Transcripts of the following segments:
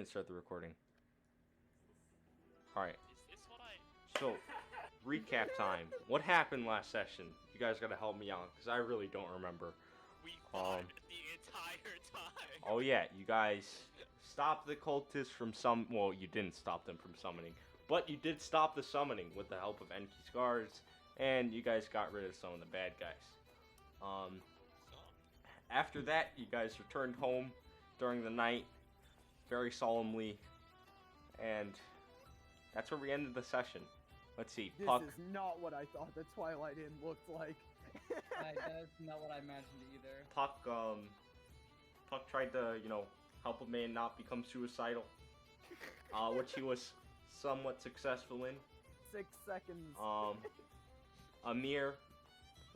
didn't start the recording. Alright, Is this what I... so, recap time. What happened last session? You guys gotta help me out, because I really don't remember. We fought the entire time. Oh yeah, you guys stopped the cultists from well, you didn't stop them from summoning, but you did stop the summoning with the help of Enki's guards, and you guys got rid of some of the bad guys. After that, you guys returned home during the night, very solemnly, and that's where we ended the session. Let's see, Puck. This is not what I thought the Twilight Inn looked like. That's not what I imagined either. Puck tried to, help a man not become suicidal, which he was somewhat successful in. 6 seconds. Amir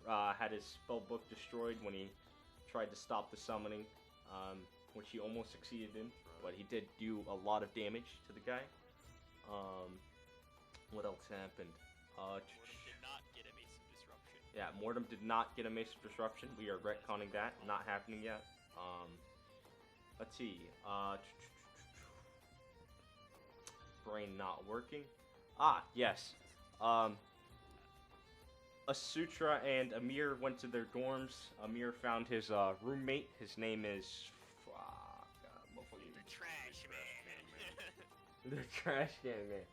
had his spell book destroyed when he tried to stop the summoning, which he almost succeeded in, but he did do a lot of damage to the guy. What else happened? Mordem did not get a Mason disruption. Yeah, Mordem did not get a Mace of Disruption. We are retconning that. Not happening yet. Let's see. Brain not working. Ah, yes. Asutra and Amir went to their dorms. Amir found his roommate. His name is... The trash man. The trash can man.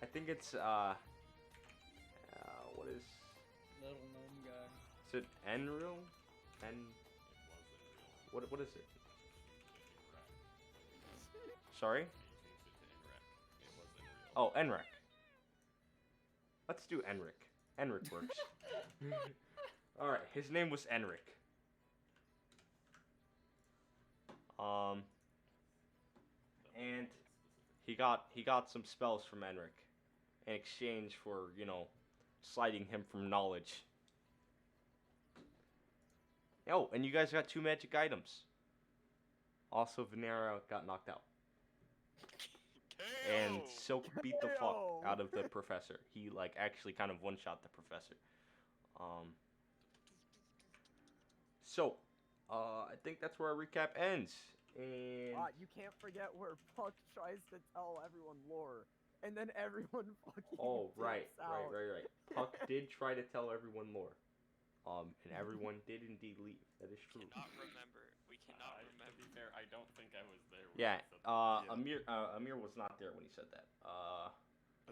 I think it's what is? Little gnome guy. Is it Enril? What is it? Sorry? Oh, Enrek. Let's do Enric. Enric works. Alright, his name was Enric. And he got some spells from Enric in exchange for, sliding him from knowledge. Oh, and you guys got 2 magic items. Also, Venera got knocked out. And Silk beat the fuck out of the professor. He, actually kind of one-shot the professor. So, I think that's where our recap ends. And... you can't forget where Puck tries to tell everyone lore, and then everyone fucking right. out. Puck did try to tell everyone lore. And everyone did indeed leave. That is true. We cannot remember. To be fair, I don't think I was there. Yeah, Amir was not there when he said that.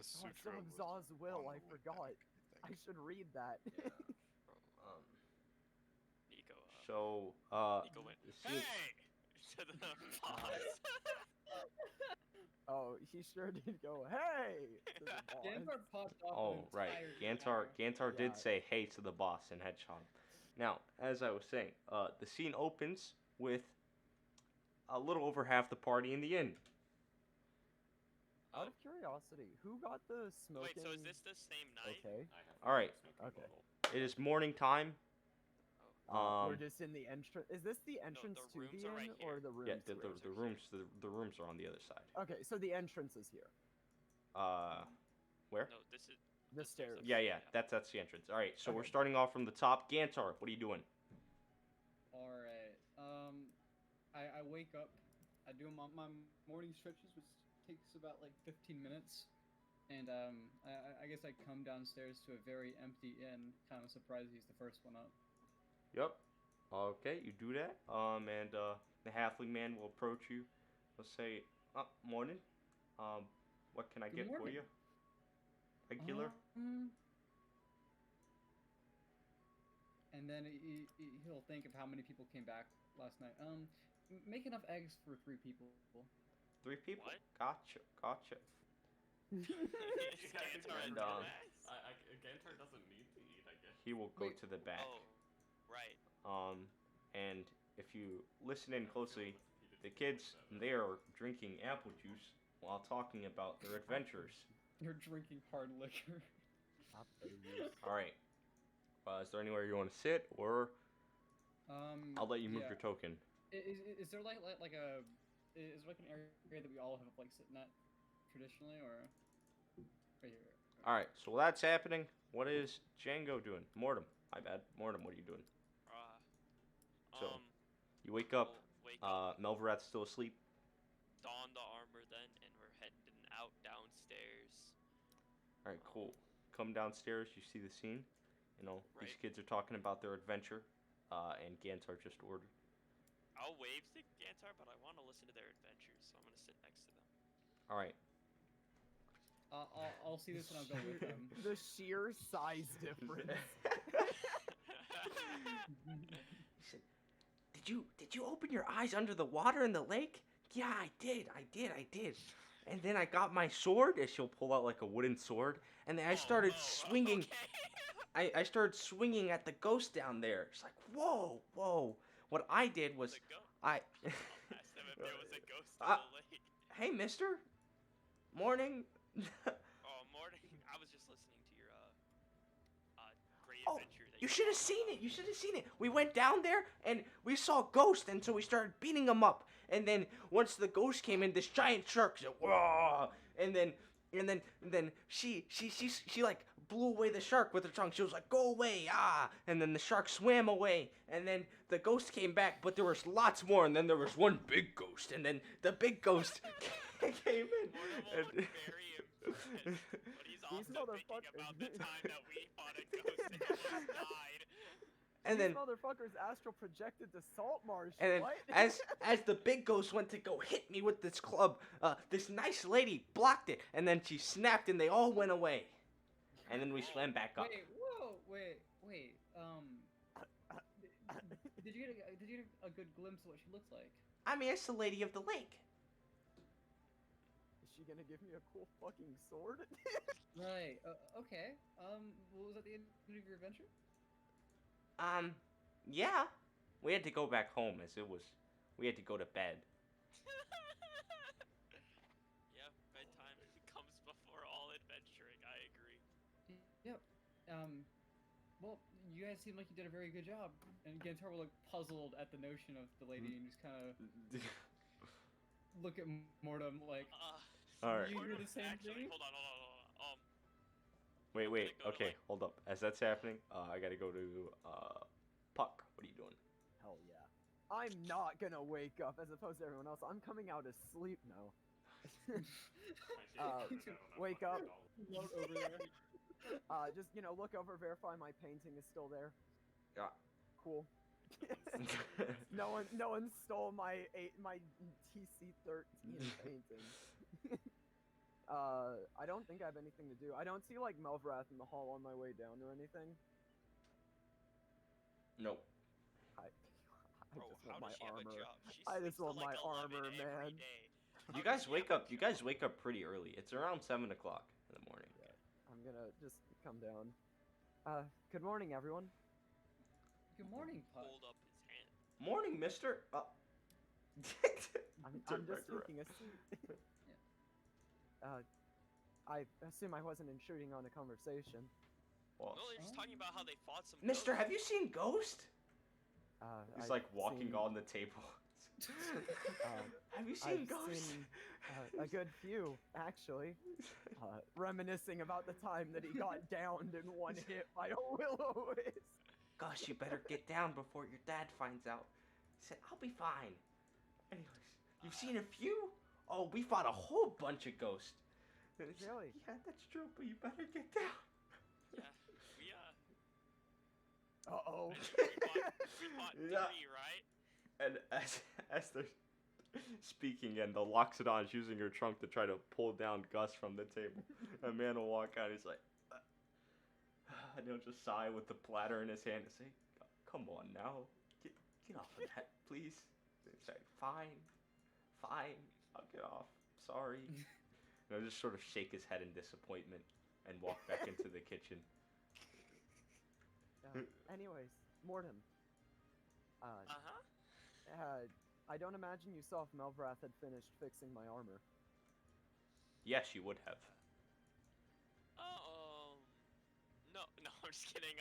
Some of Zaw's will, I forgot. I should read that. Yeah. Nico. Nico went, hey! To the boss. Oh, he sure did go, hey! To the boss. Gantar popped off. Oh, right. Gantar did say hey to the boss and headshot him. Now, as I was saying, the scene opens with a little over half the party in the inn. Out of curiosity, who got the smoking? Wait, so is this the same night? Okay. Alright. Okay. It is morning time. We're just in the entrance. Is this the entrance the to rooms the are inn, right here. or the rooms? Yeah, the rooms are on the other side. Okay, so the entrance is here. Where? No, this is... The stairs. Yeah, that's the entrance. Alright, so we're starting off from the top. Gantar, what are you doing? Alright. I wake up. I do my morning stretches, which takes about 15 minutes. And I guess I come downstairs to a very empty inn. Kind of surprised he's the first one up. Yep. Okay, you do that. And the halfling man will approach you. He'll say, morning. What can I get for you? Regular? And then he'll think of how many people came back last night. Make enough eggs for 3 people. 3 people? What? Gotcha. Gantar And, Gantar doesn't need to eat, I guess. He will go to the back. Oh, right. And if you listen in closely, the kids, they are drinking apple juice while talking about their adventures. You're drinking hard liquor. Alright. Is there anywhere you want to sit, or I'll let you move yeah. your token. Is there like a is there an area that we all have sitting at traditionally, or right here? Alright, so while that's happening, what is Django doing? Mortem, my bad. Mortem, what are you doing? So, you wake up, Melvrat's still asleep. armor then, and we're heading out downstairs. All right, cool. Come downstairs. You see the scene. You know, these Right. kids are talking about their adventure, and Gantar just ordered. I'll wave to Gantar, but I want to listen to their adventures, so I'm gonna sit next to them. All right. I'll see this and I'll go with them. The sheer size difference. He said, "Did you open your eyes under the water in the lake?" "Yeah, I did. And then I got my sword," and she'll pull out like a wooden sword, and then I started swinging. Okay. I started swinging at the ghost down there. It's like, whoa. What I did was, The ghost. I, Asked them if there was a ghost in Uh, the lake. hey, mister, morning. Oh, morning. I was just listening to your great Oh, adventure. That You should have seen it. We went down there and we saw a ghost, and so we started beating him up. And then once the ghost came in, this giant shark said, "Whoa!" And then she like blew away the shark with her tongue. She was like, "Go away, ah!" And then the shark swam away. And then the ghost came back, but there was lots more. And then there was one big ghost. And then the big ghost came in. Mortal will look very impressed, but he's also thinking motherfuckers. about the time that we fought a ghost and almost died. And These then motherfuckers astral projected the salt marsh. And then, what? as the big ghost went to go hit me with this club, this nice lady blocked it, and then she snapped, and they all went away. And then we swam back up. Wait, whoa, wait. Did you get a good glimpse of what she looks like? I mean, it's the lady of the lake. Is she gonna give me a cool fucking sword? Right. Okay. Was that the end of your adventure? Yeah. We had to go back home we had to go to bed. Yeah, bedtime comes before all adventuring. I agree. Yep. Well, you guys seem like you did a very good job. And Gantar will look puzzled at the notion of the lady and just kind of look at Mortem like, All right. you hear the same Actually, thing? hold on. Wait. gonna go to, Okay, like- hold up. As that's happening, I gotta go to, Puck. What are you doing? Hell yeah. I'm not gonna wake up as opposed to everyone else. I'm coming out asleep now. Wake up. Float over there. Just look over, verify my painting is still there. Yeah. Cool. No one stole my TC13 painting. I don't think I have anything to do. I don't see like Melvrath in the hall on my way down or anything. Nope. I Bro, just how want my does she have a armor. job? She I just sleeps till, want my like, 11 armor, every man. day. You How guys does she wake have up. a You job? guys wake up pretty early. It's around 7 o'clock in the morning. I'm gonna just come down. Good morning, everyone. Good morning, Puck. Hold up his hand. Morning, mister. I'm Turn just back around. taking a seat. I assume I wasn't intruding on a conversation. Well, No, they're just talking about how they fought some mister, ghosts. have you seen Ghost? He's I've like walking seen- on the table. Have you seen I've Ghost? seen a good few, actually. Reminiscing about the time that he got downed in one hit by a will-o-wisp. Gosh, you better get down before your dad finds out. He said, "I'll be fine." Anyways, you've seen a few? Oh, we fought a whole bunch of ghosts. And it's like, Really? yeah, that's true, but you better get down. Yeah, we Uh-oh. we fought Yeah. 3, right? And as they're speaking, and the Loxodon's using her trunk to try to pull down Gus from the table, a man will walk out. He's like, and he'll just sigh with the platter in his hand and say, "Come on now, get off of that, please." He's like, "Fine, I'll get off. Sorry." And he'll just sort of shake his head in disappointment and walk back into the kitchen. Anyways, Mortem. Uh-huh. I don't imagine you saw if Melvrath had finished fixing my armor. Yes, you would have. No, I'm just kidding.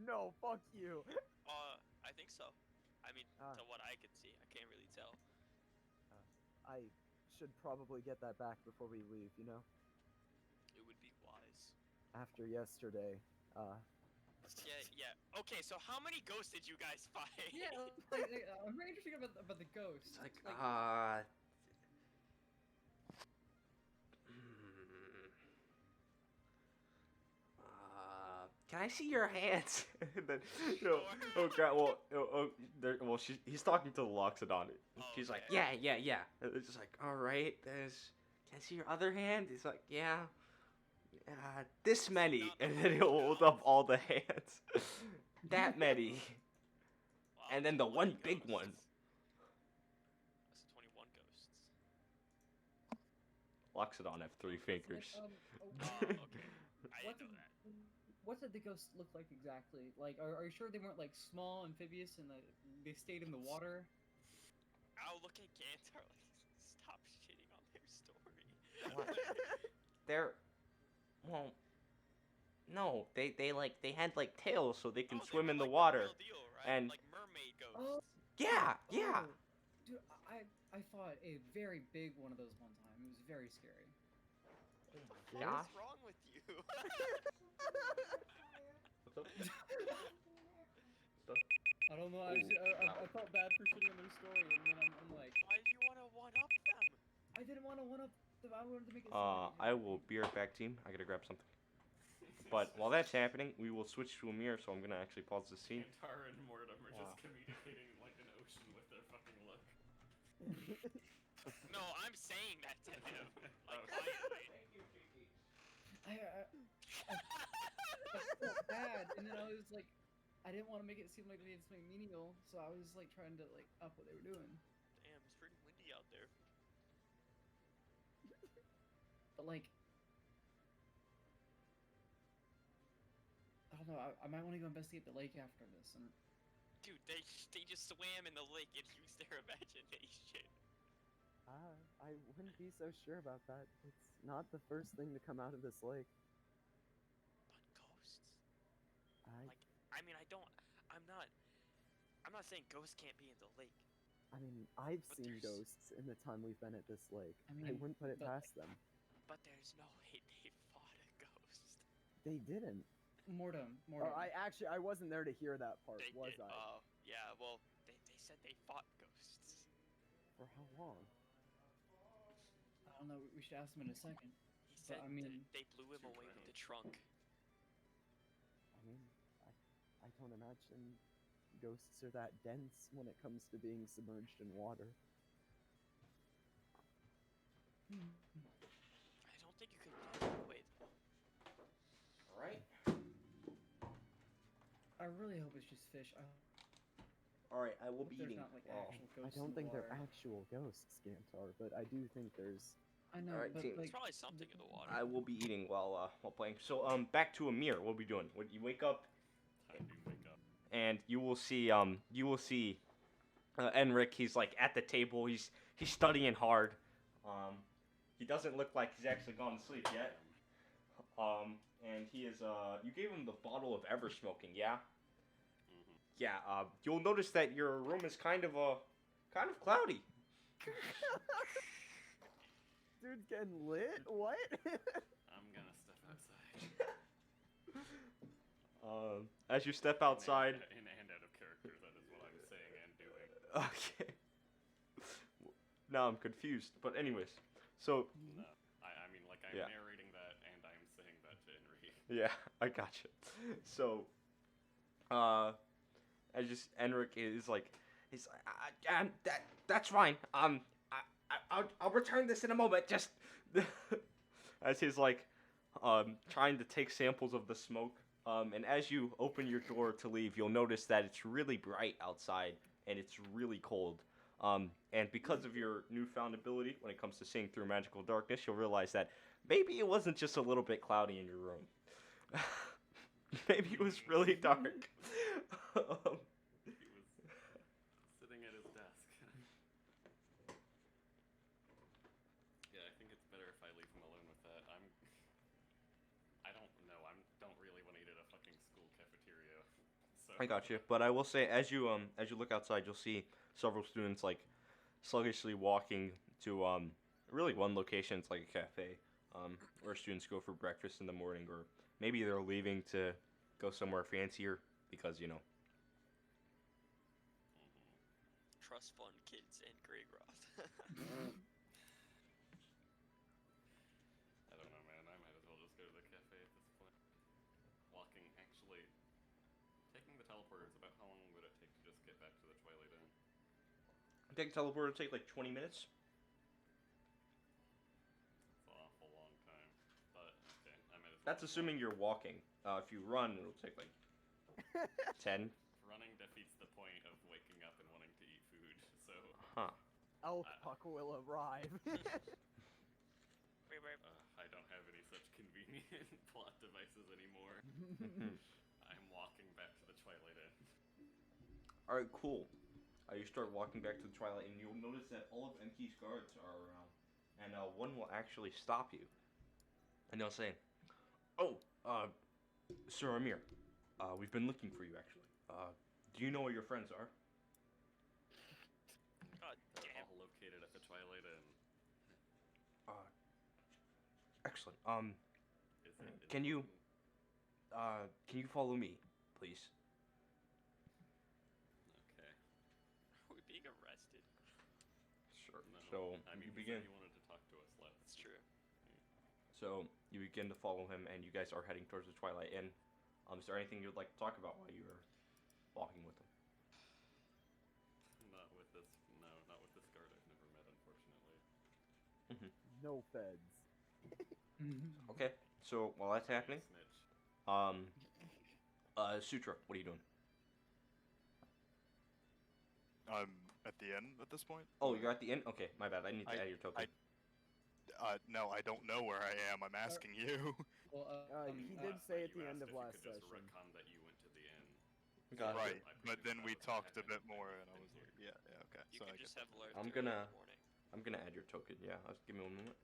No, fuck you. I think so. I mean, Ah. to what I could see, I can't really tell. I should probably get that back before we leave, you know? It would be wise. After yesterday, Yeah. Okay, so how many ghosts did you guys fight? Yeah, I'm very interested about the ghosts. It's like, I see your hands? And then, he's talking to the Loxodon. She's like, Okay. yeah. And it's just like, all right, can I see your other hand? He's like, yeah. This many. Not And the then he'll hold full up all the hands. That many. Wow, And then the 20 one big ghosts. one. That's 21 ghosts. Loxodon have 3 fingers. Oh, okay. I what didn't did, know that. what did the ghosts look like exactly? Like, are you sure they weren't like small, amphibious, and they stayed in the water? I'll look at Gantar like, stop shitting on their story. What? They're, well, no, they had like tails so they can Oh, swim were in the like water. real deal, right? and- Like mermaid ghosts. Oh, Yeah. oh. Dude, I fought a very big one of those one time. It was very scary. Yeah. What's wrong with you? What's up? I don't know. I felt bad for shitting on their story, and then I'm like, Why do you want to one up them? I didn't want to one up them. I wanted to make it. I will be right back, team. I gotta grab something. But while that's happening, we will switch to a mirror, so I'm gonna actually pause the scene. Kantar and Mortem are Wow. just communicating like an ocean with their fucking look. No, I'm saying that to him. Like, Okay. quietly. I felt bad, and then I was like, I didn't want to make it seem like they did something menial, so I was like trying to like up what they were doing. Damn, it's pretty windy out there. But like, I don't know. I might want to go investigate the lake after this. And Dude, they just swam in the lake and used their imagination. I wouldn't be so sure about that. It's not the first thing to come out of this lake. But ghosts. I Like, I mean, I'm not saying ghosts can't be in the lake. mean, I've But seen there's- ghosts in the time we've been at this lake. I I mean, wouldn't put it but- past them. But there's no way they fought a ghost. They didn't. Mortem. Oh, I wasn't there to hear that part, They was did. I? Oh, yeah, well, they said they fought ghosts. For how long? I don't know. We should ask him in a second. He said I mean, they blew him away with the trunk. I mean, I don't imagine ghosts are that dense when it comes to being submerged in water. I don't think you could do it that way, though. Alright. I really hope it's just fish. Alright, I will hope be there's eating. not like Oh. actual I ghosts. don't in the think they're water. actual ghosts, Gantar, but I do think there's. I know, Alright, but team. There's like, probably something in the water. I will be eating while playing. So back to Amir. What are we doing? When you wake up, Time to wake up. and you will see Enric. He's like at the table. He's studying hard. He doesn't look like he's actually gone to sleep yet. And he is you gave him the bottle of ever smoking, yeah? Mm-hmm. Yeah, you'll notice that your room is kind of cloudy. Dude's getting lit? What? I'm gonna step outside. As you step outside. In and out of character, that is what I'm saying and doing. Okay. Now I'm confused. But anyways, so No, I mean, like, I'm Yeah. narrating that and I'm saying that to Henry. yeah, I gotcha. So, Enric is like, he's like, that's fine. I'll return this in a moment. Just as he's like, trying to take samples of the smoke. And as you open your door to leave, you'll notice that it's really bright outside and it's really cold. And because of your newfound ability when it comes to seeing through magical darkness, you'll realize that maybe it wasn't just a little bit cloudy in your room. Maybe it was really dark. He was sitting at his desk. Yeah, I think it's better if I leave him alone with that. I don't know. Don't really want to eat at a fucking school cafeteria. So I got you, but I will say, as you look outside, you'll see several students like sluggishly walking to really one location. It's like a cafe, where students go for breakfast in the morning, or maybe they're leaving to go somewhere fancier because Mm-hmm. Trust fund kids and Greigroth. I don't know, man. I might as well just go to the cafe at this point. Walking, actually, teleporters, about how long would it take to just get back to the Twilight Inn? I think teleporter will take like 20 minutes. It's an awful long time. But, okay, I might as well. That's assuming you're walking. If you run, it'll take like 10. Running defeats the point of waking up and wanting to eat food, so... Huh. Elk Puck will arrive. I don't have any such convenient plot devices anymore. I'm walking back to the Twilight Inn. Alright, cool. You start walking back to the Twilight, and you'll notice that all of MK's guards are around. And one will actually stop you. And they'll say, "Oh, Sir Amir, we've been looking for you, actually. Do you know where your friends are?" God They're damn. all located at the Twilight Inn. Excellent. Is it Can you- important? Can you follow me, please? Okay. Are we being arrested? Sure. No. So, I mean, you he begin. said he wanted to talk to us less. That's true. So, you begin to follow him, and you guys are heading towards the Twilight Inn. Is there anything you'd like to talk about while you were walking with him? Not with this. No, not with this guard I've never met, unfortunately. No feds. Okay. So, while that's happening, Snitch. Sutra, what are you doing? I'm at the inn at this point. Oh, you're at the inn? Okay, my bad. I need to add your token. No, I don't know where I am. I'm asking you. Well, He did Last say night at you the end asked of if you last could just session. retcon that you went to the inn. Gotcha. Right, I but presume then that we was what talked a happened bit more, back and I in was like, here. yeah, okay. You So can I just guess have alert I'm 3 in gonna- the morning. I'm gonna add your token. Yeah, give me 1 moment.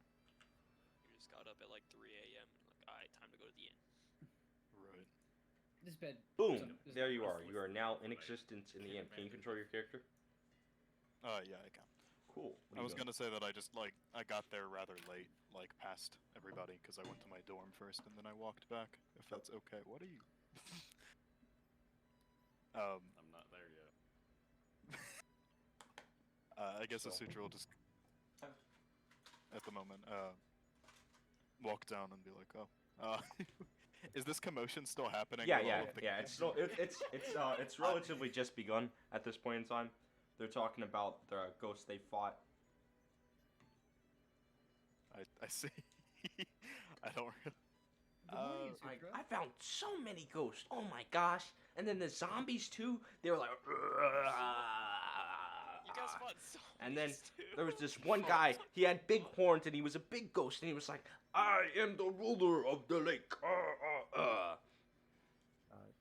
You just got up at like 3 a.m. and like, alright, time to go to the inn. right. this bed. Boom! This There you Let's are. You are listen now to in it. existence in the inn. Can't Can you imagine control your this. character? Yeah, I can. Cool. What I are you was doing? gonna say that I just I got there rather late, like past everybody, because I went to my dorm first and then I walked back. If that's okay. What are you? I'm not there yet. I guess the So- sutra will just, at the moment, walk down and be like, oh, is this commotion still happening? Yeah, with yeah, all of the yeah. It's still, it's relatively just begun at this point in time. They're talking about the ghosts they fought. I see. I don't really. Good morning, I, Sutra. I found so many ghosts. Oh my gosh! And then the zombies too. They were like. You guys fought so And then too. there was this one guy. He had big horns and he was a big ghost. And he was like, "I am the ruler of the lake."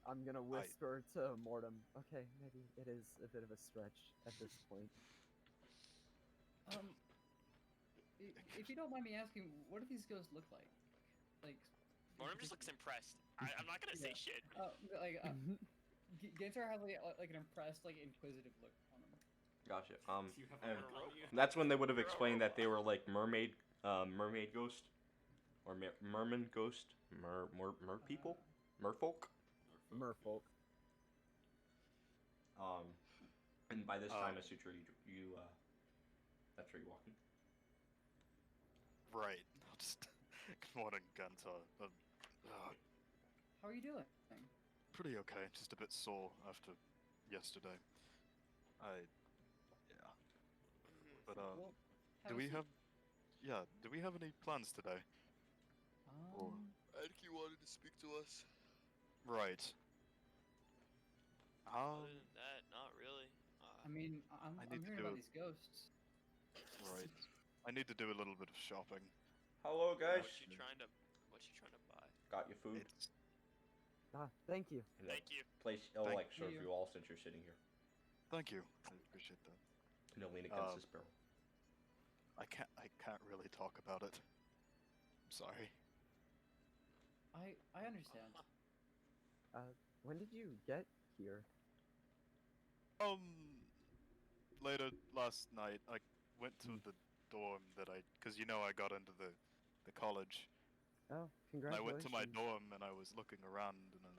I'm gonna whisper to Mortem. Okay, maybe it is a bit of a stretch at this point. If you don't mind me asking, what do these ghosts look like? Like, Mortem just looks impressed. I'm not gonna say shit. Gentar has like an impressed, like inquisitive look on him. Gotcha. Do you have and a mirror on you? that's when they would have explained that they were like mermaid ghost, or merman ghost, mer people, merfolk. Merfolk. And by this time, Asutra, you that's where you're walking. Right. I'll just. Good morning, Gunter. How are you doing? Pretty okay. Just a bit sore after yesterday. Yeah. But Well, do we have? Yeah. Do we have any plans today? or- I think you wanted to speak to us. Right. Other than that, not really. I mean, I'm I need to hearing do about it. these ghosts. Right. I need to do a little bit of shopping. Hello, guys. What you trying to buy? Got your food. It's Thank you. And Thank you. place. I'll Thank like serve you. you all since you're sitting here. Thank you. I appreciate that. And he'll lean against Um, this barrel. I can't really talk about it. I'm sorry. I understand. When did you get here? Later last night, I went to the dorm that cause I got into the college. Oh, And I congratulations. went to my dorm and I was looking around and there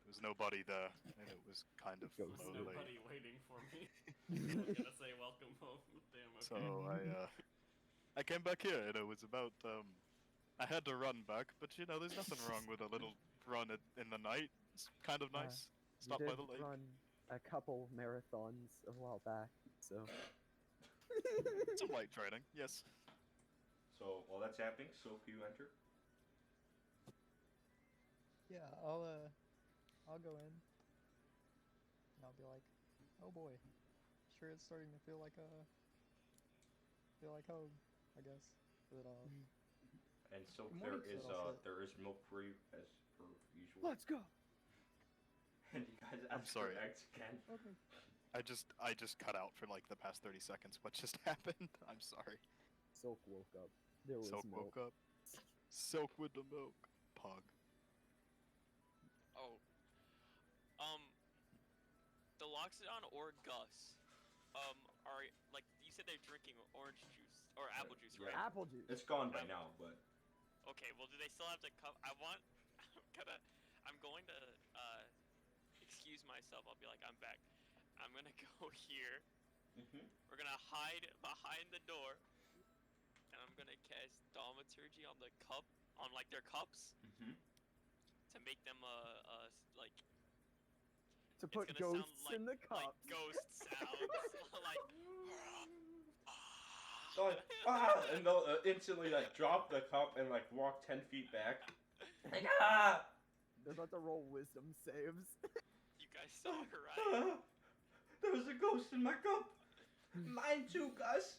was nobody there, and it was kind of Ghost. lonely. Nobody waiting for me. I'm gonna say welcome home. Damn. Okay. So I came back here and it was about I had to run back, but there's nothing wrong with a little run in the night. It's kind of nice. Stop you by did the lake. run a couple marathons a while back, so Some light training, yes. So while that's happening, Sophie, you enter. Yeah, I'll go in. And I'll be like, oh boy, sure it's starting to feel like home, I guess. But And so Good there morning, is sir. there is milk for you as per usual. let's go. And you guys I'm ask sorry. for eggs again. okay. I just cut out for like the past 30 seconds. What just happened? I'm sorry. Silk woke up. There was Silk milk. woke up. Silk with the milk. Pug. Oh. The Loxodon or Gus, are like you said they're drinking orange juice or apple juice, Yeah. right? Apple juice. It's gone by now, but Okay, well, do they still have the cup? I'm going to excuse myself. I'll be like, I'm back. I'm gonna go here. We're gonna hide behind the door, and I'm gonna cast Thaumaturgy on the cup, on like their cups, to make them like To it's put gonna sound ghosts like in the cups. ghost sounds, like. like, ah, and they'll instantly like drop the cup and like walk 10 feet back. Like, ah! They're about to roll wisdom saves. You guys saw her, right? There was a ghost in my cup. Mine too, Gus.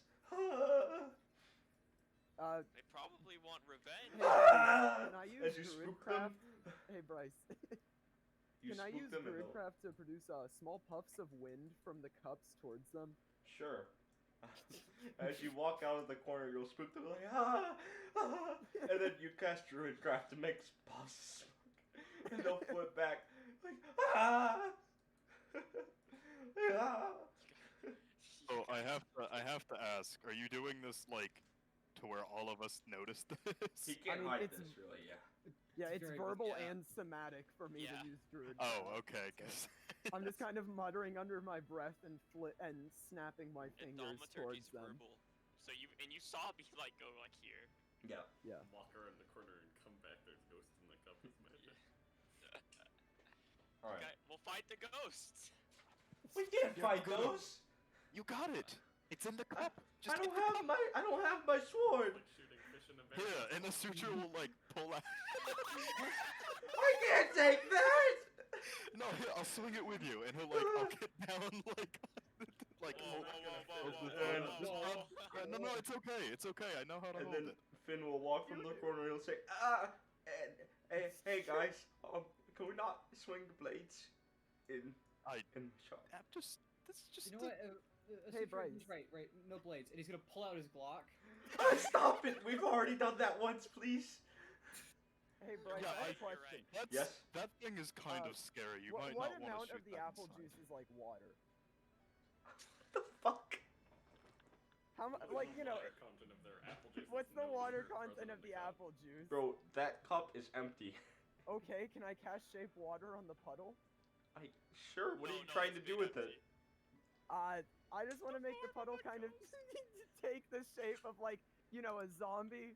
They probably want revenge. Hey, Bryce, can I use As you spook them, Druidcraft? Hey, Bryce. you Can I spook use them and they'll... Druidcraft to produce small puffs of wind from the cups towards them? Sure. As you walk out of the corner, you'll spook them like, ah, ah, and then you cast Druidcraft to make puffs of smoke, and they'll flip back like, ah, ah. Oh, I have to ask, are you doing this like to where all of us notice this? He can't mean, hide it's- this, really, yeah. Yeah, it's very- verbal yeah. and somatic for me Yeah. to use Druidcraft. Oh, okay, cause I'm just kind of muttering under my breath and snapping my And fingers Thaumaturgy's towards them. verbal. So you saw me like go like here. Yeah. Yeah. Walk around the corner and come back. There's ghosts in the cup. Is madness. All right. Okay, we'll fight the ghosts. We can't You're fight good. those. you got it. It's in the cup. Just I get don't the have cup. I don't have my sword. Like shooting fish in a barrel. Yeah, and the suture will like pull out. I can't take that. No, here, I'll swing it with you, and he'll like, I'll get down like, Whoa, hold- whoa, hold whoa, this- whoa, just whoa, grab- whoa. No, it's okay. It's okay. I know how to And hold then it. Finn will walk from the corner. He'll say, ah, and hey guys, can we not swing the blades in shot? I'm just. This is just. You know what? Hey, Suture, Bryce. he's right, no blades, and he's gonna pull out his Glock. Stop it! We've already done that once, please. Hey, Bryce, Yeah, I have a I- you're question. right. That's, Yes? That thing is kind Uh, of scary. You What might not want to amount shoot of the that apple inside. juice is like water? The fuck? How much? What Like, is you know, water content of their apple juice what's that's the no water longer content present of in the cup? apple juice? Bro, that cup is empty. Okay, can I cast shape water on the puddle? Sure, what are No, you no, trying it's to do been with it? empty. I just want to make the puddle kind of take the shape of like, you know, a zombie.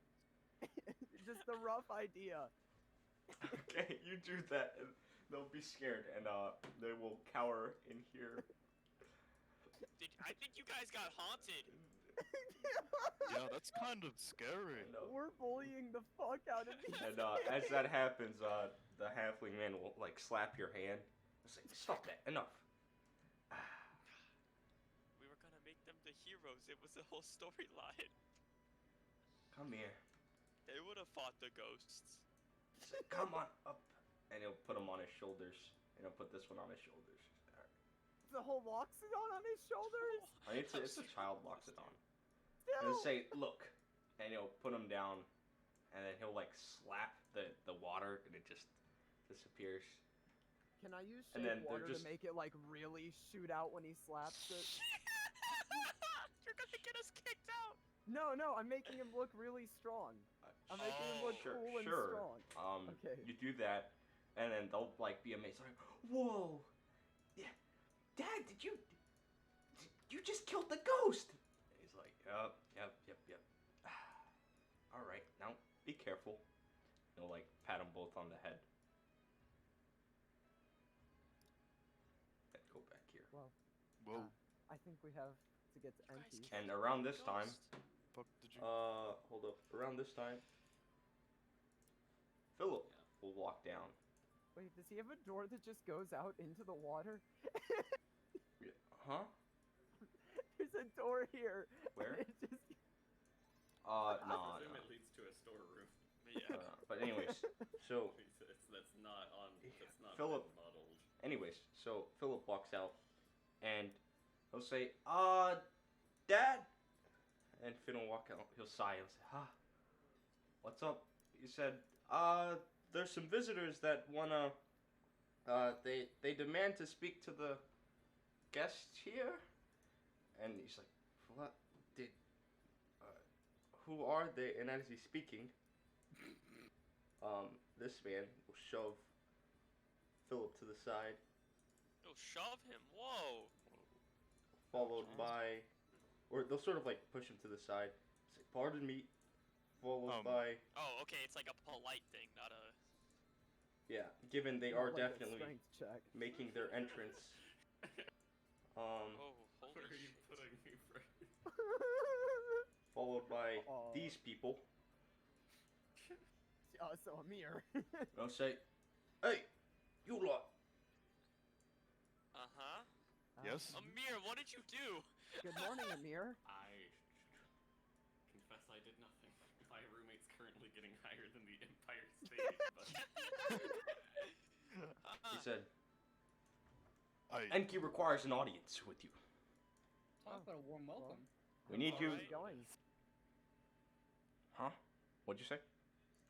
Just a rough idea. Okay, you do that, and they'll be scared, and they will cower in here. I think you guys got haunted. Yeah, that's kind of scary. And, We're bullying the fuck out of these and as that happens, the halfling man will like slap your hand. It's like, stop that, enough. We were gonna make them the heroes. It was the whole storyline. Come here. They would have fought the ghosts. He's like, come on up, and he'll put him on his shoulders, and he'll put this one on his shoulders. Alright. The whole Loxodon on his shoulders? I mean, it's a child walks it on. Still. And he'll say, look, and he'll put him down, and then he'll like slap the water, and it just disappears. Can I use And shape then they're water just- to make it like really shoot out when he slaps it? You're gonna get us kicked out. No, I'm making him look really strong. I'm making him look Sure, cool and sure. strong. Okay. You do that, and then they'll like be amazed, like, whoa, yeah, Dad, did you just killed the ghost? And he's like, yep. All right, now be careful. He'll like pat them both on the head. Whoa. I think we have to get to You guys Enki. killed And a around rune this time, ghost. Fuck did you? hold up. Around this time, Philip will walk down. Wait, does he have a door that just goes out into the water? Huh? There's a door here. Where? It just... I No. presume it leads to a storeroom. But yeah. But anyways, so That's not on. That's not Philip- been modeled. anyways, so Philip walks out, and he'll say, Dad. And Finn will walk out. He'll sigh and say, what's up? He said, there's some visitors that wanna, they demand to speak to the guests here. And he's like, what? Who are they? And as he's speaking, this man will shove Philip to the side, Yo, shove him. Whoa. followed by, or they'll sort of like push him to the side, say, pardon me, followed by, Oh, okay. It's like a polite thing, not a. yeah, given they Not are like a definitely strength check. making their entrance, Oh, What holy are you shit. putting me for? followed by Aw. these people. So Amir. They'll say, hey, you lot. Uh huh. Yes. Amir, what did you do? Good morning, Amir. I confess I did nothing. My roommate's currently getting higher than the Empire State, but He said, I. Enki requires an audience with you. Talk about a warm welcome. We need you. How's it going? Huh? What'd you say?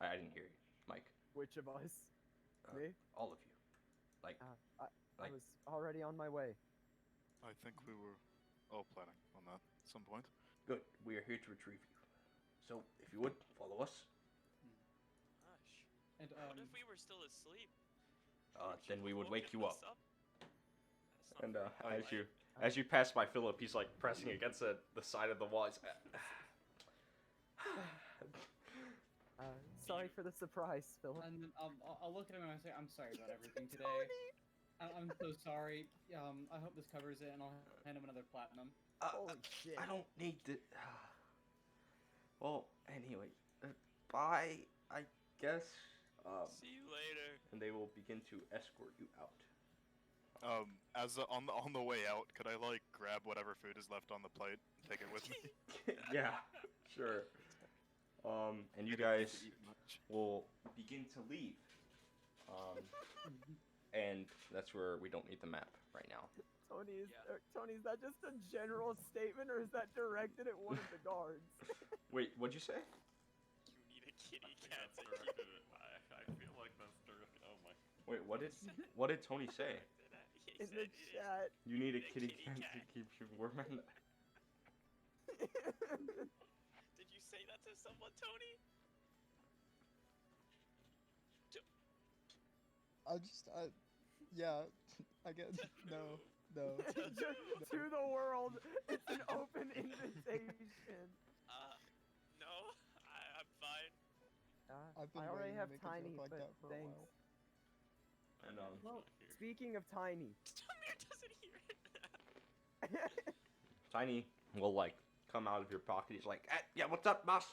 I didn't hear you, Mike. Which of us? Uh, Me? All of you. Like, I Like- was already on my way. I think we were all planning on that at some point. good. We are here to retrieve you. So, if you would, follow us. Gosh. And What if we were still asleep? Then we would wake you up. That's not And very as you pass by Philip, he's like pressing against the side of the wall. He's, Sorry for the surprise, Philip. And then I'll look at him and I say, I'm sorry about everything today. I'm so sorry. I hope this covers it, and I'll hand him another platinum. Holy shit. I don't need to. Well, anyway, bye. I guess. See you later. And they will begin to escort you out. As on the way out, could I like grab whatever food is left on the plate and take it with me? Yeah, sure. And you I didn't guys get to eat much. will begin to leave. And that's where we don't need the map right now. Tony, Yeah. Tony, is that just a general statement, or is that directed at one of the guards? Wait, what'd you say? You need a kitty I think cat that's to keep directed. I feel like that's directed. Oh my. Wait, what did Tony say? He In said the chat. You need a A kitty kitty cat to cat. keep you warm at night. Did you say that to someone, Tony? Yeah, I get no. To the world, it's an open invitation. No, I'm fine. I've been I already waiting to have make a joke Tiny, like but that for a thanks. while. And Well, Here. speaking of Tiny, Amir doesn't hear it. Tiny will like come out of your pocket. He's like, yeah, what's up, boss?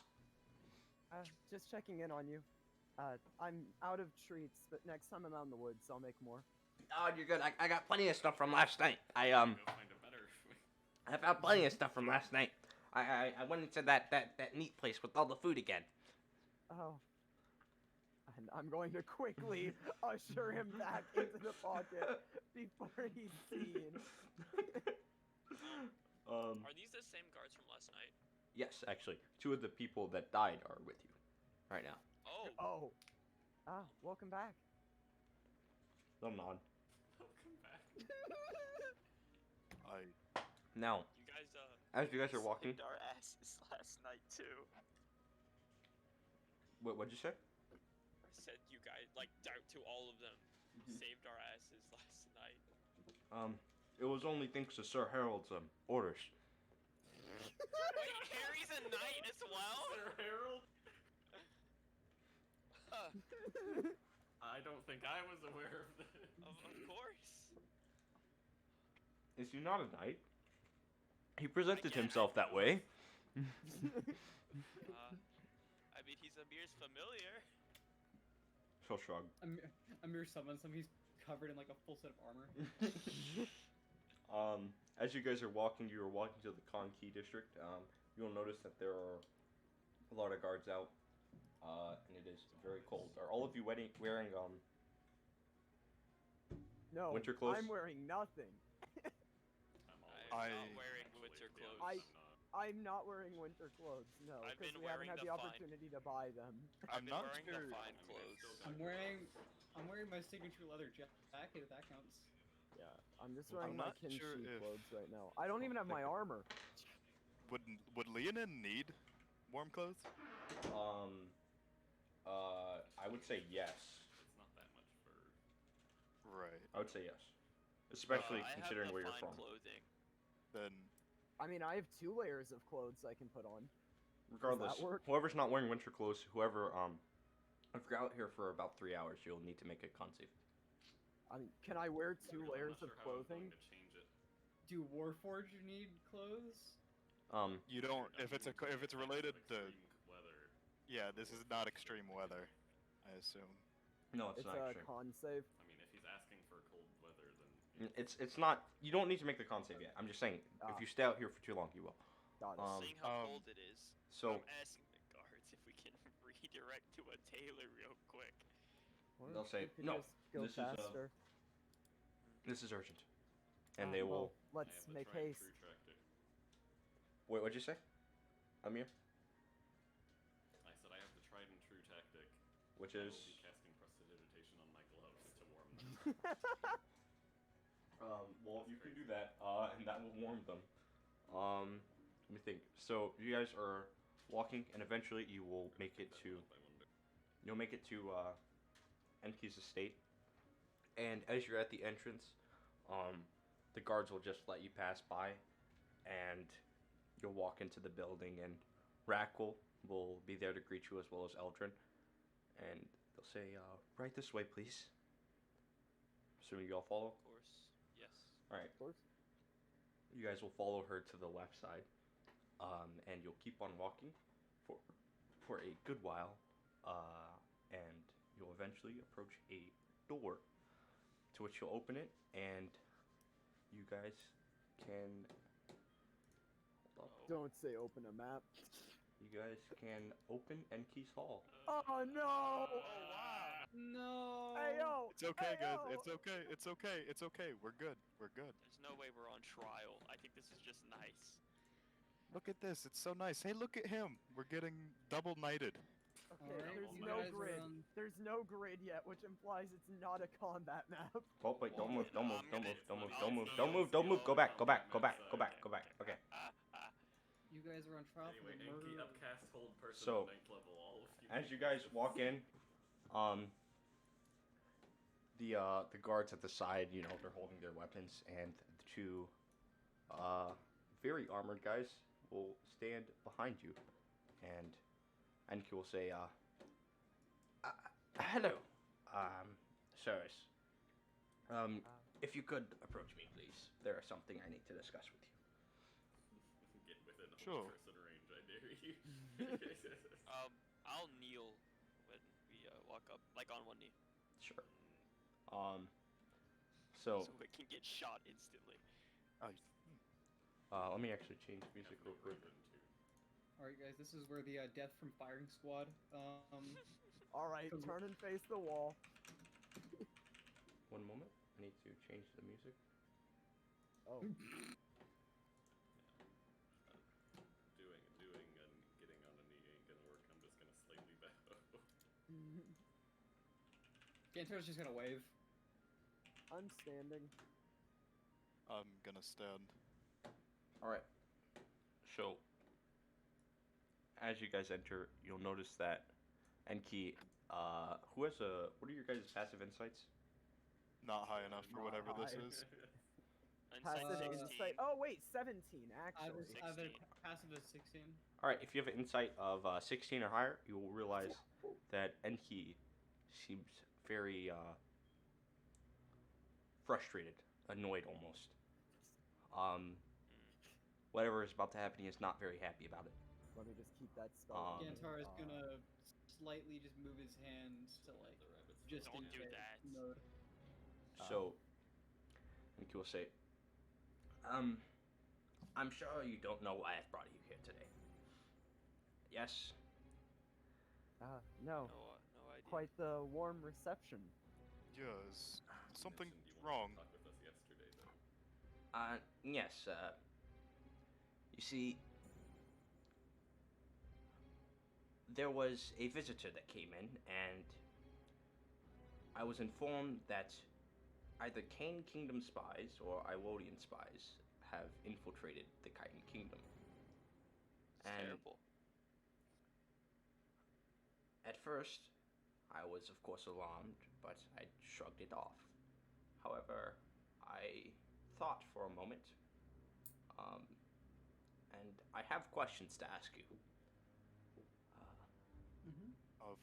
just checking in on you. I'm out of treats, but next time I'm out in the woods, I'll make more. Oh, you're good. I got plenty of stuff from last night. Go find a better. I found plenty of stuff from last night. I went into that neat place with all the food again. Oh. And I'm going to quickly usher him back into the pocket before he's seen. Are these the same guards from last night? Yes, actually, 2 of the people that died are with you right now. Oh. Oh. Welcome back. They'll nod. Welcome back. Now, You guys, as you guys are walking, saved our asses last night too. what'd you say? I said you guys, like, to all of them, saved our asses last night. It was only thanks to Sir Harold's orders. Wait, Harry's a knight as well? Sir Harold? Huh, I don't think I was aware of this. of course. is he not a knight? He presented get it, himself that way. I mean, he's Amir's familiar. She'll shrug. Amir summons him. He's covered in like a full set of armor. As you guys are walking, you are walking to the Khan Key district. You'll notice that there are a lot of guards out, and it is very cold. Are all of you wearing No, winter clothes? I'm wearing nothing. I'm not wearing winter clothes. I'm not wearing winter clothes, no, I've because been we haven't wearing had the the fine- opportunity to buy them. I've been not wearing sure- the fine clothes. I'm wearing my signature leather jacket. If that counts. Yeah, I'm just I'm wearing my not sure Kinshi if- clothes right now. I don't even have my armor. Would Leonin need warm clothes? I would say yes. It's not that much fur. Right. I would say yes, especially I considering have the where you're fine from. clothing. Then I mean, I have 2 layers of clothes I can put on. Regardless, work? whoever's not wearing winter clothes, if you're out here for about 3 hours, you'll need to make a con save. I mean, can I wear 2 I'm layers not of sure how I was clothing? going to change it. Do Warforged need clothes? you don't. You're If it's not using related to, extreme weather. yeah, this is not extreme weather, I assume. No, it's It's not a extreme. con save. I mean, if he's asking for cold weather, then It's not. You don't need to make the con save yet. I'm just saying, Ah. if you stay out here for too long, you will. Got it. Seeing how um, cold it is, So I'm asking the guards if we can redirect to a tailor real quick. Or they'll say, we could "No, just go this is, faster. this is urgent, and Ah, they well, will. I let's have the make tried and haste. true tactic. Wait, what'd you say, Amir? I said I have the tried and true tactic. Which I is, will be casting prestidigitation on my gloves to warm them. well, you can do that, and that will warm them. Let me think. So you guys are walking, and eventually you will make it to. I wonder. You'll make it to Enki's estate, and as you're at the entrance, the guards will just let you pass by, and you'll walk into the building, and Rackle will be there to greet you as well as Eldrin, and they'll say, "Right this way, please." Assuming you all follow. Of course, yes. All right. Of course. You guys will follow her to the left side, and you'll keep on walking for a good while, and you'll eventually approach a door, to which you'll open it, and you guys can. Hold up. Don't say open a map. You guys can open Enki's Hall. Oh no! No. Hey yo! It's okay, hey, guys. yo! It's okay. It's okay. It's okay. We're good. We're good. There's no way we're on trial. I think this is just nice. Look at this. It's so nice. Hey, look at him. We're getting double knighted. Okay, Alright, there's you no guys are grid. on- There's no grid yet, which implies it's not a combat map. Oh wait! Don't move! Don't move! I'm Don't gonna- move! Don't move! I'll Don't move! see Don't you. move! Don't move! Go back! Go back! Go back! Go back! Go back! Go back! Okay. You guys are on trial Anyway, for the Enki murder. upcast hold person So, at 9th level. All of you. As you guys walk in, the guards at the side, you know, they're holding their weapons, and the 2 very armored guys will stand behind you, and Enki will say, "Hello, sirs. If you could approach me, please. There is something I need to discuss with you." Get within Sure. person range, I dare you. I'll kneel when we walk up, like on one knee, Sure. So so we can get shot instantly. let me actually change music real quick. Alright, guys, this is where the death from firing squad. All right, turn and face the wall. One moment. I need to change the music. Oh, Doing and getting on a knee ain't gonna work. I'm just gonna slightly bow. Gantor's just gonna wave. I'm standing. I'm gonna stand. All right. So, as you guys enter, you'll notice that Enki, who has a? What are your guys' passive insights? Not high enough for Not whatever this high. is. Insight Passive 16. insight. Oh wait, 17 actually. Either 16. passive is 16. All right. If you have an insight of 16 or higher, you will realize that Enki seems very frustrated, annoyed almost. Whatever is about to happen, he is not very happy about it. Let me just keep that spell. on me. Gantar is gonna slightly just move his hands to like The rabbit's just Don't in do case that. mode. So, Mickey will say, I'm sure you don't know why I've brought you here today. Yes? No. No idea. Quite the warm reception. Yes. You Something mentioned you wrong. wanted to talk with us yesterday, though. Yes, you see, there was a visitor that came in, and I was informed that either Kane Kingdom spies or Iwodian spies have infiltrated the Chitin Kingdom. It's terrible. At first, I was of course alarmed, but I shrugged it off. However, I thought for a moment, and I have questions to ask you. Of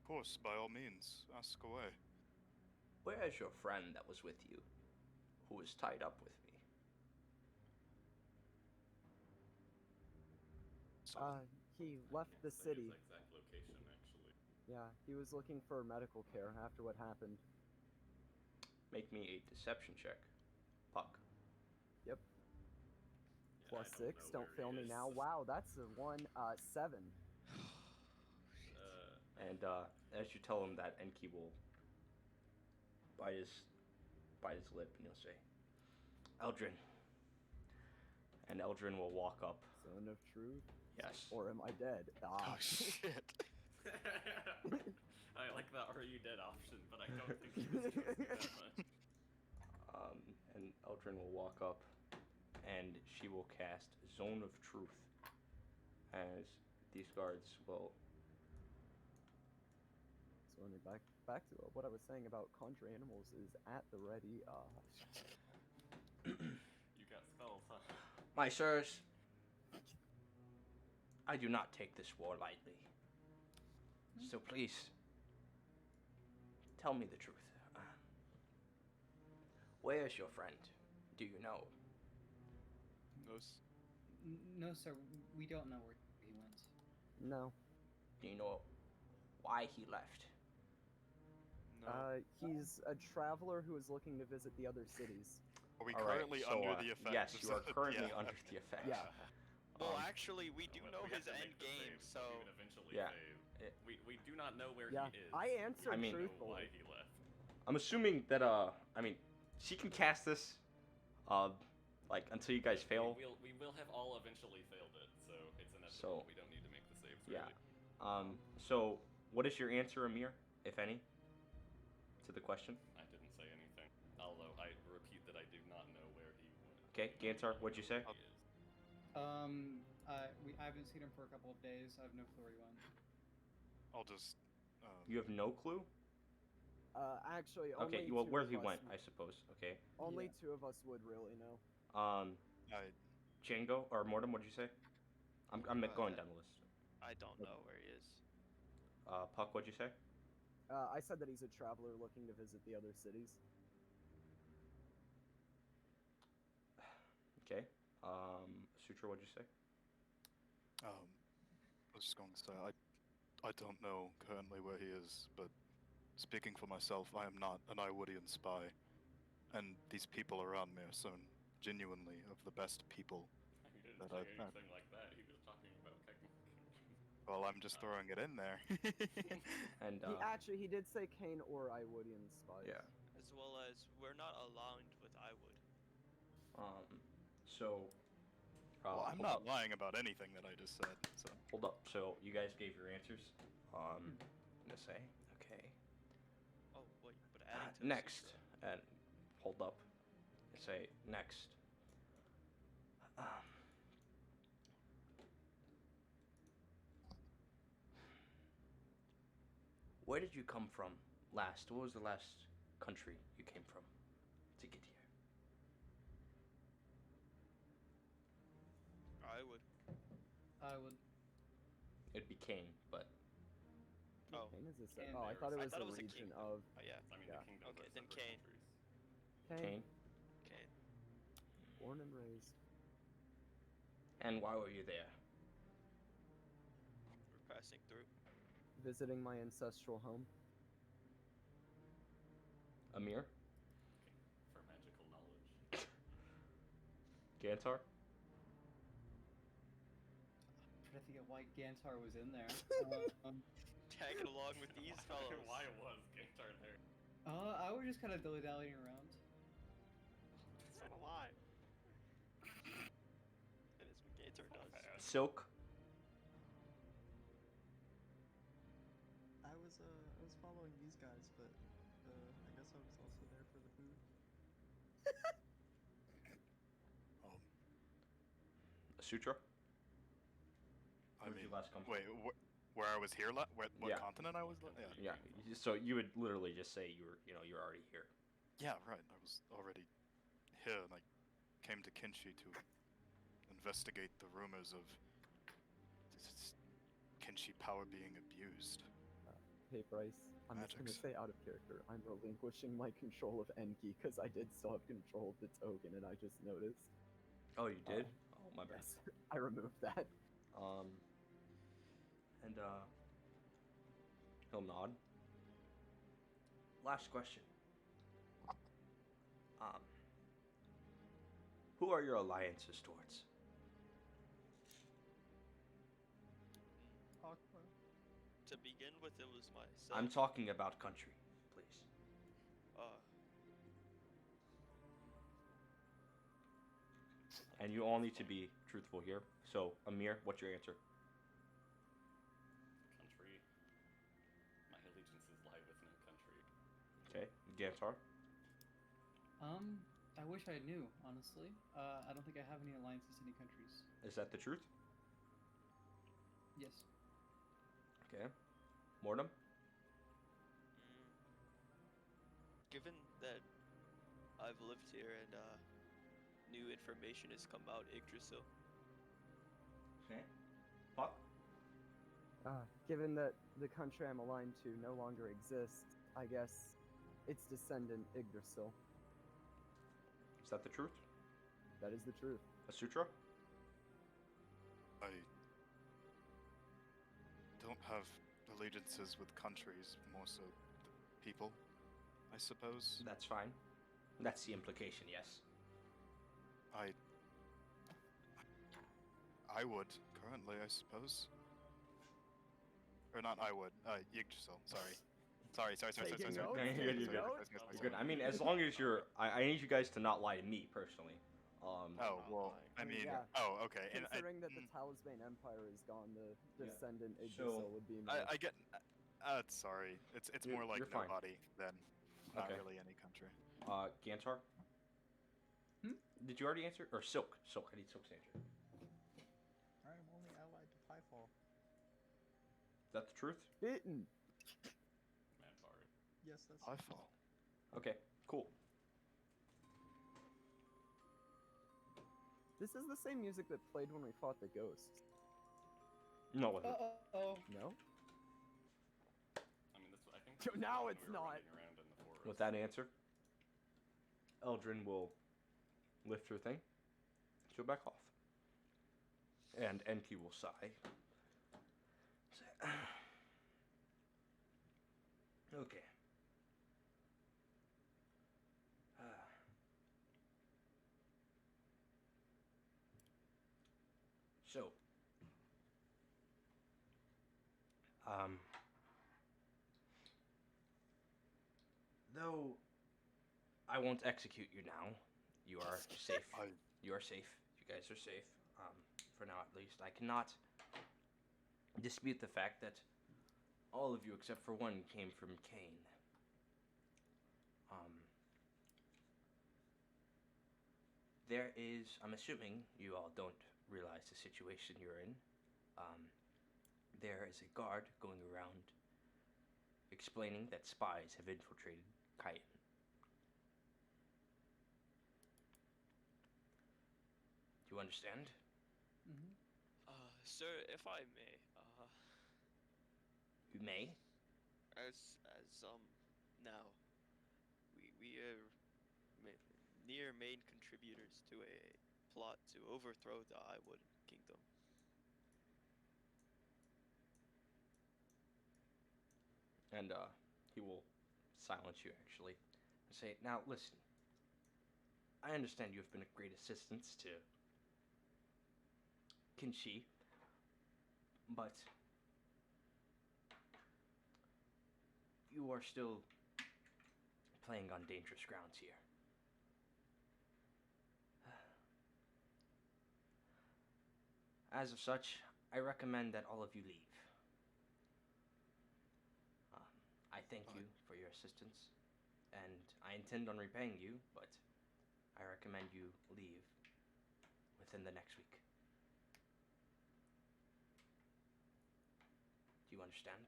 course, by all means, ask away. Where is your friend that was with you, who was tied up with me? So, He left the Say city. his exact location, actually. Yeah, he was looking for medical care after what happened. Make me a deception check. Puck. Yep. Yeah, Plus I don't 6. know Don't where fail he me is. now. Wow, that's a 1. 7. And as you tell him that, Enki will bite his lip and he'll say, Eldrin. And Eldrin will walk up. Zone of truth. Yes. Or am I dead? oh shit. I like the "Are you dead" option, but I don't think he was trusting that much. And Eldrin will walk up and she will cast Zone of Truth as these guards will... So when we're back to what I was saying about conjure animals is at the ready. You got spells, huh? My sirs, I do not take this war lightly. So please, tell me the truth. Where is your friend? Do you know? No, sir. We don't know where he went. No. Do you know why he left? No. He's a traveler who is looking to visit the other cities. Are we All right, currently so, under the effect? Yes, of you are that? currently Yeah. under the effect. Yeah. Well, actually, we do Well, know we have his to end make the game, save, so we would eventually Yeah. save. We do not know where Yeah, he is. I answered I mean- We truthfully. know why he left. I'm assuming that she can cast this, like until you guys fail. We will have all eventually failed it, so it's inevitable. So- we don't need to make the saves. Yeah. Really. So what is your answer, Amir, if any, to the question? I didn't say anything. Although I repeat that I do not know where he went. Okay, Gantar, what'd you say? Where he is. I haven't seen him for a couple of days. I have no clue where he went. I'll just. You have no clue? Actually, only Okay, well, two where of he us went, would- I suppose. Okay. Only Yeah. 2 of us would really know. Um, I Django or Mortem, what'd you say? I'm going down the list. I don't know where he is. Puck, what'd you say? I said that he's a traveler looking to visit the other cities. Okay. Sutra, what'd you say? I was just going to say I don't know currently where he is, but speaking for myself, I am not an Iwodian spy, and these people around me are so genuinely of the best people. He didn't That say I've met. anything like that. He was talking about Kegman. Well, I'm just throwing it in there. And He did say Kane or Iwodian spies. yeah. As well as, we're not aligned with Iwood. So. well, I'm hold not up. lying about anything that I just said. So Hold up. So you guys gave your answers. I'm gonna say okay. Oh, wait, but adding to the Next, Sutra. and hold up. Say next. Where did you come from last? What was the last country you came from to get here? I would. It'd be Kane, but Oh. Kane is a Kane. I thought it I was thought a it was a region kingdom. of Oh, yeah. I mean, Yeah. the kingdoms Okay, are then separate Kane. countries. Kane. Kane. Kane. Born and raised. And why were you there? We're passing through. Visiting my ancestral home. Amir? For magical knowledge. Gantar? trying to think of why Gantar was in there. Tagging along with these fellows. Why was Gantar there? I was just kind of dilly-dallying around. So do I. That is what Gator does. Silk? I was following these guys, but I guess I was also there for the food. Um, Sutra? I Where'd mean, you last come from? wait, where I was here? What Yeah. continent I was? Yeah. Yeah. So you would literally just say you're already here. Yeah, right. I was already here, and I came to Kinshi to investigate the rumors of Kinshi power being abused. Hey Bryce, I'm just gonna Magics. say out of character, I'm relinquishing my control of Enki because I did still have control of the token and I just noticed. Oh, you did? Oh, my bad. Yes, I removed that. And he'll nod. Last question. Who are your alliances towards? Aqua. To begin with, it was myself. I'm talking about country, please. And you all need to be truthful here. So, Amir, what's your answer? Country. My allegiances lie with no country. Okay, Gantar. I wish I knew, honestly. I don't think I have any alliances to any countries. Is that the truth? Yes. Okay. Mortem? Given that I've lived here and new information has come out, Yggdrasil. Okay. Puck? Given that the country I'm aligned to no longer exists, I guess its descendant Yggdrasil. Is that the truth? That is the truth. A sutra? I don't have allegiances with countries, more so the people, I suppose. That's fine. That's the implication, yes. I would, currently, I suppose. Or not I would, Yggdrasil, sorry. Sorry. Taking notes, You're good, you're good. You're good. I mean, as long as you're... I need you guys to not lie to me, personally. Oh, well, I mean, yeah. oh, okay. And Considering that the Talisman Empire is gone, the Yeah. descendant So, Yggdrasil would be my... I get, sorry. It's You're- more like you're fine. nobody than not Okay. really any country. Gantar? Did you already answer? Or Silk? Silk, I need Silk's answer. I am only allied to Pyfall. Is that the truth? Bitten! Mad Bard. Yes, that's I fall. Okay, cool. This is the same music that played when we fought the ghosts. No, it wasn't. Oh. No? I mean, this. I think. So this was now when it's we were not. running around in the forest. With that answer, Eldrin will lift her thing. She'll back off. And Enki will sigh. Okay. So, though I won't execute you now, you are safe. You are safe. You guys are safe. For now at least. I cannot dispute the fact that all of you except for one came from Cain. There is, I'm assuming you all don't realize the situation you're in. There is a guard going around explaining that spies have infiltrated Cain. Do you understand? Mm-hmm. Sir, if I may, You may. as now, we are near main contributors to a plot to overthrow the Iwood kingdom. And he will silence you actually and say, "Now listen. I understand you have been a great assistance to Kinshi, but you are still playing on dangerous grounds here. As of such, I recommend that all of you leave. I thank you for your assistance, and I intend on repaying you, but I recommend you leave within the next week. Do you understand?"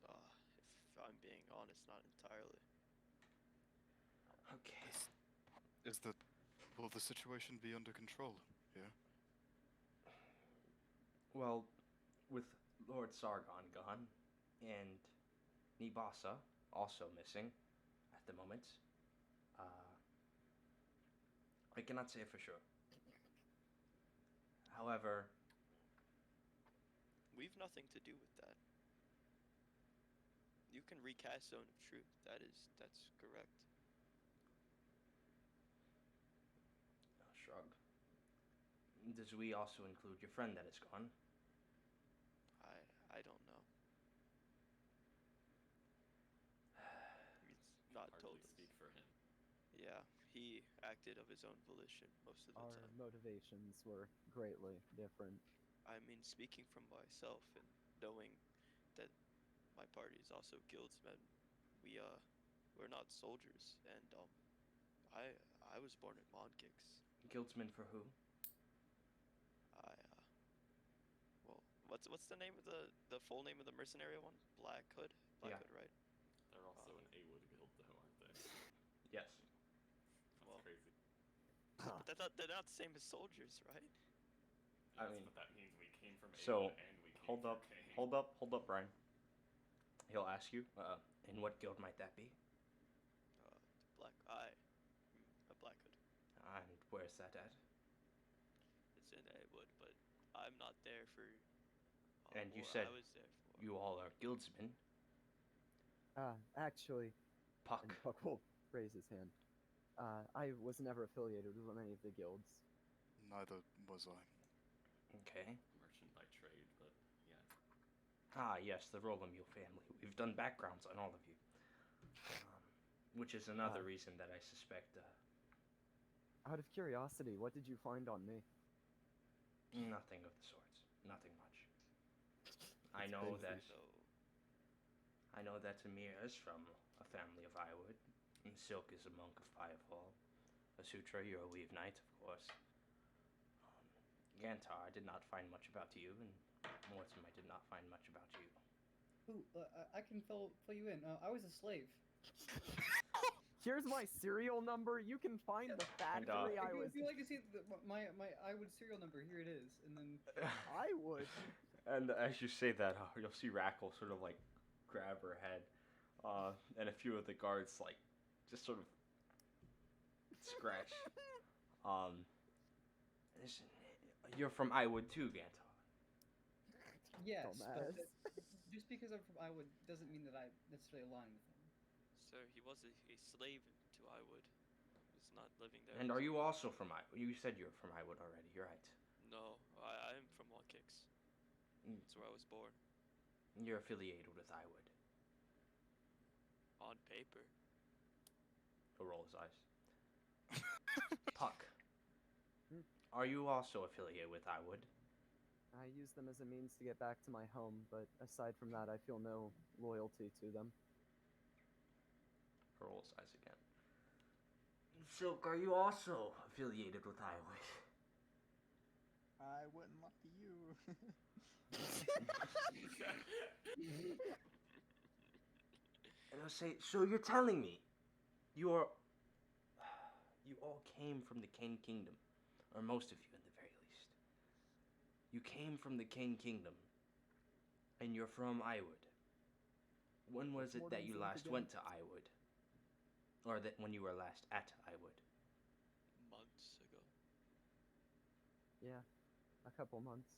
If I'm being honest, not entirely. Okay. Will the situation be under control? Yeah. Well, with Lord Sargon gone, and Nibasa also missing at the moment, I cannot say for sure. However, We've nothing to do with that. You can recast Zone of Truth. That's correct. shrug. Does we also include your friend that is gone? I don't know. He's not Hardly told us. speak for him. Yeah, he acted of his own volition most of the Our time. motivations were greatly different. I mean, speaking from myself and knowing that my party is also guildsmen, we're not soldiers, and I was born in Monkix. Guildsman for who? Well, what's the name of the full name of the mercenary one? Black Hood. Black Yeah. Hood, right? They're also an Awood guild, though, aren't they? Yes. That's Well, crazy. But they're not the same as soldiers, right? I Yes, mean, but that means we came from so, Awood and we came hold from up, Kane. hold up, Brian. He'll ask you, in what guild might that be? Black Eye. A Black Hood. And where's that at? It's in Awood, but I'm not there for. And you or said I was there for. you all are guildsmen. Actually, Puck. and Puck will raise his hand. I was never affiliated with any of the guilds. Neither was I. Okay. Merchant by trade, but yeah. Ah, yes, the Rolomule family. We've done backgrounds on all of you. Which is another reason that I suspect, Out of curiosity, what did you find on me? nothing of the sorts. Nothing much. I know that Amir is from a family of Iwood, and Silk is a monk of Firefall. Asutra, you're a Weave Knight, of course. Gantar, I did not find much about you, and Mortem, I did not find much about you. Ooh, I can fill you in. I was a slave. Here's my serial number. You can find the factory I was. If you like to see my I would serial number, here it is, and then I would. And as you say that, you'll see Rackle sort of like grab her head, and a few of the guards like just sort of scratch. Listen, you're from Iwood too, Gantar. yes, Dumbass. but just because I'm from Iowa doesn't mean that I necessarily align with him. Sir, he was a slave to Iwood. He was not living there. And are you also from Iwood? You said you're from Iwood already. You're right. No, I am from Monkix. That's where I was born. You're affiliated with Iwood. On paper. He'll roll his eyes. Puck. Are you also affiliated with Iwood? I use them as a means to get back to my home, but aside from that, I feel no loyalty to them. He'll roll his eyes again. Silk, are you also affiliated with Iwood? I wouldn't lie to you. And I'll say, so you're telling me you all came from the Kane Kingdom, or most of you at the very least. You came from the Kane Kingdom, and you're from Iwood. When was it that you last went to Iwood? Or that when you were last at Iwood? Months ago. Yeah, a couple months.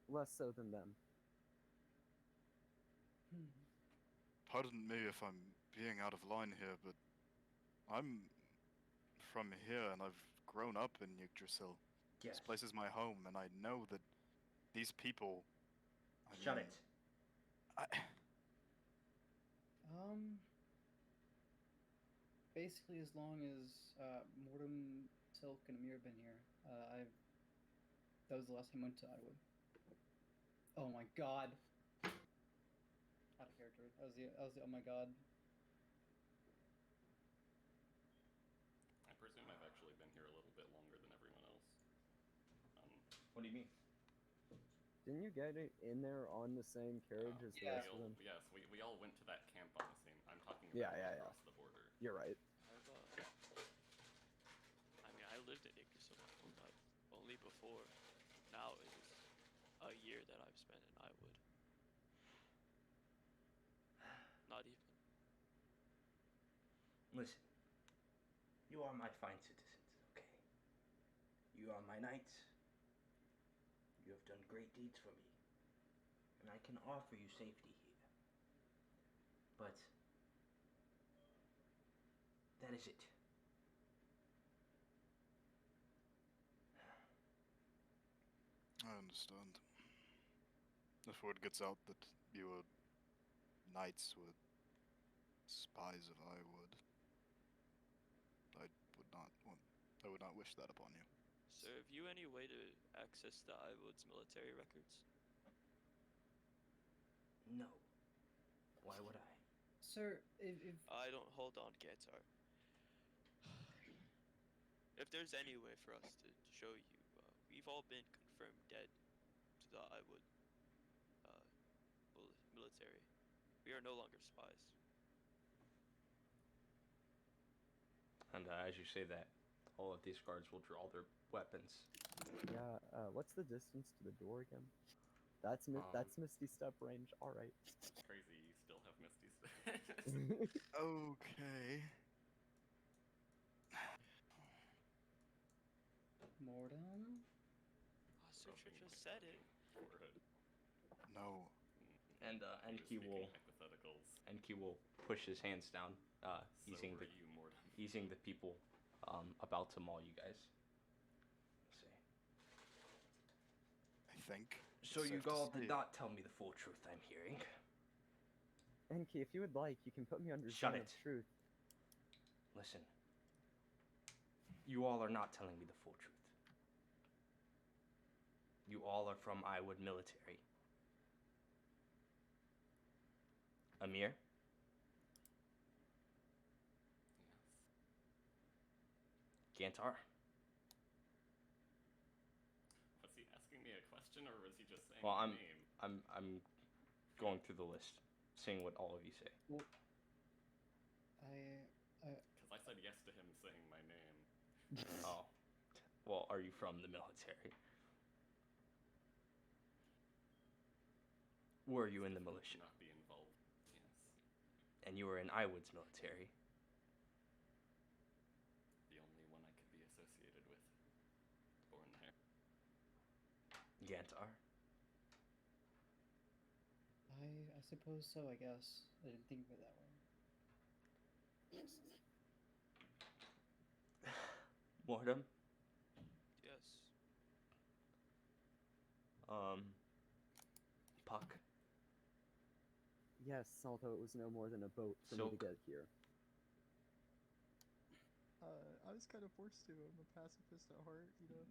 Less so than them. Pardon me if I'm being out of line here, but I'm from here and I've grown up in Yggdrasil. Yes. This place is my home, and I know that these people. Shut it. Basically, as long as Mortem, Silk, and Amir have been here, that was the last time I went to Iowa. Oh my god. Out of character. That was the oh my god. I presume I've actually been here a little bit longer than everyone else. What do you mean? Didn't you get in there on the same carriage as the Yeah. rest of them? Yes, we all went to that camp on the same. I'm talking about Yeah. across the border. You're right. I mean, I lived in Yggdrasil but only before. Now it was a year that I've spent in Iwood. Not even. Listen, you are my fine citizens, okay? You are my knights. You have done great deeds for me, and I can offer you safety here. But that is it. I understand. If word gets out that you were knights were spies of Iwood, I would not wish that upon you. Sir, have you any way to access the Iwood's military records? No. Why would I? Sir, if I don't. Hold on, Gatar. If there's any way for us to show you, we've all been confirmed dead to the Iwood military. We are no longer spies. And as you say that, all of these guards will draw their weapons. Yeah, what's the distance to the door again? That's Misty Step range. All right. Crazy, you still have Misty Step. Okay. Mortem. Sutra just said it. Forehead. No. And He Enki was will speaking hypotheticals. push his hands down, So easing were you, Mortem. the people about to maul you guys. Let's see. I think. So it's you safe to all say did not tell me the full truth. I'm hearing. Enki, if you would like, you can put me under Shut zone it. of truth. Listen. You all are not telling me the full truth. You all are from Iwood military. Amir? Yes. Gantar? Was he asking me a question or was he just saying Well, my I'm name? going through the list, seeing what all of you say. Well, Because I said yes to him saying my name. Oh. Well, are you from the military? Were you in the militia? Not be involved. Yes. And you were in Iwood's military? The only one I could be associated with. Born there. Gantar? I suppose so. I guess I didn't think of it that way. Mortem? Yes. Puck? Yes, although it was no more than a boat for me to Silk. get here. I was kind of forced to. I'm a pacifist at heart, you know.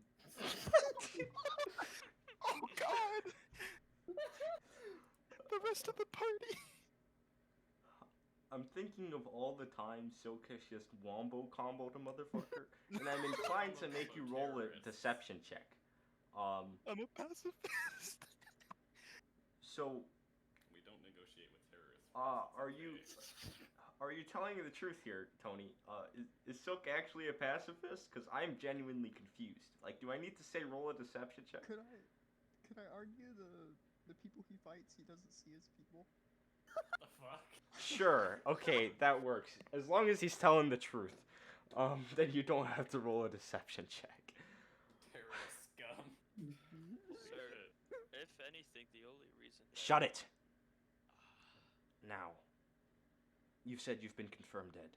Oh God! The rest of the party. I'm thinking of all the times Silk has just wombo comboed a motherfucker, and I'm inclined to make you roll a deception check. I'm a pacifist. So, We don't negotiate with terrorists. are you telling me the truth here, Tony? Is Silk actually a pacifist? Because I'm genuinely confused. Like, do I need to say roll a deception check? Could I argue the people he fights he doesn't see as people? The fuck? Sure, okay, that works. As long as he's telling the truth, then you don't have to roll a deception check. Terrorist scum. Sir, Shit. if anything, the only reason. Shut it! Now, you've said you've been confirmed dead.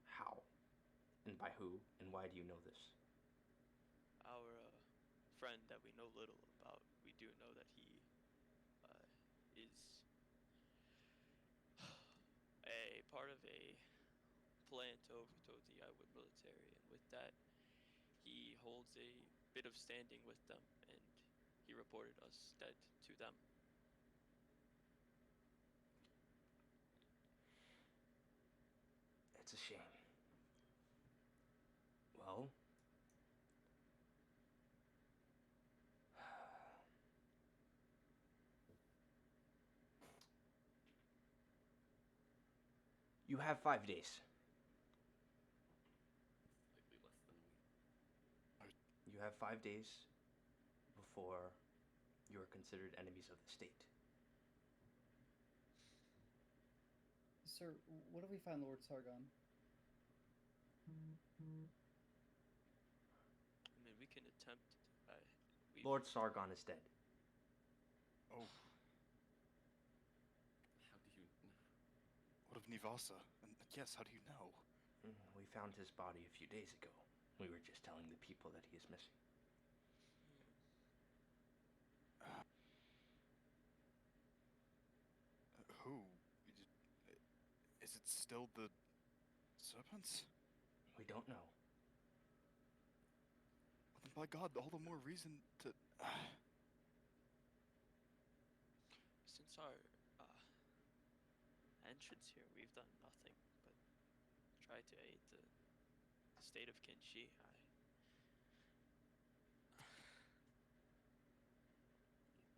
How? And by who? And why do you know this? Our friend that we know little about, we do know that he is a part of a plan to overthrow the Iowa military, and with that, he holds a bit of standing with them, and he reported us dead to them. It's a shame. Well, you have 5 days. Slightly less than a week. You have 5 days before you are considered enemies of the state. Sir, what if we find Lord Sargon? I mean, we can attempt. Lord Sargon is dead. Oh, How do you? what of Nivasa? And yes, how do you know? We found his body a few days ago. We were just telling the people that he is missing. Who? Is it still the serpents? We don't know. Well, then by God, all the more reason to. Since our entrance here, we've done nothing but try to aid the state of Kinshi.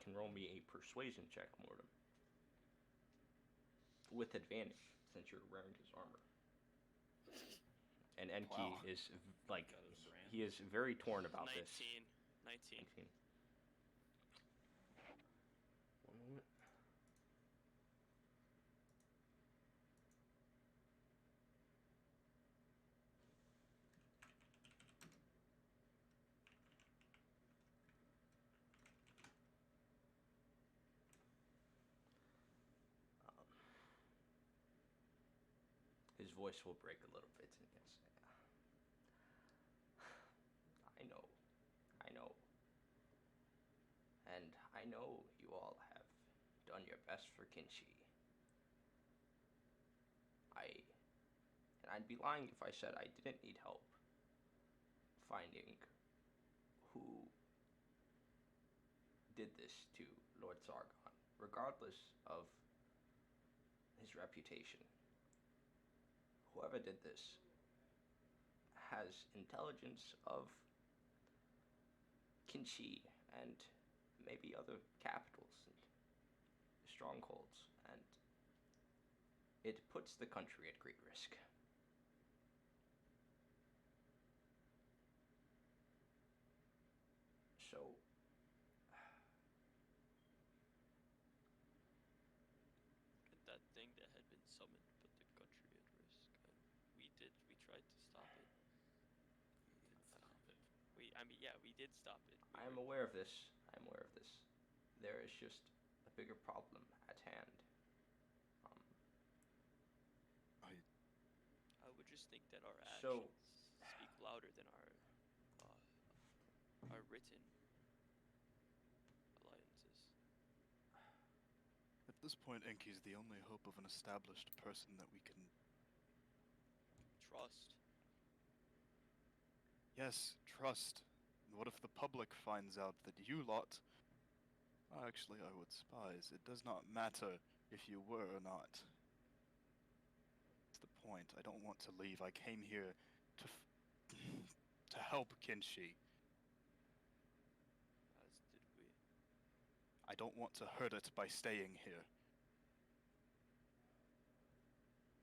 Can roll me a persuasion check, Mortem. With advantage, since you're wearing his armor. And Enki Wow. is like, Got his brand. he is very torn about 19. this. 19. 19. One moment. His voice will break a little bit and he'll say, I know. And I know you all have done your best for Kinshi. And I'd be lying if I said I didn't need help finding who did this to Lord Sargon, regardless of his reputation. Whoever did this has intelligence of Kinshi and maybe other capitals and strongholds, and it puts the country at great risk. So, And that thing that had been summoned put the country at risk. And we tried to stop it. Stop it. We did stop it. I am aware of this. There is just a bigger problem at hand. I would just think that our actions So- speak louder than our written alliances. At this point, Enki's the only hope of an established person that we can. Trust. Yes, trust. And what if the public finds out that you lot. Actually, I would spies. It does not matter if you were or not. That's the point. I don't want to leave. I came here to help Kinshi. As did we. I don't want to hurt it by staying here.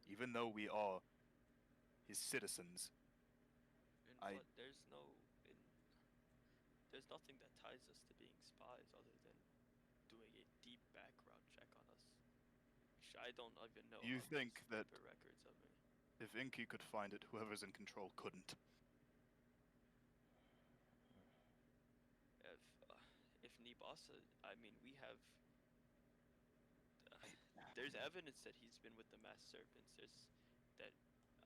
Even though we are his citizens. And but there's nothing that ties us to being spies other than doing a deep background which I don't even know. You how think there's that- paper records of me. If Inky could find it, whoever's in control couldn't. If Nibasa, I mean, we have. There's evidence that he's been with the masked serpents. There's that.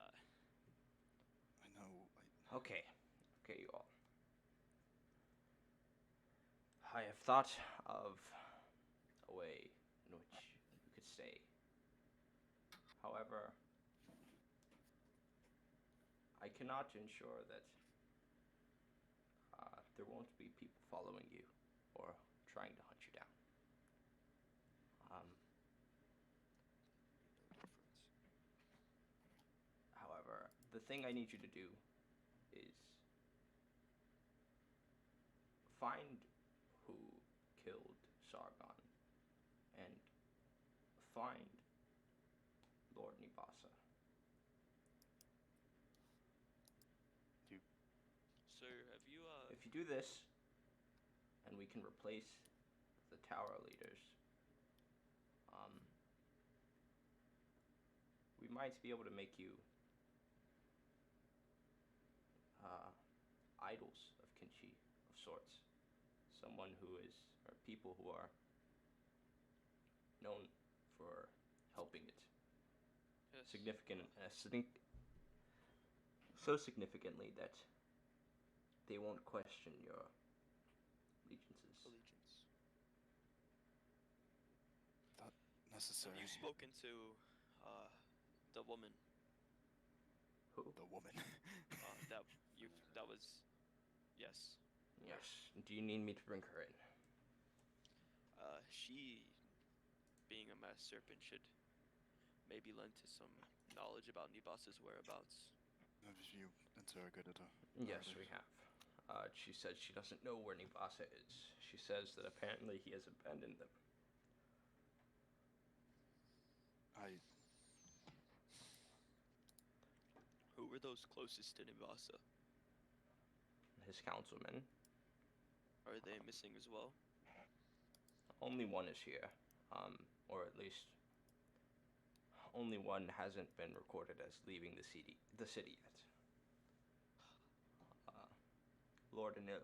I know. Okay, you all. I have thought of a way in which you could stay. However, I cannot ensure that there won't be people following you or trying to hunt you down. No difference. However, the thing I need you to do is find who killed Sargon and find Lord Nibasa. Sir, have you If you do this, and we can replace the tower leaders, we might be able to make you idols of Kinchi of sorts. Someone who is, or people who are known for helping it. yes. So significantly that they won't question your allegiances. Have Necessary. you spoken to the woman? Who? The woman. That was yes. Yes. Do you need me to bring her in? She, being a masked serpent, should maybe lend to some knowledge about Nibasa's whereabouts. Have you interrogated her? Yes, we have. She said she doesn't know where Nibasa is. She says that apparently he has abandoned them. Who were those closest to Nibasa? His councilmen. Are they missing as well? Only one is here. Or at least only one hasn't been recorded as leaving the city yet. Lord Anil.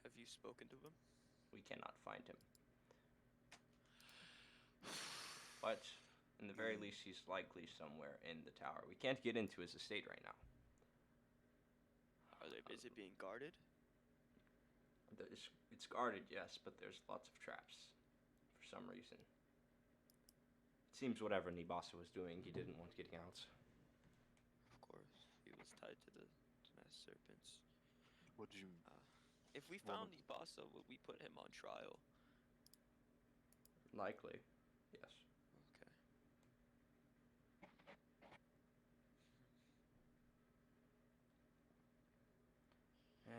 Have you spoken to him? We cannot find him. But in the very least, he's likely somewhere in the tower. We can't get into his estate right now. Is it being guarded? It's guarded, yes, but there's lots of traps for some reason. It seems whatever Nibasa was doing, he didn't want getting out. Of course, he was tied to the masked serpents. Would you? If we found Nibasa, would we put him on trial? Likely, yes. Okay.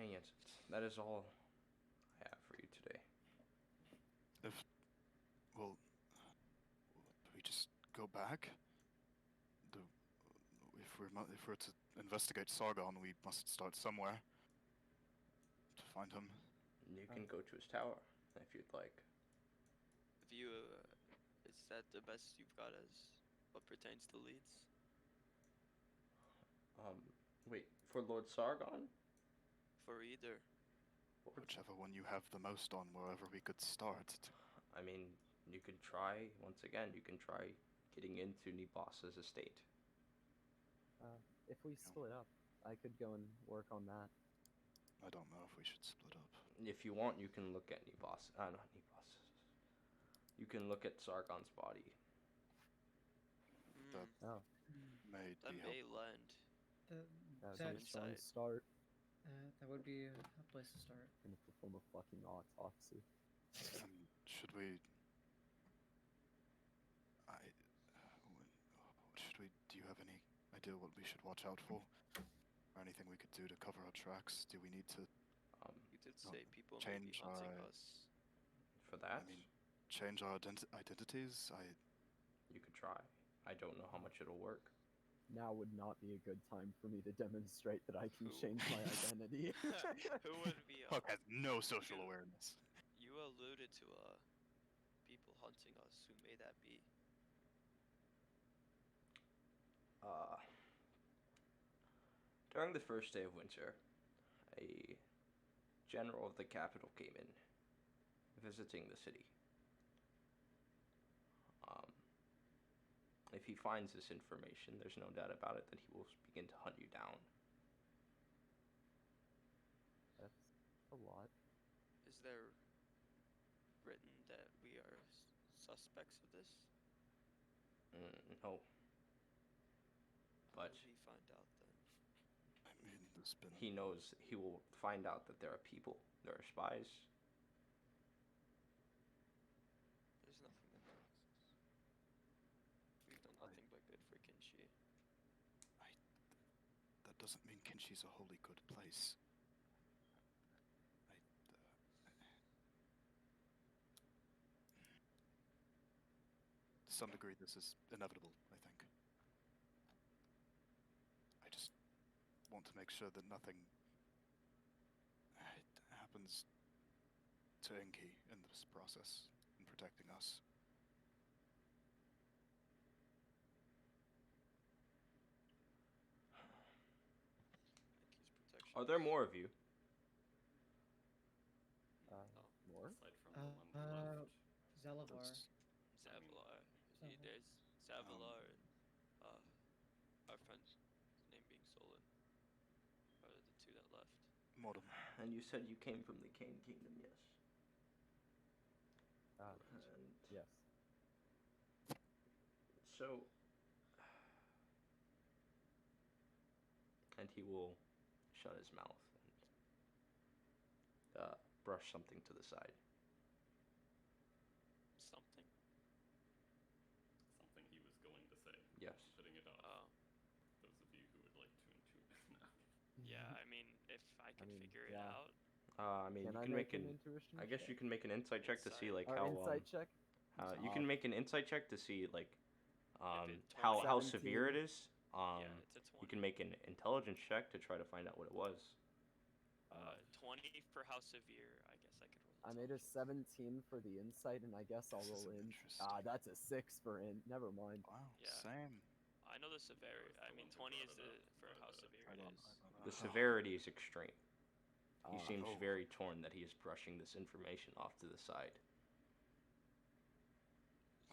And yet, that is all I have for you today. We just go back. If we're to investigate Sargon, we must start somewhere. To find him. You can go to his tower if you'd like. Is that the best you've got as what pertains to leads? Wait, for Lord Sargon? For either. Whichever one you have the most on, wherever we could start. I mean, you could try, once again, you can try getting into Nibasa's estate. If we split up, I could go and work on that. I don't know if we should split up. If you want, you can look at Nibasa. Not Nibasa. You can look at Sargon's body. That Oh, may That be may helpful. lend. that's That- a strong insight. start. That would be a place to start. Gonna perform a fucking autopsy. Should we? What should we? Do you have any idea what we should watch out for, or anything we could do to cover our tracks? Do we need to? You did No, say people may be change hunting our- us. For that, I mean, change our identities. you could try. I don't know how much it'll work. Now would not be a good time for me to demonstrate that I can Who- change my identity. Who would be? Puck has no social awareness. You alluded to people hunting us. Who may that be? During the first day of winter, a general of the capital came in, visiting the city. Um, if he finds this information, there's no doubt about it that he will begin to hunt you down. That's a lot. Is there written that we are suspects of this? No. How But will he find out then? I mean, there's been. he knows he will find out that there are people, there are spies. There's nothing against us. We've done nothing but good for Kinshi. That doesn't mean Kinshi's a wholly good place. To some degree, this is inevitable, I think. I just want to make sure that nothing happens to Inky in this process, in protecting us. Inky's protection. Are there more of you? More? Aside from the one we left. Zelavar. That's- Zavalar. Zavalar. There's Zavalar and our friend's name being Solon. Are the two that left. Modem. And you said you came from the Kane Kingdom, yes? And Yes. so, and he will shut his mouth and brush something to the side. Something. Something he was going to say. Yes. Putting it off. Oh. Those of you who would like to intuit now. Yeah, I mean, if I could mean, figure it yeah. out. I mean, Can you I can make make an an. intuition I guess check? you can make an insight check to see like Or how. insight check? You can make an insight check to see like it's how 17. severe it is. Yeah, it's a 20. You can make an intelligence check to try to find out what it was. 20 for how severe. I guess I could roll. I made a intelligence. 17 for the insight, and I guess I'll This is roll in. interesting. That's a 6 for in. Never mind. Wow, Yeah. same. I know the severity. I mean, 20 is for how severe it is. The severity is extreme. He seems oh. very torn that he is brushing this information off to the side.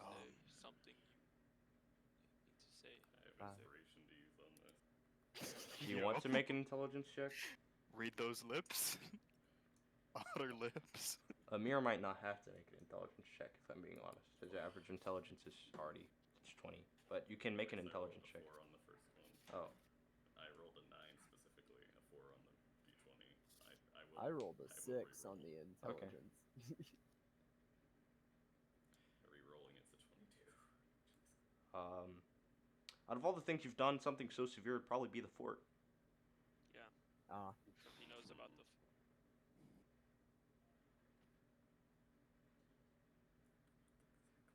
Is there something you need to say? I have Ah. inspiration to use on this. Do you want to make an intelligence check? Read those lips. Otter lips. Amir might not have to make an intelligence check if I'm being honest. His average intelligence is already 20, but you can make an intelligence check. I rolled a 4 on the first one. Oh, I rolled a 9 specifically, a 4 on the d20. I rolled a I will 6 on re-roll. the intelligence. Re-rolling, it's a 22. out of all the things you've done, something so severe would probably be the fort. Yeah, Ah, he knows about the.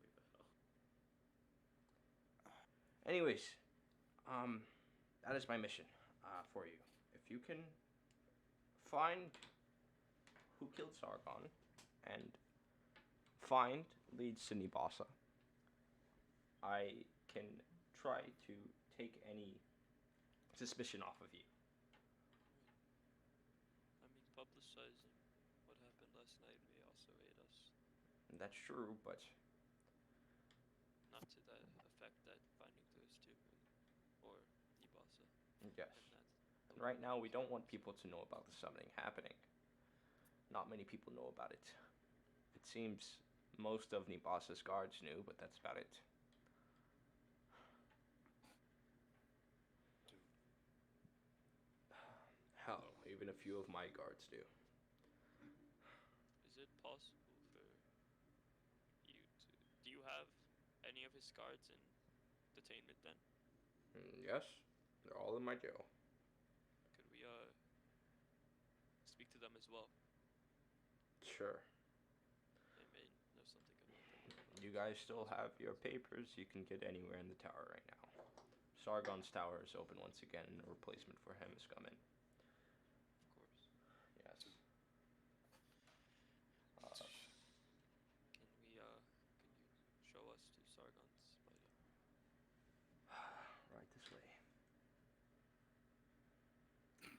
Exactly the hell. Anyways, that is my mission for you. If you can find who killed Sargon and find lead Sinibasa, I can try to take any suspicion off of you. I mean, publicizing what happened last night may also aid us. And that's true, but Not to that effect that finding those two or Ibasa. yes. And that's And right now, we don't want people to know about the summoning happening. Not many people know about it. It seems most of Nibasa's guards knew, but that's about it. Hell, even a few of my guards do. Is it possible for you to? Do you have any of his guards in detainment then? Yes, they're all in my jail. Could we speak to them as well? Sure. They may know something about that. You guys still have your papers. You can get anywhere in the tower right now. Sargon's tower is open once again, and a replacement for him has come in. Of course. Yes. Can you show us to Sargon's body? Right this way.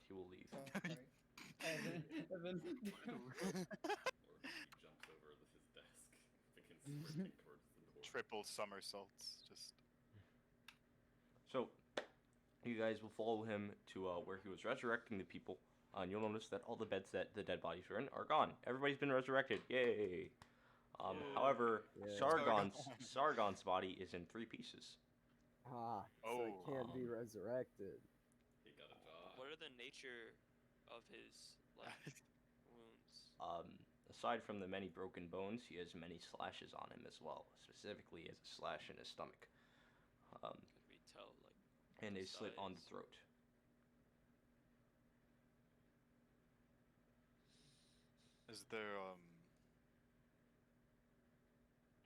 he will leave. Oh, sorry. Evan. Or he jumps over his desk, begins sprinting towards the door. Triple somersaults. Just. So, you guys will follow him to where he was resurrecting the people. And you'll notice that all the beds that the dead bodies were in are gone. Everybody's been resurrected. Yay! However, Yeah. Sargon's body is in 3 pieces. Ah, so it Oh, can't be resurrected. He got a job. What are the nature of his like wounds? Aside from the many broken bones, he has many slashes on him as well. Specifically, he has a slash in his stomach. Could we tell like? And a the slit on the size? throat. Is there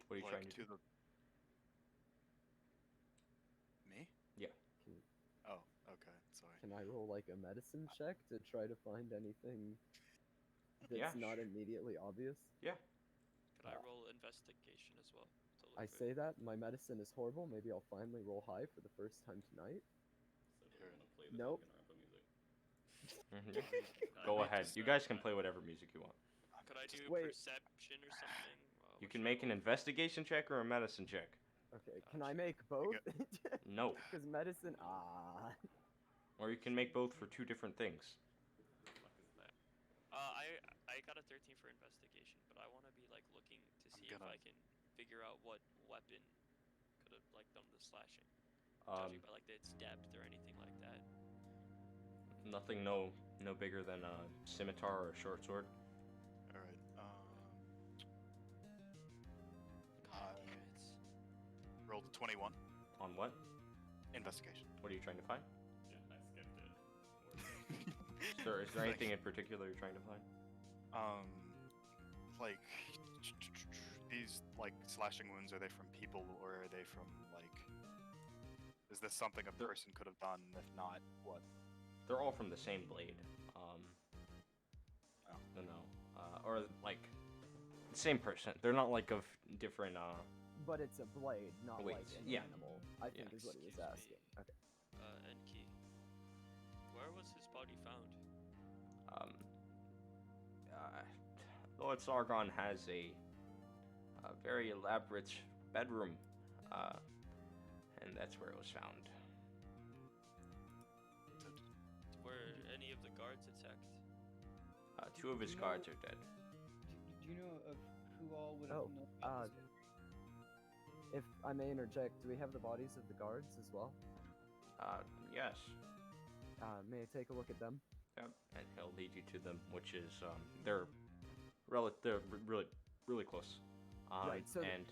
What are you like trying to do? the me? Yeah. Oh, okay. Sorry. Can I roll like a medicine check to try to find anything that's Yeah, not sure. immediately obvious? Yeah. Could I roll investigation as well? To look I for- say that my medicine is horrible. Maybe I'll finally roll high for the first time tonight. So do you want to play the Nope. Danganronpa music? Go ahead. You guys can play whatever music you want. Could I do wait. perception or something? You What can should I make an roll? investigation check or a medicine check. Okay, can I make both? No. Because medicine, Or you can make both for 2 different things. What the fuck is that? I got a 13 for investigation, but I want to be like looking to see if gonna- I can figure out what weapon could have like done the slashing, Um, judging by like its depth or anything like that. nothing no bigger than a scimitar or a short sword. All right. God damn it. Rolled a 21. On what? Investigation. What are you trying to find? Yeah, I skipped it. Sir, is there anything in particular you're trying to find? Like these like slashing wounds, are they from people or are they from like? Is this something a person could have done? If not, what? They're all from the same blade. Oh. No. Or like the same person. They're not like of different. but it's a blade, not Wait, like an yeah. animal. I think Yeah, is what he was excuse me. asking. Okay. Enki. Where was his body found? Lord Sargon has a very elaborate bedroom, and that's where it was found. Were any of the guards attacked? 2 of his guards are dead. Do you know of who all would have Oh, known about this? If I may interject, do we have the bodies of the guards as well? Yes. May I take a look at them? Yep. And he'll lead you to them, which is they're really close. Right. So, and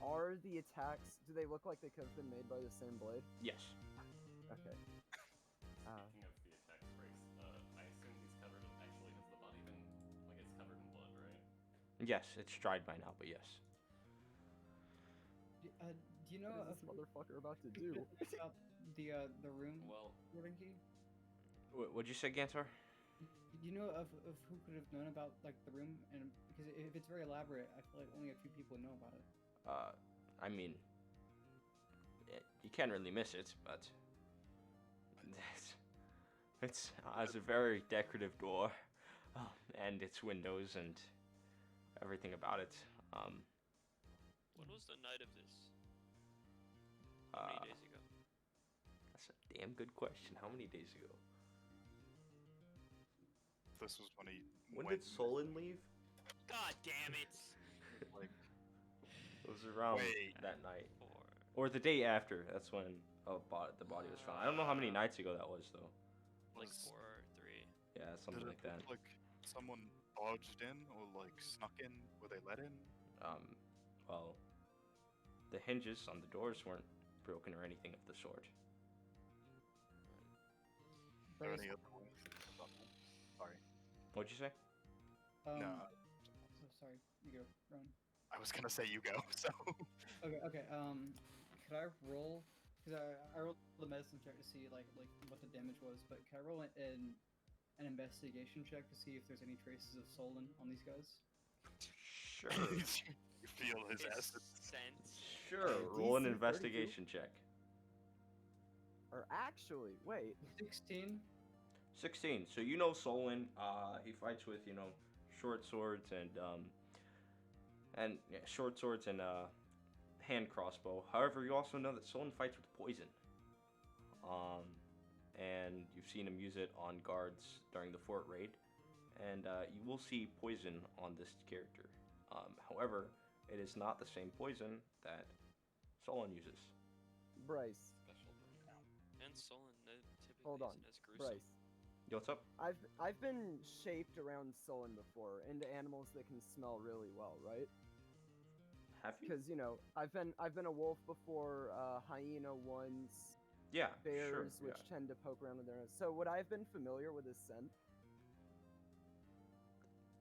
are the attacks? Do they look like they could have been made by the same blade? yes. Okay. Speaking of the attack breaks, I assume he's covered in, actually has the body been, like it's covered in blood, right? Yes, it's dried by now, but yes. Do you know What of is this motherfucker about to who do? could have picked up the room Well, sorting key? What'd you say, Gantar? Do you know of who could have known about like the room? And because if it's very elaborate, I feel like only a few people know about it. I mean, you can't really miss it, but it's has a very decorative door, and its windows and everything about it. When was the night of this? How many days ago? That's a damn good question. How many days ago? This was when he. When went did Solon leave? God damn it! Like, It was around Wait. that night, 4, or the day after. That's when the body was found. I don't know how many nights ago that was though. like was- 4 or 3. Yeah, something did like it that. look like someone barged in or like snuck in? Were they let in? Well, the hinges on the doors weren't broken or anything of the sort. Or Based- any other way? Sorry. What'd you say? No, So sorry, you go, Ron. I was gonna say you go. So. Okay. Could I roll? Because I rolled the medicine check to see like what the damage was, but can I roll an investigation check to see if there's any traces of Solon on these guys? Sure. You feel his His acid. scent. Sure. DC Roll an 32. investigation check. Or actually, wait. 16. 16. So you know Solon. He fights with short swords and yeah, short swords and hand crossbow. However, you also know that Solon fights with poison. Um, and you've seen him use it on guards during the fort raid, and you will see poison on this character. However, it is not the same poison that Solon uses. Bryce, Special breed. And Solon typically hold on. isn't as gruesome. Bryce, Yo, what's up? I've been shaped around Sullen before into animals that can smell really well, right? Have you? Because I've been a wolf before, hyena once, Yeah, bears sure. which tend to poke around with their nose. So would I have been familiar with his scent?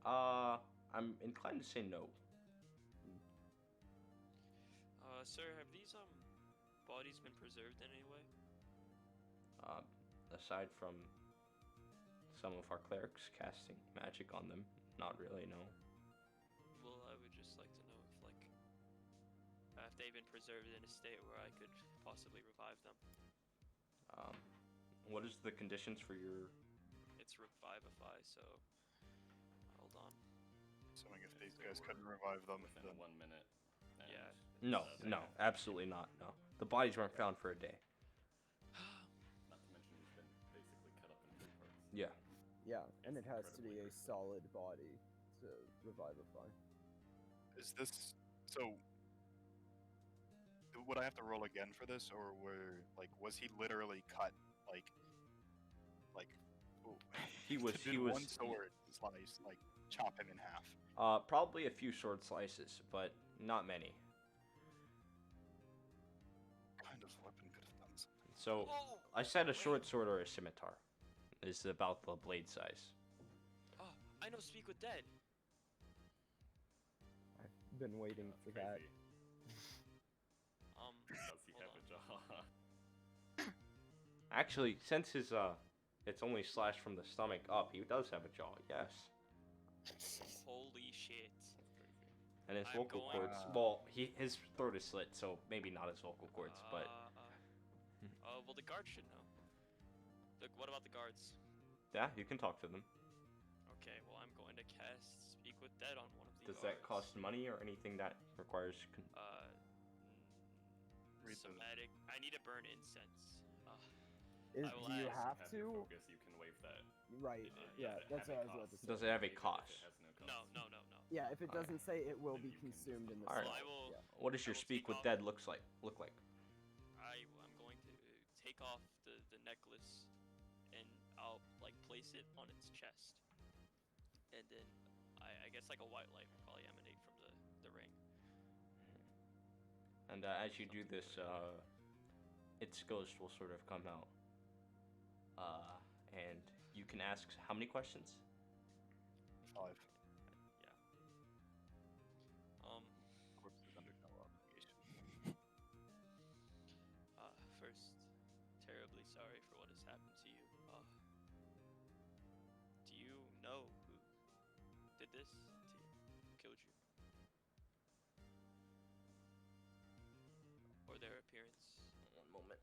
Yeah. I'm inclined to say no. Sir, have these bodies been preserved in any way? Aside from some of our clerics casting magic on them, not really. No. Well, I would just like to know if they've been preserved in a state where I could possibly revive them. What is the conditions for your? It's revivify, so hold on. Assuming if these They guys were couldn't revive them, within then 1 minute. and, Yeah. No, they no, have- absolutely not. No, the bodies weren't found for a day. Not to mention he's been basically cut up in 3 parts. Yeah. Yeah, and it It's has to be incredibly a gruesome. solid body to revivify. is this so? Would I have to roll again for this, or was he literally cut like? Ooh, He was- did he was- one sword slice chop him in half? Probably a few short slices, but not many. Kind of weapon could have done something. So Oh! I said a Wait. short sword or a scimitar is about the blade size. Oh, I know Speak with Dead. I've been waiting That's for that. crazy. Does he hold have on. a jaw? Actually, since his it's only slashed from the stomach up, he does have a jaw. Yes. Holy shit. That's crazy. And his I'm vocal going- cords. Well, his throat is slit, so maybe not his vocal cords, but Well, the guards should know. What about the guards? yeah, you can talk to them. Okay, well, I'm going to cast Speak with Dead on one of the Does guards. that cost money or anything that requires? Read the- Somatic. I need to burn incense. Is, I will do you ask. have Your to? focus, you can waive that. Right. yeah, Yeah, that's what I was about to say. Does it have a Even if cost? It has no cost. No. Yeah, if it Alright. doesn't say, it will Then be you can just consumed in the Alright. slot. Well, I will- Yeah. What does your I will speak take with off- dead look like? I'm going to take off the necklace and I'll place it on its chest, and then I guess a white light will probably emanate from the ring. And as you do this, its ghost will sort of come out. And you can ask how many questions? 5. Corpse is under no obligation. First, terribly sorry for what has happened to you. Do you know who did this to you? Who killed you? Or their appearance? One moment.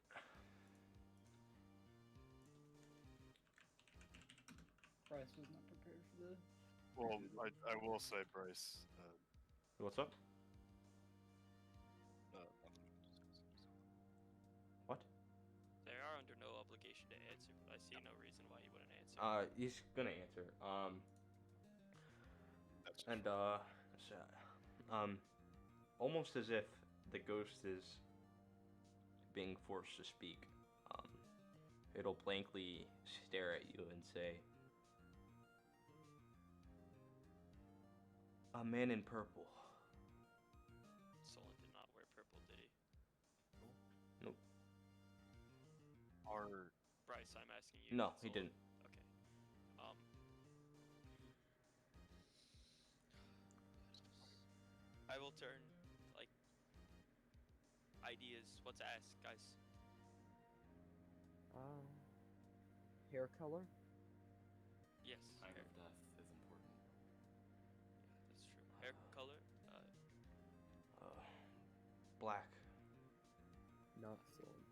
Bryce was not prepared for this. Well, I will say, Bryce. What's up? What? They are under no obligation to answer, but I see no reason why you wouldn't answer. He's gonna answer. That's And almost as if the ghost is being forced to speak, it'll blankly stare at you and say, "A man in purple." Solon did not wear purple, did he? Nope. Are Bryce, I'm asking you. No, not he Solon. didn't. Okay. I will turn ideas. What to ask, guys? Hair color? Yes. Time hair. of death is important. That's true. Hair color. Black. Not Sullen.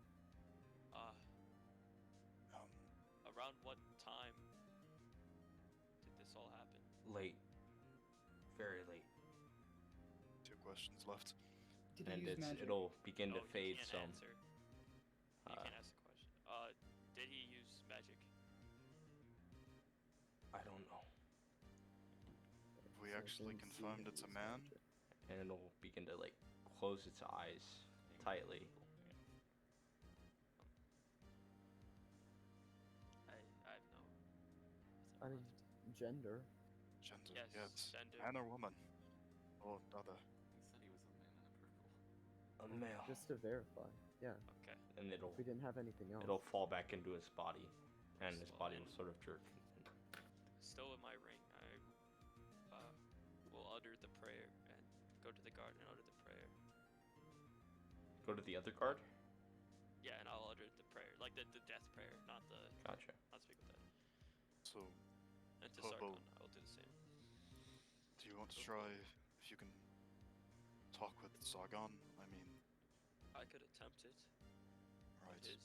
Around what time all happened? Late. Very late. 2 questions left. Did he And use magic? it'll begin to Oh, fade you can't some. answer. You Uh, can't ask the question. Did he use magic? I don't know. Have we So I actually didn't see confirmed him it's a use man? magic. And it'll begin to like close its eyes tightly. I have no. I mean, gender. Gender, Yes, yes. gender. Man or woman? Or other? He said he was a man in a purple. A male. Just to verify. Yeah. Okay. And If we didn't have anything else. it'll fall back into his body, and his So, body and- will sort of jerk. Still in my ring, I will utter the prayer and go to the guard and utter the prayer. Go to the other guard. Yeah, and I'll utter the prayer, like the death prayer, not the Gotcha. not speak with that. So, And to Hobo. Sargon, I will do the same. do you want to try if you can talk with Sargon? I mean, I could attempt it. right. His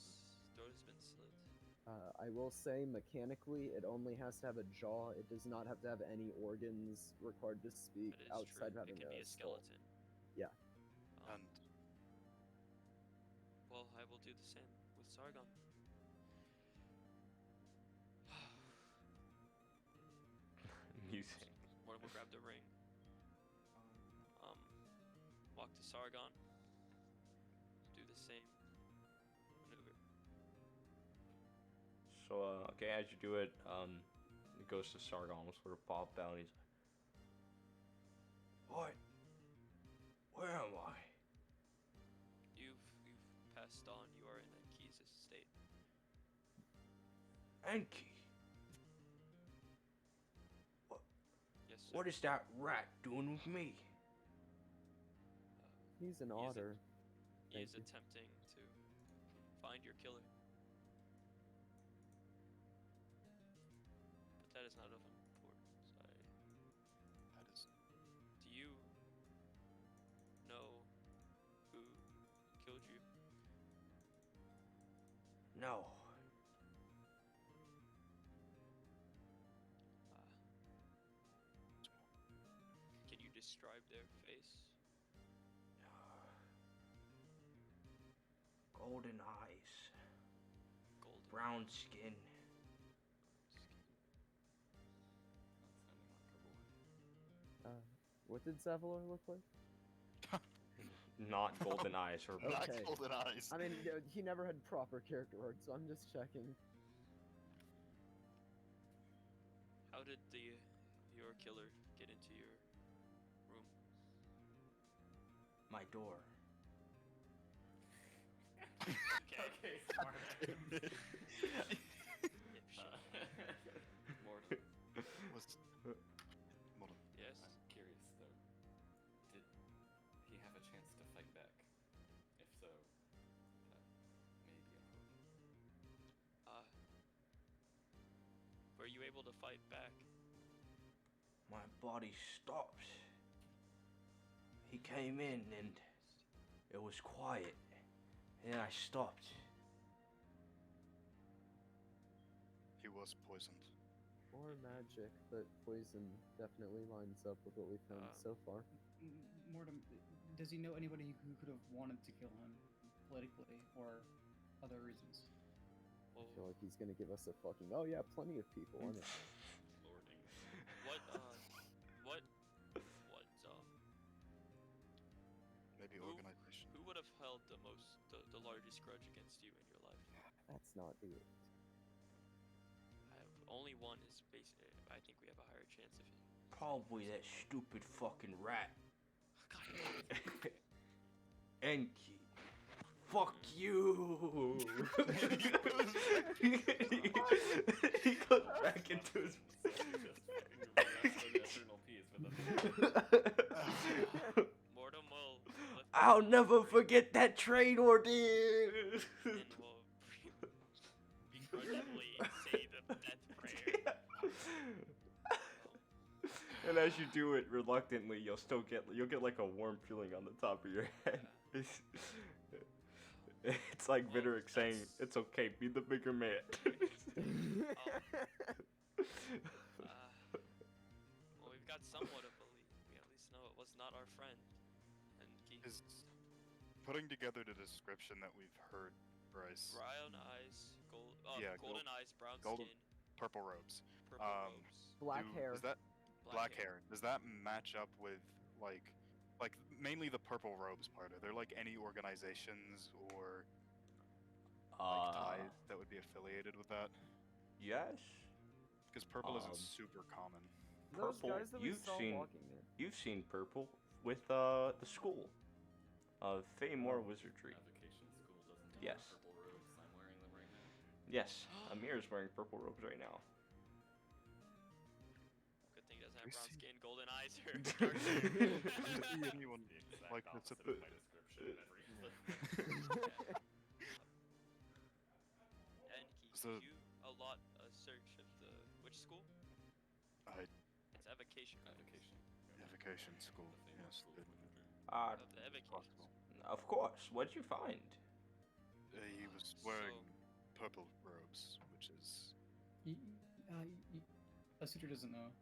throat has been slit. I will say mechanically, it only has to have a jaw. It does not have to have any organs required to speak That is outside true. of having It can be a skull. skeleton. Yeah. Um, And well, I will do the same with Sargon. Music. Mortem will grab the ring. Walk to Sargon. Do the same maneuver. So okay, as you do it, it goes to Sargon. Will sort of pop down. He's like, "What? Where am I?" You've passed on. You are in Enki's estate. Enki. Yes, sir. What is that rat doing with me? He's an He is a- otter. He is Thank you. attempting to find your killer. But that is not of importance. that is Do you know who killed you? No. Can you describe their face? Golden eyes, Golden. brown skin. Not sounding like a boy. What did Zevlor look like? Not golden eyes or not Okay. golden eyes. I mean, he never had proper character art, so I'm just checking. How did your killer get into your room? my door. Okay. smart. Dipshit. Mortem, Was Modern. Yes. I'm curious though. Did he have a chance to fight back? If so, that may be important. Were you able to fight back? My body stopped. He came in and it was quiet. And I stopped. He was poisoned. Or magic, but poison definitely lines up with what we've found so far. Mortem, does he know anybody who could have wanted to kill him politically or other reasons? Well, I feel like he's gonna give us a fucking, oh yeah, plenty of people. I know. Lording. what Maybe Who- organization. who would have held the largest grudge against you in your life? That's not it. I have only one is basically. I think we have a higher chance of it. Probably that stupid fucking rat. God, Enki. Fuck you. He goes back into his. Eternal peace with him. Mortem will lift I'll never forget that train ordeal. and will begrudgingly say the death prayer. And as you do it reluctantly, you'll get like a warm feeling on the top of your head. It's like Well, Videric saying, that's- "It's okay, be the bigger man." somewhat of a lead. We at least know it was not our friend. And Is putting together the description that we've heard, Bryce. brown eyes, Yeah, golden eyes, brown golden- skin, Purple robes. purple robes. Black hair. Does that black hair? Does that match up with like mainly the purple robes part? Are there like any organizations or like ties that would be affiliated with that? Yes. Because purple isn't Um, super common. Those Purple, guys that we you've saw seen- walking there. You've seen purple with the school of Feymore Oh. Wizardry. Avocation school doesn't have Yes. purple robes. I'm wearing them right now. Yes, Amir's wearing purple robes right now. Good thing he doesn't have We brown see- skin, golden eyes, or Do dark you see anyone The exact like this opposite at the of my description and everything. And So- you a lot a search of the which school? I It's evocation. Avocation. Avocation school? The famous Yes. school of wizardry. Of the evocation Possible. school. Of course. What'd you find? He was So- wearing purple robes, which is A suitor doesn't know.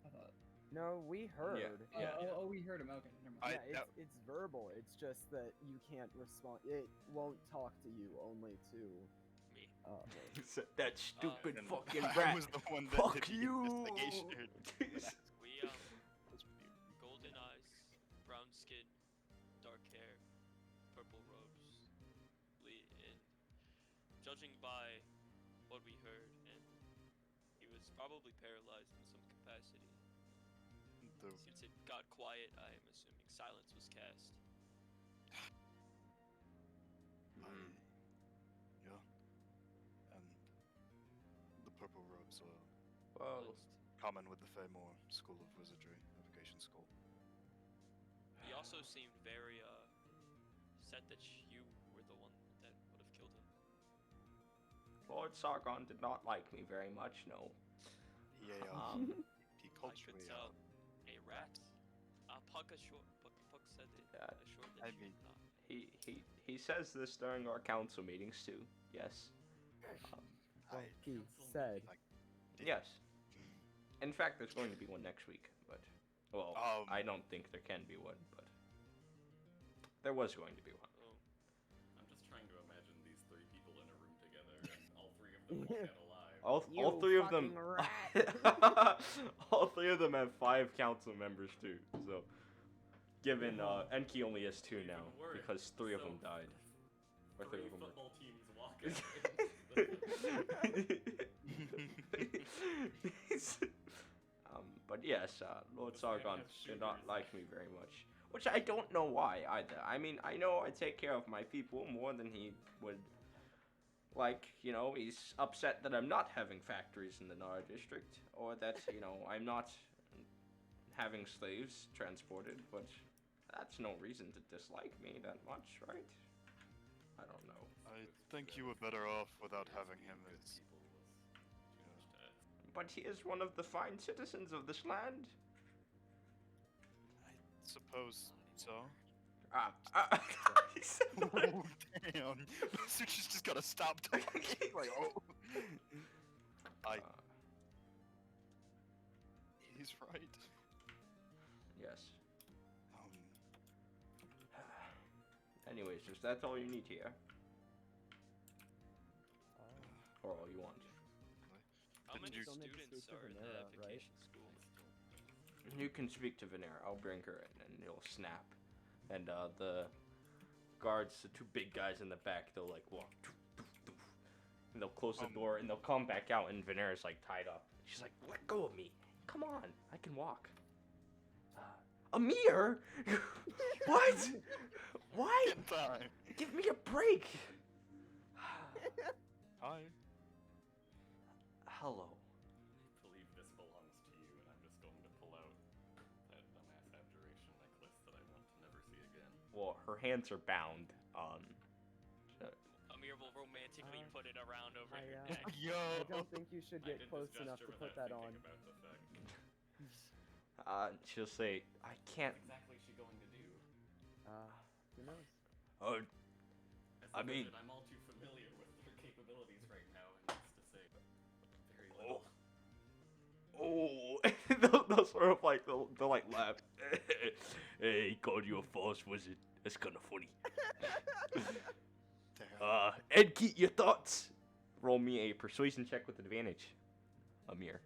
I thought. No, we heard. Yeah. Oh, we heard him. Okay, never mind. Yeah, it's verbal. It's just that you can't respond. It won't talk to you, only to Me. That stupid and fucking I rat. was the one that Fuck did the you. investigation. We golden eyes, brown skin, dark hair, purple robes. And judging by what we heard, and he was probably paralyzed in some capacity. The- Since it got quiet, I am assuming silence was cast. Mm. Yeah. And the purple robes are Well, Cleansed. common with the Feymore School of Wizardry, Avocation School. He also seemed very set that you were the one that would have killed him. Lord Sargon did not like me very much, no. Yeah, he I culturally could tell. A rat. Puck said it. Yeah, Assured I that you mean- would not. He says this during our council meetings too. Yes. Well, he said. Yes. In fact, there's going to be one next week, but well, I don't think there can be one, but there was going to be one. Oh, I'm just trying to imagine these three people in a room together, and all three of them are dead alive. All You three of them. fucking All three of them have 5 council members too. So, given Enki only has 2 now Even worse. because 3 of So, them died. Or 3 Three of them were. football teams walk out. But yes, Lord This man Sargon has did not shooters. like me very much. Which I don't know why either. I mean, I know I take care of my people more than he would. Like, you know, he's upset that I'm not having factories in the Nara district, or that, you know, I'm not having slaves transported, but that's no reason to dislike me that much, right? I don't know. I think you were better off without having him as. But he is one of the fine citizens of this land. I suppose so. He said that. Oh, damn. Suchi's just gotta stop talking. Like, oh. He's right. Yes. Um, Anyways, is that all you need here? Or all you want? how Didn't many you- Still need to students speak to are in the Venera, right? evocation school? You can speak to Venera. I'll bring her in, and he'll snap. And the guards, the 2 big guys in the back, they'll like walk, and they'll close the door, and they'll come back out, and Venera's like tied up. She's like, "Let go of me! Come on, I can walk." Amir, what? Why? in time. Give me a break. Hi. Hello. I believe this belongs to you, and I'm just going to pull out that dumbass abjuration necklace that I want to never see again. Well, her hands are bound. Amir will romantically put it around over I, your uh, neck. Yo. I don't think you should I get did close this enough gesture to put without that on. thinking about the fact. She'll say, "I can't." What exactly is she going to do? Who knows? Oh, As I mean- wizard, I'm all too familiar with her capabilities right now, and needs to say very little. oh, they'll sort of like they'll like laugh. Hey, he called you a false wizard. That's kind of funny. Damn. Enki, your thoughts? Roll me a persuasion check with advantage, Amir.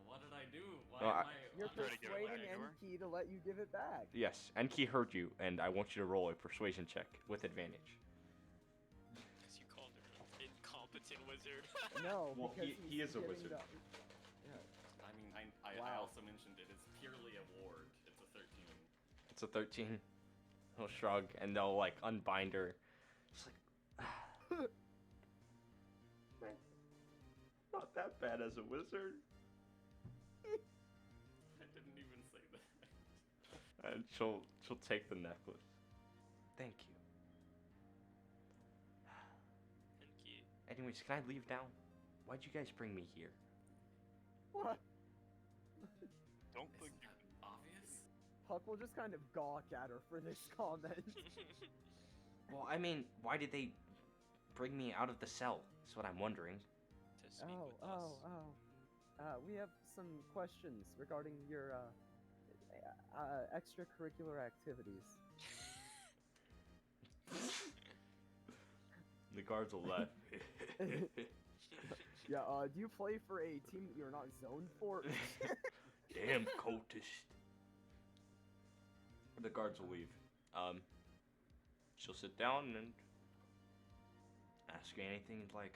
What did I do? Why No, am I? You're I'm trying to give it persuading back to her. Enki to let you give it back. Yes, Enki heard you, and I want you to roll a persuasion check with advantage. Because you called him an incompetent wizard. No, Well, because he is a giving wizard. Yeah. I mean, I Wow. also mentioned it is purely a ward. It's a 13. It's a 13. He'll shrug, and they'll like unbind her. It's like, not that bad as a wizard. I didn't even say that. And she'll take the necklace. Thank you. Enki. Anyways, can I leave now? Why'd you guys bring me here? What? Don't Isn't think that obvious? Puck will just kind of gawk at her for this comment. Well, I mean, why did they bring me out of the cell? That's what I'm wondering. To speak with us. We have some questions regarding your extracurricular activities. The guards will laugh. Yeah, do you play for a team that you're not zoned for? Damn cultist. The guards will leave. She'll sit down and ask you anything you'd like.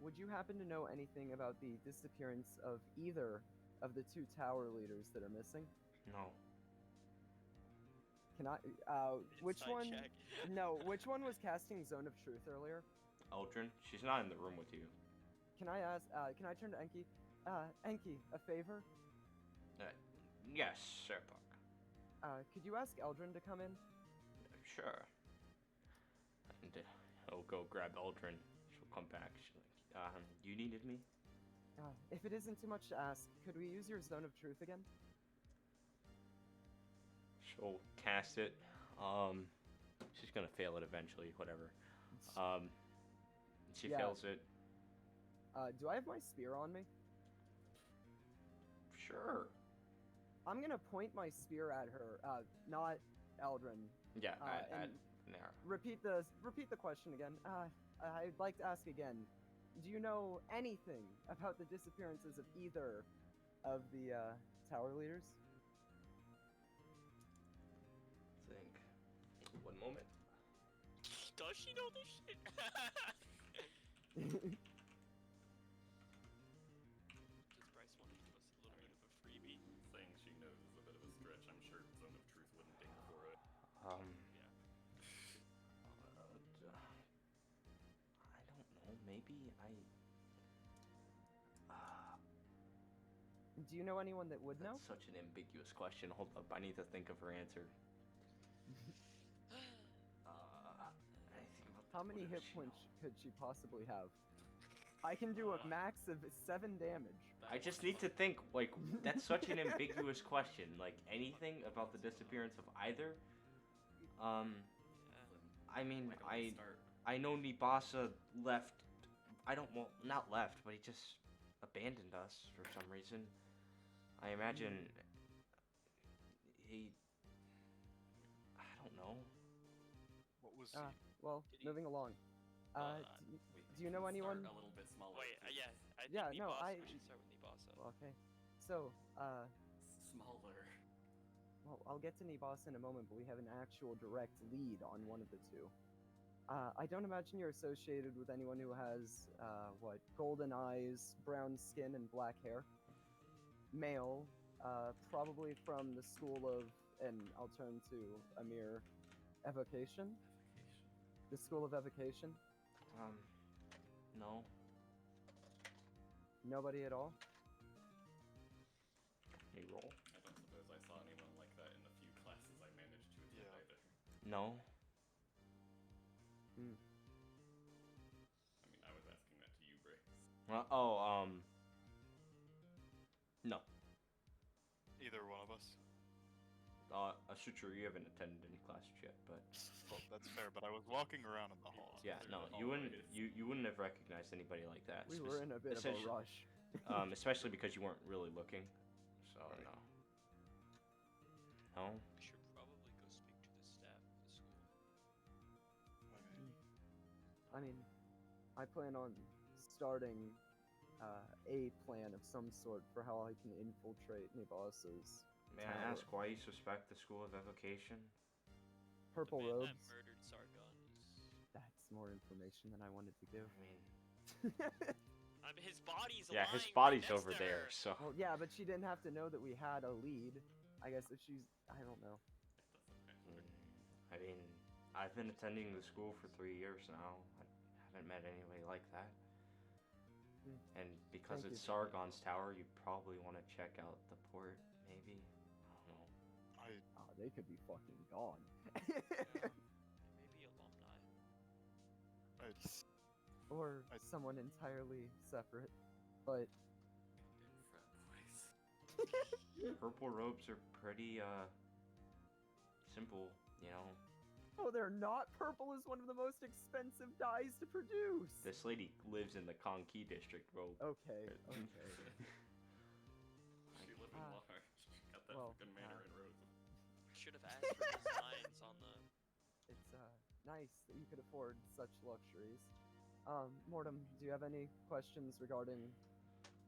Would you happen to know anything about the disappearance of either of the two tower leaders that are missing? No. Can I, which Inside one? check. No, which one was casting Zone of Truth earlier? Eldrin, she's not in the room with you. Can I ask, can I turn to Enki? Enki, a favor? Yes, sir, Puck. Could you ask Eldrin to come in? Sure. And he'll go grab Eldrin. She'll come back. She'll like, you needed me? If it isn't too much to ask, could we use your Zone of Truth again? She'll cast it. She's gonna fail it eventually, whatever. She Yeah. fails it. Do I have my spear on me? Sure. I'm gonna point my spear at her, not Eldrin. Yeah, and there. repeat the question again. I'd like to ask again. Do you know anything about the disappearances of either of the tower leaders? Think. One moment. Does she know this shit? Does Bryce want to give us a little bit of a freebie? Saying she knows is a bit of a stretch. I'm sure Zone of Truth wouldn't ding for it. I don't know. Maybe Do you know anyone that would know? That's such an ambiguous question. Hold up, I need to think of her answer. Anything about How many whatever hit she points knows. could she possibly have? I can do a max of 7 damage. I just need to think. Like, that's such an ambiguous question. Like, anything about the disappearance of either. I mean, Why don't we start? I know Nibasa left. Well, not left, but he just abandoned us for some reason. I imagine he. I don't know. what was Well, Did he- moving along. Do you know can anyone? Start a little bit smaller. Wait, too. yeah. I think Yeah, no, Nibasa, I- we should start with Nibasa. Okay. So, Smaller. well, I'll get to Nibasa in a moment, but we have an actual direct lead on one of the two. I don't imagine you're associated with anyone who has, golden eyes, brown skin, and black hair. Male, probably from the school of, and I'll turn to Amir, evocation. The school of evocation. No. Nobody at all. Me roll. I don't suppose I saw anyone like that in the few classes I managed to attend Yeah. either. No. I mean, I was asking that to you, Bray. No. either one of us? Sutra, you haven't attended any classes yet, but Well, that's fair, but I was walking around in the halls. yeah, Through no, the you wouldn't hallways. you wouldn't have recognized anybody like that. We were in a bit of a essentially- rush. Especially because you weren't really looking. So Right. no. No. We should probably go speak to the staff of the school. I mean, I plan on starting a plan of some sort for how I can infiltrate Nibasa's May I tower. ask why you suspect the School of Evocation? Purple the man robes. that murdered Sargon is. That's more information than I wanted to give. I mean, I mean, his body's yeah, his lying body's right next over to there, her. so. Well, yeah, but she didn't have to know that we had a lead. I guess if she's, I don't know. That's okay. I mean, I've been attending the school for 3 years now. I haven't met anybody like that. Hmm. And because Thank it's you. Sargon's tower, you probably want to check out the port, maybe? I don't know. They could be fucking gone. Maybe alumni. Or I- someone entirely separate. But Goddamn frat boys. Purple robes are pretty, simple, you know? oh, they're not. Purple is one of the most expensive dyes to produce. This lady lives in the Konki district, bro. Okay. Okay. She lived in Ah. large. Got that well, fucking manor in Rose. Should have asked for designs on the. It's nice that you could afford such luxuries. Mortem, do you have any questions regarding?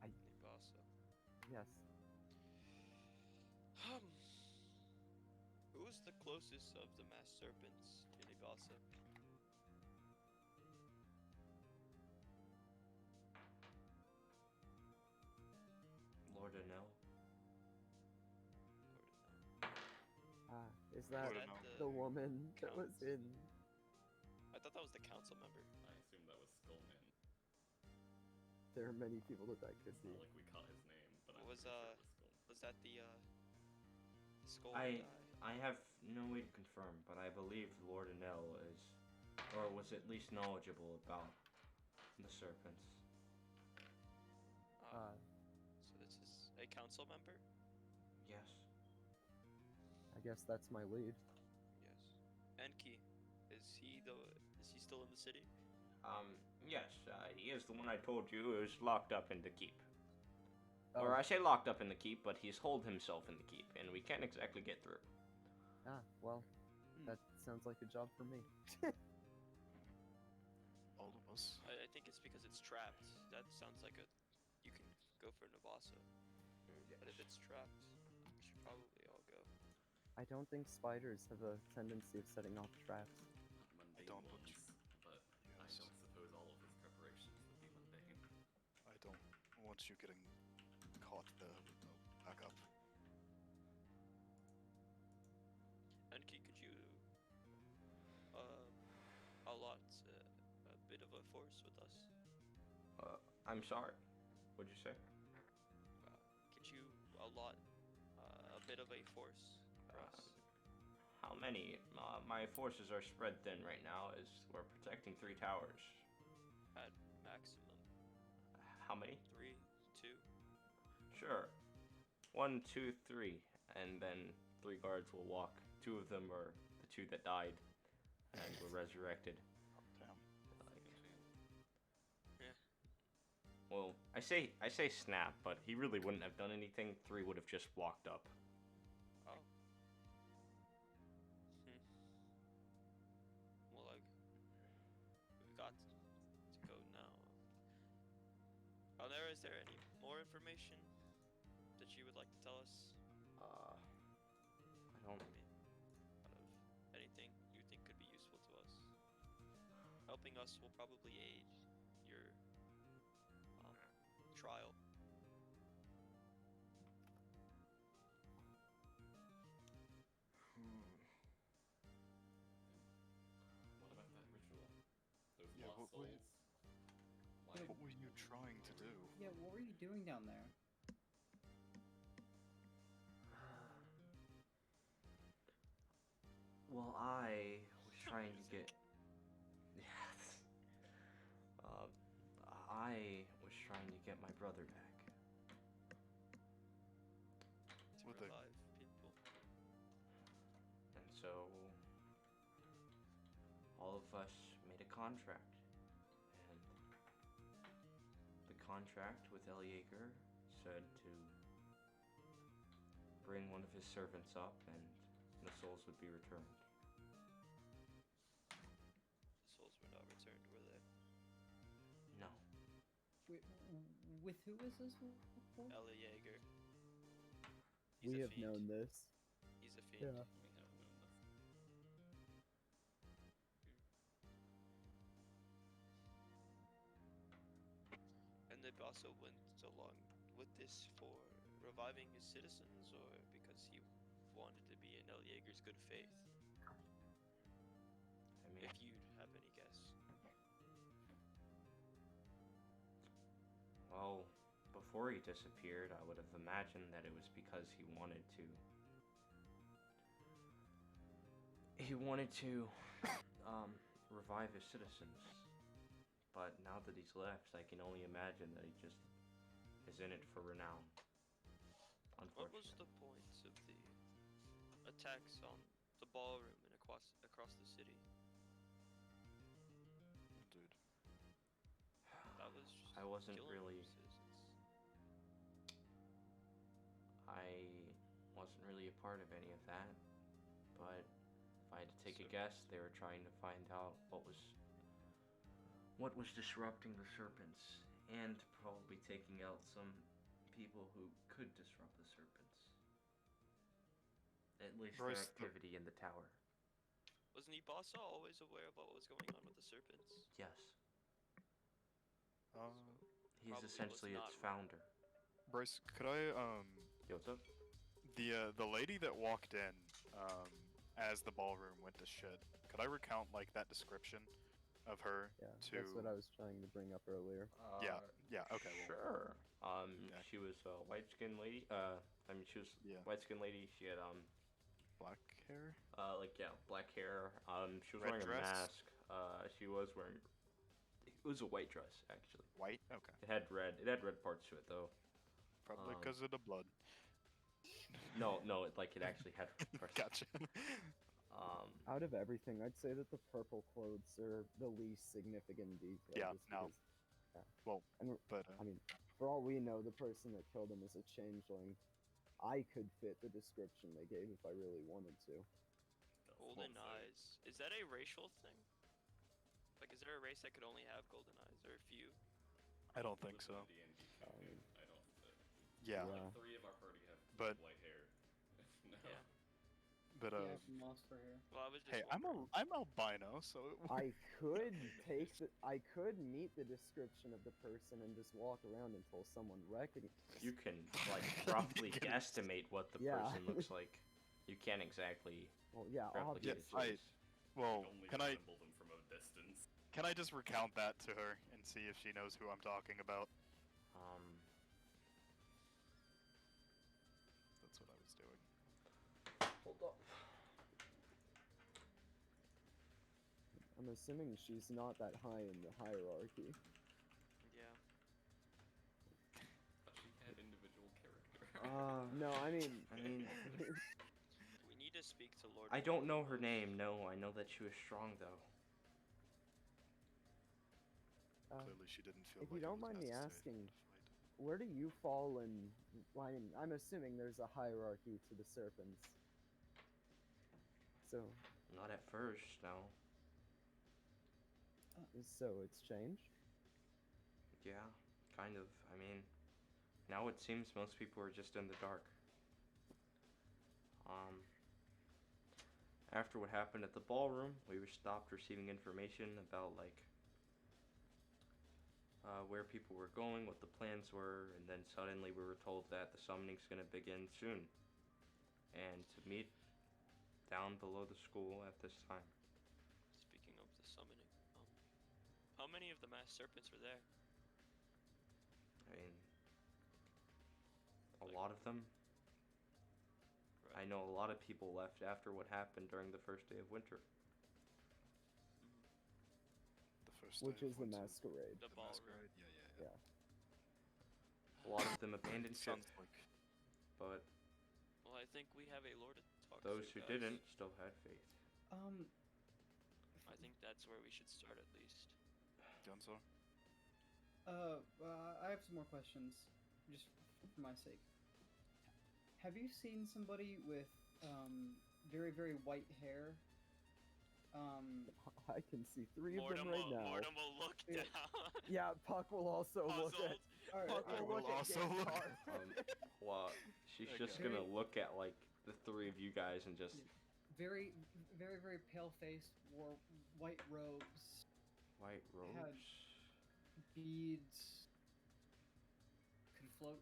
Nibasa. Yes. Who is the closest of the masked serpents to Nibasa? Lord Anel. Is that Lord Is Anel. that the woman that was council? in? I thought that was the council member. I assume that was Skullman. There are many people that could It's be. not like we caught his name, but I'm Was, pretty sure it was Skullman. Was that the skull I guy? have no way to confirm, but I believe Lord Anel is, or was at least knowledgeable about the serpents. So this is a council member? Yes. I guess that's my lead. Yes. Enki, is he still in the city? Yes, he is the one I told you is locked up in the keep. Oh, Or I say locked up in the keep, but he's holed himself in the keep, and we can't exactly get through. well, Hmm. that sounds like a job for me. All of us. I think it's because it's trapped. That sounds like you can go for Nabasa. But if it's trapped, we should probably all go. I don't think spiders have a tendency of setting off traps. Mundane don't ones, butch- but I Yes. don't suppose all of his preparations would be mundane. I don't want you getting caught there with no backup. Enki, could you allot a bit of a force with us? I'm sorry. What'd you say? Could you allot a bit of a force for us? How many? My forces are spread thin right now as we're protecting 3 towers. At maximum, How many? 3, 2. Sure. 1, 2, 3. And then 3 guards will walk. 2 of them are the 2 that died and were resurrected. Damn. Well, I say snap, but he really wouldn't have done anything. 3 would have just walked up. Oh. Well, we've got to go now. Is there any more information that you would like to tell us? I don't. Out of anything you think could be useful to us? Helping us will probably aid your trial. What about that ritual? Those Yeah, lost what souls? Why? What were you trying to do? Yeah, what were you doing down there? Well, I was trying to get. Yes. I was trying to get my brother back. To With the- revive people. So all of us made a contract, and the contract with Elieger said to bring one of his servants up, and the souls would be returned. The souls were not returned, were they? No. With who is this for? Ella Jaeger. We have known this. He's a fiend. We Yeah. have known this. And they also went along with this for reviving his citizens, or because he wanted to be in El Jaeger's good faith? I mean, If you have any guess. well, before he disappeared, I would have imagined that it was because he wanted to. He wanted to revive his citizens. But now that he's left, I can only imagine that he just is in it for renown. What was Unfortunately. the point of the attacks on the ballroom and across the city? Dude. That was just I wasn't killing really. citizens. I wasn't really a part of any of that. But if I had to take a guess, they were trying to find out what was disrupting the serpents, and probably taking out some people who could disrupt the serpents. At least their Bryce, activity in the tower. Wasn't Ibasa always aware of what was going on with the serpents? Yes. He's Probably was essentially its not. founder. Bryce, could I Yo, what's up? the lady that walked in as the ballroom went to shit. Could I recount like that description of her Yeah, to that's what I was trying to bring up earlier. Yeah, okay, well, Sure. Okay. She was a white-skinned lady. I mean, she was Yeah. white-skinned lady. She had black hair? black hair. She was Red wearing dress? a mask. She was wearing. It was a white dress, actually. White? Okay. It had red. It had red parts to it, though. Probably Um, because of the blood. No, it actually had red parts. Gotcha. Out of everything, I'd say that the purple clothes are the least significant detail. Yeah, just no. because- Well, and but I mean, for all we know, the person that killed him is a changeling. I could fit the description they gave if I really wanted to. Golden eyes. Is that a racial thing? Like, is there a race that could only have golden eyes, or a few? I don't think so. D&D Um, campaign. I don't. Yeah, Yeah. Like 3 of our party have But- white hair. No. Yeah. but Yeah, moss for hair. Well, I was just hey, wondering. I'm albino, so it I could I could meet the description of the person and just walk around until someone recognizes. You can roughly Goodness. guesstimate what the Yeah. person looks like. You can't exactly Well, yeah, replicate obviously. his face. well, only can I resemble them from a distance. just recount that to her and see if she knows who I'm talking about? That's what I was doing. Hold up. I'm assuming she's not that high in the hierarchy. Yeah. But she had individual character. No, I mean, We need to speak to Lord. I don't know her name. No, I know that she was strong though. Clearly, she didn't feel if like you don't it was mind me necessary asking, to fight. where do you fall in? I mean, I'm assuming there's a hierarchy to the serpents. So, Not at first, no. so it's changed. Yeah, kind of. I mean, now it seems most people are just in the dark. After what happened at the ballroom, we were stopped receiving information about where people were going, what the plans were, and then suddenly we were told that the summoning's gonna begin soon, and to meet down below the school at this time. Speaking of the summoning, how many of the masked serpents were there? I mean, a lot of them. I Right. know a lot of people left after what happened during the first day of winter. The first Which day is of the winter. masquerade. The The ballroom. masquerade? Yeah. A lot of them abandoned ship, Sounds like but Well, I think we have a lore to talk Those to, who guys. didn't still had faith. I think that's where we should start at least. Gonzo? I have some more questions, just for my sake. Have you seen somebody with very very white hair? I can see 3 of them Mortem right will, now. Mortem will look Yeah. down. Yeah, Puck will also look at. Puzzled. All right, Puck I will will look at also look. Gengar. Well, she's Okay. just gonna look at like the 3 of you guys and just very very pale faced, wore white robes, white robes. beads, could float.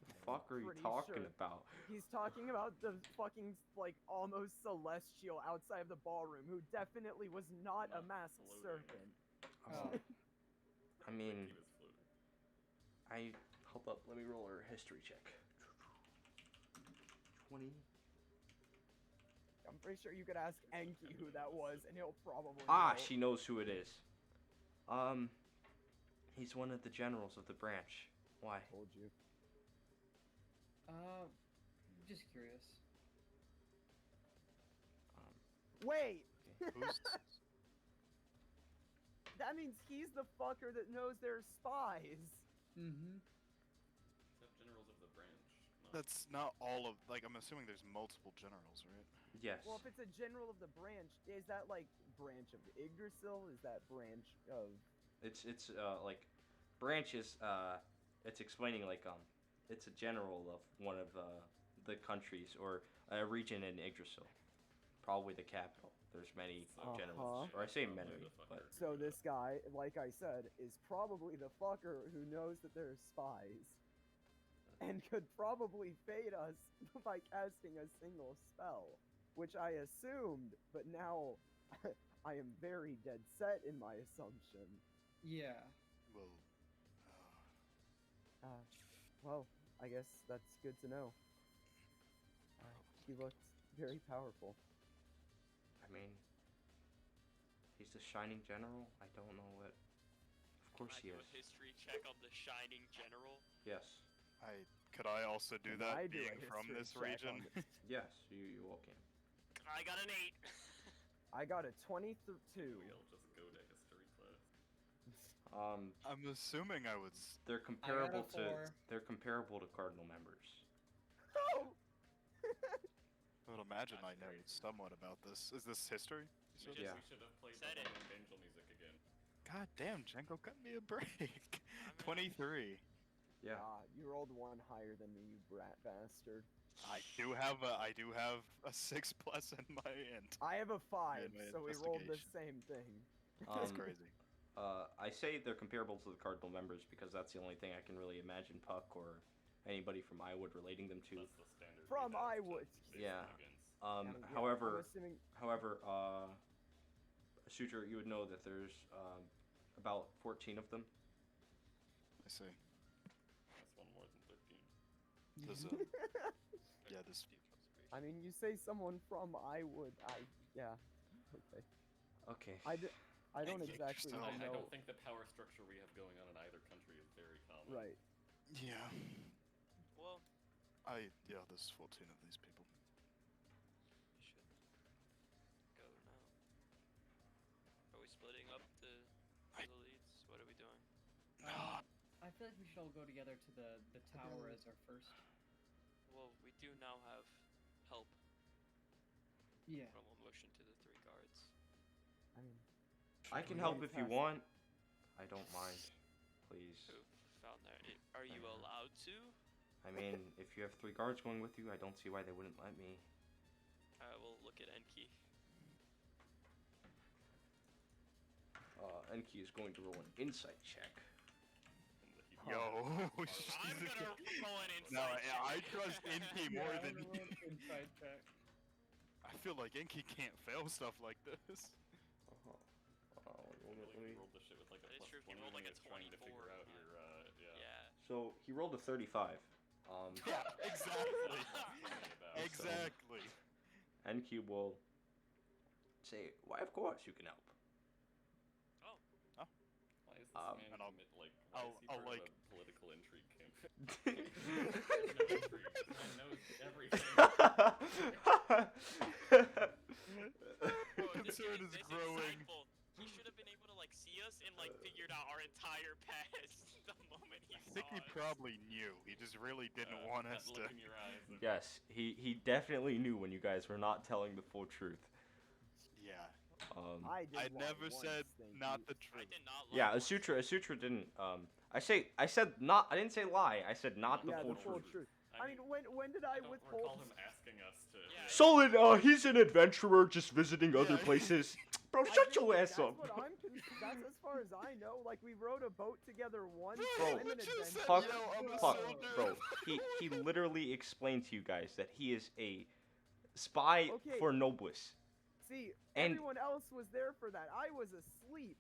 The fuck are you Pretty talking sure. about? He's talking about the fucking like almost celestial outside of the ballroom, who definitely was not a Not masked floating. serpent. I mean, He was floating. hold up. Let me roll her history check. 20. I'm pretty sure you could ask Enki who that was, and he'll probably Ah, know. she knows who it is. He's one of the generals of the branch. Why? Told you. Just curious. Wait, Who's that means he's the fucker that knows they're spies. Mm-hmm. Except generals of the branch. Not That's not all of. Like, I'm assuming there's multiple generals, right? Yes. Well, if it's a general of the branch, is that like branch of Yggdrasil? Is that branch of? It's like branches. It's explaining like it's a general of one of the countries or a region in Yggdrasil, probably the capital. There's many generals, or I say many, but So this guy, like I said, is probably the fucker who knows that they're spies, and could probably fade us by casting a single spell, which I assumed, but now I am very dead set in my assumption. Yeah. Well, Well, I guess that's good to know. He looked very powerful. I mean, he's the shining general. I don't know what. Of course Can I he do is. a history check on the Shining General? Yes. could I also do Can that I do a being from history this check region? on this? Yes. You all can. I got an 8. I got a 22. We all just go to history class. I'm assuming I was. They're comparable I got a 4. They're comparable to cardinal members. Oh! I would imagine I That's know great. somewhat about this. Is this history? We Yeah. should have played Said the it. Lone Angel music again. God damn, Jenko, cut me a break. mean, 23. Yeah. You rolled one higher than me, you brat bastard. I do have a 6 plus in my int. I have a 5, Yeah, my so we rolled the investigation. same thing. That's Um, crazy. I say they're comparable to the cardinal members because that's the only thing I can really imagine Puck or anybody from Iwood relating them to. That's the standard. we From have to Iwood. base Yeah. them against. Yeah, I'm However, assuming Suture, you would know that there's about 14 of them. I see. That's one more than 13. This, yeah, this. I mean, you say someone from Iwood. Yeah. Okay. Okay. I don't think exactly so. I know. don't think the power structure we have going on in either country is very common. Right. Yeah. Well, Yeah, there's 14 of these people. we should go now. Are we splitting up the leads? What are we doing? I feel like we should all go together to the tower as our first. Well, we do now have help Yeah. from a motion to the 3 guards. I mean, I can we help already if you passed- want. I don't mind. Please. Who found that? Are you allowed to? I mean, if you have 3 guards going with you, I don't see why they wouldn't let me. I will look at Enki. Enki is going to roll an insight check. Yo, I'm gonna roll an No, insight check. I trust Inky more Yeah, than I'm you. gonna inside check. I feel like Inky can't fail stuff like this. Really, you rolled the shit with like a That is plus true, if you 20 rolled when like a you're trying to 24 figure out or your, Yeah. So he rolled a 35. Yeah, exactly. About. Exactly. Enki will say, "Why, of course you can help." Why is this Um, man and I'll- why is he I'll part like- of a political intrigue campaign? probably knew. He just really didn't want that us to. look in your eyes. Yes, he definitely knew when you guys were not telling the full truth. Yeah. I did I lie never once, said thank not you. the I truth. did not lie Yeah, once. Asutra didn't. I said not. I didn't say lie. I said not the Yeah, full the full truth. truth. I mean, when did I don't withhold? recall him asking us to. Yeah. Solid. He's an adventurer, just visiting other Yeah. places. Bro, I shut did- your ass that's up. What I'm that's as far as I know. Like we rode a boat together once. Bro, I'm an you said, Puck, adventurer. yo, I'm a Puck, soldier. bro. He literally explained to you guys that he is a spy Okay. for Noblesse. See, And- everyone else was there for that. I was asleep.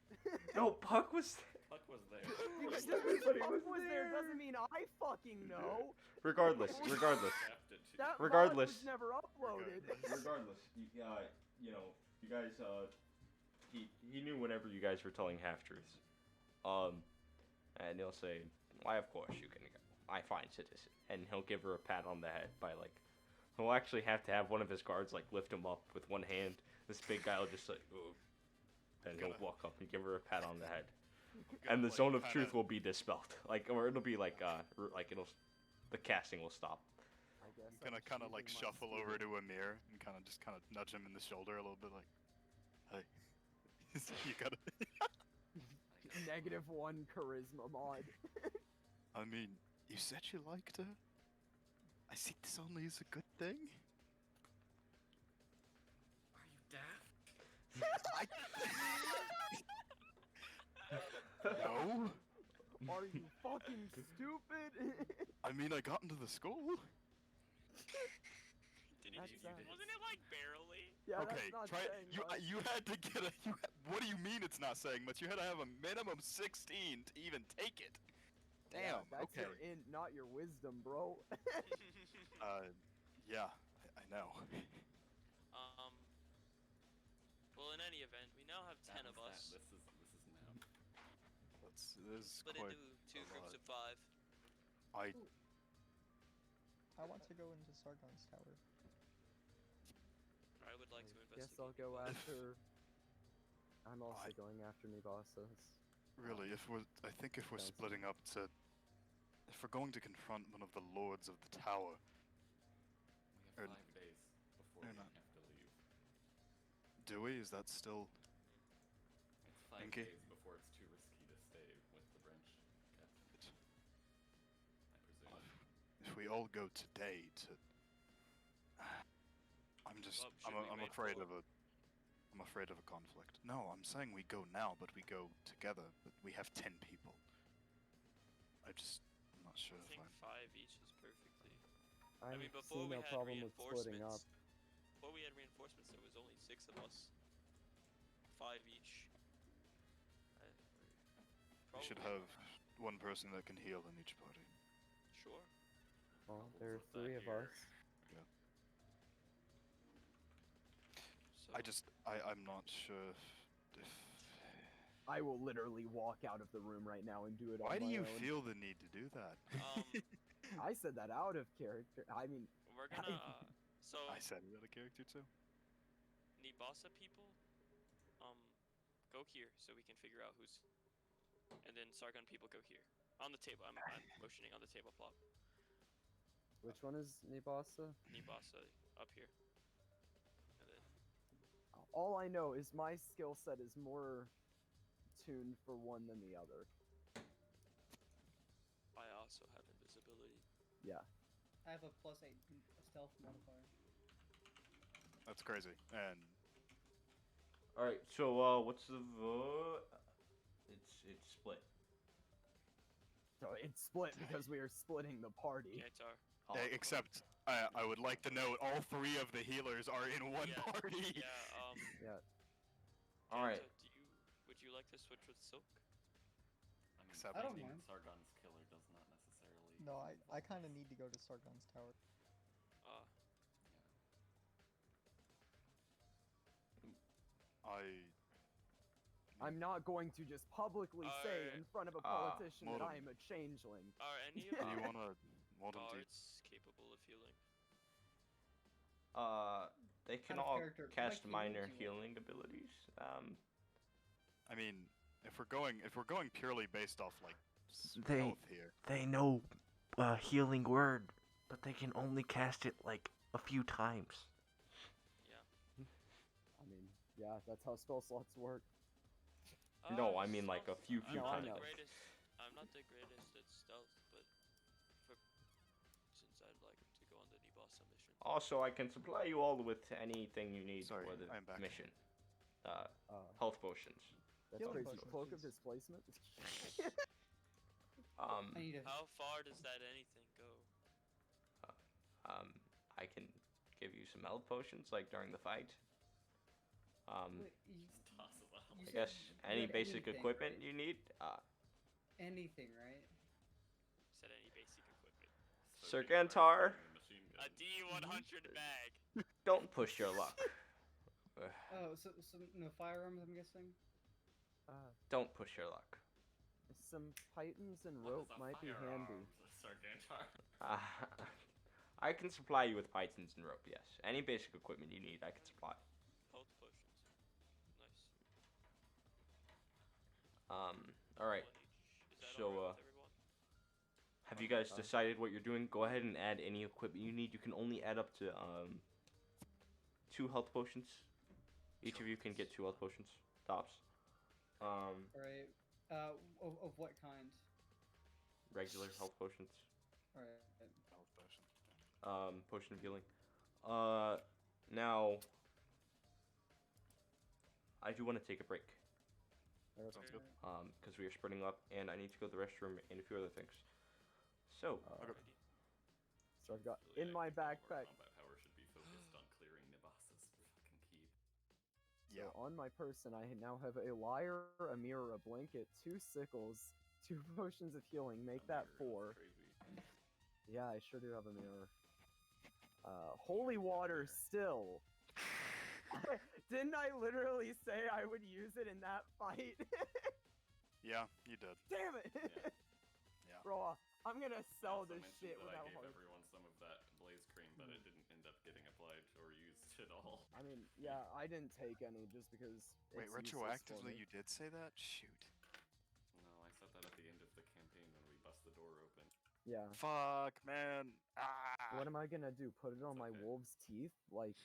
No, Puck was. Puck was there. Because just Everybody Puck was was there there. doesn't mean I fucking know. Regardless. Tapped it too. That Regardless. mod was never uploaded. Regardless, you know, you guys, he knew whenever you guys were telling half truths. And he'll say, "Why, of course you can go. I fine citizen," and he'll give her a pat on the head by like, he'll actually have to have one of his guards like lift him up with one hand. This big guy will just like, "Ooh," and he'll walk up and give her a pat on the head, and the zone of truth will be dispelled. Like, or it'll be like the casting will stop. I guess I'm gonna kind of like shuffle over to Amir and kind of nudge him in the shoulder a little bit, like, "Hey, you gotta." -1 charisma mod. I mean, you said you liked her. I see this only as a good thing. Are you daft? No. Are you fucking stupid? I mean, I got into the school. Did That's you? sad. Wasn't it like barely? Yeah, Okay, that's not try. saying much. You had to get a. What do you mean it's not saying much? You had to have a minimum 16 to even take it. Yeah, Damn. that's okay. your int, not your wisdom, bro. Yeah, I know. Well, in any event, we now have 10 of That was us. that. This is now. This is Split quite. into two a groups lot. of 5. I want to go into Sargon's tower. I would like to Guess investigate. I'll go after. I'm also I- going after Nibasa's. Really, I think if we're Sounds splitting up to, if we're going to confront one of the lords of the tower, We have Or- 5 days before Or we not. have to leave. do we? Is that still? It's 5 Okay. days before it's too risky to stay with the branch captain. I presume. If we all go today to, I'm just, Well, should we I'm wait afraid till- of a, I'm afraid of a conflict. No, I'm saying we go now, but we go together. But we have 10 people. I'm not sure I if think I'm. 5 each is perfectly. I I mean, see before we no had problem with splitting up. reinforcements, before we had reinforcements, there was only 6 of us. 5 each. We should Probably have one person that can heal in each party. Sure. Well, I'll there are put that 3 of here. us. So I'm not sure if I will literally walk out of the room right now and do it why on do my you own. feel the need to do that? I said that out of character. I mean, we're gonna. So I said it out of character too. Nibasa people, go here so we can figure out who's. And then Sargon people go here. On the table. I'm motioning on the tabletop. which one is Nibasa? Nibasa up here. And then All I know is my skill set is more tuned for one than the other. I also have invisibility. Yeah. I have a +8 stealth modifier. That's crazy. And All right, so what's the vote? It's split. So it's split because we are splitting the party. Yeah, it's our. except I would like to note all 3 of the healers are in one Yeah, party. Yeah. Yeah. All right. Would you like to switch with Silk? I mean, Except- I don't finding mind. Sargon's killer does not necessarily. No, I kind of need to go to Sargon's tower. I'm not going to just publicly say Alright. in front of a Ah, politician that Modem. I am a changeling. Are any Do of you our wanna modern do guards capable of healing? They can Out of all character, cast like minor healings, healing abilities. I mean, if we're going purely based off like They- health here. They know a healing word, but they can only cast it like a few times. I mean, yeah, that's how spell slots work. No, I mean, like, a few No, I times. know. I'm not the greatest at stealth, but since I'd like to go on the Nibbasa mission. Also, I can supply you all with anything you need Sorry, for the I'm back. mission. Uh, Health potions. that's Healing crazy. potions. Cloak of displacement. I need a. How far does that anything go? I can give you some health potions, like during the fight. Wait, Just toss it out. you I said guess you any had basic anything, equipment right? you need. Anything, right? Said any basic equipment. Sir Soaking fire Gantar. starting a machine gun. A D100 bag. Don't push your luck. Oh, so no firearms, I'm guessing. Don't push your luck. Some pythons and What is rope a might be handy. firearm, Sir Gantar? I can supply you with pythons and rope. Yes, any basic equipment you need, I can supply. Health potions. Nice. All right. One each. Is that So, alright with everyone? Have you guys decided what you're doing? Go ahead and add any equipment you need. You can only add up to 2 health potions. Each of you can get 2 health potions tops. Alright. Of what kind? Regular health potions. Alright. Health potion. Potion of healing. Now I do want to take a break. Sounds good. Because we are spreading up, and I need to go to the restroom and a few other things. So, Okay. So I've got Really, in I my think all of our backpack. combat power should be focused on clearing Nibbasa's fucking keep. So Yeah. on my person, I now have a lyre, a mirror, a blanket, 2 sickles, 2 potions of healing. Make that Mirror, 4. that's crazy. Yeah, I sure do have a mirror. Holy water still. Didn't I literally say I would use it in that fight? Yeah, you did. Damn it! Yeah. Yeah. Bro, I'm gonna sell Also this mentioned shit that without I gave heart. everyone some of that blaze cream, but it didn't end up getting applied or used at all. I mean, yeah, I didn't take any just because. Wait, it's useless for retroactively me. you did say that? Shoot. No, I said that at the end of the campaign when we bust the door open. Yeah. Fuck, man. Ah. What am I gonna do? Put it on It's my okay. wolf's teeth? Like,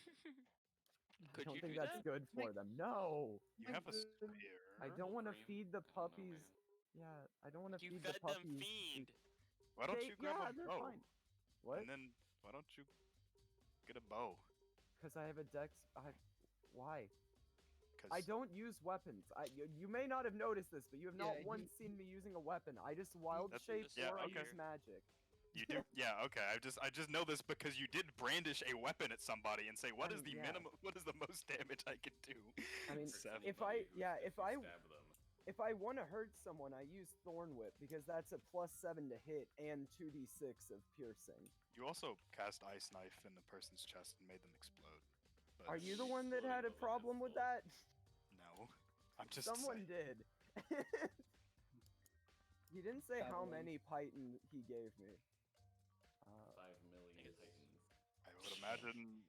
Could I don't you think do that's that? good for them. No! You have a spear. I don't want to Wolverine? feed the I don't know, puppies. man. Yeah, I don't want to You feed fed the them puppies. fiend. Why don't you grab yeah, a they're bow? fine. What? And then why don't you get a bow? Because I have a dex. Why? Because I don't use weapons. You may not have noticed this, but you have not Yeah, once seen me using a weapon. I just wild That's- shape yeah, or I okay. use magic. you do. Yeah, okay. I just know this because you did brandish a weapon at somebody and say, "What is mean, the yeah. minimum? What is the most damage I can do?" I mean, Seven. if I Anybody who- if you I stab them. if I want to hurt someone, I use Thorn Whip because that's a +7 to hit and 2d6 of piercing. You also cast Ice Knife in the person's chest and made them explode. But Are you the one that had a Exploding wasn't his problem with fault. that? No, I'm just Someone saying. did. You didn't say how Babbling. many python he gave me. 5 million titans. I would imagine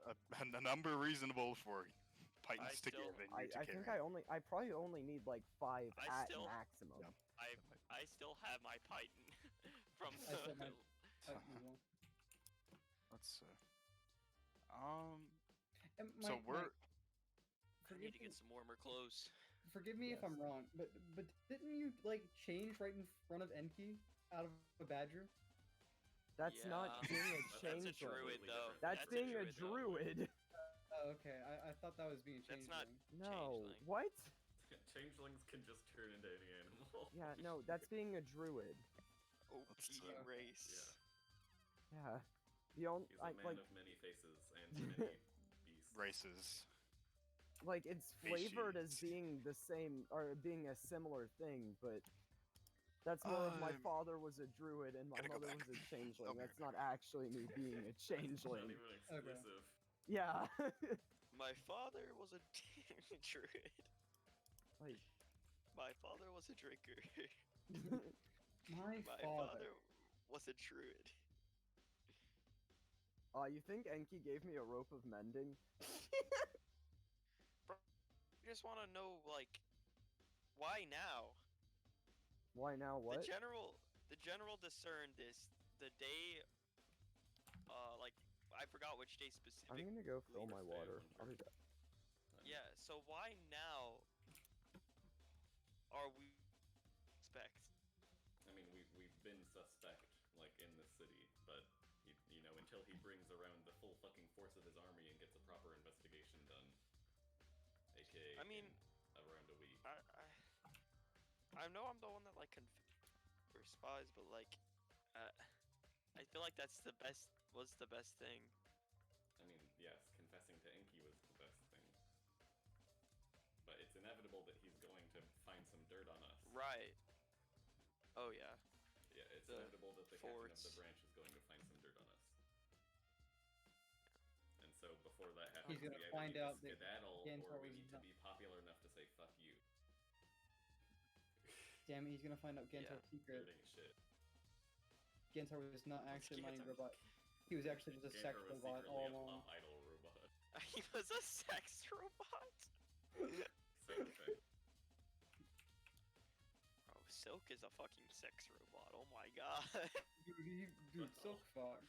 a number reasonable for Titans to still- give and you to I carry. think I probably only need like 5 I at still- maximum. Yep. I still have my python from I still the. might- as well. Let's And So we're I need to get some warmer clothes. Forgive me if I'm wrong, but didn't you like change right in front of Enki out of a badger? That's not Yeah. being a That's a changeling. druid, though. That's That's a being a druid, though. druid. Oh, okay. I thought that was being That's changed. not- No, Changeling. what? Changelings can just turn into any animal. Yeah, no, that's being a druid. OP Let's, race. Yeah. The only He's a man like of many faces and many beasts. races. like it's flavored as Species. being the same or being a similar thing, but that's more of my father was a druid and my Gotta go mother back. was a changeling. I'll be That's right not actually me being a Not changeling. even exclusive. Yeah. My father was a druid. Like My father was a drinker. My My father. father was a druid. you think Enki gave me a rope of mending? I just want to know, like, why now? Why now what? The general, the general discerned this the day, like I forgot which day I'm specifically. gonna go fill my First day of water. winter. I'll be back. Yeah. So why now are we suspect? I mean, we've been suspect, like, in this city, but, you know, until he brings around the full fucking force of his army and gets a proper investigation done, aka I mean, in around a week. I know I'm the one that like for spies, but like, I feel like that's the best. Was the best thing. I mean, yes, confessing to Enki was the best thing. But it's inevitable that he's going to find some dirt on us. Right. Oh yeah. Yeah, it's The inevitable that the captain of the forts. branch is going to find some dirt on us. And so before that happens, He's gonna we either find need out to that skedaddle Gantor or we was need to not- be popular enough to say fuck you. Damn it, he's gonna find out Yeah. Gantor's secret. Dirting shit. Gantor was not actually a mining Gantor- robot. He was actually just a sex Gantor was robot secretly all a along. pop idol robot. He was a sex robot. Same thing. Bro, Silk is a fucking sex robot. Oh my god. Dude, Silk Fox.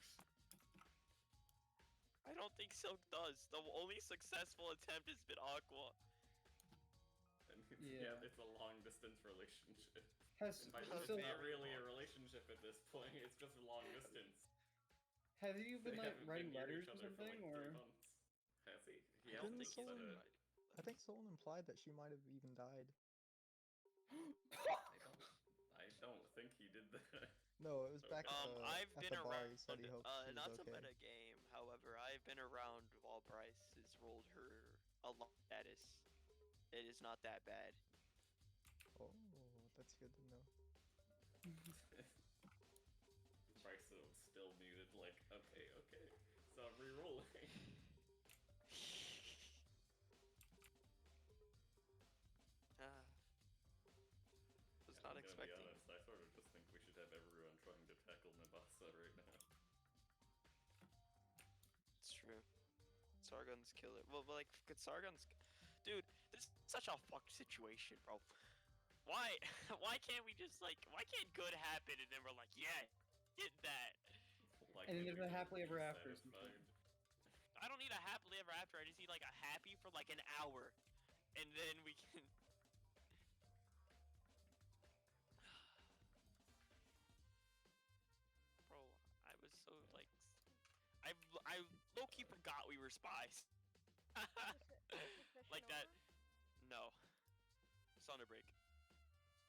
I don't think Silk does. The only successful attempt has been Aqua. And Yeah. it's a long distance relationship. Has And by It's this, so, it's not very really a long. relationship at this point, it's just long distance. have you been They like haven't writing been near letters each or other for something, like 3 or months. Has he? He I don't hasn't think said he's it. I think someone implied that she might have even died. I don't think he did that. No, it was back I've at been the bar. around. He said he hoped she was Not to okay. meta game, however, I've been around while Bryce has rolled her a lot status. It is not that bad. Oh, that's good to know. Bryce was still muted, like, okay. So I'm re-rolling. Was I'm not gonna expecting. be honest, I sort of just think we should have everyone trying to tackle Nabasa right now. It's true. Sargon's killer. Well, like, could Sargon's. Dude, this is such a fucked situation, bro. Why? Why can't we just, like. Why can't good happen and then we're like, yeah, did that? Like, And then if there's we a could happily be ever after or satisfied. something. I don't need a happily ever after. I just need, like, a happy for, like, an hour. And then we can. Bro, I was so, like. I low key forgot we were spies. Like that. No. It's on a break.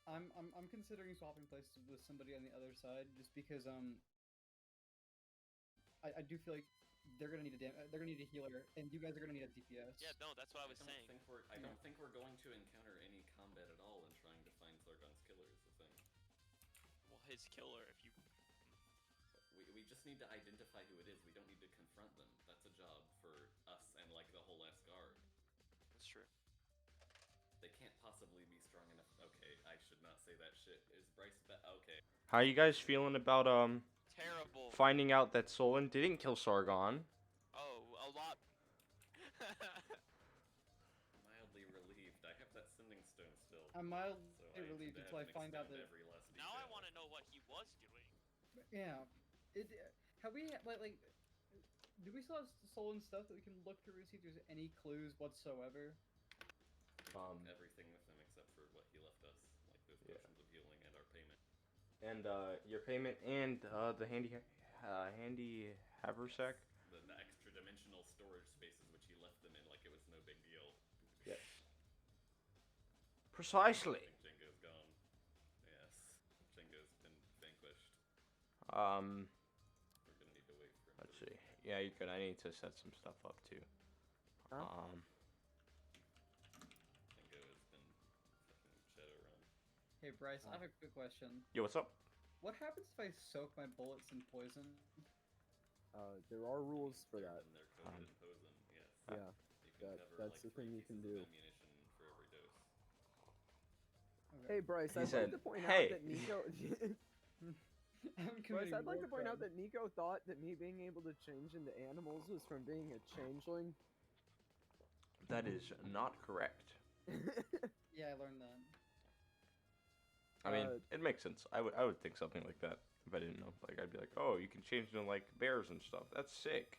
I'm considering swapping places with somebody on the other side just because I do feel like they're gonna need a healer and you guys are gonna need a DPS. Yeah, no, that's what I was saying. I don't think we're going to encounter any combat at all in trying to find Sargon's killer is the thing. Well, his killer, if you. We just need to identify who it is. We don't need to confront them. That's a job for us and like the whole Asgard. That's true. They can't possibly be strong enough. Okay, I should not say that shit. Is Bryce okay? How you guys feeling about Terrible. finding out that Solon didn't kill Sargon? Oh, a lot. Mildly relieved. I have that sending stone still. I'm mildly So I relieved intend to until I have him find out explain that every last Now I detail. want to know what he was doing. yeah. Have we like do we still have Solon stuff that we can look through and see if there's any clues whatsoever? Everything with him except for what he left us, like those Yeah. potions of healing and our payment. And your payment and the handy haversack. The extra dimensional storage spaces which he left them in, like it was no big deal. Yes. Precisely. I think Jengo's gone. Yes, Jengo's been vanquished. We're Um, gonna need to wait for him. let's see. Yeah, you could. I need to set some stuff up too. Huh? Jengo has been fucking Shadowrun. Hey Bryce, I have a quick question. Yo, what's up? What happens if I soak my bullets in poison? There are rules for They're- that. and they're coated in poison, yes. Yeah, You can cover, that's like, the thing 3 you can pieces of do. ammunition for every dose. Okay. Hey Bryce, He I'd said, like to point "Hey." out that Nico. I'm Bryce, committing I'd like war to point out crime. that Nico thought that me being able to change into animals was from being a changeling. That is not correct. Yeah, I learned that. I mean, it makes sense. I would think something like that if I didn't know. Like, I'd be like, oh, you can change them like bears and stuff. That's sick.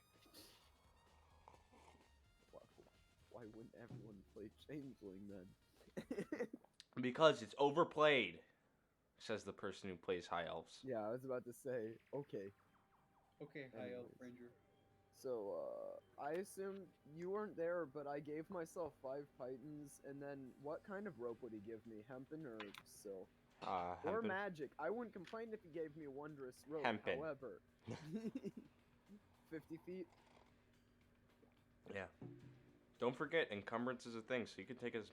Why wouldn't everyone play Changeling then? Because it's overplayed, says the person who plays High Elves. Yeah, I was about to say, okay. Okay, High Elf Anyways. Ranger. So, I assume you weren't there, but I gave myself 5 pythons, and then what kind of rope would he give me? Hempen or silk? Or Hempen. magic. I wouldn't complain if he gave me a wondrous rope, Hempen. however. 50 feet? Yeah. Don't forget, encumbrance is a thing, so you can take as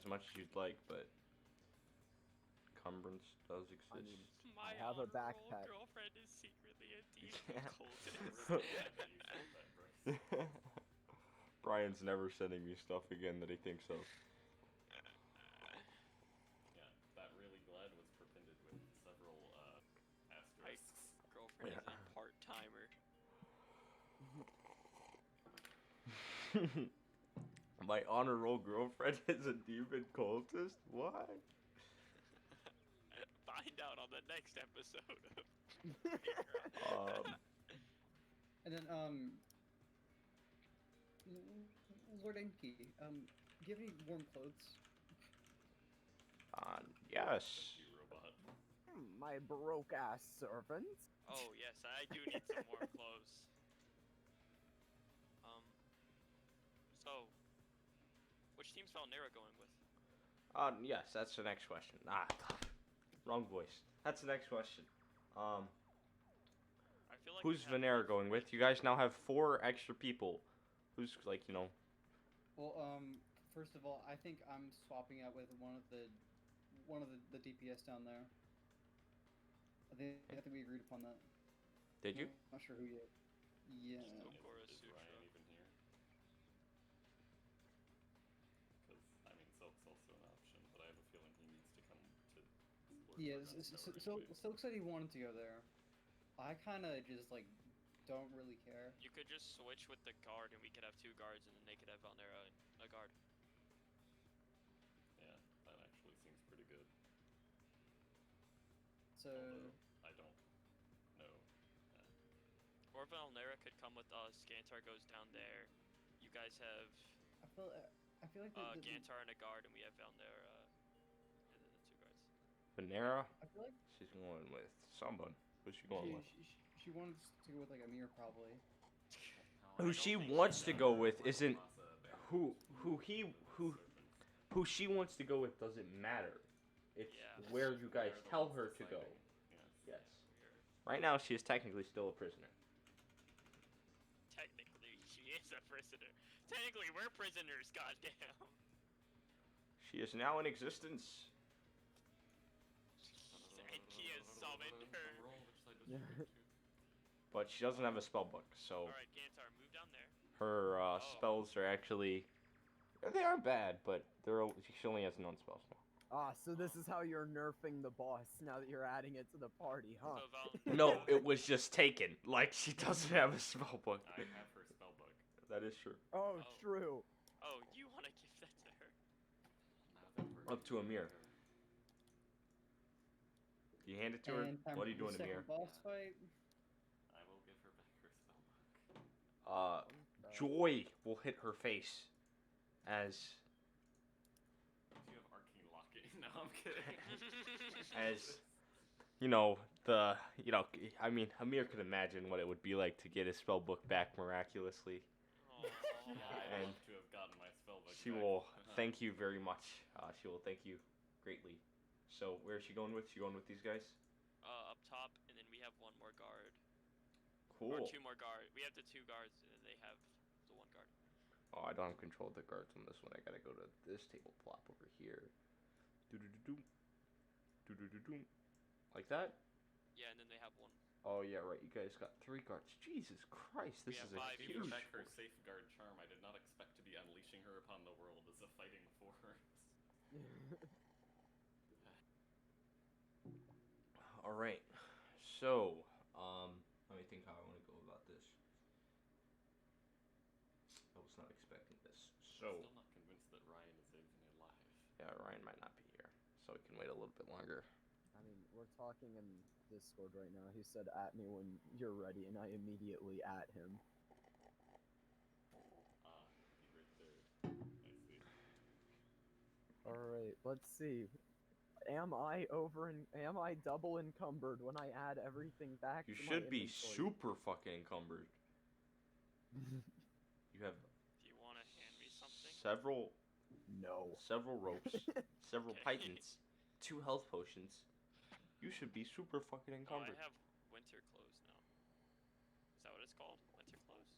much as you'd like, but encumbrance does exist. I mean, My I have a honorable backpack. girlfriend is secretly a demon Yeah. cultist. Brian's never sending me stuff again that he thinks of. Yeah, that really glad was prepended with several asterisks. Girlfriend is a part-timer. My honorable girlfriend is a demon cultist? What? Find out on the next episode of And then, Lord Enki, do you have any warm clothes? Yes. You robot. My broke ass servant. Oh yes, I do need some warm clothes. So, which team's Valnera going with? Yes, that's the next question. Wrong voice. That's the next question. I feel like Who's we have Venera enough going with? range. You guys now have 4 extra people. Who's, like, you know... Well, first of all, I think I'm swapping out with one of the DPS down there. I think we agreed upon that. Did you? I'm not sure who yet. Yeah. Is Ryan even here? Because, I mean, Silk's also an option, but I have a feeling he needs to come to explore Yeah, Greigroth so initially. Silk said he wanted to go there. I kind of just, like, don't really care. You could just switch with the guard, and we could have 2 guards, and then they could have Valnera and a guard. Yeah, that actually seems pretty good. So, Although, I don't know. Or Valnera could come with us. Gantar goes down there. You guys have I feel like the Gantar and a guard, and we have Valnera and then the 2 guards. Venera? I feel like She's going with someone. Who's she going with? she wanted to go with like Amir probably. Who she wants to go with isn't... Who she wants to go with doesn't matter. It's Yeah. where you guys tell her to go. Yes. Right now, she is technically still a prisoner. Technically, she is a prisoner. Technically, we're prisoners, goddamn. She is now in existence. And he has summoned her. But she doesn't have a spell book, so Alright, Gantar, move down there. her spells are actually... They aren't bad, but she only has non-spells now. Ah, so this is how you're nerfing the boss now that you're adding it to the party, huh? So No, it was just taken. Like, she doesn't have a spell book. I have her spell book. That is true. Oh, Oh. true. Oh, you want to give that to her? Now that we're Up to Amir. You hand it to her? And time What are you for the doing, Amir? second boss fight. I will give her back her spell book. Joy will hit her face as You have arcane locking. No, I'm kidding. as I mean, Amir could imagine what it would be like to get his spell book back miraculously. Aw. I'd And love to have gotten my spell book She back. will thank you very much. She will thank you greatly. So, where is she going with? She going with these guys? Up top, and then we have 1 more guard. Cool. Or 2 more guard. We have the 2 guards, and then they have the 1 guard. Oh, I don't have control of the guards on this one. I gotta go to this table plop over here. Do-do-do-doom. Do-do-do-doom. Like that? Yeah, and then they have 1. Oh, yeah, right. You guys got 3 guards. Jesus Christ, this We is have a 5 Giving huge... back her safeguard charm, I did not expect to be unleashing her upon the world as a fighting force. Alright. So, let me think how I want to go about this. I was not expecting this. So... Still not convinced that Ryan is even alive. Yeah, Ryan might not be here. so we can wait a little bit longer. I mean, we're talking in Discord right now. He said, "At me when you're ready," and I immediately at him. He right there. I see. All right, let's see. Am I double encumbered when I add everything back You to should my be inventory? super fucking encumbered. You have Do you want to hand me something? several ropes, several Okay. pythons, 2 health potions. You should be super fucking Oh, I encumbered. have winter clothes now. Is that what it's called? Winter clothes?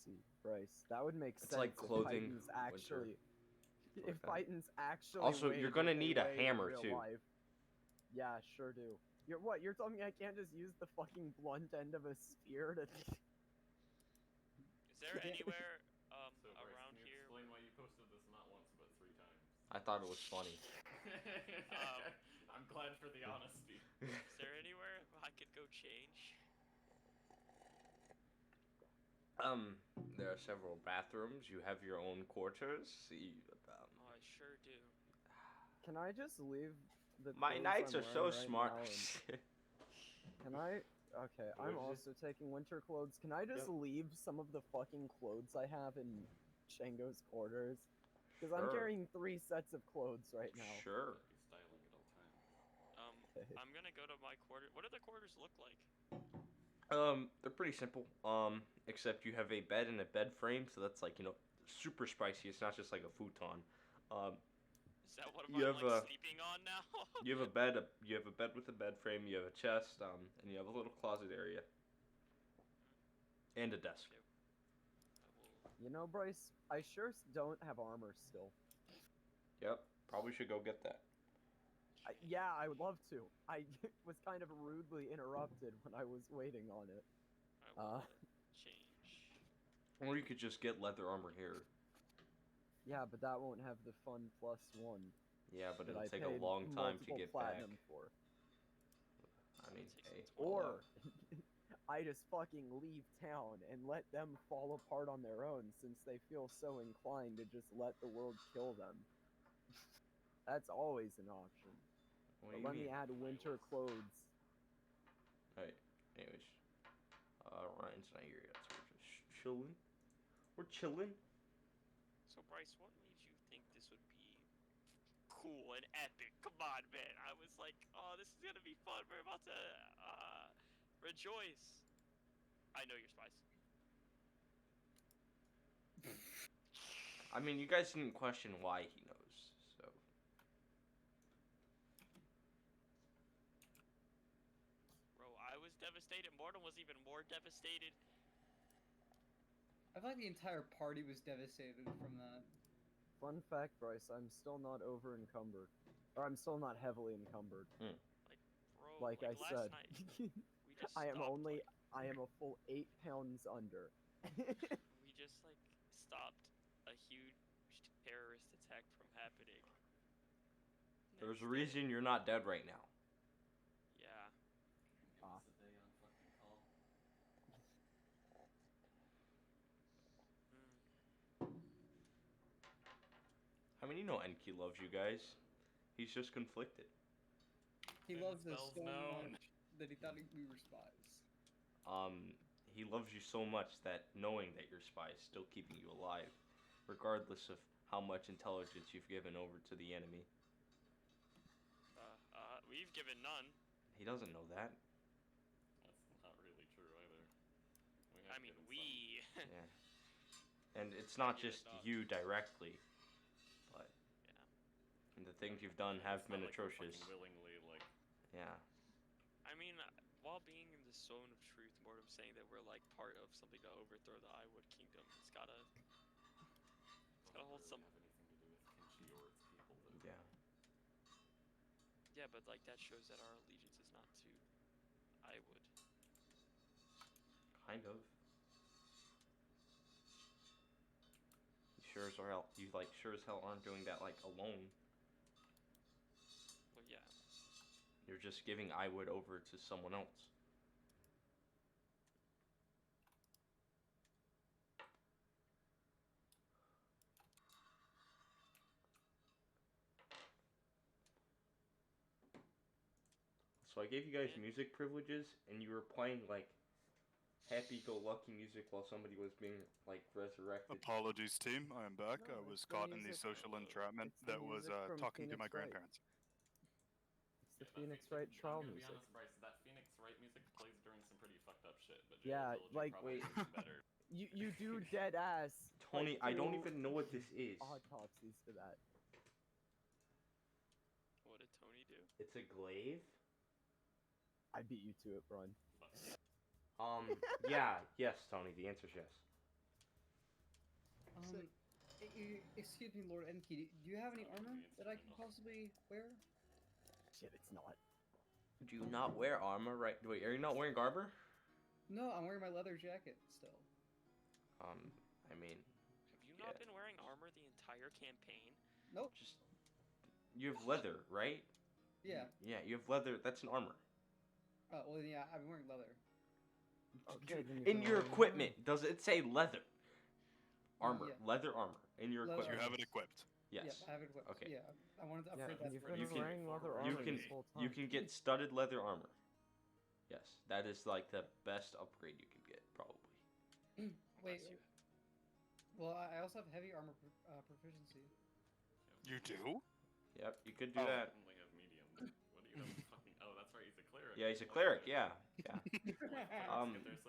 See, Bryce, that would make It's sense like clothing, if Titans actually, like if that. Titans actually. Also, you're weighed gonna what they need a weigh in hammer, real too. life. Yeah, sure do. You're telling me I can't just use the fucking blunt end of a spear to? Is there anywhere So, Bryce, around can you here? explain why you posted this not once but 3 times? I thought it was funny. I'm glad for the honesty. Is there anywhere I could go change? There are several bathrooms. You have your own quarters. Oh, I sure do. Can I just leave the? My clothes knights I'm are so wearing right smart. now and- Can I? Okay, What I'm did you- also taking winter clothes. Can I just leave some of the fucking clothes I have in Shango's quarters? Because I'm Sure. carrying 3 sets of clothes right now. Sure. He's styling at all times. I'm gonna go to my quarter. What do the quarters look like? They're pretty simple. Except you have a bed and a bed frame, so that's like, super spicy. It's not just like a futon. Is that what You I'm have like sleeping on now? you have a bed. You have a bed with a bed frame. You have a chest. And you have a little closet area. And a desk. Okay. I will. You know, Bryce, I sure don't have armor still. Yep. Probably should go get that. Yeah, I would love to. I was kind of rudely interrupted when I was waiting on it. I will change. Or you could just get leather armor here. Yeah, but that won't have the fun +1 Yeah, but that it'll I take a paid long time to multiple get platinum back. for. I mean, Takes hey. some Or I just fucking leave town and let them fall apart on their own since they feel so inclined to just let the world kill them. That's always an option. What do But you let me mean? add winter clothes. Alright, anyways. Ryan's not here yet, so we're just chilling. We're chilling. So Bryce, what made you think this would be cool and epic? Come on, man. I was like, oh, this is gonna be fun. We're about to rejoice. I know your spies. I mean, you guys didn't question why he knows, so. Bro, I was devastated. Mortem was even more devastated. I feel like the entire party was devastated from that. Fun fact, Bryce, I'm still not over encumbered. Or I'm still not heavily encumbered. Bro, Like I last said. night, we just I am stopped, I am a full 8 pounds under. we just stopped a huge terrorist attack from happening. There's a Next day- reason you're not dead right now. Yeah. Give us a day on fucking call. I mean, Enki loves you guys. He's just conflicted. He And loves us spells so known. much that he thought we were spies. He loves you so much that knowing that you're spies is still keeping you alive, regardless of how much intelligence you've given over to the enemy. We've given none. He doesn't know that. That's not really true either. I mean, we. Yeah. And it's not Yeah, just dog. you directly, but Yeah. the things you've done have been atrocious. Willingly, Yeah. I mean, while being in the zone of truth, Mortem saying that we're part of something to overthrow the Eyewood Kingdom, it's gotta hold some. have anything to do with Kenshi or its people. Though. Yeah. Yeah, but that shows that our allegiance is not to Eyewood. Kind of. You sure as hell aren't doing that alone. Well, yeah. You're just giving Eyewood over to someone else. So I gave you guys Yeah. music privileges, and you were playing like happy-go-lucky music while somebody was being like resurrected. Apologies, team. I am back. No, I was it's the caught in the music- social entrapment it's the that was music from talking to Phoenix my Wright. grandparents. It's the Yeah, Phoenix that Wright trial I'm gonna music. be honest, Bryce. That Phoenix Wright music plays during some pretty fucked up shit, but Yeah, Jail Trilogy like- probably Wait. is better. You do dead ass. Tony, like, I don't do even know what this is. autopsies to that. What did Tony do? It's a glaive. I beat you to it, Brian. Yeah, yes, Tony. The answer's yes. Excuse me, Lord Enki. Do you have any Not armor really that I can instrumental. possibly wear? Shit, it's not. Do you not wear armor, right? Wait, are you not wearing garber? No, I'm wearing my leather jacket still. I mean, Have you not Yeah. been wearing armor the entire campaign? Nope. just you have leather, right? Yeah. Yeah, you have leather. That's an armor. Oh, well, yeah, I've been wearing leather. Okay, then you've In been your wearing equipment, does it say leather? Armor, Yeah. leather armor. In your Leather You equipment. have it equipped. Yes. Yeah, I have it equipped. Okay. Yeah, I wanted to Yeah, upgrade and that. you've for been You can- wearing leather you armor can- this whole time. You can get studded leather armor. Yes, that is like the best upgrade you can get, probably. Wait. Unless you- Well, I also have heavy armor proficiency. You do? Yep, you could do Oh. that. Only have medium. What do you have? Fucking. Oh, that's right. He's a cleric. Yeah, he's a That's cleric. right. Yeah, yeah.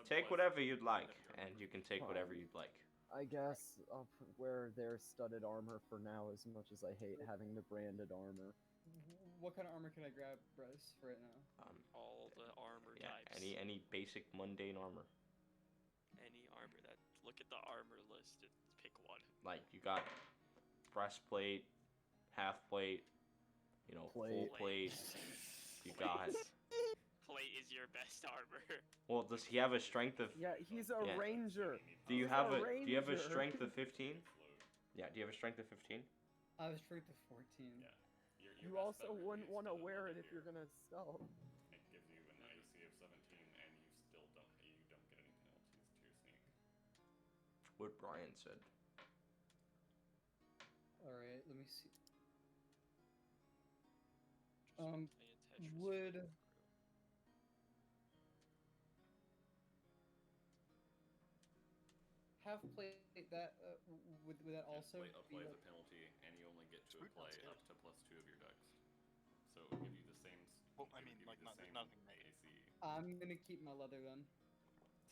Take whatever you'd like, and you can take whatever you'd like. I guess I'll wear their studded armor for now, as much as I hate having the branded armor. What kind of armor can I grab, Bryce, for right now? all the armor Yeah, types. any basic mundane armor. Any armor that. Look at the armor list. Pick one. Like you got breastplate, half plate, full plate. You got. Plate is your best armor. Well, does he have a strength of? Yeah, he's a Yeah. ranger. Do you He's have a Do you have a ranger. strength of 15? Yeah. Do you have a strength of 15? I have a strength of 14. Yeah. Your You best also bet wouldn't is want to studded wear leather it if you're gear. gonna stealth. It gives you an AC of 17, and you still don't get anything else used to your sneak. What Brian said. All right, let me see. Just Um, playing Tetris would- through. Half plate that would that Yeah, also plate be applies like, a penalty, and you only get to Sweet, apply that's up to +2 of your dex. So it will give you the same. Well, I it mean, would give like, you the there's same nothing made. AC. I'm gonna keep my leather then.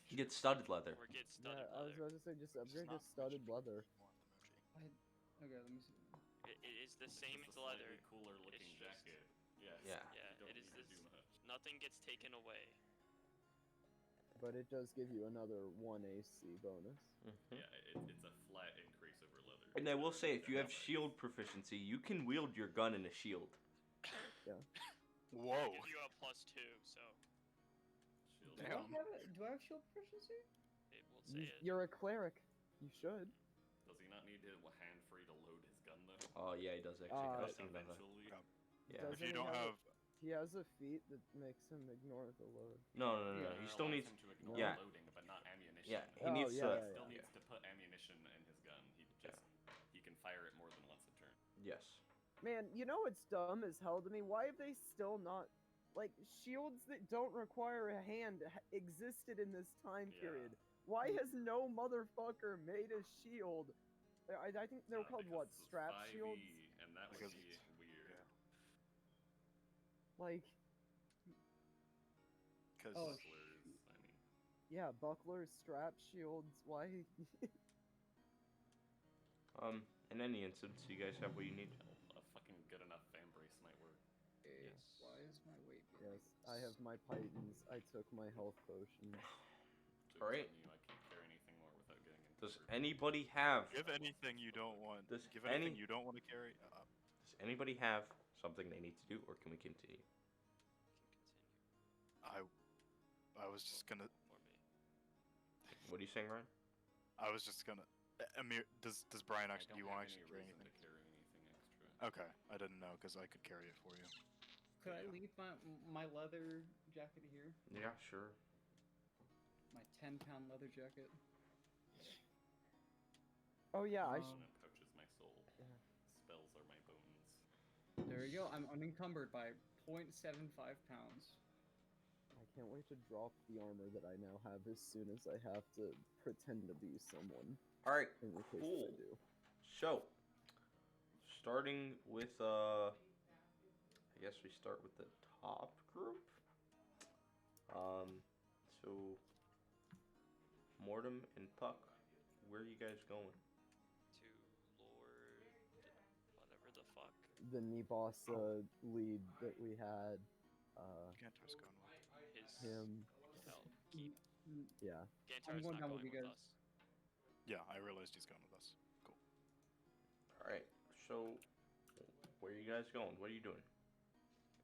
You get studded leather. Or get Yeah, studded I was leather. about to say just It's upgrade to not studded much leather. more of the emoji. Okay, let me see. It is the It's same just as a leather. slightly cooler looking It's just- jacket. Yes. Yeah. Yeah, You don't it is need to this- do much. Nothing gets taken away. But it does give you another 1 AC bonus. Yeah, it's a flat increase over leather. And I will say, if you have Athletics. shield proficiency, you can wield your gun in a shield. Whoa. It gives you a +2, so Shield. Damn. Do I have shield proficiency? it will say it. You're a cleric. You should. Does he not need to hand free to load his gun though? Oh yeah, he does actually. Uh, Custom does that. Eventually. Yeah. Does- If you Doesn't he don't have have, He has a feat that makes him ignore the load. No. Yeah. He It still allows needs. him to ignore Yeah. loading, but not ammunition. Yeah, he Oh, needs yeah, to. yeah, Still yeah. needs to put ammunition in his gun. He can fire it more than once a turn. Yes. Man, you know what's dumb as hell to me? Why have they still not, like, shields that don't require a hand existed in this time Yeah. period? Why has no motherfucker made a shield? I think they were called Because what? it's Strap 5e, shields? and that would Because be it's- weird. yeah. Like, because Oh, Bucklers, I mean, yeah, bucklers, strap shields. Why? In any instance, you guys have what you need. a fucking good enough fan brace might work. Yes. Why is my weight being Yes, I have my pythons. I took my health potions. Joke's Alright. on you, I can't carry anything more without getting into Does anybody have? give anything you don't want. Does Give anything any- you don't want to carry. Does anybody have something they need to do, or can we continue? Can continue. I was just gonna. Or me. What are you saying, Ryan? I was just gonna. Amir, does Brian I actually? don't Do you want have to any actually carry reason anything? to carry anything extra. Okay, I didn't know because I could carry it for you. Could I Yeah. leave my leather jacket here? Yeah, sure. My 10-pound leather jacket. Oh yeah, I Passion approaches my soul. Yeah. Spells are my bones. There you go. I'm unencumbered by 0.75 pounds. can't wait to drop the armor that I now have as soon as I have to pretend to be someone. All right, In the case cool. that I do. So, starting with I guess we start with the top group. So Mortem and Puck, where are you guys going? To Lord, whatever the fuck. The Nibasa lead that we had. Gantor's going with. Him. Hell, keep. Yeah. Gantar's going not down going with you with guys. us. Yeah, I realized he's going with us. Cool. All right. So, where are you guys going? What are you doing?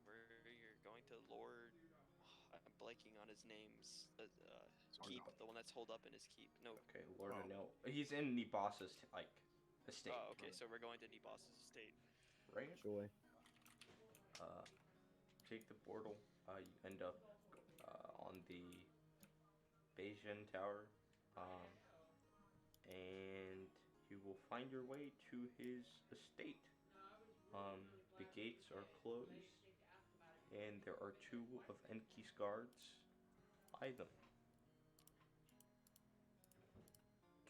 You're going to Lord. I'm blanking on his name's keep, Zorno. the one that's holed up in his keep. No. Okay, Lord Oh. Anil. He's in Nibasa's estate. Oh, okay. So we're going to Nibas's estate. Right. Joy. Take the portal. You end up on the Bayesian Tower, and you will find your way to his estate. The gates are closed, and there are two of Enki's guards by them.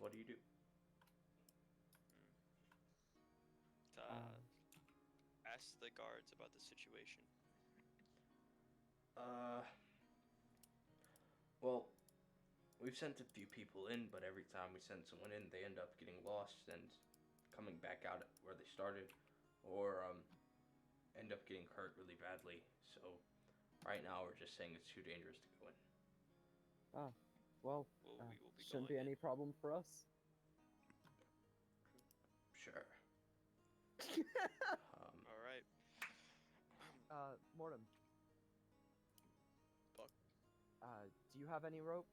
What do you do? Ask the guards about the situation. Well, we've sent a few people in, but every time we send someone in, they end up getting lost and coming back out at where they started, or end up getting hurt really badly. So right now we're just saying it's too dangerous to go in. Well, We will be shouldn't be going any in. problem for us. Sure. All right. Mortem. Buck. Do you have any rope?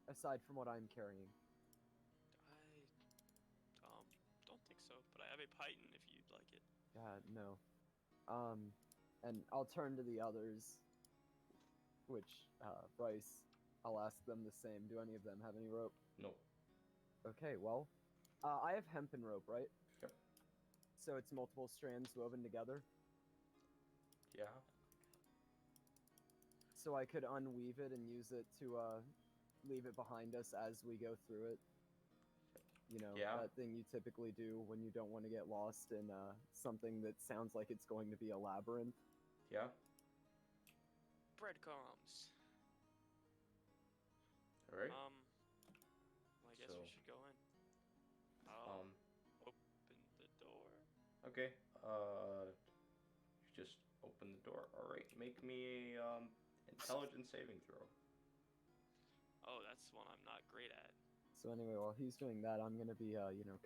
Aside from what I'm carrying. I don't think so, but I have a python if you'd like it. No. And I'll turn to the others. Which, Bryce, I'll ask them the same. Do any of them have any rope? No. Okay, well, I have hempen rope, right? Yep. So it's multiple strands woven together. Yeah. So I could unweave it and use it to leave it behind us as we go through it. You know, Yeah. that thing you typically do when you don't want to get lost in something that sounds like it's going to be a labyrinth. Yeah. Breadcrumbs. All right. Well, I guess we So, should go in. I'll open the door. Okay. You just open the door. All right. Make me a intelligence saving throw. Oh, that's one I'm not great at. So anyway, while he's doing that, I'm gonna be,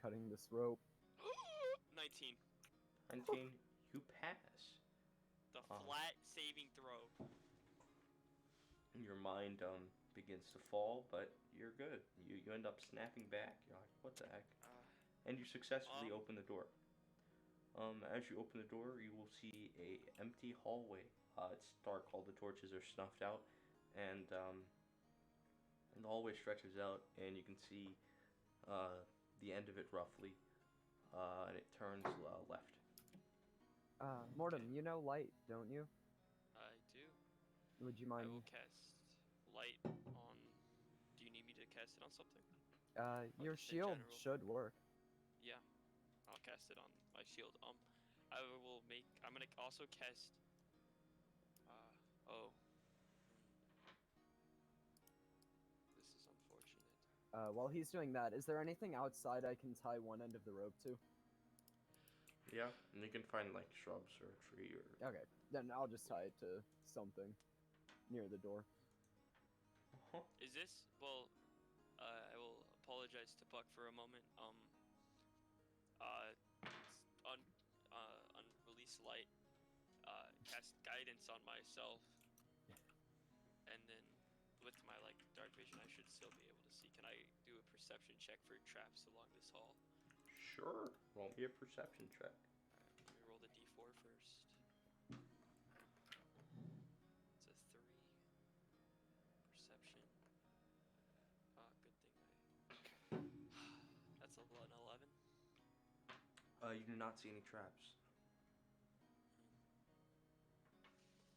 cutting this rope. 19. 19. You pass. The flat saving throw. Your mind begins to fall, but you're good. You end up snapping back. You're like, what the heck? And you successfully open the door. As you open the door, you will see a empty hallway. It's dark. All the torches are snuffed out, and the hallway stretches out, and you can see the end of it roughly, and it turns left. Mortem, you know light, don't you? I do. Would you I mind? will cast light on. Do you need me to cast it on something? Your just in shield general. should work. Yeah, I'll cast it on my shield. I will make. I'm gonna also cast. Oh. This is unfortunate. While he's doing that, is there anything outside I can tie one end of the rope to? Yeah, and you can find like shrubs or a tree or. Okay, then I'll just tie it to something near the door. Is this? Well, I will apologize to Buck for a moment. Unrelease light. Cast guidance on myself, and then with my dark vision, I should still be able to see. Can I do a perception check for traps along this hall? Sure. Roll me a perception check. Let me roll the d4 first. It's a 3. Perception. Good thing That's an 11. You do not see any traps.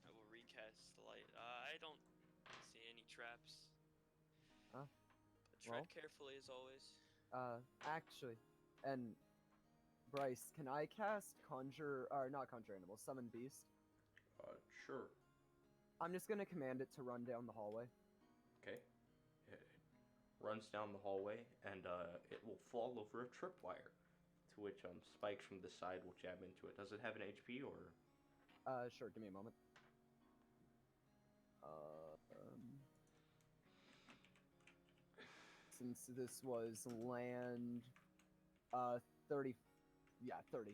I will recast the light. I don't traps. Huh? But tread Well. carefully as always. Actually, and Bryce, can I cast not conjure animal, summon beast? Sure. I'm just gonna command it to run down the hallway. Okay. It runs down the hallway, and it will fall over a tripwire, to which spikes from the side will jab into it. Does it have an HP or? Sure. Give me a moment. Since this was land, 30. Yeah, 30.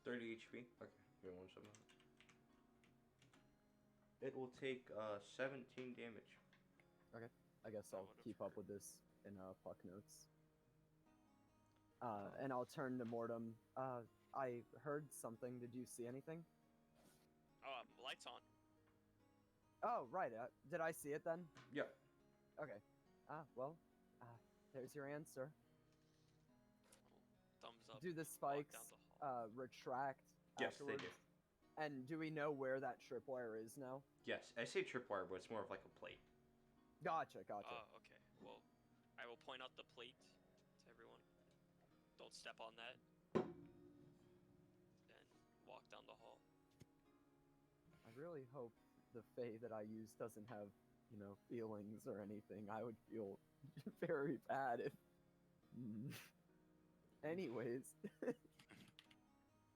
30 HP. Okay. Give me 1 second. It will take 17 damage. Okay. I guess That I'll would've keep up hurt. with this in Puck notes. And I'll turn to Mortem. I heard something. Did you see anything? Oh, lights on. Oh, right. Did I see it then? Yeah. Okay. Well, there's your answer. Thumbs up. Do the walk spikes down the hall. retract Yes, they afterwards? do. And do we know where that tripwire is now? Yes, I say tripwire, but it's more of like a plate. Gotcha. Oh, okay. Well, I will point out the plate to everyone. Don't step on that. And walk down the hall. I really hope the Fae that I use doesn't have, feelings or anything. I would feel very bad if. Anyways.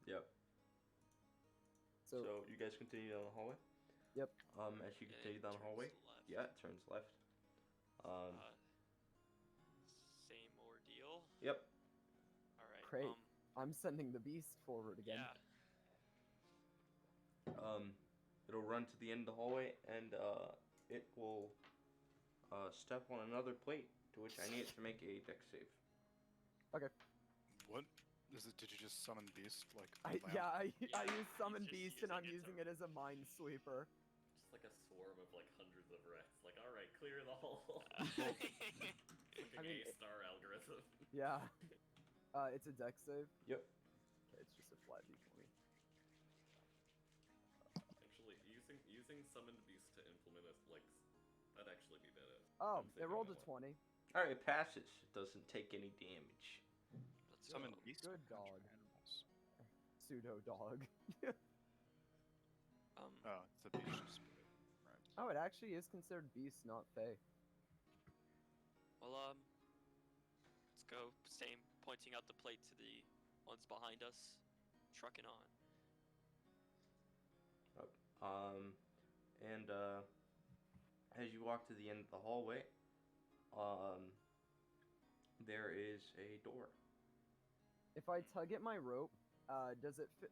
Yep. So, you guys continue down the hallway? Yep. As you Yeah, continue it down the hallway, turns left. yeah, it turns left. Same ordeal. Yep. All right. Great. I'm sending the beast forward again. Yeah. It'll run to the end of the hallway, and it will step on another plate, to which I need it to make a dex save. Okay. What is it? Did you just summon beast like? I use summon he's just beast and I'm using using it as a minesweeper. Just like a swarm of like hundreds of rats. Like, all right, clear the hall. I mean, A-star algorithm. Yeah. It's a dex save. Yep. Okay, it's just a flat d20. Actually, using summoned beast to implement a that'd actually be badass. Oh, I'm it thinking rolled a that one. 20. All right, it passes. It doesn't take any damage. Let's Summon go. beast. Good or conjure dog. Animals. Pseudo dog. Oh, it's a beast spirit. Right. Oh, it actually is considered beast, not Fae. Well, let's go. Same, pointing out the plate to the ones behind us. Trucking on. And as you walk to the end of the hallway, there is a door. If I tug at my rope, does it fit?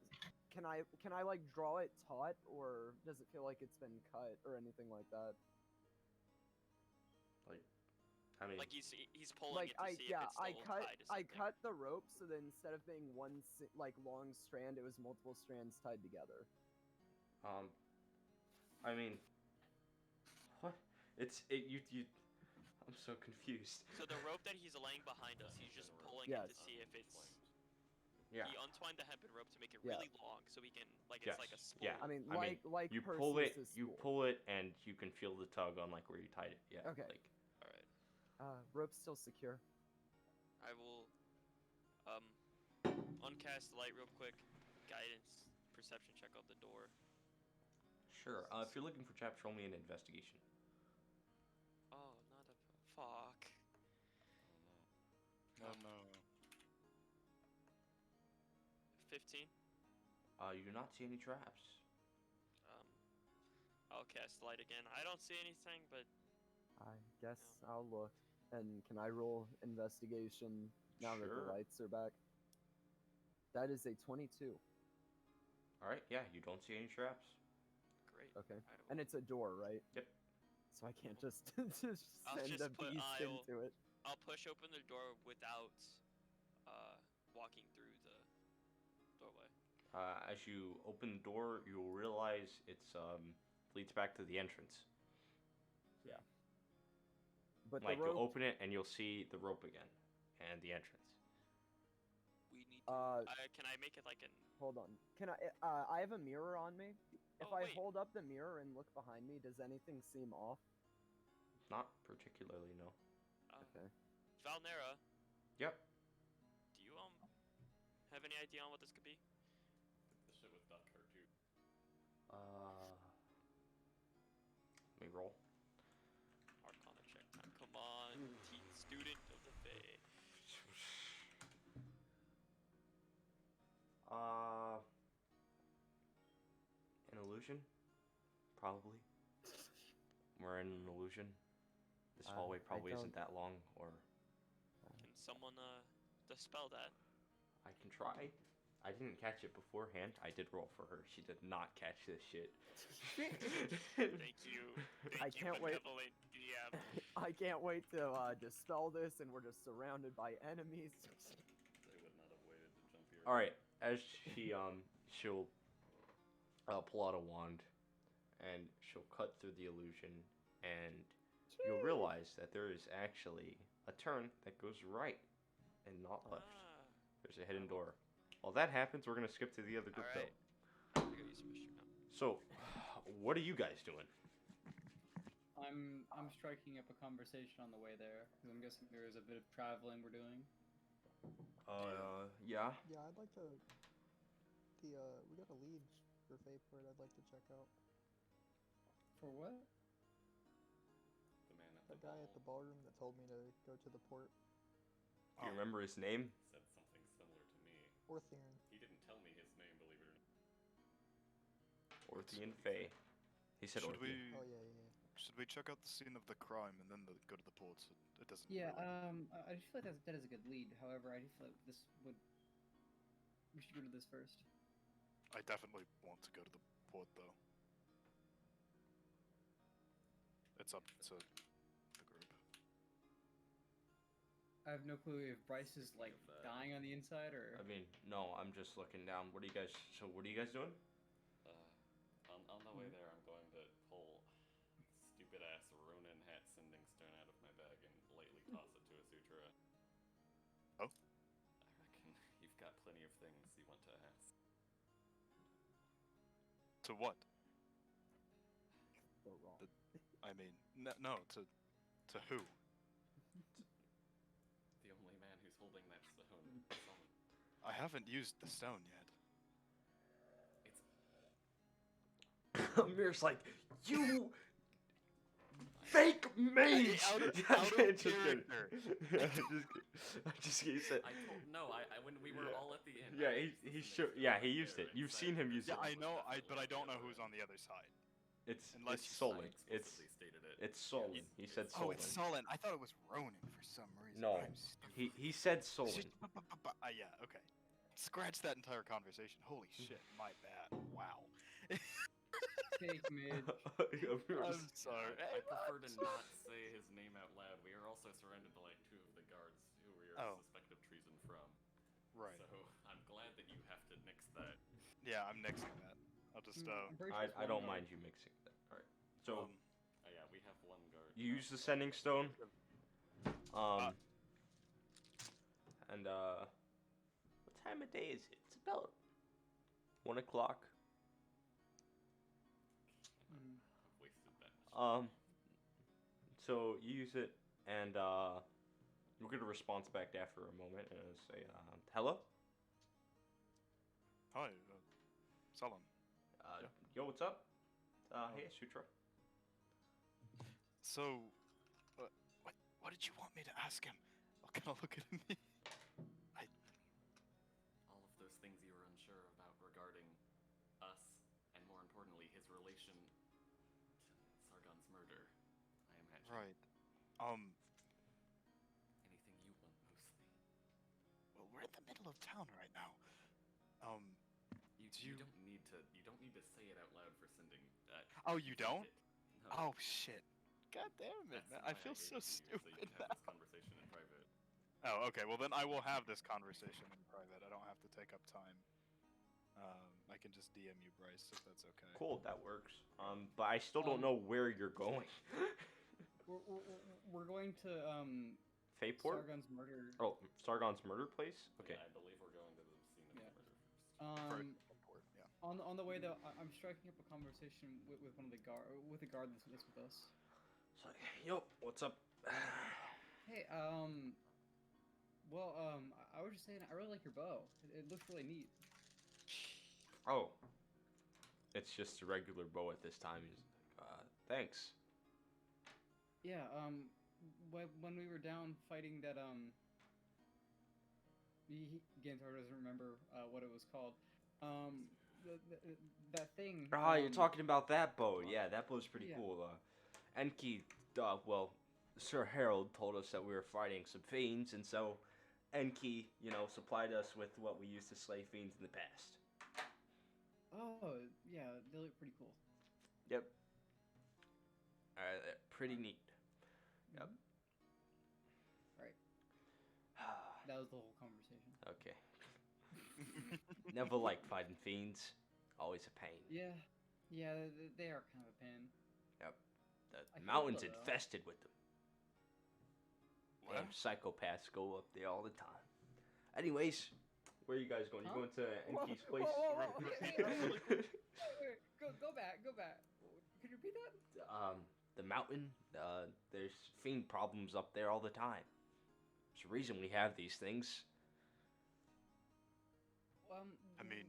Can I like draw it taut, or does it feel like it's been cut or anything like that? I mean, Like he's pulling Like it to see if it's still tied to I something. cut the rope so that instead of being one long strand, it was multiple strands tied together. I mean, what? I'm so confused. So the rope that he's laying behind us, he's just pulling Yes. it to see if it's. Yeah. He untwined the hempen rope to make it Yeah. really long, so he can it's Yes. like a spool. Yeah. I mean, I mean, like You Perseus' pull it, spool. and you can feel the tug on like where you tied it. Yeah. Okay. Like, All right. Rope's still secure. I will uncast light real quick. Guidance, perception check out the door. sure. If you're looking for traps, roll me an investigation. Oh, not a fuck. Oh no. 15. You do not see any traps. I'll cast light again. I don't see anything, but I guess I'll look. And can I roll investigation now that Sure. the lights are back? That is a 22. All right. Yeah. You don't see any traps. great. Okay. I will- And it's a door, right? Yep. So I can't just just I'll send just a put- beast I'll- into it. I'll push open the door without walking through the doorway. As you open the door, you'll realize it's leads back to the entrance. But Like the you'll rope, open it and you'll see the rope again, and the entrance. We need to. Can I make it like an? hold on. Can I have a mirror on me. If Oh, I wait. hold up the mirror and look behind me, does anything seem off? Not particularly, no. Okay. Valnera, Yep. do you have any idea on what this could be? The shit with Duck hurt too. Let me roll. Arcana check time. Come on, student of the Fae. An illusion? Probably. We're in an illusion. This hallway I probably isn't don't- that long, or Can someone dispel that? I can try. I didn't catch it beforehand. I did roll for her. She did not catch this shit. Thank you. I Thank you, can't wait. benevolent DM. I can't wait to dispel this, and we're just surrounded by enemies. They would not have waited to jump here. All right. As she'll pull out a wand, and she'll cut through the illusion, and you'll realize that there is actually a turn that goes right and not left. Ah, There's a hidden door. While that happens, we're gonna skip to the other group Alright. though. I gotta use some mystery now. So, what are you guys doing? I'm striking up a conversation on the way there because I'm guessing there is a bit of traveling we're doing. Yeah. Yeah, I'd like to. We got a lead for Fayport. I'd like to check out. For what? The man at That the guy at the ballroom that told me to go to the port. Do you remember his name? said something similar to me. Orthian. He didn't tell me his name, believe it or not. Orthian Fay. He said Should Orthian. we Oh yeah, yeah. should we check out the scene of the crime and then go to the ports? It doesn't. Yeah, really- I just feel like that is a good lead. However, I just feel like this would. We should go to this first. I definitely want to go to the port though. It's up to the group. I have no clue if Bryce is like Of that. dying on the inside or. I mean, no, I'm just looking down. What are you guys? So, what are you guys doing? On the way there, I'm going to pull stupid ass Ronin hat sending stone out of my bag and lightly toss it to a sutra. Oh. I reckon you've got plenty of things you want to ask. To what? So wrong. I mean, no. To who? The only man who's holding that stone. Someone. I haven't used the stone yet. It's Amir's like, you fake mage. Out of Just kidding. character. I just he said. I told no. I when we were Yeah. all at the end. Yeah, I he used the sure. stone Yeah, he right used there it. and You've said seen him the use Yeah, it. I stone know. was But I definitely don't know the who's other on the other side. It's Unless Solon. I explicitly stated it. It's Solon. Yes, He said it's Solon. Oh, it's Solon. I thought it was Ronin for some reason. No, I'm stupid. he said Solon. Yeah, okay. Scratch that entire conversation. Holy shit, my bad. Wow. Fake mage. I'm sorry. I prefer to not say his name out loud. We are also surrounded by like two of the guards who we are Oh. suspected of treason from. Right. So I'm glad that you have to nix that. Yeah, I'm nixing that. I'll just I'm pretty sure it's I one don't guard. mind you mixing that. All right. So Oh yeah, we have one guard. you use the sending stone. And what time of day is it? It's about 1 o'clock. Mhm. I've wasted that much. So you use it, and you'll get a response back after a moment, and it'll say, "Hello, Hi, Solon. Yeah. yo, what's up? Hey, Sutra." So, what did you want me to ask him? I'll kind of look at me. All of those things you were unsure about regarding us, and more importantly, his relation to Sargon's murder. I imagine. Right. Anything you want, mostly. Well, we're in the middle of town right now. You, Do you you- don't need to. You don't need to say it out loud for sending. Oh, you send don't? it. No. Oh shit. God damn it, That's man. why I feel gave so it to you, stupid So you can now. have this conversation in private. Oh, okay. Well, then I will have this conversation in private. I don't have to take up time. I can just DM you, Bryce, if that's okay. Cool, that works. But I still don't know where you're going. We're going to Fayport? Sargon's murder. Oh, Sargon's murder place? Okay. I believe we're going to the scene of Yeah. the murder first. Yeah. On the way though, I'm striking up a conversation with one of the guard with the guard that's with us. It's like, yo, what's up? Hey, well, I was just saying, I really like your bow. It looks really neat. Oh, it's just a regular bow at this time. He's like, thanks. Yeah, when we were down fighting that, Gantor doesn't remember, what it was called. That thing, Ah, you're talking about that bow. Yeah, that bow's pretty yeah. cool. Enki, well, Sir Harold told us that we were fighting some fiends, and so Enki, supplied us with what we used to slay fiends in the past. Oh, yeah, they look pretty cool. Yep. Pretty neat. Yep. Right. That was the whole conversation. Okay. Never liked fighting fiends. Always a pain. Yeah, they are kind of a pain. Yep. I The feel mountain's it, though. infested with them. What? Damn psychopaths go up there all the time. Anyways, where are you guys going? Huh? You going to Enki's Whoa, place? whoa, whoa, wait, go back. Could you repeat that? The mountain. There's fiend problems up there all the time. There's a reason we have these things. I mean,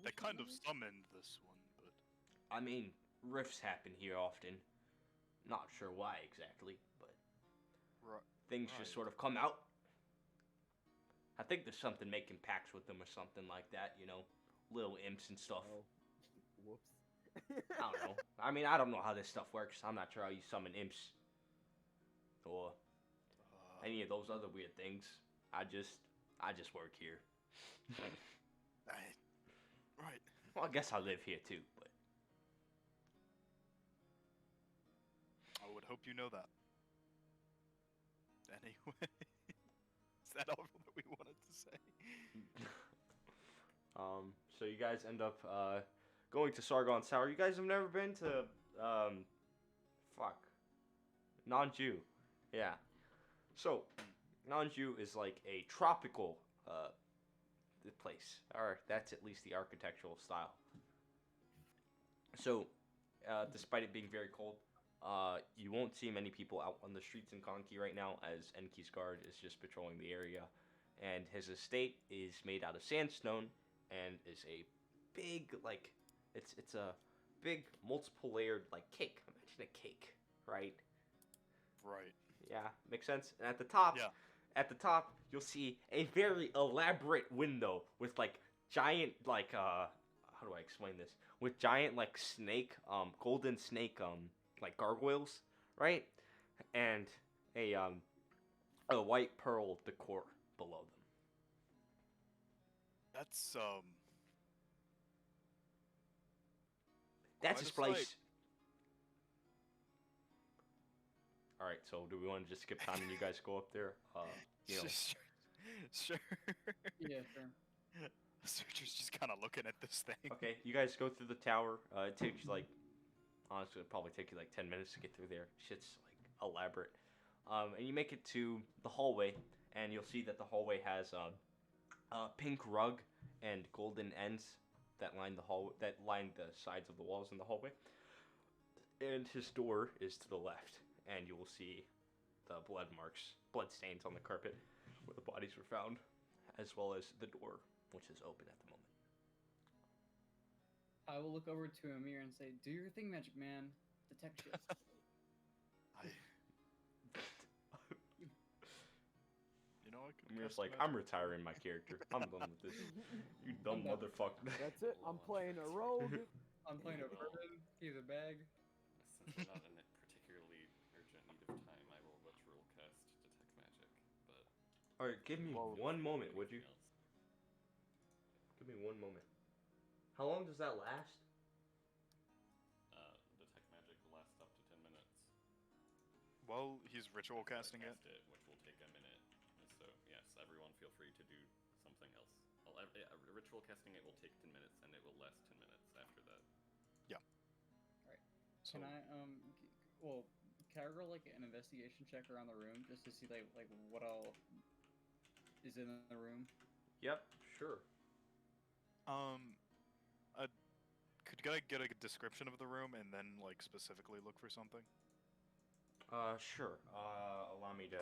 they which kind of mountain? summoned this one, but I mean, rifts happen here often. Not sure why exactly, but things just Right. sort of come out. I think there's something making pacts with them or something like that, little imps and stuff. Oh, whoops. I don't know. I mean, I don't know how this stuff works. I'm not sure how you summon imps or any of those other weird things. I just work here. Right. Well, I guess I live here too, but I would hope you know that. Anyway, is that all that we wanted to say? so you guys end up going to Sargon's Tower. You guys have never been to Nanju. Yeah. So Nanju is like a tropical place, or that's at least the architectural style. So, despite it being very cold, you won't see many people out on the streets in Konki right now, as Enki's guard is just patrolling the area, and his estate is made out of sandstone and is a big it's a big multiple layered cake. Imagine a cake, right? Right. Yeah, makes sense. And Yeah. at the top, you'll see a very elaborate window with giant how do I explain this? With giant snake golden snake gargoyles, right? And a white pearl decor below them. That's That's quite his a sight. place. All right, so do we want to just skip time and you guys go up there? Sure. Yeah, sure. Searcher's just kind of looking at this thing. Okay, you guys go through the tower. It takes honestly, it'll probably take you 10 minutes to get through there. Shit's elaborate. And you make it to the hallway, and you'll see that the hallway has a pink rug and golden ends that line the sides of the walls in the hallway. And his door is to the left, and you will see the blood stains on the carpet where the bodies were found, as well as the door, which is open at the moment. I will look over to Amir and say, "Do your thing, Magic Man. Detect shit." I could Amir's cast like, magic. I'm retiring my character. I'm done with this. You dumb I'm done. motherfucker. That's it. I'm playing a rogue. I'm playing a bourbon. He's a bag. Since we're not in a particularly urgent need of time, I will ritual cast detect magic. But Alright, give me Whoa. one moment, would you? anything else? Give me one moment. How long does that last? Detect magic lasts up to 10 minutes. Well, he's ritual After I casting it. cast it, which will take a minute. So yes, everyone feel free to do something else. Well, ritual casting it will take 10 minutes, and it will last 10 minutes after that. So Can I can I roll an investigation check around the room just to see what all is in the room? Yep, sure. could I get a description of the room and then specifically look for something? Sure. Allow me to.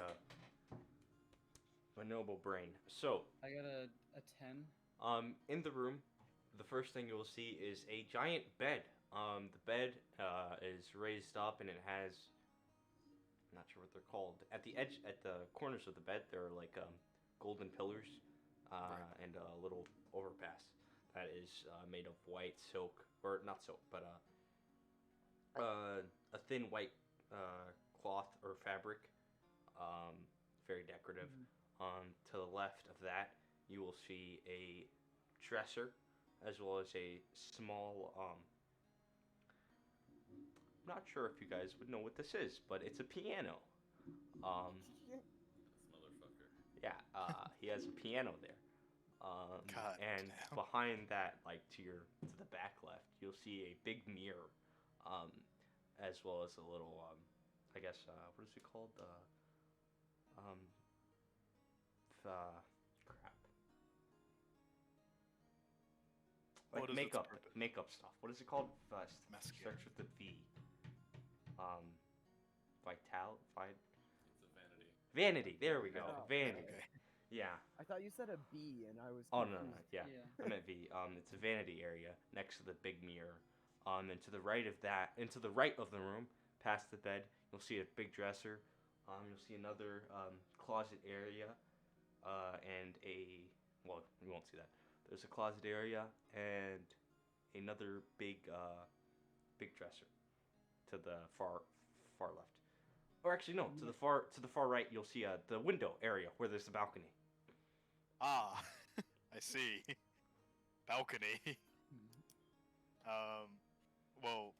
My noble brain. So, I got a 10. in the room, the first thing you'll see is a giant bed. The bed is raised up and it has. I'm not sure what they're called. At the edge, at the corners of the bed, there are like golden pillars and a little overpass that is made of white silk, or not silk, but a thin white cloth or fabric. Um, Very decorative. To the left of that, you will see a dresser, as well as a small. I'm not sure if you guys would know what this is, but it's a piano. Um, This motherfucker. yeah, he has a piano there. God And damn. behind that, like to the back left, you'll see a big mirror, as well as a little, I guess, what is it called? Um, crap. Like What is its makeup, purpose? makeup stuff. What is it called? Mascara. Starts with the V. Um, It's a vanity. Vanity. There we go. Oh, Vanity. Okay. Yeah. I thought you said a B, and I was Oh confused. no. Yeah. Yeah. I meant V. It's a vanity area next to the big mirror. And to the right of that, and to the right of the room, past the bed, you'll see a big dresser. You'll see another closet area, and well, you won't see that. There's a closet area and another big dresser to the far left. Or actually, no, to the far right, you'll see the window area where there's the balcony. Ah, I see. Balcony. Well,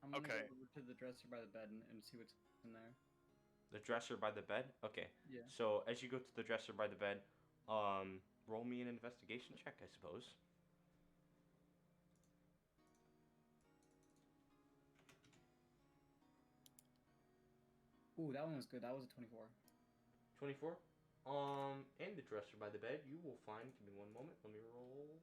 I'm gonna Okay. go over to the dresser by the bed and see what's in there. The dresser by the bed. Okay. Yeah. So as you go to the dresser by the bed, roll me an investigation check, I suppose. Ooh, that one was good. That was a 24. 24. In the dresser by the bed, you will find. Give me one moment. Let me roll.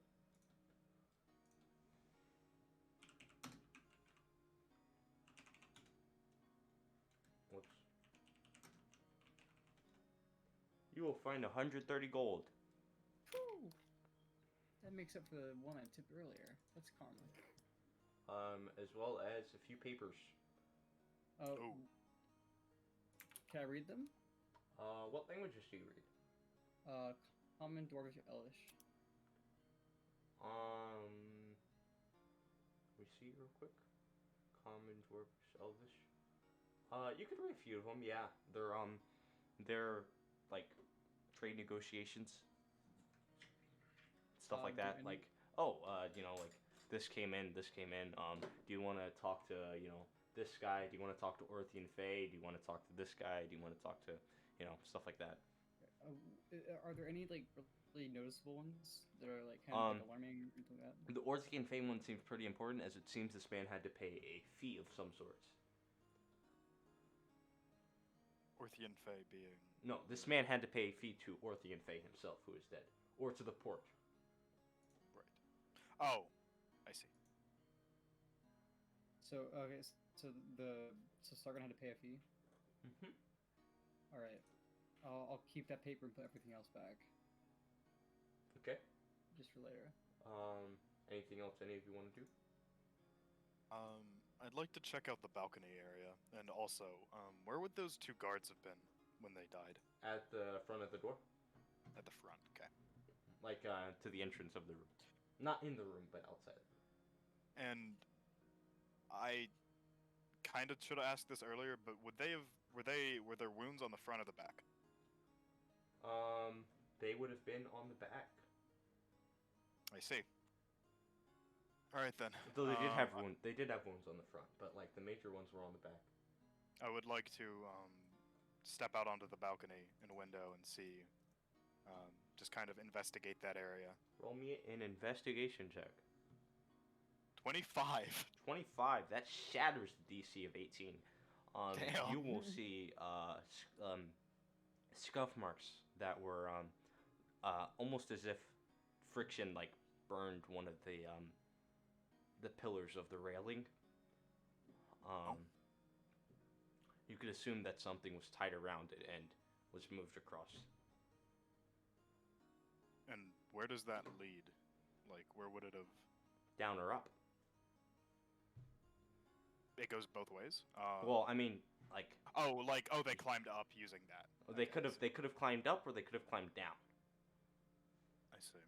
Whoops. You will find 130 gold. Whew. That makes up for the one I tipped earlier. That's karma. As well as a few papers. Oh. Ooh. Can I read them? What languages do you read? Common, Dwarvish, Elvish. We see real quick. Common, Dwarvish, Elvish. You could read a few of them. Yeah, they're like trade negotiations, stuff like Do that. any- Like, like this came in. Do you want to talk to this guy? Do you want to talk to Orthian Fae? Do you want to talk to this guy? Do you want to talk to stuff like that? Are there any like really noticeable ones that are like kind of like alarming or anything like that? The Orthian Fae one seems pretty important, as it seems this man had to pay a fee of some sorts. Orthian Fae being. No, this man had to pay a fee to Orthian Fae himself, who is dead, or to the port. Right. Oh, I see. So okay, so Sargon had to pay a fee. Mm-hmm. All right, I'll keep that paper and put everything else back Okay. just for later. Anything else any of you want to do? I'd like to check out the balcony area, and also, where would those two guards have been when they died? At the front of the door, At the front. Okay. like to the entrance of the room, not in the room, but outside. And I kind of should have asked this earlier, but were there wounds on the front or the back? They would have been on the back. I see. All right then. Though they did have wounds on the front, but like the major ones were on the back. I would like to step out onto the balcony and window and see, just kind of investigate that area. Roll me an investigation check. 25. 25. That shatters the DC of 18. Damn. You will see scuff marks that were almost as if friction like burned one of the pillars of the railing. You could assume that something was tied around it and was moved across. And where does that lead? Like, where would it have? Down or up. It goes both ways. Well, I mean, like, they climbed up using that. they Okay, could I have see. they could have climbed up or they could have climbed down. I see.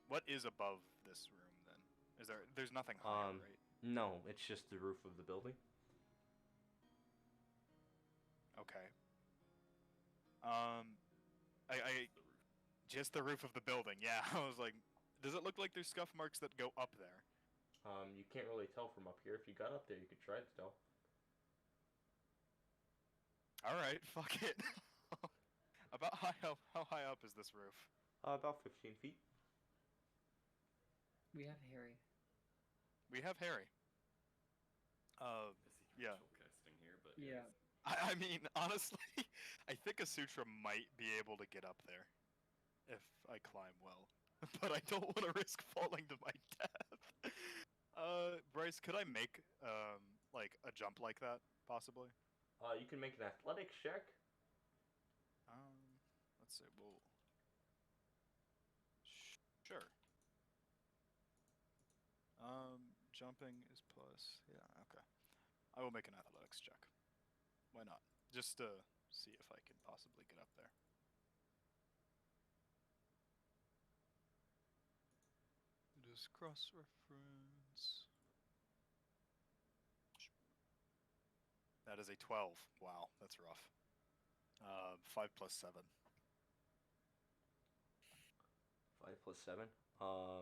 What is above this room then? There's nothing higher, right? No, it's just the roof of the building. Okay. I just the roof of the building. Yeah, I was like, does it look like there's scuff marks that go up there? You can't really tell from up here. If you got up there, you could try to tell. All right, fuck it. About how high up is this roof? About 15 feet. We have Harry. We have Harry. Is he Yeah. ritual casting here? But Yeah. I mean, honestly, I think a sutra might be able to get up there if I climb well, but I don't want to risk falling to my death. Bryce, could I make like a jump like that possibly? You can make an athletics check. Let's see. Well, sure. Jumping is plus. Yeah, okay. I will make an athletics check. Why not? Just to see if I can possibly get up there. It is cross-reference. That is a 12. Wow, that's rough. 5 plus 7. 5 plus 7.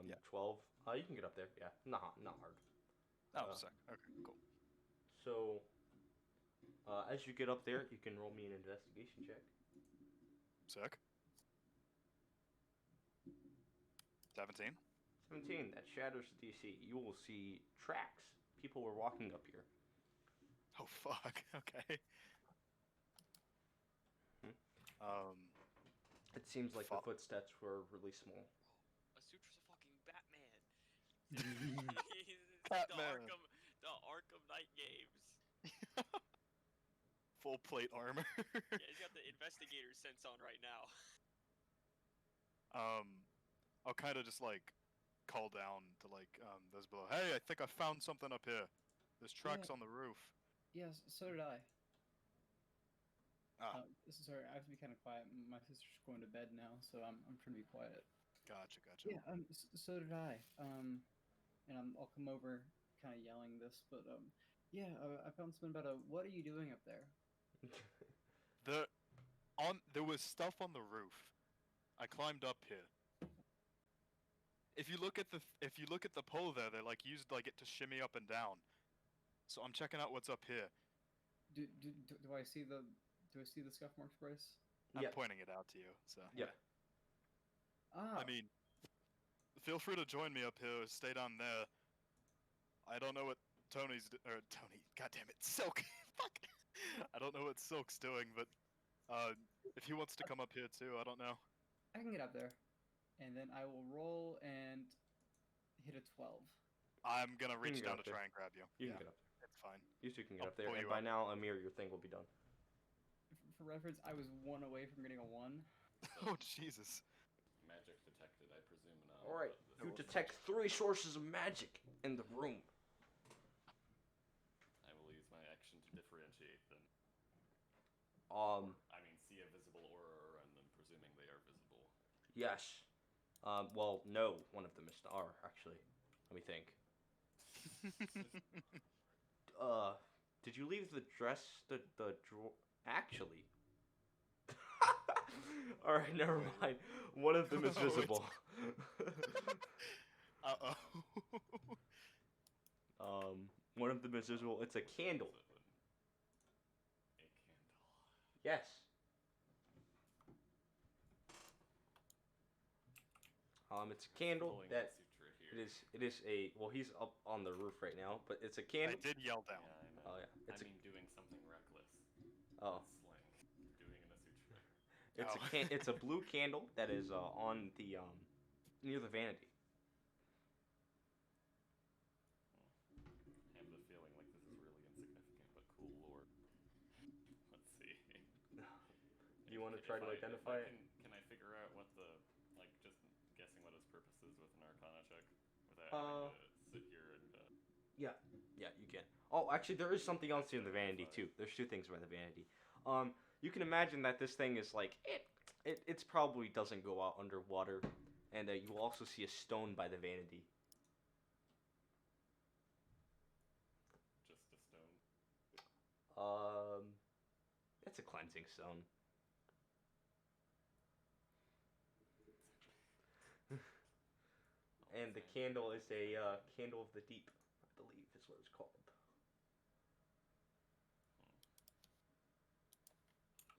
Yeah. 12. You can get up there. Yeah, not hard. Oh, sick. Okay, cool. So, as you get up there, you can roll me an investigation check. Sick. 17. 17. That shatters the DC. You will see tracks. People were walking up here. Oh fuck. Okay. It seems like Fuck. the footsteps were really small. A Sutra's a fucking Batman. He's Batman. The Arkham Knight games. Full plate armor. Yeah, he's got the investigator sense on right now. I'll kind of just like call down to like those below. Hey, I think I found something up here. There's tracks on the roof. Yes, so did I. Ah, Sorry, I have to be kind of quiet. My sister's going to bed now, so I'm trying to be quiet. gotcha. Yeah, so did I. And I'll come over, kind of yelling this, but yeah, I found something about what are you doing up there? There was stuff on the roof. I climbed up here. If you look at the pole there, they like used like it to shimmy up and down. So I'm checking out what's up here. Do I see the scuff marks, Bryce? I'm Yep. pointing it out to you. So Yep. Ah, I mean, feel free to join me up here. Stay down there. I don't know what Tony. God damn it, Silk. Fuck. I don't know what Silk's doing, but if he wants to come up here too, I don't know. I can get up there, and then I will roll and hit a 12. I'm gonna reach get down up to there. try and grab you. You Yeah, can get up there. it's fine. You two can get I'll up there, pull and you by up. now, Amir, your thing will be done. For reference, I was 1 away from getting a 1. Oh Jesus. magic detected, I presume not. All right, but you this is- detect 3 sources of magic in the room. I will use my action to differentiate them. I mean, see a visible aura, and I'm presuming they are visible. Yes. Well, no, one of them is star, actually. Let me think. Did you leave the dress, the drawer? Actually. Alright, never mind. One of them is Oh, it's- visible. Uh-oh. One of them is visible. It's a candle. A candle. Yes. It's a candle Pulling that the sutra here. it is a, well, he's up on the roof right now, but it's a I candle. did yell down. Yeah, I know. Oh yeah, I it's mean, doing something reckless. oh, Slang. Doing in a sutra. it's a blue candle that is on the near the vanity. I have the feeling like this is really insignificant but cool lore. you want to If try to I- identify if I it? Can I figure out what the like just guessing what his purpose is with an Arcana check without having to sit here and Yeah, you can. Oh, actually, there is something else in the vanity too. There's two things about the vanity. You can imagine that this thing is like it's probably doesn't go out underwater, and you will also see a stone by the vanity. just a stone. It's a cleansing stone. And the candle is a candle of the deep, I believe is what it's called.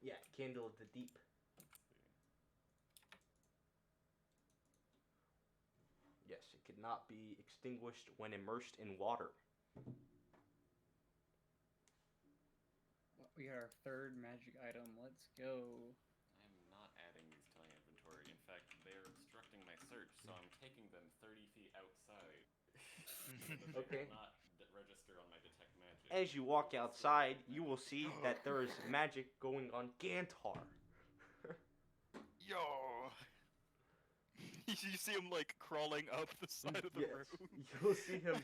Yeah, candle of the deep. Let's see. Yes, it could not be extinguished when immersed in water. Well, we got our third magic item. Let's go. I'm not adding these to my inventory. In fact, they're obstructing my search, so I'm taking them 30 feet outside. So Okay. they will not register on my detect magic. As you walk outside, you will see that there is magic going on Gantar. Yo! You see him like crawling up the side of the Yes, room. you'll see him.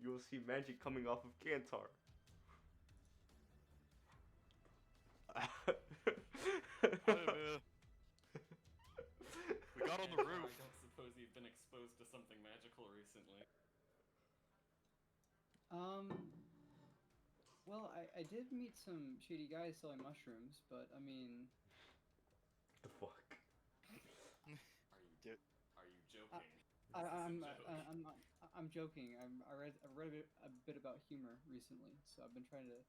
You'll see magic coming off of Gantar. Hi there. We got on the Gantar, roof. I don't suppose you've been exposed to something magical recently. Well, I did meet some shady guys selling mushrooms, but I mean, The fuck? Are you joking? I'm joking. I read a bit about humor recently, so I've been trying to.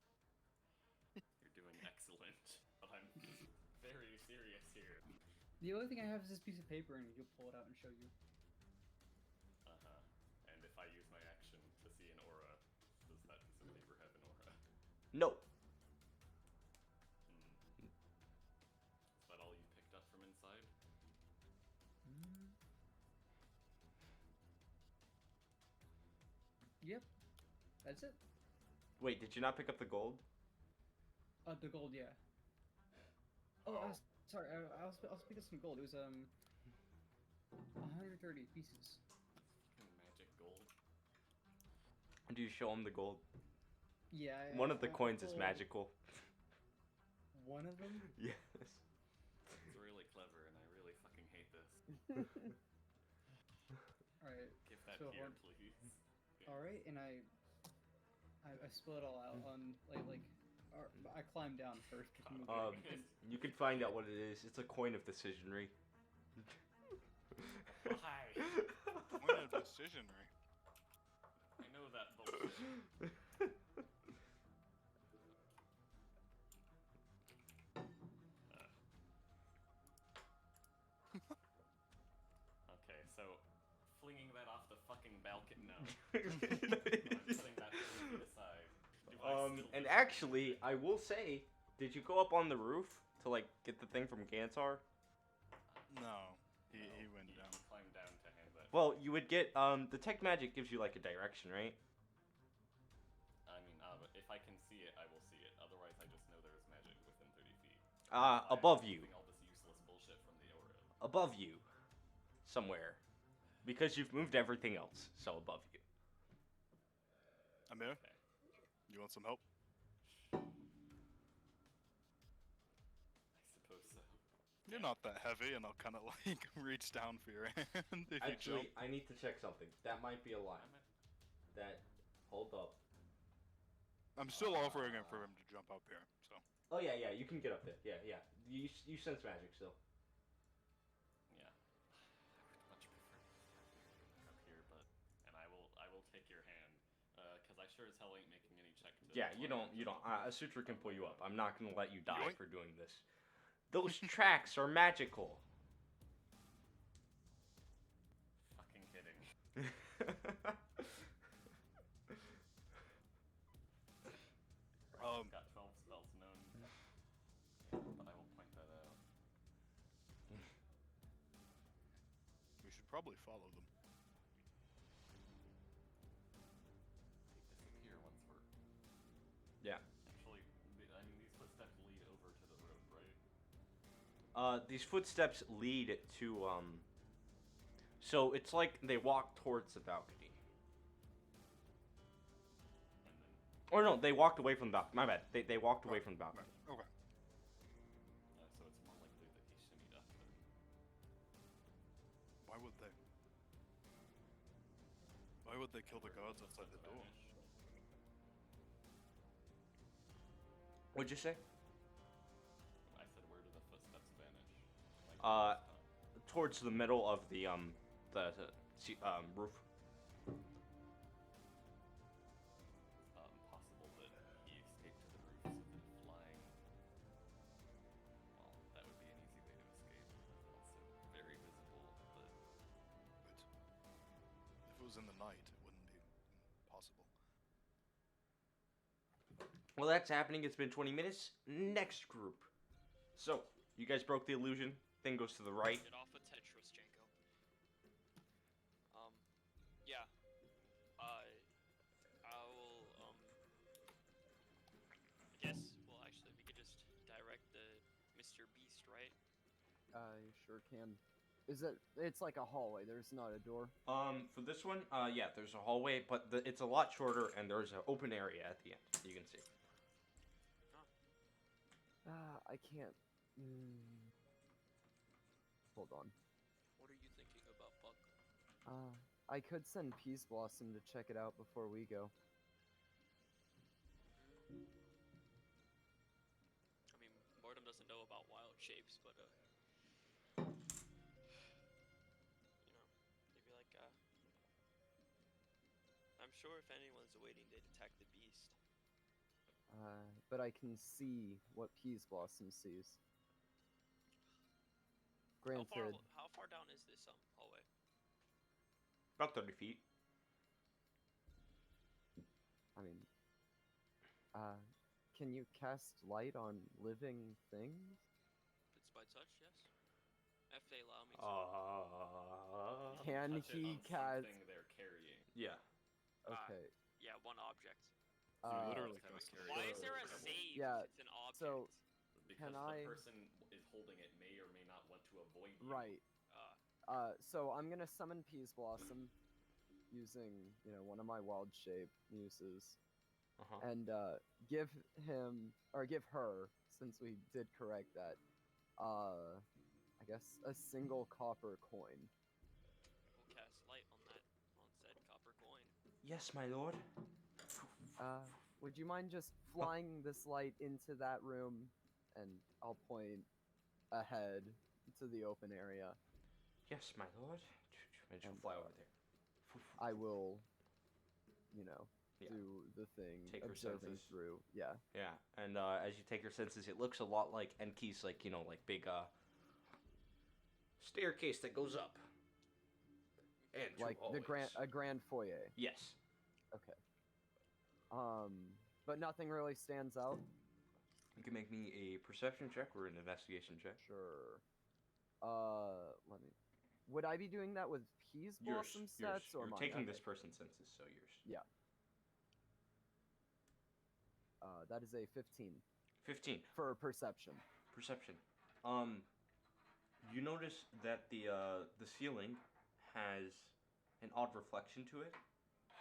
You're doing excellent, but I'm very serious here. The only thing I have is this piece of paper, and he'll pull it out and show you. And if I use my action to see an aura, does that piece of paper have an aura? No. Is that all you've picked up from inside? Yep, that's it. Wait, did you not pick up the gold? The gold, yeah. Oh, sorry. I'll speak of some gold. It was 130 pieces. Fucking magic gold. Do you show him the gold? Yeah. One of the coins is pull magical. One of them. Yes. It's really clever, and I really fucking hate this. All right. Give that So here, one- please. All right, and I split it all out on I climbed down first. to move it. You can find out what it is. It's a coin of decisionary. Why? Point of decisionary. I know that bullshit. Okay, so flinging that off the fucking balcony. No. I'm setting that 30 feet aside. Do I still And just- actually, I will say, did you go up on the roof to like get the thing from Gantar? No, he No, went down. He climbed down to hand that. Well, you would get detect magic gives you like a direction, right? I mean, if I can see it, I will see it. Otherwise, I just know there's magic within 30 feet. Above you. All this useless bullshit from the aura. Above you, somewhere, because you've moved everything else, so above you. Amir, Okay. you want some help? I suppose so. You're not that heavy, and I'll kind of like reach down for your hand if you Actually, jump. I need to check something. That might be a lie. I'm at- That, hold up. I'm still offering it for him to jump up here. So Oh yeah, you can get up there. Yeah. You sense magic still. Yeah. I would much prefer to just have you up here, but I will take your hand, cause I sure as hell ain't making any check to. Yeah, you climb don't. A sutra can pull you up. I'm not gonna let you die Yoink. for doing this. Those tracks are magical. Fucking kidding. I've got 12 spells known, but I will point that out. we should probably follow them. They disappear once we're. Yeah. Actually, I mean these footsteps lead over to the road, right? These footsteps lead to So it's like they walk towards the balcony. And then Or no, they walked away from the balcony. My bad. They walked away from the balcony. Okay. so it's more likely that he shimmied up then. Why would they? Why would they kill the guards outside the door? Vanish. What'd you say? I said, where do the footsteps vanish? Like, Uh, last time. Towards the middle of the roof. Possible that he escaped to the roofs and then flying. Well, that would be an easy way to escape. Also very visible, but But if it was in the night, it wouldn't be possible. Well, that's happening. It's been 20 minutes. Next group. So, you guys broke the illusion. Thing goes to the right. Get off of Tetris, Janko. Yeah. I will, I guess, well, actually, we could just direct the Mr. Beast, right? I sure can. Is it? It's like a hallway. There's not a door. For this one, yeah, there's a hallway, but it's a lot shorter, and there's an open area at the end. You can see. I can't. Hold on. What are you thinking about, Buck? I could send Peace Blossom to check it out before we go. I mean, Mortem doesn't know about wild shapes, but, maybe like, I'm sure if anyone's waiting, they'd attack the beast. But I can see what Peace Blossom sees. Granted, How far down is this, hallway? About 30 feet. I mean, can you cast light on living things? If it's by touch, yes. If they allow me to. Can Touch it he on cast? something they're carrying. Yeah. Okay. Yeah, one object. You literally Have it cast carried Why over is there a the table. save? Yeah, if It's an object. so- Because Can the I- person is holding it may or may not want to avoid you. Right. So I'm gonna summon Peace Blossom using, one of my wild shape uses, Uh-huh. and give him or give her, since we did correct that, I guess a single copper coin. We'll cast light on said copper coin. Yes, my lord. Would you mind just flying this light into that room, and I'll point ahead to the open area. Yes, my lord. I just And, fly over there. I will, Yeah. do the thing, Take her observing senses. through. Yeah. Yeah, and as you take your senses, it looks a lot like Enki's, like big staircase that goes up. And two Like hallways. a grand foyer. Yes. Okay. But nothing really stands out. You can make me a perception check or an investigation check. Sure. Let me. Would I be doing that with Peace Blossom stats or You're mine? taking Okay. this person's senses, so yours. Yeah. That is a 15 15. for perception. Perception. You notice that the ceiling has an odd reflection to it.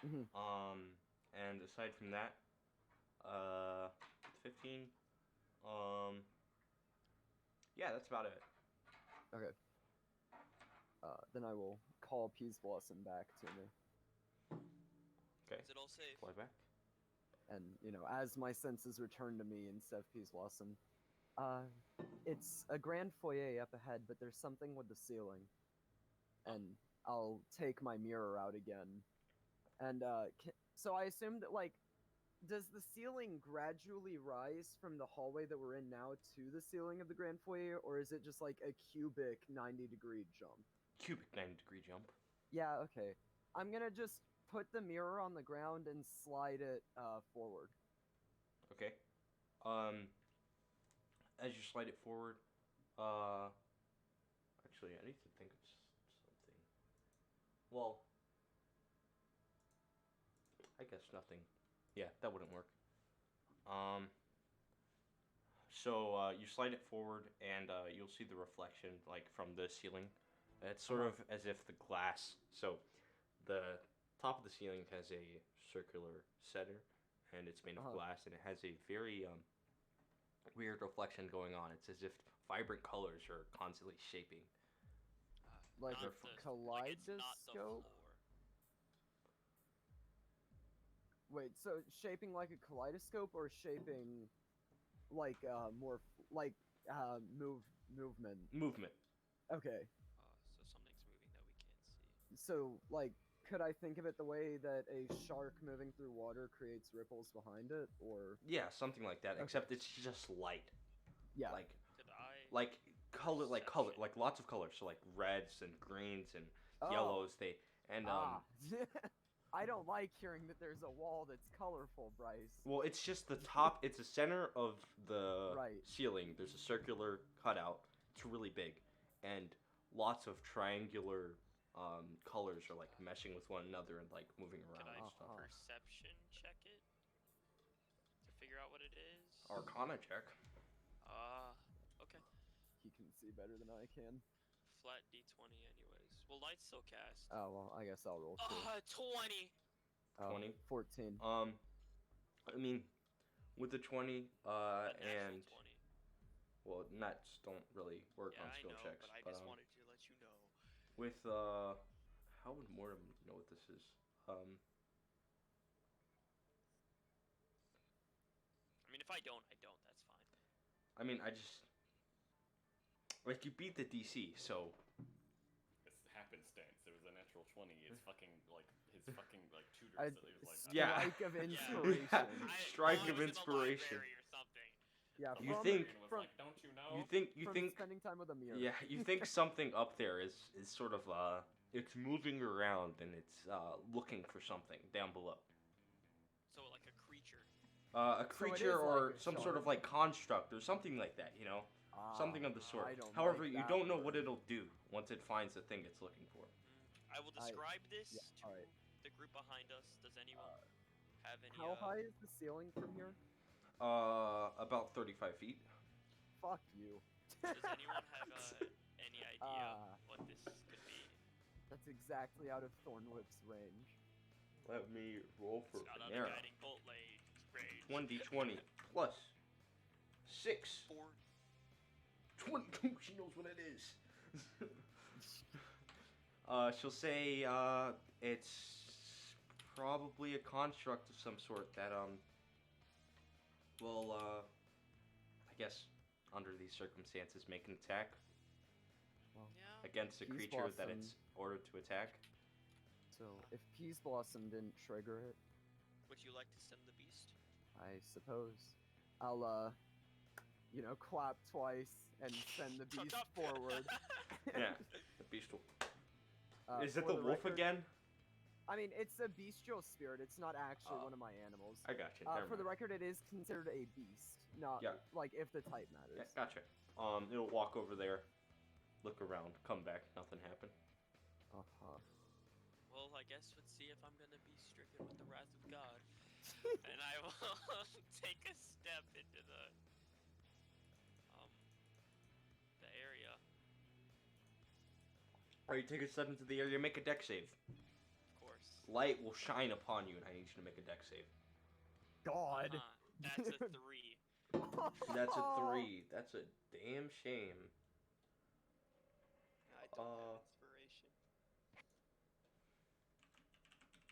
Mhm. And aside from that, 15. Yeah, that's about it. Okay. Then I will call Peace Blossom back to me. Okay. Is it all safe? Fly back. And, as my senses return to me instead of Peace Blossom, it's a grand foyer up ahead, but there's something with the ceiling. And I'll take my mirror out again. And, so I assume that, does the ceiling gradually rise from the hallway that we're in now to the ceiling of the grand foyer, or is it just like a cubic 90-degree jump? Cubic 90-degree jump. Yeah, okay. I'm gonna just put the mirror on the ground and slide it forward. Okay. As you slide it forward, actually, I need to think of something. Well, I guess nothing. Yeah, that wouldn't work. So you slide it forward, and you'll see the reflection like from the ceiling. It's sort of as if the glass. So the top of the ceiling has a circular center, and it's made of glass, and it has a very weird reflection going on. It's as if vibrant colors are constantly shaping. Like Not a like it's not the kaleidoscope? floor. Wait, so shaping like a kaleidoscope or shaping like more like movement? Movement. Okay. So something's moving that we can't see. So like could I think of it the way that a shark moving through water creates ripples behind it, or Yeah, something like that. Okay. Except it's just light. yeah. Did I? Like color, Perception. like lots of colors. So like reds and greens and Oh. yellows. They and I don't like hearing that there's a wall that's colorful, Bryce. well, it's just the top. It's the center of the Right. ceiling. There's a circular cutout. It's really big, and lots of triangular colors are like meshing with one another and like moving Can around I and stuff. perception check it to figure out what it is? Arcana check. Okay. He can see better than I can. Flat D20 anyways. Well, light's still cast. Oh well, I guess I'll roll too. 20. 20. 14. I mean, with the 20, A natural and 20. well, nats don't really work Yeah, on I skill know, checks. but I just wanted to let you know. With how would Mortem know what this is? I mean, if I don't, I don't. That's fine. I mean, I just like you beat the DC, so It's happenstance. It was a natural 20. It's fucking like his fucking like tutor A said he was like, Yeah. strike of inspiration. Strike I of was in the inspiration. library or something. Yeah, You from, think- and was from, like, don't you know? you from think spending time with a mirror. yeah, you think something up there is sort of it's moving around and it's looking for something down below. So like a creature. A So it creature is or like a some sort of shark. like construct or something like that, you know? Something of the sort. I don't However, like you that don't know what word. it'll do once it finds the thing it's looking for. I will describe this yeah, to alright. the group behind us. Does anyone have any? How high is the ceiling from here? About 35 feet. Fuck you. Does anyone have any idea what this could be? That's exactly out of Thornwhip's range. Let me roll for It's not out of Panera. guiding bolt range. 1d20 plus 6. 4. 22. She knows what it is. She'll say it's probably a construct of some sort that will I guess under these circumstances make an attack Yeah. against a Peace creature that Blossom. it's ordered to attack. So if Peace Blossom didn't trigger it, Would you like to send the beast? I suppose I'll clap twice and send the beast Up. forward. Yeah, the beast will. Is it For the wolf record- again? I mean, it's a bestial spirit. It's not actually Oh. one of my animals. I got you. For the record, it is considered a beast, not Yeah. like if the type matters. Yeah, gotcha. It'll walk over there, look around, come back. Nothing happened. Well, I guess let's see if I'm gonna be stricken with the wrath of God. And I will take a step into the area. Alright, take a step into the area, make a deck save. Of course. Light will shine upon you, and I need you to make a deck save. God. That's a 3. That's a 3. That's a damn shame. I don't have inspiration.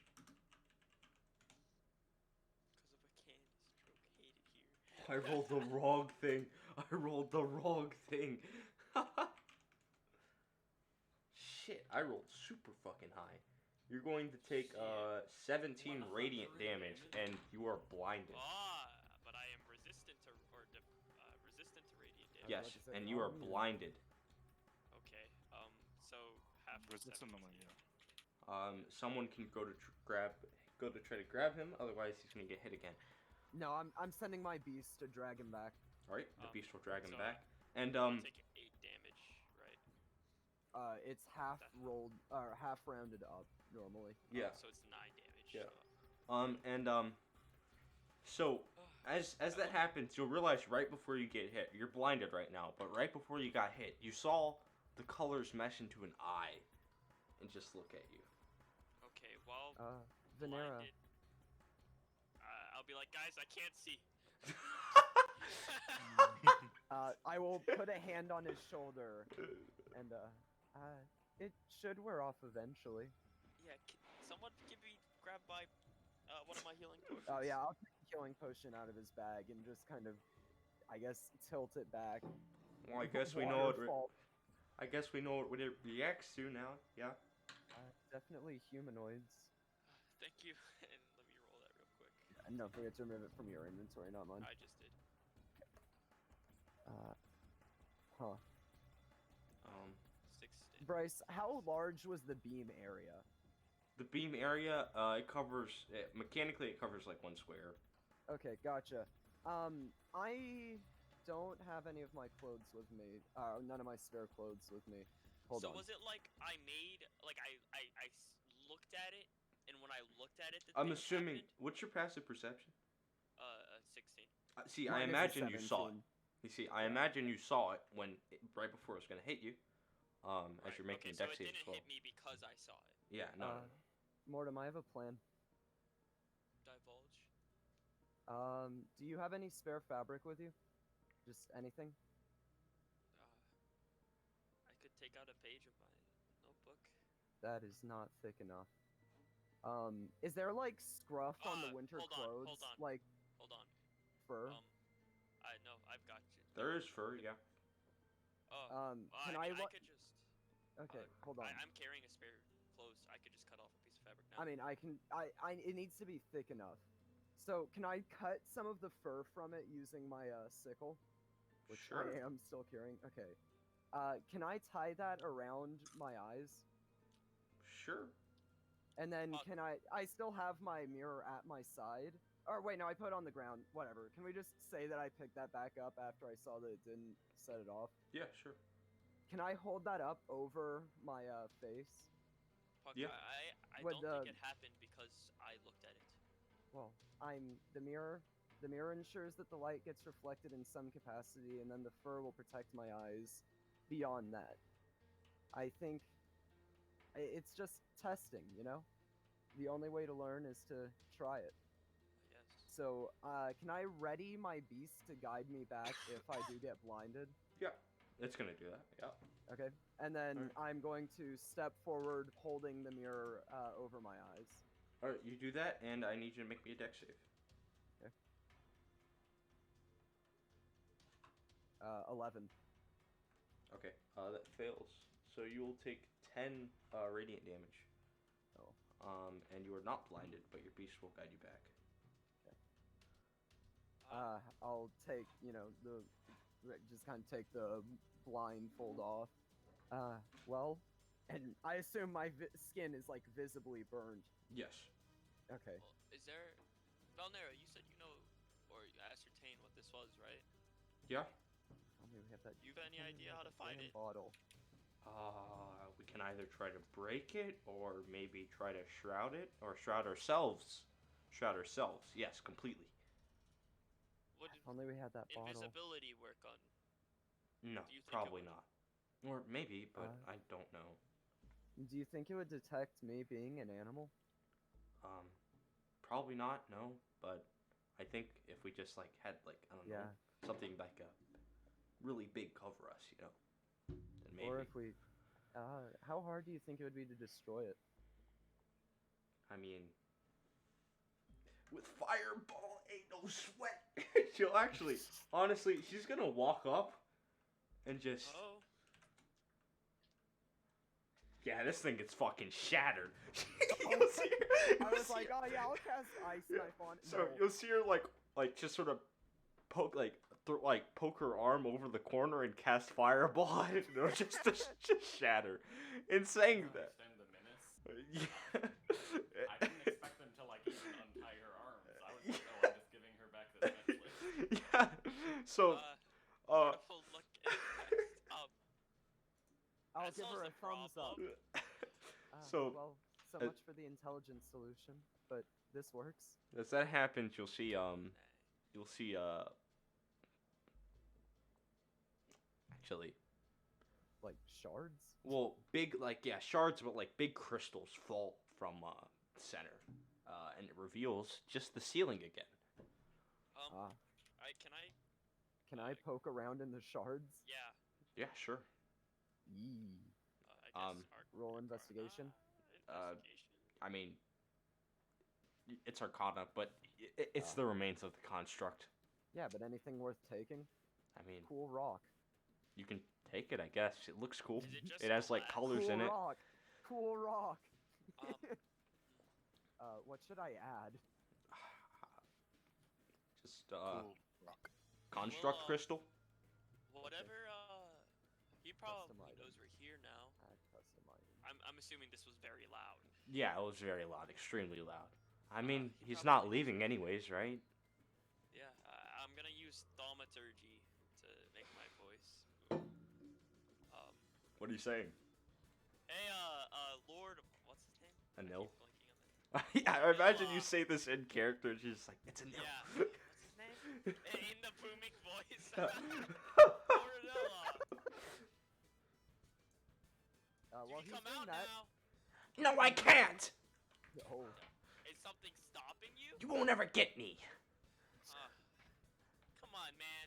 Because of a candy stroke. Hate it here. I rolled the wrong thing. I rolled the wrong thing. Shit, I rolled super fucking high. You're going to take 17 radiant damage, and you are blinded. But I am resistant to resistant to radiant damage. Yes, about to say, and you are yeah. blinded. Okay. So half of Resistant 17. on yeah. Someone can go to try to grab him. Otherwise, he's gonna get hit again. No, I'm sending my beast to drag him back. All right, the beast will drag him so back, and I'm taking 8 damage, right? It's half rolled or half rounded up normally. yeah. So it's 9 damage. Yeah. So. So as that happens, you'll realize right before you get hit, you're blinded right now, but right before you got hit, you saw the colors mesh into an eye and just look at you. Okay, well, Venera. blinded. I'll be like, guys, I can't see. I will put a hand on his shoulder, and it should wear off eventually. Yeah, someone give me grab my one of my healing potions. Oh yeah, I'll take a healing potion out of his bag and just kind of, I guess, tilt it back. Well, I guess we know it. Waterfall. I guess we know what it reacts to now. Yeah. Definitely humanoids. Thank you, and let me roll that real quick. And don't forget to remove it from your inventory, not mine. I just did. Huh. 6. Bryce, how large was the beam area? The beam area, it covers mechanically. It covers like 1 square. Okay, gotcha. I don't have any of my clothes with me. None of my spare clothes with me. Hold so on. was it like I made like I looked at it, and when I looked at it, the I'm thing assuming. happened? What's your passive perception? 16. See, Mine I is a imagine you saw it. 17. You see, I imagine you saw it right before it was gonna hit you. As you're making okay, a dex so it save as didn't well. hit me because I saw it. Yeah, no. Mortem, I have a plan. Divulge. Do you have any spare fabric with you? Just anything? I could take out a page of my notebook. That is not thick enough. Is there like scruff on the winter hold on, clothes? hold on. Like Hold on. fur? I know, I've got you. There is fur, yeah. Can I I could just. Okay, hold on. I'm carrying a spare clothes. I could just cut off a piece of fabric now. I mean, it needs to be thick enough. So, can I cut some of the fur from it using my sickle? Which Sure. I am still carrying. Okay. Can I tie that around my eyes? Sure. And then can I still have my mirror at my side? Or wait, no, I put it on the ground. Whatever. Can we just say that I picked that back up after I saw that it didn't set it off? Yeah, sure. Can I hold that up over my face? Puck, Yeah. I Would don't think it happened because I looked at it. Well, the mirror. The mirror ensures that the light gets reflected in some capacity, and then the fur will protect my eyes beyond that. I think it's just testing, you know? The only way to learn is to try it. Yes. So, can I ready my beast to guide me back if I do get blinded? Yeah, it's gonna do that. Yeah. Okay. And then Alright. I'm going to step forward holding the mirror over my eyes. All right, you do that, and I need you to make me a dex save. Okay. 11. Okay. That fails. So you will take 10 radiant damage. Oh. And you are not blinded, but your beast will guide you back. I'll take, just kind of take the blindfold off. Well, and I assume my skin is like visibly burned. Yes. Okay. Well, is there, Valnera? You said you know or you ascertain what this was, right? Yeah. We have that. You have any idea how to fight it? Bottle. We can either try to break it, or maybe try to shroud it, or shroud ourselves. Shroud ourselves. Yes, completely. Would If only we had that bottle. invisibility work on? No, Do you think it probably would? not. Or maybe, but I don't know. Do you think it would detect me being an animal? Probably not. No, but I think if we just like had like I don't know something like a really big cover us, you know, then maybe. Or if we, how hard do you think it would be to destroy it? I mean, with fireball ain't no sweat. She'll actually, honestly, she's gonna walk up and just. Oh. Yeah, this thing gets fucking shattered. I was like, oh yeah, I'll cast Ice Knife on it. So No. you'll see her like just sort of poke poke her arm over the corner and cast fireball on it, and it'll just shatter. In saying that, Extend the menace. yeah. I didn't expect them to like even untie her arms. I was like, oh, I'm just giving her back this necklace. Yeah. So, Wonderful look at I'll that give her a solves the thumbs up. problem. So, well, so much for the intelligence solution. But This works. As that happens, you'll see actually, Like shards. well, big shards, but like big crystals fall from center, and it reveals just the ceiling again. Ah. Can I? Can I poke around in the shards? Yeah. Yeah, sure. Yee. I guess. Roll investigation. Investigation. I mean, it's Arcana, but it's the remains of the construct. Yeah, but anything worth taking? I mean, Cool rock. you can take it, I guess. It looks cool. Is it just It has like glass? colors Cool in it. rock. Cool rock. Um, What should I add? Just Cool rock. construct Well, crystal. whatever. He probably Custom item. knows we're here now. Add custom item. I'm assuming this was very loud. Yeah, it was very loud, extremely loud. I mean, he he's probably not leaving anyways, right? Yeah. I'm gonna use thaumaturgy to make my voice. What are you saying? Hey, Lord, what's his name? Anil? I keep blanking on that. Yeah, I imagine you say this in character. She's just like, it's Anil. Yeah. What's his name? In the booming voice. Lord Anilla. While You he's come doing out that, now. No, I can't. oh, Is something stopping you? You won't ever get me. Come on, man.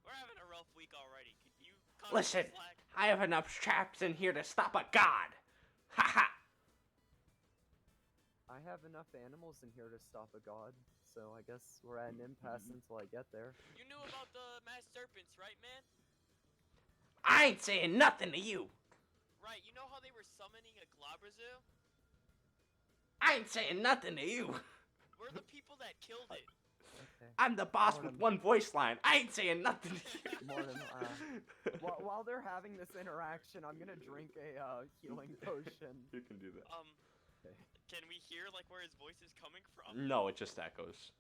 We're having a rough week already. Could you cut Listen, some slack? I have enough traps in here to stop a god. Ha ha. I have enough animals in here to stop a god, so I guess we're at an impasse until I get there. You knew about the masked serpents, right, man? I ain't saying nothing to you. Right, you know how they were summoning a Glabrazu? I ain't saying nothing to you. We're the people that killed it. Okay. I'm the boss with Mortem. one voice line. I ain't saying nothing to you. Mortem, while they're having this interaction, I'm gonna drink a healing potion. You can do that. Okay. Can we hear, like, where his voice is coming from? No, it just echoes.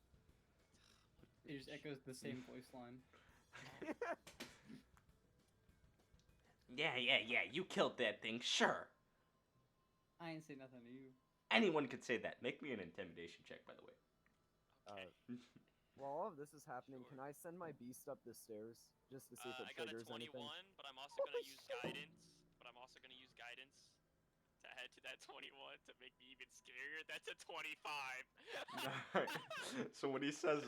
It just echoes the same voice line. Yeah, you killed that thing, sure. I ain't say nothing to you. Anyone could say that. Make me an intimidation check, by the way. Okay. While all of this is happening, Sure. can I send my beast up the stairs just to see if it I got a triggers 21, anything? but I'm also gonna use guidance. To head to that 21 to make me even scarier. That's a 25. So when he says,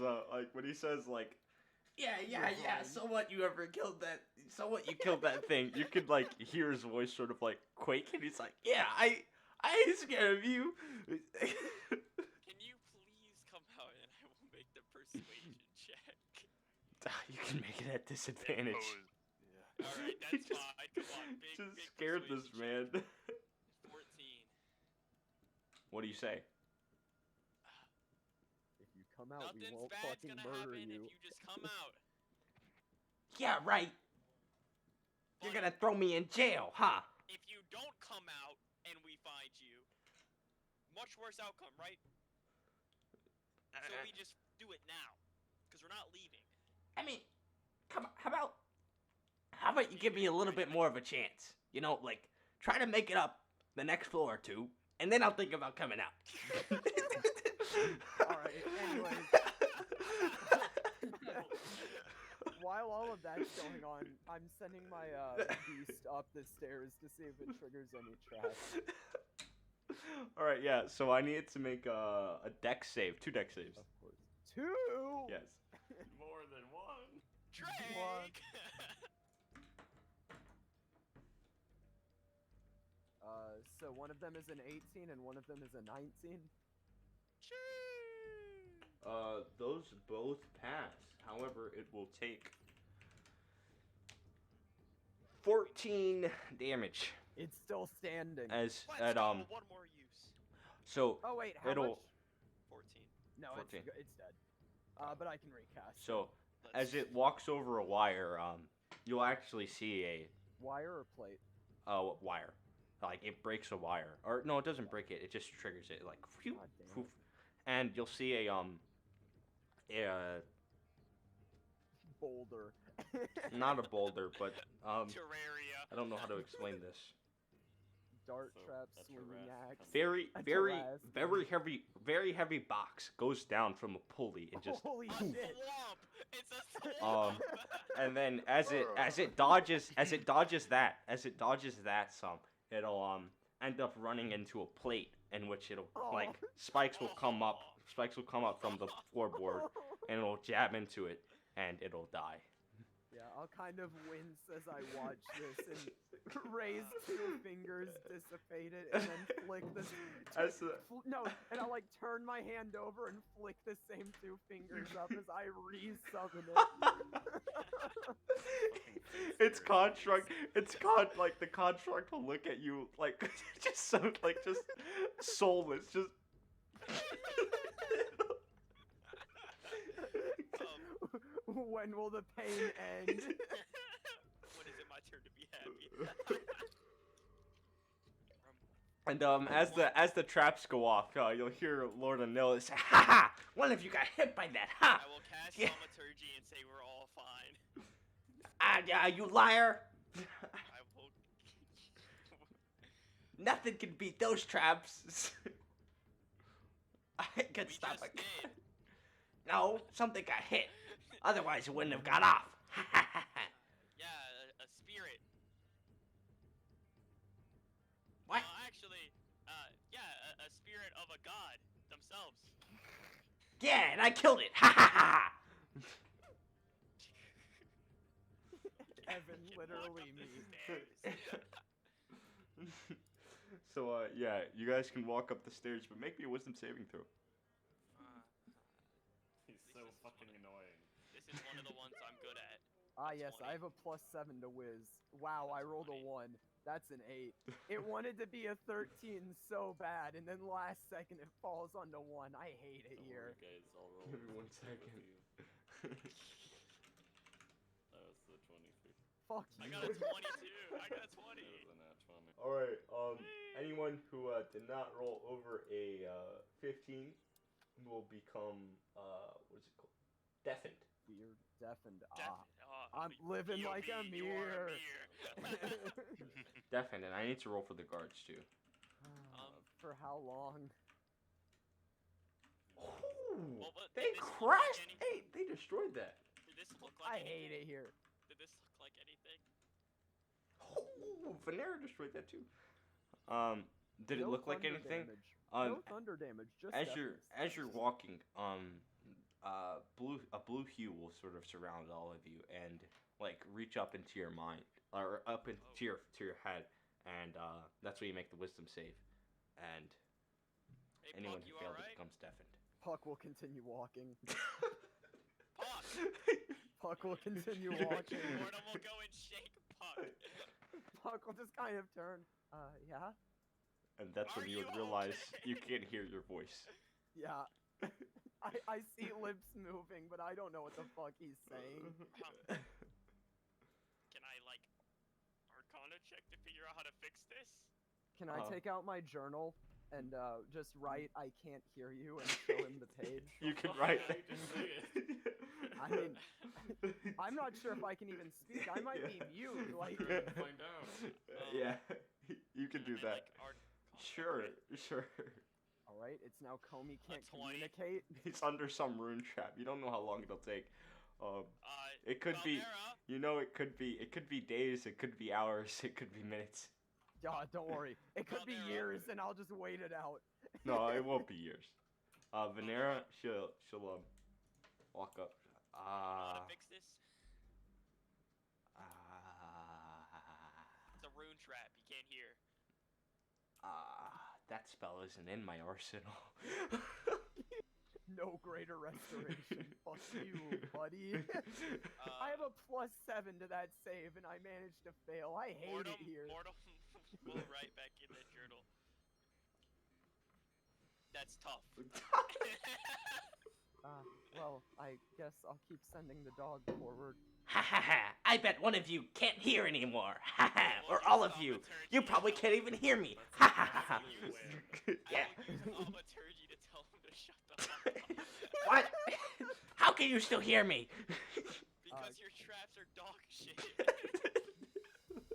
yeah, so what, you ever killed that, so what, you killed that thing, you could, like, hear his voice sort of, like, quake, and he's like, yeah, I ain't scared of you. Can you please come out and I will make the persuasion check? You can make it at disadvantage. Yeah. Alright, He that's just- fine. Come on, big, Just big scared this persuasion man. check. 14. What do you say? If you come out, we Nothing's won't bad's fucking gonna murder happen you. if you just come out. Yeah, right. You're But gonna throw me in jail, huh? if you don't come out and we find you, much worse outcome, right? So we just do it now, because we're not leaving. I mean, come on, how about you give me a little bit more of a chance? You know, like, try to make it up the next floor or two, and then I'll think about coming out. Alright, anyways. While all of that's going on, I'm sending my beast up the stairs to see if it triggers any traps. Alright, yeah, so I need to make a dex save, 2 dex saves. Of course. 2! Yes. More than one. Drake! So one of them is an 18 and one of them is a 19. Those both pass. However, it will take 14 damage It's still standing. as Let's at go, one more use. so Oh wait, how it'll much? 14. No, 14. it's dead. But I can recast. so Let's as it walks over a wire, you'll actually see a Wire or plate? wire. Like, it breaks a wire. Or, no, it doesn't break it. It just triggers it. Like, phew, God damn poof. it. And you'll see a Boulder. not a boulder, but, Terraria. I don't know how to explain this. dart So, trap, a swinging giraffe axe. comes- A Very giraffe. very heavy box goes down from a pulley and just Holy A shit! swamp. It's a swamp. and then as it dodges that some, it'll end up running into a plate in which it'll like spikes will come up from the floorboard and it'll jab into it and it'll die. Yeah, I'll kind of wince as I watch this and raise two fingers, dissipate it, and then flick this. As the- No, and I'll like turn my hand over and flick the same two fingers up as I resummon it. It's like the construct will look at you like just soulless, just When will the pain end? When is it my turn to be happy? and as the traps go off, you'll hear Lord Anil say, "Ha ha! One of you got hit by that, ha! I will cast Yeah. thaumaturgy and say we're all fine. Ah, yeah, you liar! I will. Nothing can beat those traps." I can We stop just it. did. No, something got hit. Otherwise, it wouldn't have got off. Yeah, a spirit. What? Actually, yeah, a spirit of a god themselves. Yeah, and I killed it. Ha ha ha! Evan, You can walk literally up me. the stairs. So, yeah, you guys can walk up the stairs, but make me a wisdom saving throw. He's This so is fucking one of- annoying. This is one of the ones I'm good at. Ah, A yes, 20. I have a +7 to whiz. Wow, I That's rolled a 20. 1. That's an 8. It wanted to be a 13 so bad, and then last second it falls onto 1. I hate it Don't here. worry, guys. I'll roll. Give me 1 with you. second. That was the 23. Fuck I you. got a 22. I got a 20. That was a nat 20. Alright, anyone who did not roll over a 15 will become, what is it called? Deafened. Weird, deafened. Oh, I'm living you like a mean you are mirror. Deafened, and I need to roll for the guards too. For how long? Ooh, Well, but they did this look like crashed! anything? Hey, they destroyed that. Did this look like I hate anything? it here. Did this look like anything? Ooh, Venera destroyed that too. Did it No look like thunder anything? Damage. Um, No thunder damage, just as deafness. you're walking, a blue hue will sort of surround all of you and like reach up into your mind or up into your head, and that's where you make the wisdom save, and Hey, anyone Puck, who you failed it alright? becomes deafened. Puck will continue walking. Puck! Puck will continue Yeah. walking. Mortem will go and shake Puck. Puck will just kind of turn. Yeah? And that's when Are you would you realize okay? you can't hear your voice. Yeah. I see lips moving, but I don't know what the fuck he's saying. Can I, like, Arcana check to figure out how to fix this? Can I Uh-huh. take out my journal and just write "I can't hear you" and show him the page? You can Oh, write. yeah, you just say it. I mean, I'm not sure if I can even speak. I might be mute. Like, Try and find out. Yeah, you can do And then, that. like, Arcana- Sure, okay. sure. all right, it's now Comey can't 20. communicate. He's under some rune trap. You don't know how long it'll take. It could be. Valmera, You know, it could be days. It could be hours. It could be minutes. Yeah, don't worry. It could be Valmera. years, and I'll just wait it out. No, it won't be years. Venera, she'll walk up. know how to fix this? It's a rune trap. You can't hear. That spell isn't in my arsenal. No greater restoration. Fuck you, buddy. I have a +7 to that save, and I managed to fail. I hate Mortem, it here. Mortem will write back in the journal. That's tough. Well, I guess I'll keep sending the dog forward. Ha ha ha! I bet one of you can't hear anymore. Ha ha! Well, Or you all of stop you. the turkey You and probably tell can't him- even hear me. That's Ha ha ha ha! absolutely win. Yeah. I will use thaumaturgy to tell him to shut the fuck up. What? How can you still hear me? Because your traps are dog shit.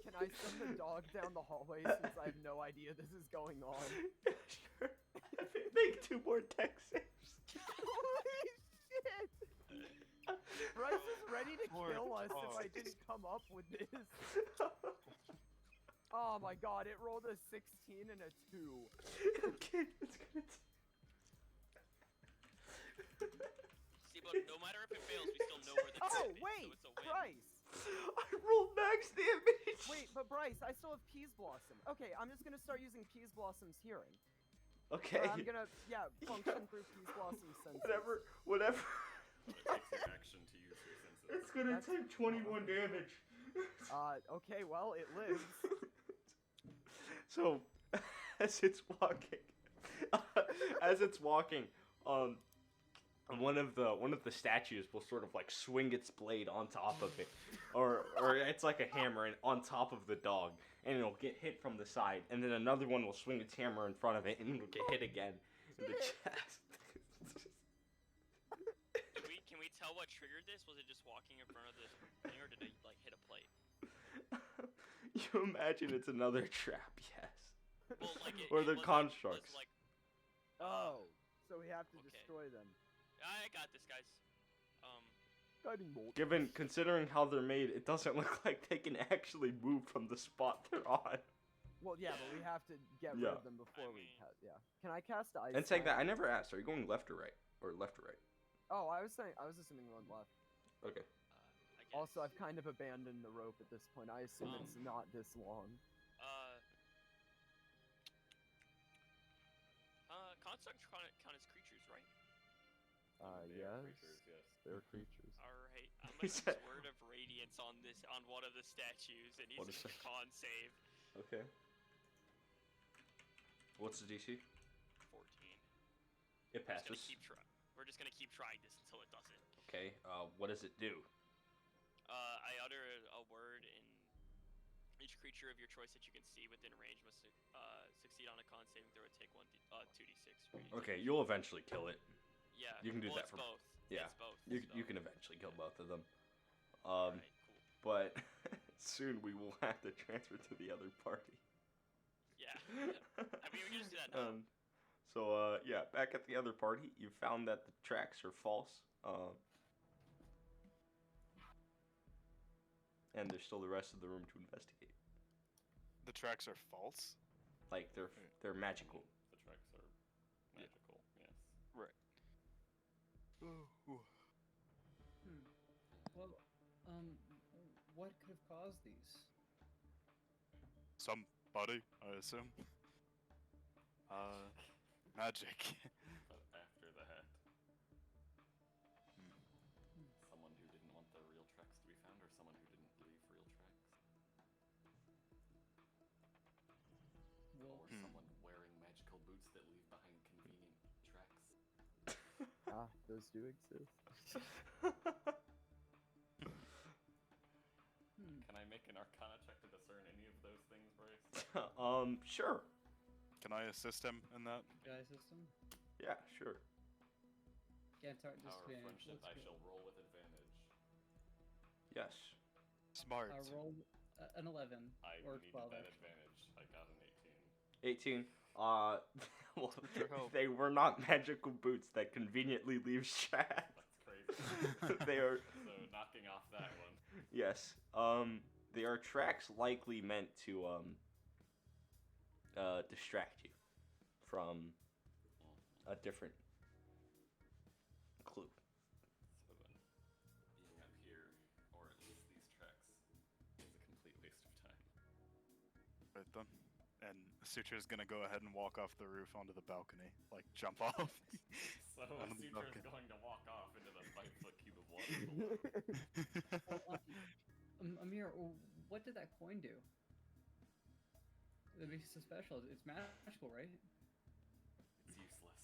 Can I send the dog down the hallway since I have no idea this is going on? Sure. Make 2 more deck saves. Holy shit! Bryce is ready to Lord, kill us if oh. I didn't come up with this. Oh my god, it rolled a 16 and a 2. Okay, it's gonna. See, but no matter if it fails, we still know where the Oh, trap is, wait! so it's a win. Bryce! I rolled max damage. Wait, but Bryce, I still have Peas Blossom. Okay, I'm just gonna start using Peas Blossom's hearing. Okay. I'm gonna, function through Peas Blossom's senses. Whatever. But it takes your action to use your senses. It's gonna That's- take 21 damage. Okay, well, it lives. So, as it's walking, one of the statues will sort of like swing its blade on top of it, or it's like a hammer and on top of the dog, and it'll get hit from the side, and then another one will swing its hammer in front of it, and it'll get hit again in the chest. Can we tell what triggered this? Was it just walking in front of this thing, or did it like hit a plate? You imagine it's another trap, yes. Well, like Or the was constructs. Like, Oh, so we have to Okay. destroy them. I got this, guys. Guiding bolt. Considering how they're made, it doesn't look like they can actually move from the spot they're on. Well, yeah, but we have to get rid Yeah. of them before we mean- yeah. Can I cast ice? And take that, I Spell? never asked, are you going left or right? Or left or right? Oh, I was assuming one left. Okay. I guess. Also, I've kind of abandoned the rope at this point. I assume Um, it's not this long. Constructs count as creatures, right? They are Yes. creatures, yes. They're creatures. Alright, I'm He gonna use said- Word of Radiance on one of the statues, and What he's is a that? con save. Okay. What's the DC? 14. It We're just passes. We're just gonna keep trying this until it doesn't. Okay, what does it do? I utter a word, and each creature of your choice that you can see within range must succeed on a con saving throw and take 2d6. for each Okay, damage. you'll eventually kill it. Yeah. you can do well, that it's for- both. yeah, It's both. You, so. you can eventually kill both of them. Alright, cool. But soon we will have to transfer to the other party. Yeah. I mean, we can just do that now. So, yeah, back at the other party, you found that the tracks are false. And there's still the rest of the room to investigate. The tracks are false? Like, they're magical. The tracks are magical, yes. Right. Well, what could have caused these? Somebody, I assume. Magic. But after that, someone who didn't want the real tracks to be found, or someone who didn't leave real tracks, Well, or someone wearing magical boots that leave behind convenient tracks. Those do exist. Can I make an Arcana check to discern any of those things, Bryce? Sure. Can I assist him in that? guy system? Yeah, sure. Can't talk Power of disadvantage. friendship, I Let's go. shall roll with advantage. Yes. Smart. I rolled an 11 I or needed 12. that actually. advantage. I got an 18. 18. Well, your hope. they were not magical boots that conveniently leave tracks. That's crazy. They are, So knocking off that one. yes. They are tracks likely meant to, distract you from a different clue. So then, being up here, or at least these tracks, is a complete waste of time. Right then. And Sutra's gonna go ahead and walk off the roof onto the balcony. Like, jump off. So Onto the Sutra's balcony. going to walk off into the 5-foot cube of water below. Amir, what did that coin do? That makes it so special. It's magical, right? It's useless.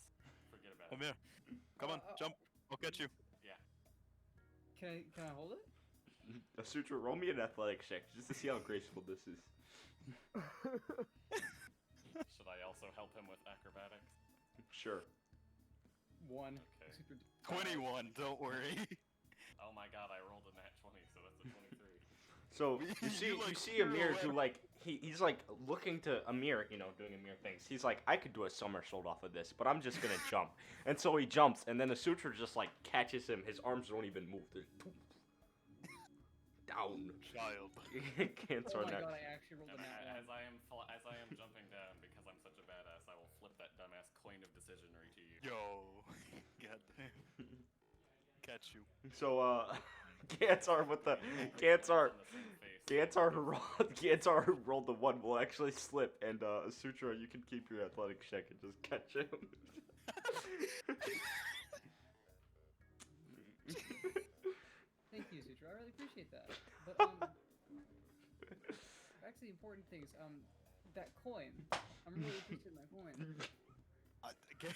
Forget about Come it. here. Come on, jump. I'll catch you. Yeah. Can I hold it? Sutra, roll me an athletics check just to see how graceful this is. Should I also help him with acrobatics? Sure. 1. Okay. Super 21, don't worry. Oh my god, I rolled a nat 20, so that's a 23. So you like, see Amir pirouette. do like he's like looking to Amir, doing Amir things. He's like, I could do a somersault off of this, but I'm just gonna jump. And so he jumps, and then the sutra just like catches him. His arms don't even move. They're down. Child. Cancer Oh my next. god, I actually rolled a nat one. As I am jumping down because I'm such a badass, I will flip that dumbass coin of decisionary to you. Yo. Goddamn. Catch you. So Gansar with the Gansar. Gansar who rolled the 1 will actually slip, and Sutra, you can keep your athletics check and just catch him. Thank you, Sutra. I really appreciate that. But back to the important things. That coin. I'm really appreciating that coin. Again,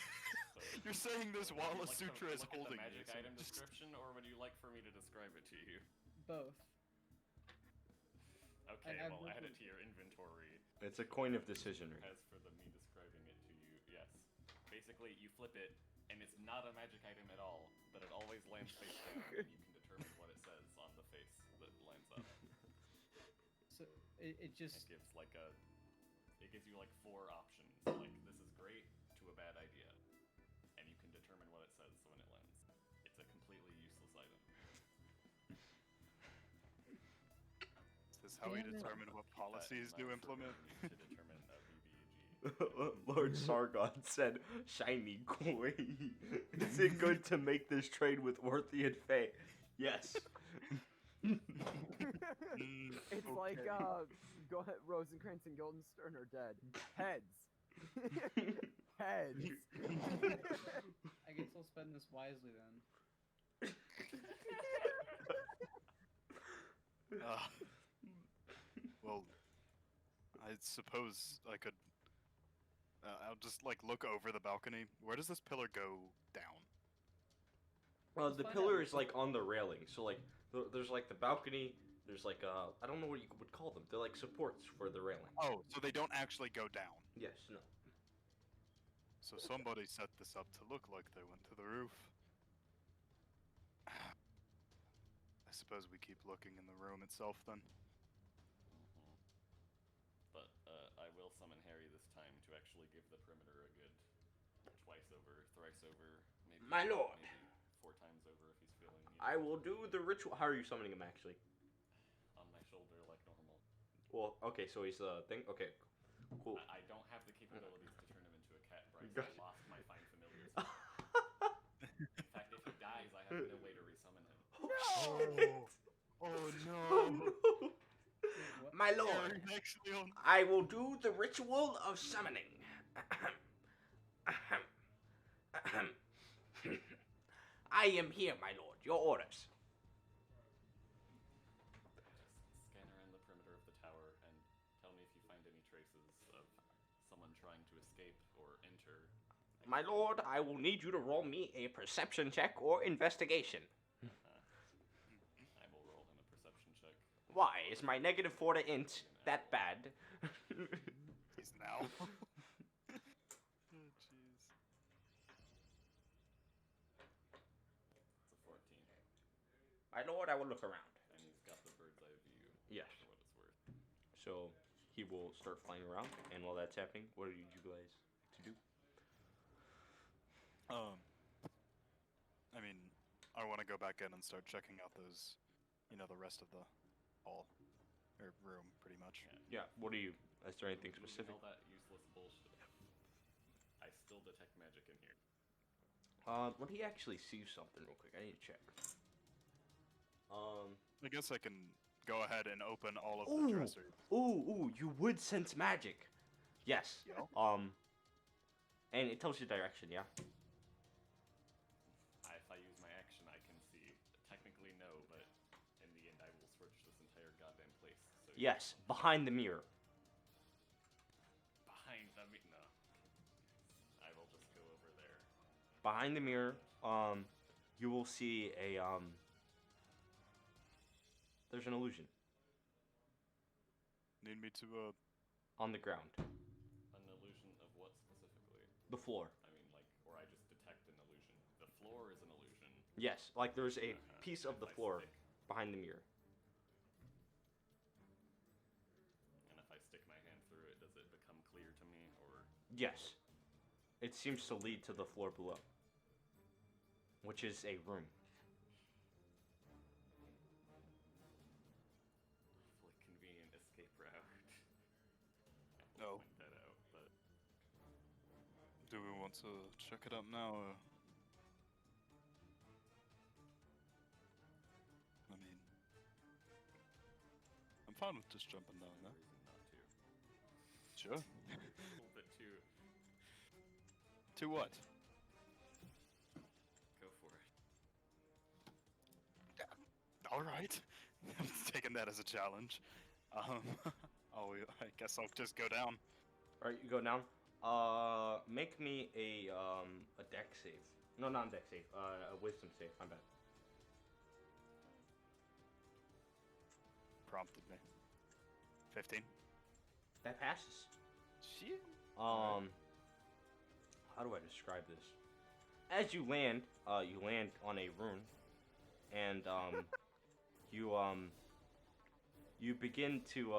you're saying this while a sutra is holding the magic you, so item just- description, or would you like for me to describe it to you? Both. Okay, I've well, add written- it to your inventory. It's a coin of decision. As for the me describing it to you, yes. Basically, you flip it, and it's not a magic item at all, but it always lands face down, and you can determine what it says on the face that lands up. So it just. It gives you like 4 options. Like, this is great to a bad idea. And you can determine what it says when it lands. It's a completely useless item. Is this how we Damn it. determine what policies That to is not implement? for me to determine a BBG. Lord Sargon said, "Shiny coin. Is it good to make this trade with Worthy and Faye?" Yes. It's like go ahead, Rosencrantz and Guildenstern are dead. Heads. Heads. I guess I'll spend this wisely then. Well, I suppose I could. I'll just like look over the balcony. Where does this pillar go down? Well, Let's the find pillar out. is like on the railing, so like there's like the balcony. There's like I don't know what you would call them. They're like supports for the railing. Oh, so they don't actually go down. Yes. No. So somebody set this up to look like they went to the roof. I suppose we keep looking in the room itself then. But I will summon Harry this time to actually give the perimeter a good twice over, thrice over, maybe. My lord. Maybe 4 times over if he's feeling. I will do the ritual. How are you summoning him actually? On my shoulder like normal. Well, okay, so he's the thing. Okay, cool. I don't have the capabilities to turn him into a cat, Bryce. Got I it. lost my fine familiars. In fact, if he dies, I have no way to resummon him. Oh no! Oh, no. What? My lord, Harry actually on. I will do the ritual of summoning. I am here, my lord. Your orders. Just scan around the perimeter of the tower and tell me if you find any traces of someone trying to escape or enter. My lord, I will need you to roll me a perception check or investigation. I will roll him a perception check. Why is my -4 to int that bad? He's now. Oh jeez. It's a 14. My lord, I will look around. And he's got the bird's eye view. Yes. For what it's worth. So he will start flying around, and while that's happening, what do you guys to do? I mean, I want to go back in and start checking out those, the rest of the hall or room, pretty much. Yeah. What do you? Is there anything Moving specific? all that useless bullshit. I still detect magic in here. Let me actually see something real quick. I need to check. I guess I can go ahead and open all of Ooh. the dressers. Ooh, you would sense magic. Yes. Yo. And it tells you direction, yeah? If I use my action, I can see. Technically, no, but in the end, I will search this entire goddamn place. So Yes, behind the mirror. Behind the no. I will just go over there. Behind the mirror, you will see a, there's an illusion Need me to, on the ground. An illusion of what specifically? The floor. I mean, like, or I just detect an illusion. The floor is an illusion. Yes, like there's a Uh-huh. piece of the If I floor stick- behind the mirror. Yes. It seems to lead to the floor below, which is a room. Awfully convenient escape route. I No. will point that out, but Do we want to check it out now? Or... I mean, I'm fine with just jumping down no there. reason not to. Sure. A little bit too. To what? Go for it. All right. I'm taking that as a challenge. I guess I'll just go down. All right, you go down. Make me a deck save. No, not a deck save. A wisdom save. My bad. Prompted me. 15. That passes. Shit. How do I describe this? As you land on a rune, and you begin to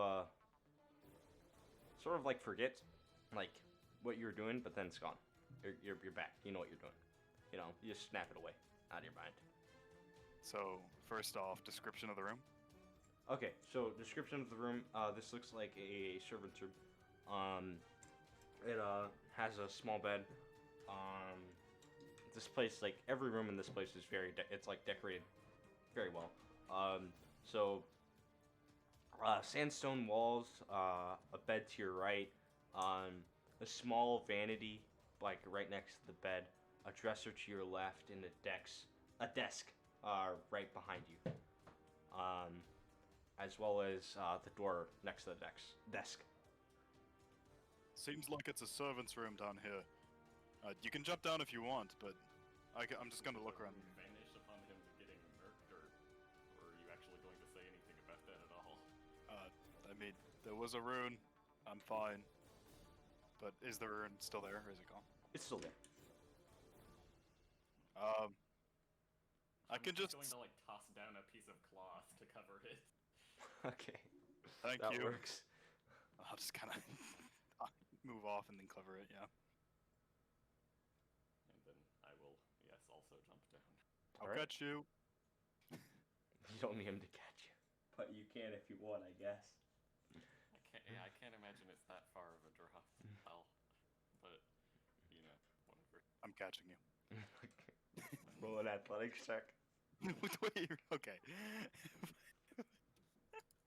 sort of like forget like what you were doing, but then it's gone. You're back. You know what you're doing. You know, you just snap it away out of your mind. So, first off, description of the room. Okay, so description of the room. This looks like a servant's room. It has a small bed. This place, like every room in this place, is it's like decorated very well. So sandstone walls, a bed to your right, a small vanity like right next to the bed, a dresser to your left, and a desk right behind you. As well as the door next to the desk. Seems like it's a servant's room down here. You can jump down if you want, but I'm just gonna look around. Vanish upon him getting murked, or are you actually going to say anything about that at all? I mean, there was a rune. I'm fine. But is the rune still there, or is it gone? It's still there. I can just. going to like toss down a piece of cloth to cover it. Okay. Thank That you. works. I'll just kind of move off and then cover it. Yeah. And then I will, yes, also jump down. I'll Alright. catch you. You don't need him to catch you, but you can if you want, I guess. I can't imagine it's that far of a drop. Well, but you know, whatever. I'm catching you. Roll an athletics check. Wait, okay.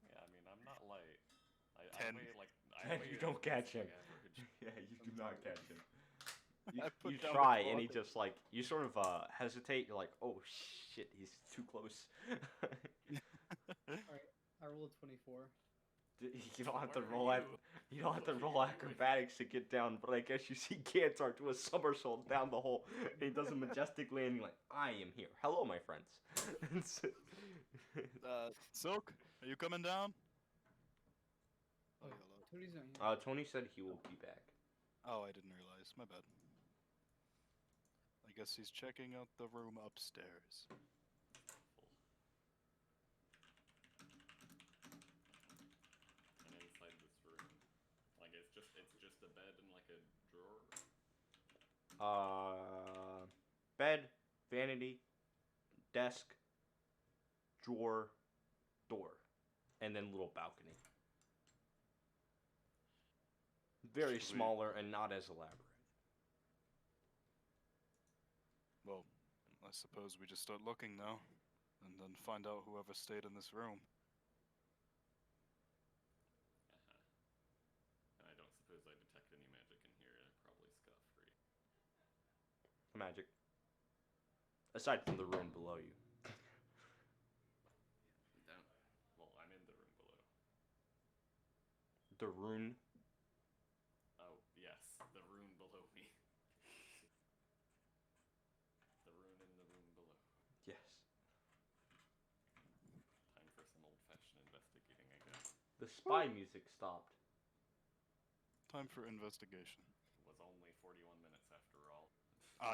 Yeah, I mean, I'm not light. I 10. weigh like You don't catch him. average. Yeah, you do not catch him. I put You down the try, and he cloth. just like you sort of hesitate. You're like, oh shit, he's too close. I rolled a 24. You don't have to Where are roll you? you don't have to What are roll you doing? acrobatics to get down, but I guess you see Cantor do a somersault down the hole, and he does a majestic landing like, I am here. Hello, my friends. Silk, are you coming down? Oh, hello. Tony's not here. Tony said he will be back. Oh, I didn't realize. My bad. I guess he's checking out the room upstairs. And inside this room, like it's just a bed and like a drawer. Bed, vanity, desk, drawer, door, and then little balcony. Very Should we- smaller and not as elaborate. Well, I suppose we just start looking now, and then find out whoever stayed in this room. And I don't suppose I detect any magic in here. Probably scot-free. Magic. Aside from the room below you. Down. Well, I'm in the room below. The rune. Oh, yes, the room below me. The rune in the room below. Yes. Time for some old-fashioned investigating, I guess. The spy music stopped. Time for investigation. It was only 41 minutes after all.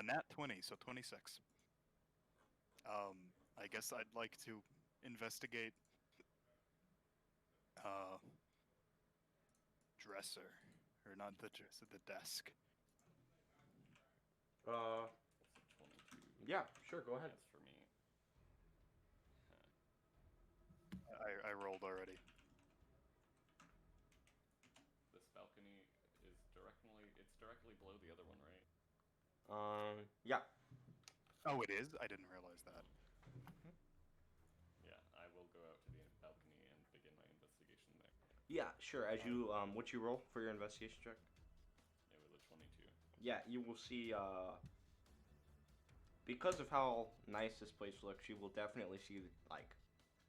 Nat 20, so 26. I guess I'd like to investigate dresser or not the dresser, the desk. Uh, 22. yeah, sure, go ahead. That's for me. I rolled already. This balcony is directly below the other one, right? Yeah. Oh, it is? I didn't realize that. Yeah, I will go out to the balcony and begin my investigation there. Yeah, sure. As you, what you roll for your investigation check? It was a 22. Yeah, you will see, because of how nice this place looks, you will definitely see, like,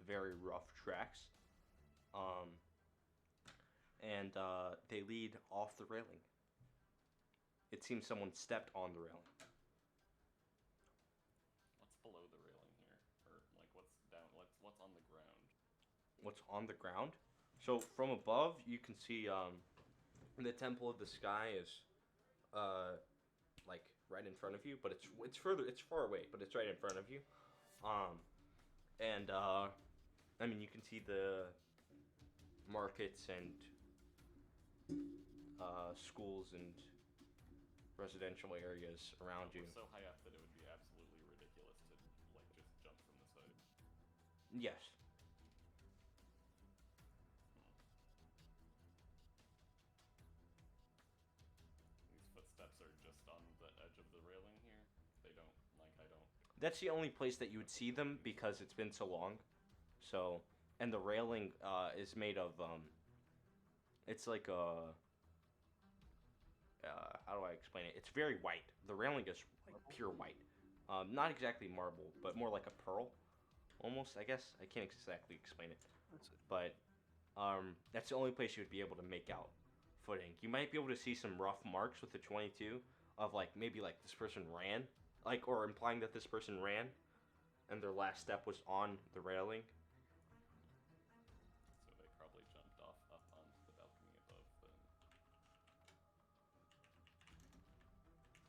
very rough tracks. And they lead off the railing. It seems someone stepped on the railing. What's below the railing here? Or, like, what's down, what's on the ground? What's on the ground? So, from above, you can see, the Temple of the Sky is, like, right in front of you, but it's far away, but it's right in front of you. I mean, you can see the markets and schools and residential areas around you. We're so high up that it would be absolutely ridiculous to, like, just jump from the side. Yes. These footsteps are just on the edge of the railing here. They don't, like, I don't... That's the only place that you would see them because it's been so long. So, and the railing is made of, it's like a, how do I explain it? It's very white. The railing is like pure white. Not exactly marble, but more like a pearl, almost, I guess. I can't exactly explain it. But that's the only place you would be able to make out footing. You might be able to see some rough marks with the 22 of, like, maybe, like, this person ran, like, or implying that this person ran, and their last step was on the railing. So they probably jumped off up onto the balcony above then.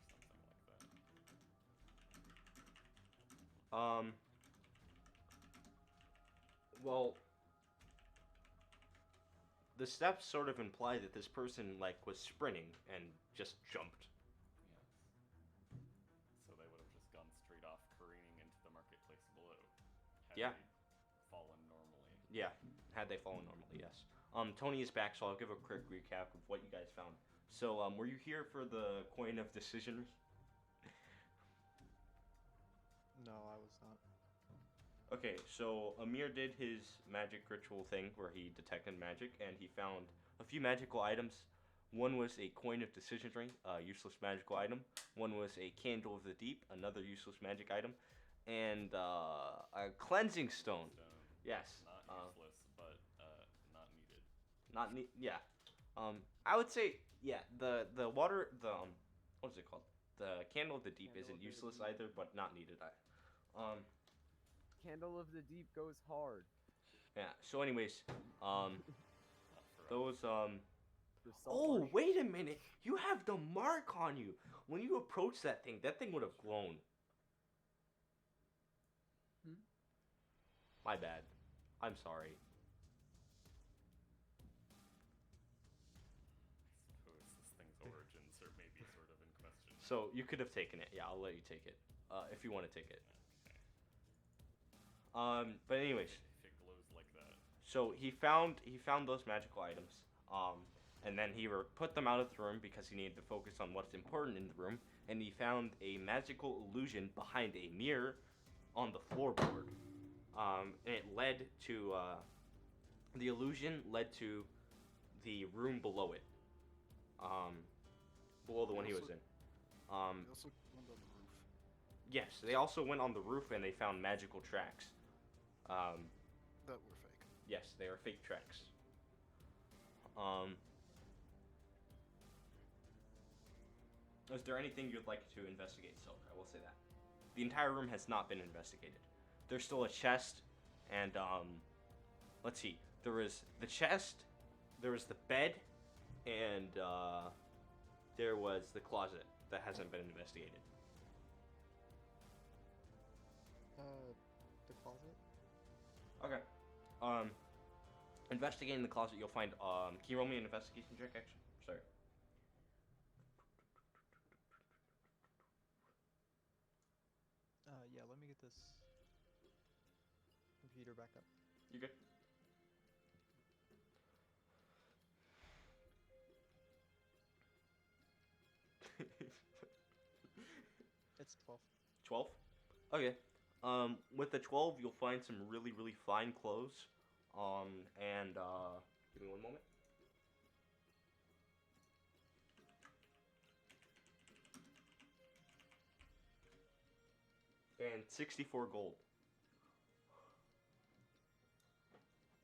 Something like that. Well, the steps sort of imply that this person, like, was sprinting and just jumped. Yes. So they would have just gone straight off, careening into the marketplace below. Had Yeah. they fallen normally. Yeah, had they fallen normally, yes. Tony is back, so I'll give a quick recap of what you guys found. So, were you here for the coin of decision? No, I was not. Okay, so Amir did his magic ritual thing where he detected magic, and he found a few magical items. One was a coin of decisionary, a useless magical item. One was a candle of the deep, another useless magic item, and a cleansing stone. Yes. Not useless, but not needed. Not need. Yeah. I would say the water what is it called? The candle of the deep Candle isn't of the useless deep. either, but not needed either. Candle of the Deep goes hard. Yeah. So, anyways, Not for us. those For Oh, someone. wait a minute! You have the mark on you. When you approach that thing would have glowed. Hmm? My bad. I'm sorry. I suppose this thing's origins are maybe sort of in question. So you could have taken it. Yeah, I'll let you take it if you want to take it. Okay. But anyways, If it glows like that. so he found those magical items. And then he put them out of the room because he needed to focus on what's important in the room. And he found a magical illusion behind a mirror on the floorboard. And it led to the illusion led to the room below it. Below the one he was in. They also went on the roof. Yes, they also went on the roof and they found magical tracks. That were fake. Yes, they are fake tracks. Is there anything you'd like to investigate, Silk? I will say that. The entire room has not been investigated. There's still a chest, and, let's see. There was the chest, there was the bed, and, there was the closet that hasn't been investigated. The closet? Okay. Investigating the closet, you'll find, can you roll me an investigation check, actually? Sorry. this computer back up. You good? It's 12. 12? Okay. With the 12, you'll find some really, really fine clothes. And, give me one moment. And 64 gold.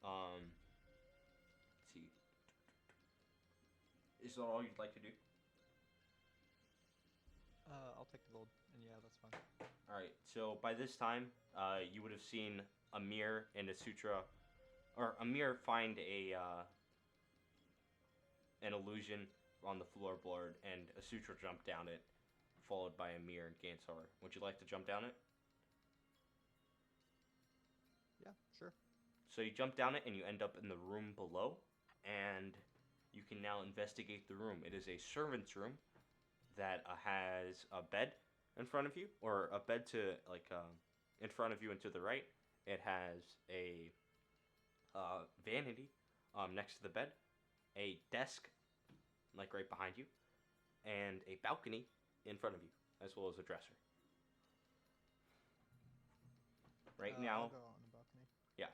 Let's see. Is that all you'd like to do? I'll take the gold, and yeah, that's fine. Alright, so by this time, you would have seen Amir and Asutra, or Amir find an illusion on the floorboard, and Asutra jump down it, followed by Amir and Gansar. Would you like to jump down it? Yeah, sure. So you jump down it, and you end up in the room below, and you can now investigate the room. It is a servant's room that has a bed in front of you, or a bed to in front of you and to the right. It has a vanity next to the bed, a desk like right behind you, and a balcony in front of you, as well as a dresser. Right now, I'll go on the balcony. yeah.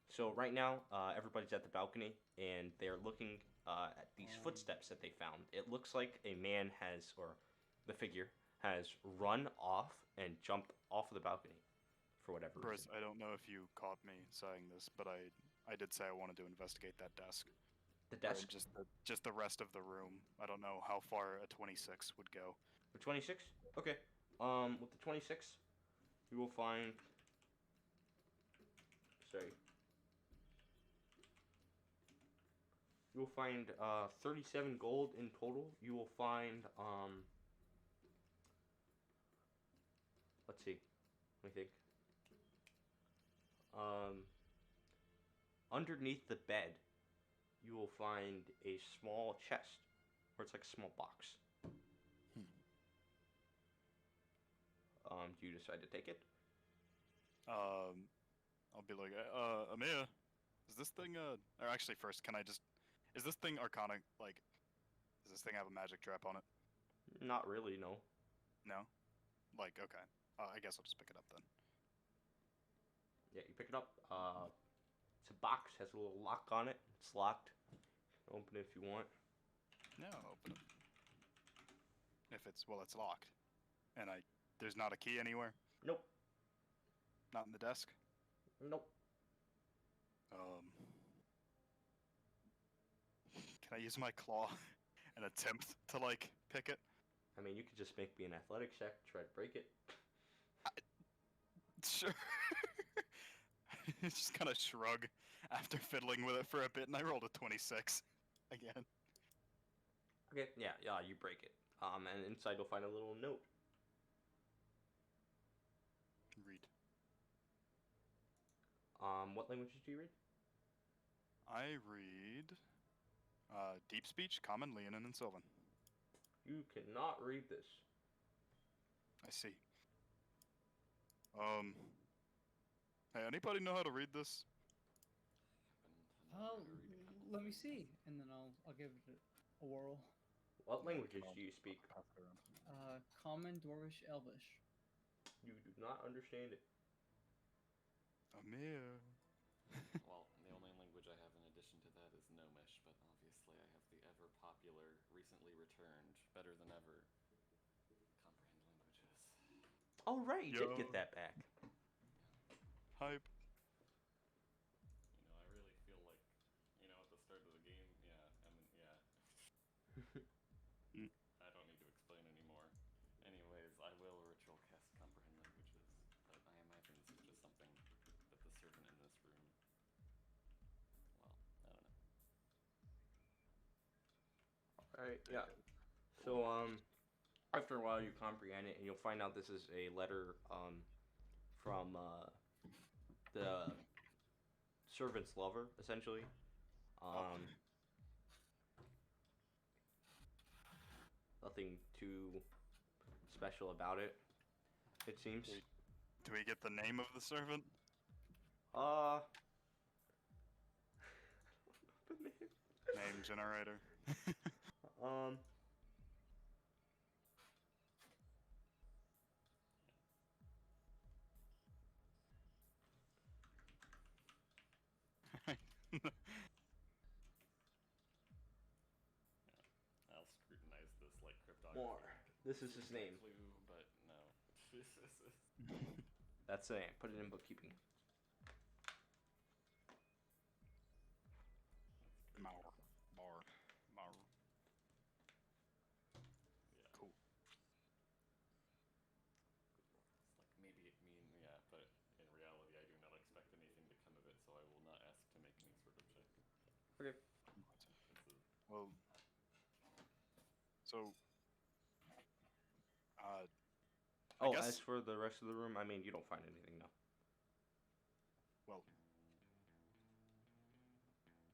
So right now, everybody's at the balcony, and they're looking at these footsteps that they found. It looks like a man has, or the figure has run off and jumped off of the balcony for whatever Briz, reason. I don't know if you caught me saying this, but I did say I wanted to investigate that desk. The Or desk, just the rest of the room. I don't know how far a 26 would go. the 26. Okay. With the 26, you will find. Sorry. You will find 37 gold in total. You will find let's see. Let me think. Um, Underneath the bed, you will find a small chest, or it's like a small box. Do you decide to take it? I'll be like, Amir, is this thing, or actually first, is this thing arcana, like, does this thing have a magic trap on it? Not really, no. No? Like, okay. I guess I'll just pick it up then. Yeah, you pick it up. It's a box, has a little lock on it. It's locked. Open it if you want. No, I'll open it. Well, it's locked. And there's not a key anywhere? Nope. Not in the desk? Nope. Can I use my claw and attempt to, like, pick it? I mean, you could just make me an athletics check, try to break it. Sure. Just kind of shrug after fiddling with it for a bit, and I rolled a 26 again. Okay, yeah, you break it. And inside you'll find a little note. Read. What languages do you read? I read Deep Speech, Common, Leonin, and Sylvan. You cannot read this. I see. Hey, anybody know how to read this? Let me see, and then I'll give it a whirl. What languages do you speak? Pass it around. Common, Dwarvish, Elvish. You do not understand it. Amir. Well, the only language I have in addition to that is Gnomish, but obviously I have the ever popular, recently returned, better than ever, comprehend languages. Oh, right, you did Yo. get that back. Hype. I really feel like, at the start of the game, yeah. I don't need to explain anymore. Anyways, I will ritual cast comprehend languages, but I imagine this is just something that the servant in this room, well, I don't know. Alright, yeah. So, after a while you comprehend it, and you'll find out this is a letter, from, the servant's lover, essentially. Nothing too special about it, it seems. Do we get the name of the servant? The name. Name generator. Um. I'll scrutinize this like cryptography. More. This is his See if I name. Clue, but no. That's the name. Put it in bookkeeping. Maur. Maur. Maur. Yeah. Cool. It's like maybe it mean yeah, but in reality I do not expect anything to come of it, so I will not ask to make any sort of check. Okay. Well, so, I Oh, guess, as for the rest of the room, I mean, you don't find anything now. well,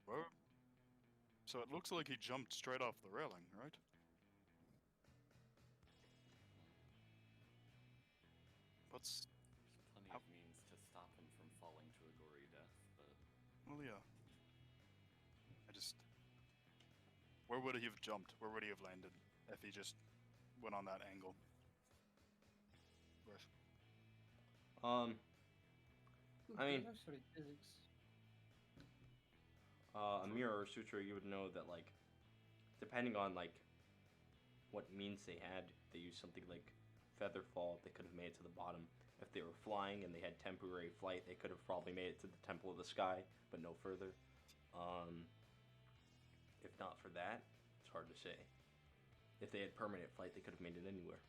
where? So it looks like he jumped straight off the railing, right? What's, There's plenty How- of means to stop him from falling to a gory death, but well, yeah. Where would he have jumped? Where would he have landed if he just went on that angle? Griff. I mean, I studied physics. Amir or Sutra, you would know that, like, depending on, like, what means they had, they used something like feather fall, they could have made it to the bottom. If they were flying and they had temporary flight, they could have probably made it to the Temple of the Sky, but no further. If not for that, it's hard to say. If they had permanent flight, they could have made it anywhere.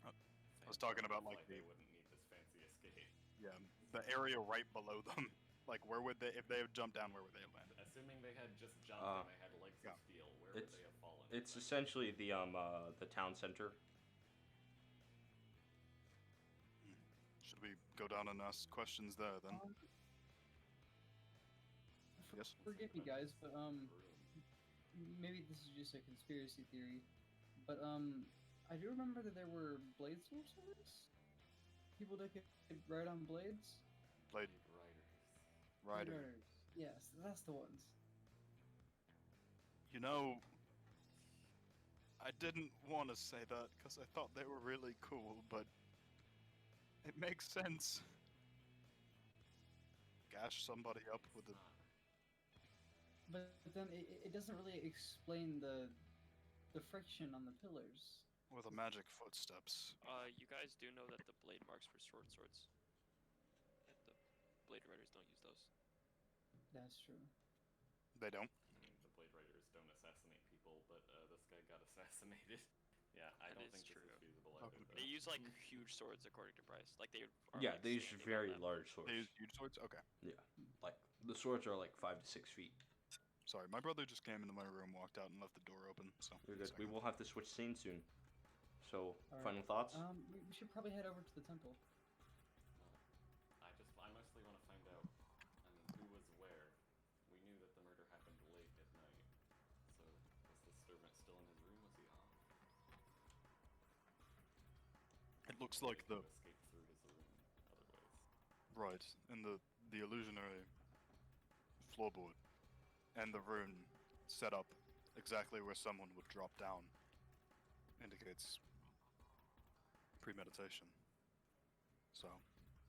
I was talking about, like, they wouldn't need this fancy escape. Yeah, the area right below them. Like, where would they, if they had jumped down, where would they have landed? Assuming they had just jumped and they had legs yeah. of steel, where would they have fallen? It's essentially the town center. Should we go down and ask questions there then? Yes. Forgive me, guys, but maybe this is just a conspiracy theory, but I do remember that there were blade sorcerers, people that could ride on blades. Blade Riders. Rider. Yes, that's the ones. You know, I didn't want to say that because I thought they were really cool, but it makes sense. Gash somebody up with a. But then it doesn't really explain the friction on the pillars. With a magic footsteps. You guys do know that the blade marks were short swords. That the blade riders don't use those. That's true. They don't. I mean, the Blade Riders don't assassinate people, but this guy got assassinated. Yeah, I That don't is think true. this is feasible either. Okay. though. They use like huge swords according to Bryce. Like they are. Yeah, like, they use standing on very them. large swords. They use huge swords? Okay. Yeah, like the swords are like 5 to 6 feet. Sorry, my brother just came into my room, walked out, and left the door open, so. You're one good. We second. will have to switch scenes soon. So, Alright. final thoughts? We should probably head over to the temple. I mostly want to find out, I mean, who was where. We knew that the murder happened late at night. So, was the servant still in his room? Was he off? It looks like He the. escaped through his room otherwise. Right, and the illusionary floorboard and the rune set up exactly where someone would drop down indicates premeditation. So,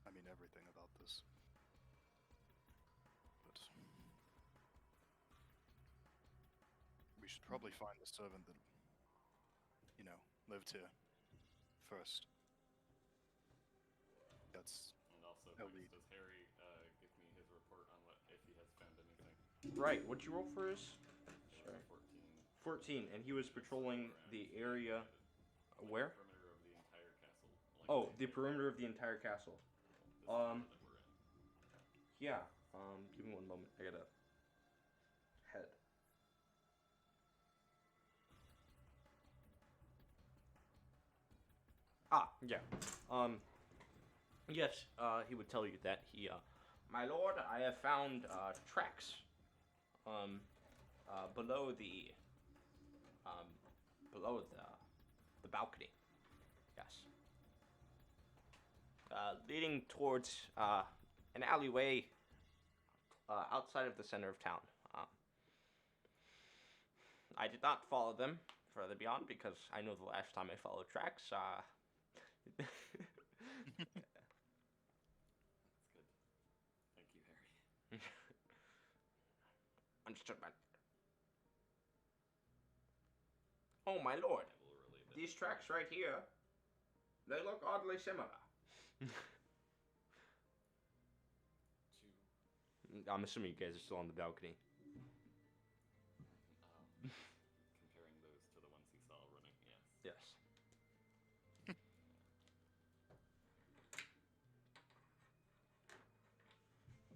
I mean everything about this. But we should probably find the servant that, you know, lived here first. That's And also, Elite. does Harry give me his report on what if he has found anything? Right, what'd you roll for his? Sorry. 14. 14, and he was patrolling the area. Like Where? The perimeter of the entire castle. Like Oh, the perimeter of the entire castle. This tower that we're in. Yeah, give me one moment. I gotta head. Yeah. Yes, he would tell you that he, my lord, I have found, tracks, below the balcony. Yes. leading towards an alleyway outside of the center of town. I did not follow them further beyond because I know the last time I followed tracks. That's good. Thank you, Harry. Understood, man. Oh my lord, I will relay that. these tracks right here, they look oddly similar. To I'm assuming you guys are still on the balcony. comparing those to the ones he saw running, yes. Yes.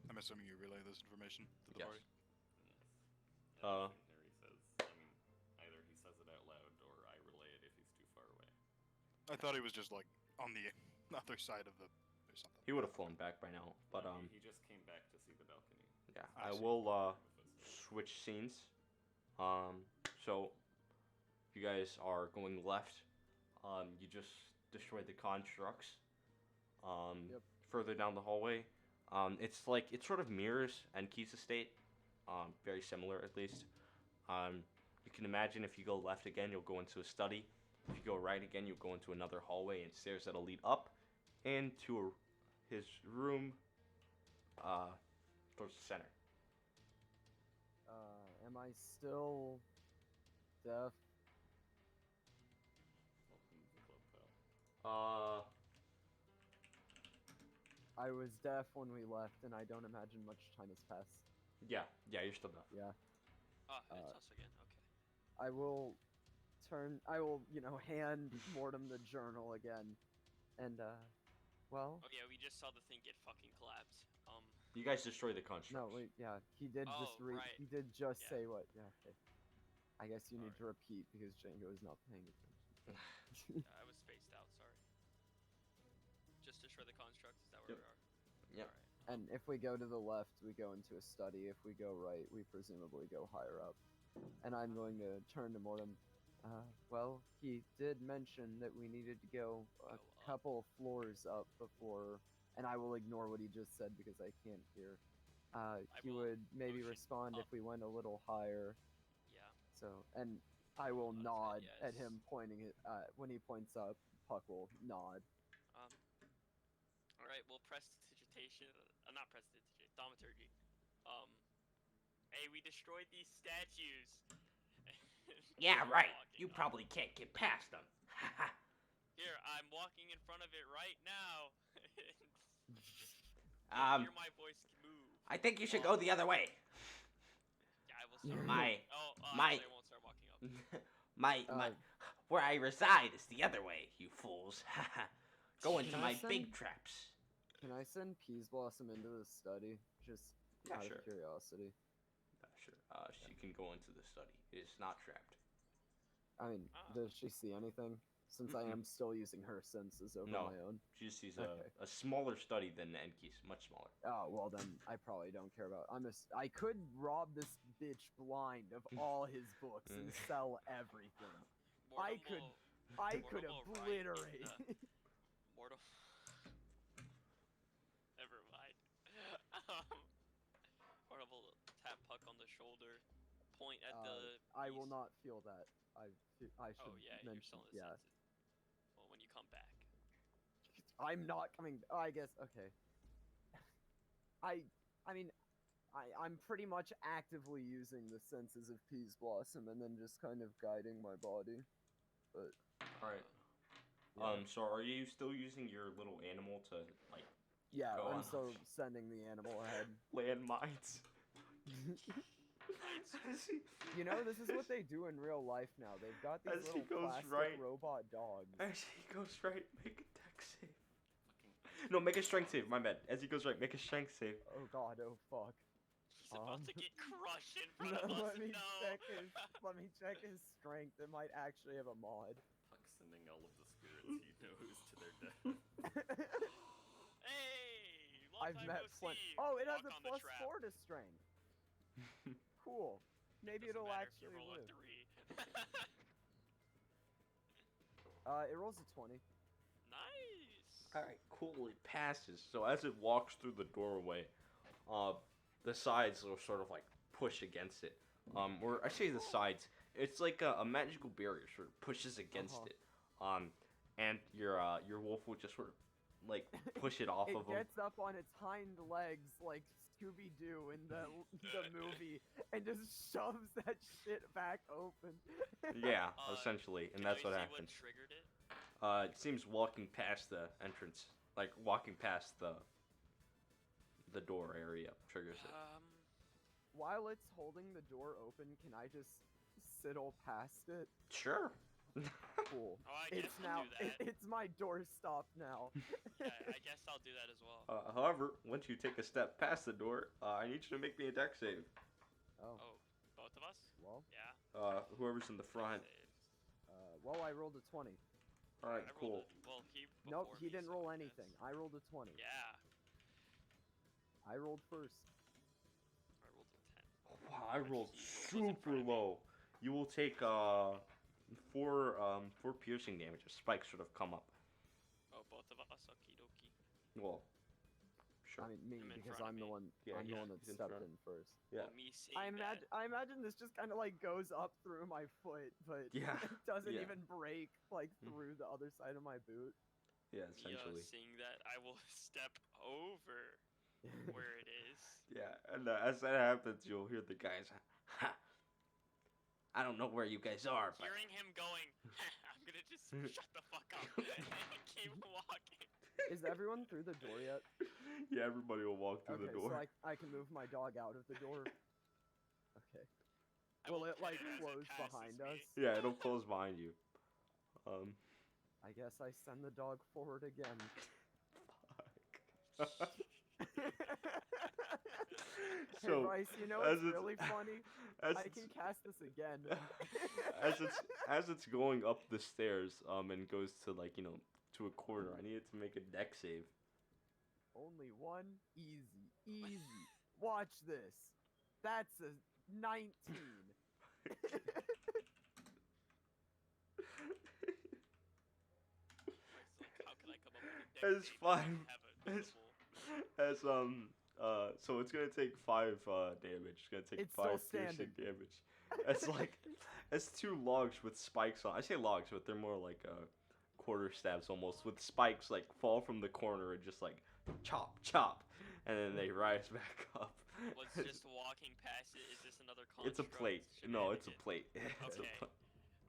I'm assuming you relay this information to the Yes. party. Yes. Uh. Anything Harry says, I mean, either he says it out loud or I relay it if he's too far away. I thought he was just like on the other side of the or something. He would have flown back by now, but He just came back to see the balcony. yeah, I I see. will Footsteps. switch scenes. So you guys are going left. You just destroyed the constructs. Yep. Further down the hallway, it's sort of mirrors Enki's estate. Very similar at least. You can imagine if you go left again, you'll go into a study. If you go right again, you'll go into another hallway and stairs that'll lead up into his room towards the center. Am I still deaf? Welcome to the club, pal. I was deaf when we left, and I don't imagine much time has passed. Yeah, you're still deaf. Yeah. Oh, it's us again. Okay. I will hand Mortem the journal again. And, well, Oh yeah, we just saw the thing get fucking collapsed. You guys destroyed the constructs. no, wait, yeah, he did just Oh, right. he did just Yeah. say what, yeah, okay. I guess you need to Alright. repeat because Django is not paying attention. Yeah, I was spaced out. Sorry. Just destroy the construct. Is that where Yep. we are? Yep. Alright. And if we go to the left, we go into a study. If we go right, we presumably go higher up. And I'm going to turn to Mortem. Well, he did mention that we needed to go a Go up. couple floors up before, and I will ignore what he just said because I can't hear. He will would maybe motion respond if up. we went a little higher. Yeah. So, and I will I'll say nod at yes. him pointing it. When he points up, Puck will nod. All right. Well, prestidigitation. Not prestidigitation. Thaumaturgy. Hey, we destroyed these statues. Yeah, Start right. walking You up. probably can't get past them. Here, I'm walking in front of it right now. Um, Hear my voice move. I think you should go the other way. Yeah, I will start. My- I won't start walking up. my where I reside is the other way, you fools. Go into Can I my send- big traps. Can I send Peas Blossom into the study? Just Yeah, out sure. of curiosity. Sure. She can go into the study. It is not trapped. I mean, Ah. does she see anything? Since I Mm-mm. am still using her senses over No. my own. She just sees Okay. a smaller study than Enki's, much smaller. Oh, well then, I probably don't care about. I could rob this bitch blind of all his books and sell everything. I Mortem will- I Mortem could will write in obliterate. Mortem. Never mind. Mortem will tap Puck on the shoulder, point at the. I will piece. not feel that. I should Oh yeah, you're mention. still in the Yeah, senses. Well, when you come back. I'm not coming. Oh, I guess okay. I mean, I'm pretty much actively using the senses of Peas Blossom and then just kind of guiding my body. But Alright. yeah. So are you still using your little animal to like Yeah, go I'm on. still sending the animal ahead. landmines? You know, this is what they do in real life now. They've got these As he little goes plastic right- robot dogs. As he goes right, make a dex save. No, make a strength save. My bad. As he goes right, make a strength save. Oh god, oh fuck. He's about to get crushed in front No, of us. let me No. let me check his strength. It might actually have a mod. Puck sending all of the spirits he knows to their death. Hey, long I've time met no plenty. see. Oh, it has Walk a on the trap. +4 to strength. Cool. Maybe Doesn't it'll matter if you actually roll a live. 3. It rolls a 20. Nice. Alright, cool. It passes. So as it walks through the doorway, the sides will sort of like push against it. Or I say the sides. It's like a magical barrier sort of pushes against Uh-huh. it. And your wolf will just sort of like push it off It of him. gets up on its hind legs like Scooby-Doo in the movie and just shoves that shit back open. Yeah, Uh, essentially, and Can that's we what see happens. What triggered it? It seems walking past the entrance, like walking past the door area triggers it. While it's holding the door open, can I just sidle past it? Sure. Cool. Oh, I guess It's I'll now. do that. It's my doorstop now. Yeah, I guess I'll do that as well. However, once you take a step past the door, I need you to make me a dex save. Oh, Oh, both of us? well. Yeah. Whoever's in the front. Saves. Well, I rolled a 20. All right, I cool. rolled a, well, he Nope, before he me, didn't so roll I anything. guess. I rolled a 20. Yeah, I rolled first. I rolled a 10. Wow, I Which rolled he was in super front of me. low. You will take four piercing damage as spikes sort of come up. Oh, both of us. Okie dokie. Well, sure. I mean, me, I'm in because front of I'm the me. one. Yeah, I'm the yeah, one that he's in stepped front. in first. Yeah. Well, me seeing that. I imagine this just kind of like goes up through my foot, but Yeah, it doesn't yeah. even break like Mm. through the other side of my boot. Yeah, Me, essentially. seeing that, I will step over where it is. Yeah, and as that happens, you'll hear the guys. Ha! I don't know where you guys are, but Hearing him going, I'm gonna just shut the fuck up and keep walking. Is everyone through the door yet? yeah, everybody will walk through Okay, the door. so I can move my dog out of the door. Okay. I Will will it like pet as close passes behind me. us? Yeah, it'll close behind you. I guess I send the dog forward again. Fuck. Hey So, Bryce, you know as it's it's- really funny? as I it's- can cast this again. as it's going up the stairs, and goes to like to a corner, I need it to make a dex save. Only one. Easy. Easy. Watch this. That's a 19. How can I come up with a dex It's save if I fine. have a It's- notable- So it's gonna take 5 damage. It's gonna take It's still 5 piercing standing. damage. It's like it's 2 logs with spikes on. I say logs, but they're more like quarter stabs almost, with spikes like fall from the corner and just like chop, chop, and then they rise back up. Was just walking past it. Is this another construct? It's a plate. No, it's a shenanigan? plate. It's a Okay. plate.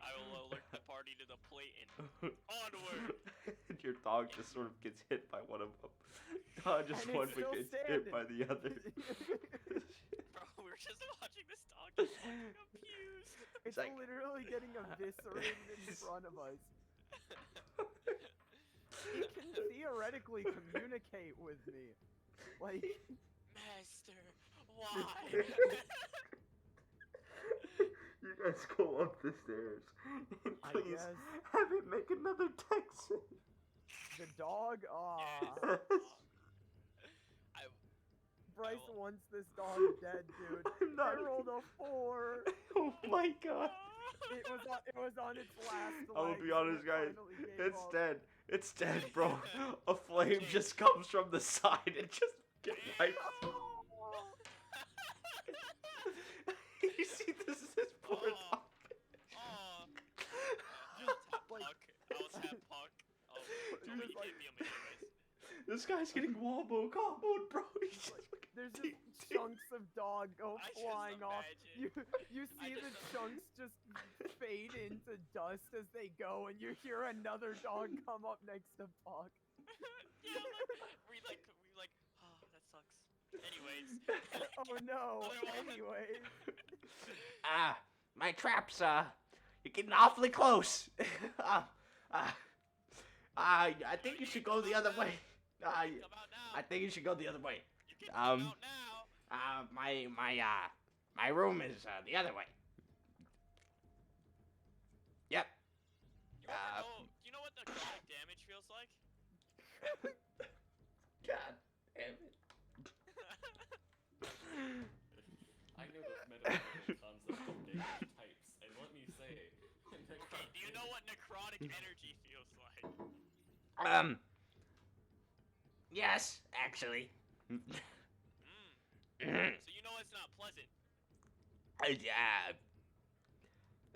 I will alert the party to the plate and onward. Your dog just sort of gets hit by one of them. Just And one it's but still gets hit standing. by the other. Bro, we were just watching this dog get fucking abused. It's like- literally getting eviscerated in front of us. It can theoretically communicate with me. Like, Master, why? You guys go up the stairs. And I please guess. have it make another dex save. The dog? Aw. Yes. I, Bryce will- wants this dog dead, dude. I'm not- I rolled a 4. Oh my god. It was on its last I will legs be and honest, it guys. finally gave It's up. dead. It's dead, bro. A flame just comes from the side and just get wiped. You see, this is his poor Oh. dog. Oh, Just tap like puck. I'll tap puck. Oh, Dude, he like- hit me anyways. This guy's getting comboed, bro. He's just like, there's ding, just ding. chunks of dog go I just flying off. imagine- You see the just chunks just fade into dust as they go, and you hear another dog come up next to Puck. Yeah, we like, oh, that sucks. Anyways. Oh no! Other one. Anyways, My traps, you're getting awfully close. I think you should go the other way. Come out now. I think you should go the other way. You can come out now. My room is the other way. Yep. You ever know? Do you know what necrotic damage feels like? God damn it. I know this metaphorical concept of damage types, and let me say, Okay, do you know what necrotic energy feels like? Yes, actually. So you know it's not pleasant.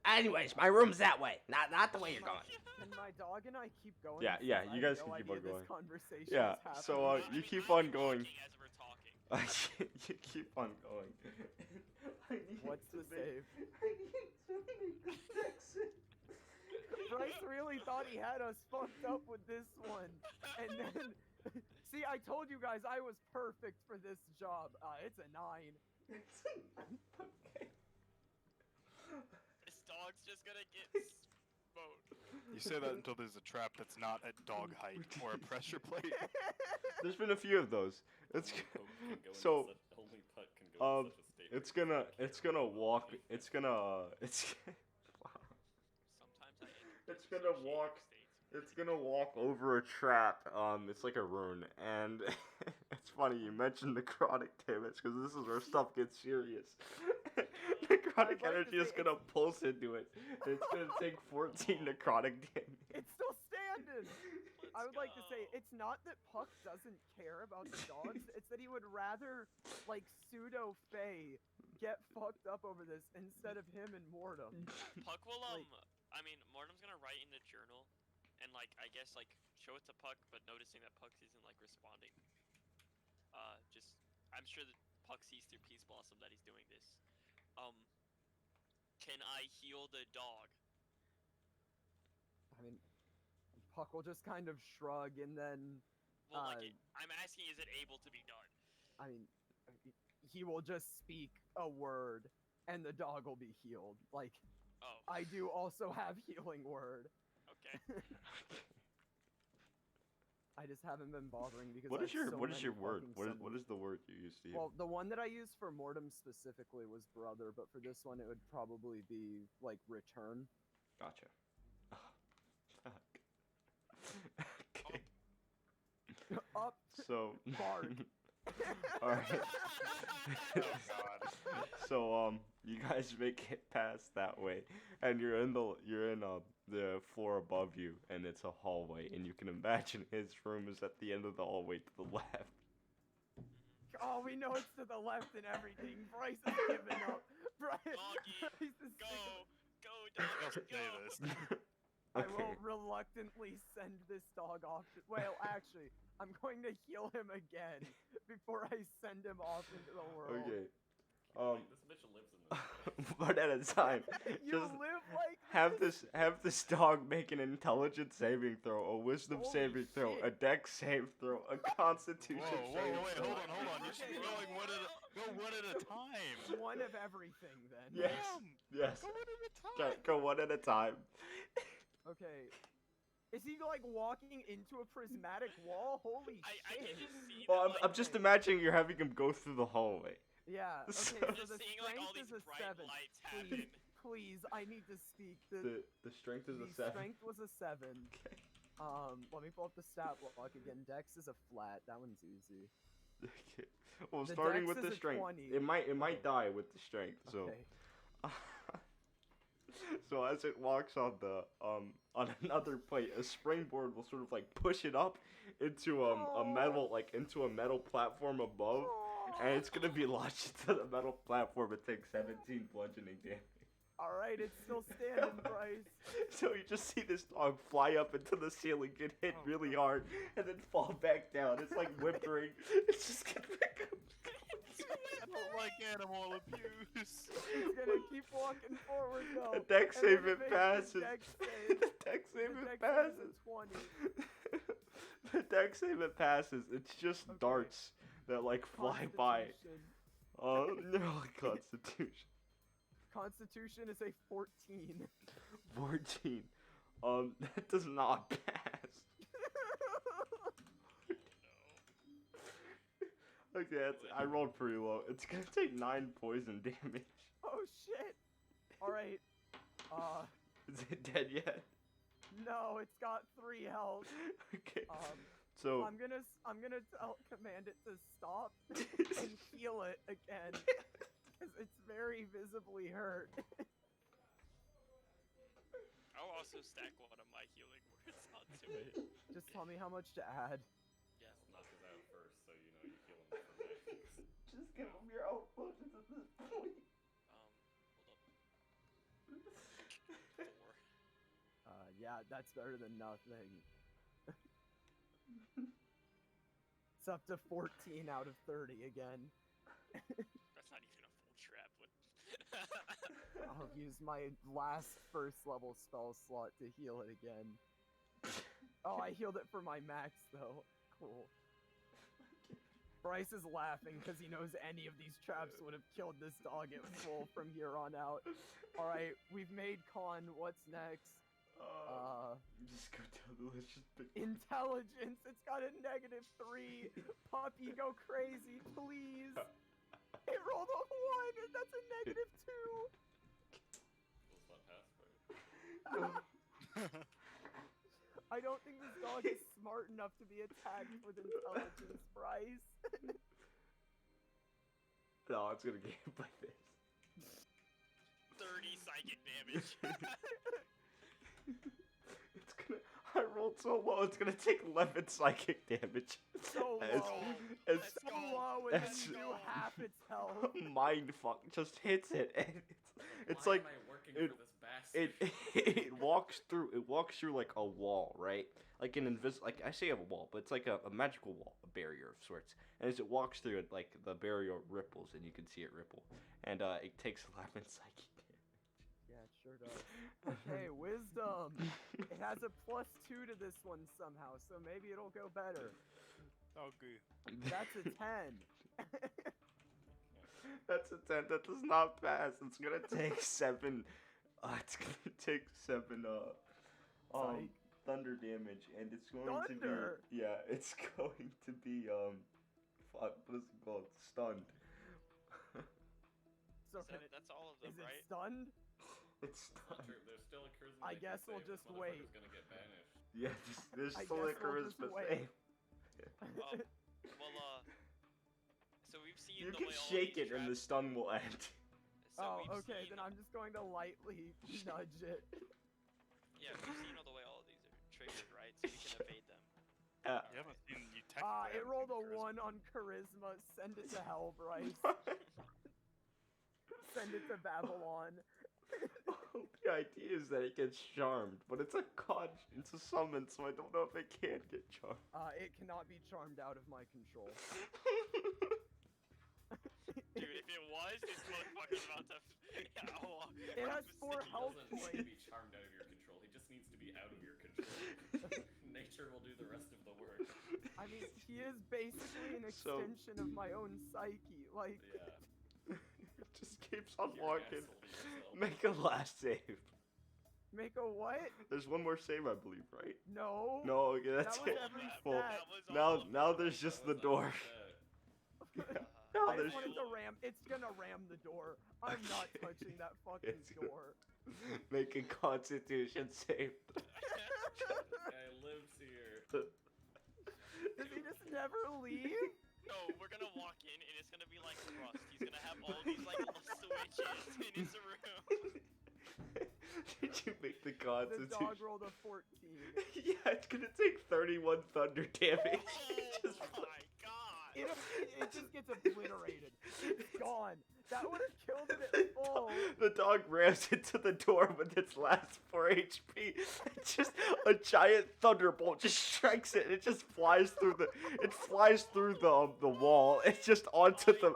Anyways, my room's that way. Not the way you're going. Can my dog and I keep going? Yeah, since yeah, I you have guys no can keep idea on going. This conversation Yeah, is happening. so, I you mean, keep I'm on going. talking as we're talking. You keep on going. What's the save? I need to make a exit. Bryce really thought he had us fucked up with this one, and then see, I told you guys I was perfect for this job. It's a 9. Okay. This dog's just gonna get smoked. You say that until there's a trap that's not at dog height or a pressure plate. There's been a few of those. It's Only Puck can go in such a state. it's where gonna he it's can't gonna really walk. defend. It's gonna it's. Sometimes I enter It's dissociative gonna walk. states. It's gonna walk over a trap. It's like a rune, and it's funny you mentioned necrotic damage because this is where stuff gets serious. Necrotic I'd like to energy is say gonna pulse into it. And it's gonna take 14 necrotic damage. It's still standing. I would like to say go. it's not that Puck doesn't care about the dogs. It's that he would rather like pseudo Faye get fucked up over this instead of him and Mortem. Puck will Like- I mean, Mortem's gonna write in the journal, and like I guess like show it to Puck, but noticing that Puck isn't like responding. I'm sure that Puck sees through Peace Blossom that he's doing this. Can I heal the dog? I mean, Puck will just kind of shrug and then, Well, I'm asking, is it able to be done? I mean, he will just speak a word and the dog will be healed. Like, Oh, I do also have healing word. okay. I just haven't been bothering because What I is have your so what is many your word? fucking What summons. is the word you used to use? Well, the one that I used for Mortem specifically was brother, but for this one it would probably be like return. Gotcha. Fuck. Okay. Up, So. bark. All right. Oh god. So you guys make it past that way, and you're in the floor above you, and it's a hallway, and you can imagine his room is at the end of the hallway to the left. Oh, we know it's to the left and everything. Bryce is giving up. Bryce Doggy, is sick Go, of- go, I'll dog, say go. this. I will reluctantly send this dog off. Well, actually, I'm going to heal him again before I send him off into the world. Okay. This bitch lives in this. One at a time. You Just live like have this dog make an intelligence saving throw, a wisdom Holy saving throw, a shit. dex save throw, a constitution Whoa, saving wait, throw. hold on. You should be going one at a time. one of everything then. Yes. Yes. Go one at a Okay, time. go one at a time. Okay. Is he like walking into a prismatic wall? Holy I shit. can just see Well, that, I'm just imagining you're having him go through the hallway. Yeah. Okay, So- so I'm the just seeing like all strength these is a bright 7. lights Please, happen. please, I need to speak. The strength is a The 7. strength was a 7. Okay. Let me pull up the stat block again. Dex is a flat. That one's easy. Okay. Well, The starting dex with is the a strength, 20. it might die with the strength. So, Okay. so as it walks on on another plate, a springboard will sort of like push it up into a metal platform above, and it's gonna be launched into the metal platform and take 17 bludgeoning damage. Alright, it's still standing, Bryce. So you just see this dog fly up into the ceiling, get hit really hard, and then fall back down. It's like whimpering. It's just gonna pick up. I don't like animal abuse. It's gonna keep walking forward though. The dex and then save it makes the passes. dex save. The dex save The it dex save passes. is a 20. The dex save it passes. It's just Okay. darts that like fly by. Constitution. Oh no, Constitution. Constitution is a 14. 14. That does not pass. Okay, I rolled pretty low. It's gonna take 9 poison damage. Oh shit. Alright. Is it dead yet? No, it's got 3 health. Okay. So So I'm gonna command it to stop and heal it again because it's very visibly hurt. I'll also stack one of my healing words onto it. Just tell me how much to add. Yeah. Knock us out. Just give him your own potions at this point. Hold up. 4. Yeah, that's better than nothing. It's up to 14 out of 30 again. That's not even a full trap. What? I'll use my last first level spell slot to heal it again. Oh, I healed it for my max though. Cool. Bryce is laughing because he knows any of these traps would have killed this dog at full from here on out. Alright, we've made con. What's next? Just go down the list. Just pick Intelligence. It's got a -3. Puppy, go crazy, please. It rolled a 1, and that's a -2. Was that pass right? I don't think this dog is smart enough to be attacked with intelligence, Bryce. No, it's gonna get hit by this. 30 psychic damage. It's gonna. I rolled so low. It's gonna take 11 psychic damage. So As- low. as- It's so low, and then as- you do half its health. Mind fuck just hits it, and it's Why like am I working it- for this bastard? it walks through. It walks through like a wall, right? Like an like I say a wall, but it's like a magical wall, a barrier of sorts. And as it walks through it, like the barrier ripples, and you can see it ripple. And it takes 11 psychic Yeah, it sure does. Okay, wisdom. It has a +2 to this one somehow, so maybe it'll go better. Okay. damage. That's a 10. That's a 10. That does not pass. It's gonna take 7. It's gonna take 7. Psych. Thunder damage, and it's going Thunder? to be. Yeah, it's going to be. Fuck. What is it called? Stunned. So So that's all of them, is it right? stunned? It's It's not stunned. true. There's still a charisma. I they can guess we'll save. This just wait. motherfucker's gonna get banished. Yeah, there's I still a guess we'll just charisma wait. save. Well, so we've seen You the can way all shake of these it, and the traps- stun will end. So Oh, we've okay, seen- then I'm just going to lightly nudge it. Yeah, we've seen all the way all of these are triggered, right? So we can evade them. You haven't seen you technically. It haven't rolled seen a charisma. 1 on charisma. Send it to hell, Bryce. Send it to Babylon. The idea is that it gets charmed, but it's a it's a summon, so I don't know if it can get charmed. It cannot be charmed out of my control. Dude, if it was, this motherfucker's about to. It has 4 He health doesn't need to points. be charmed out of your control. He just needs to be out of your control. Nature will do the rest of the work. I mean, he is basically an So- extension of my own psyche. Like, Yeah. It just keeps You're an unlocking. asshole to yourself. Make a last save. make a what? There's one more save, I believe, right? No. No, okay, that's That was it. every Well, stat. now there's just the door. Now I there's just wanted to ram. It's gonna ram the door. I'm not touching that fucking It's gonna- door. make a Constitution save. Guy lives here. Does he just never leave? No, we're gonna walk in and it's gonna be like Rust. He's gonna have all these like little switches in his room. Did you make the The Constitution? dog rolled a 14. Yeah, it's gonna take 31 thunder damage. Oh Just my god! It just gets obliterated. It's gone. That would have killed it at full. The dog rams into the door with its last 4 HP. It's just a giant thunderbolt just strikes it. And it just flies through the wall. It's just onto the.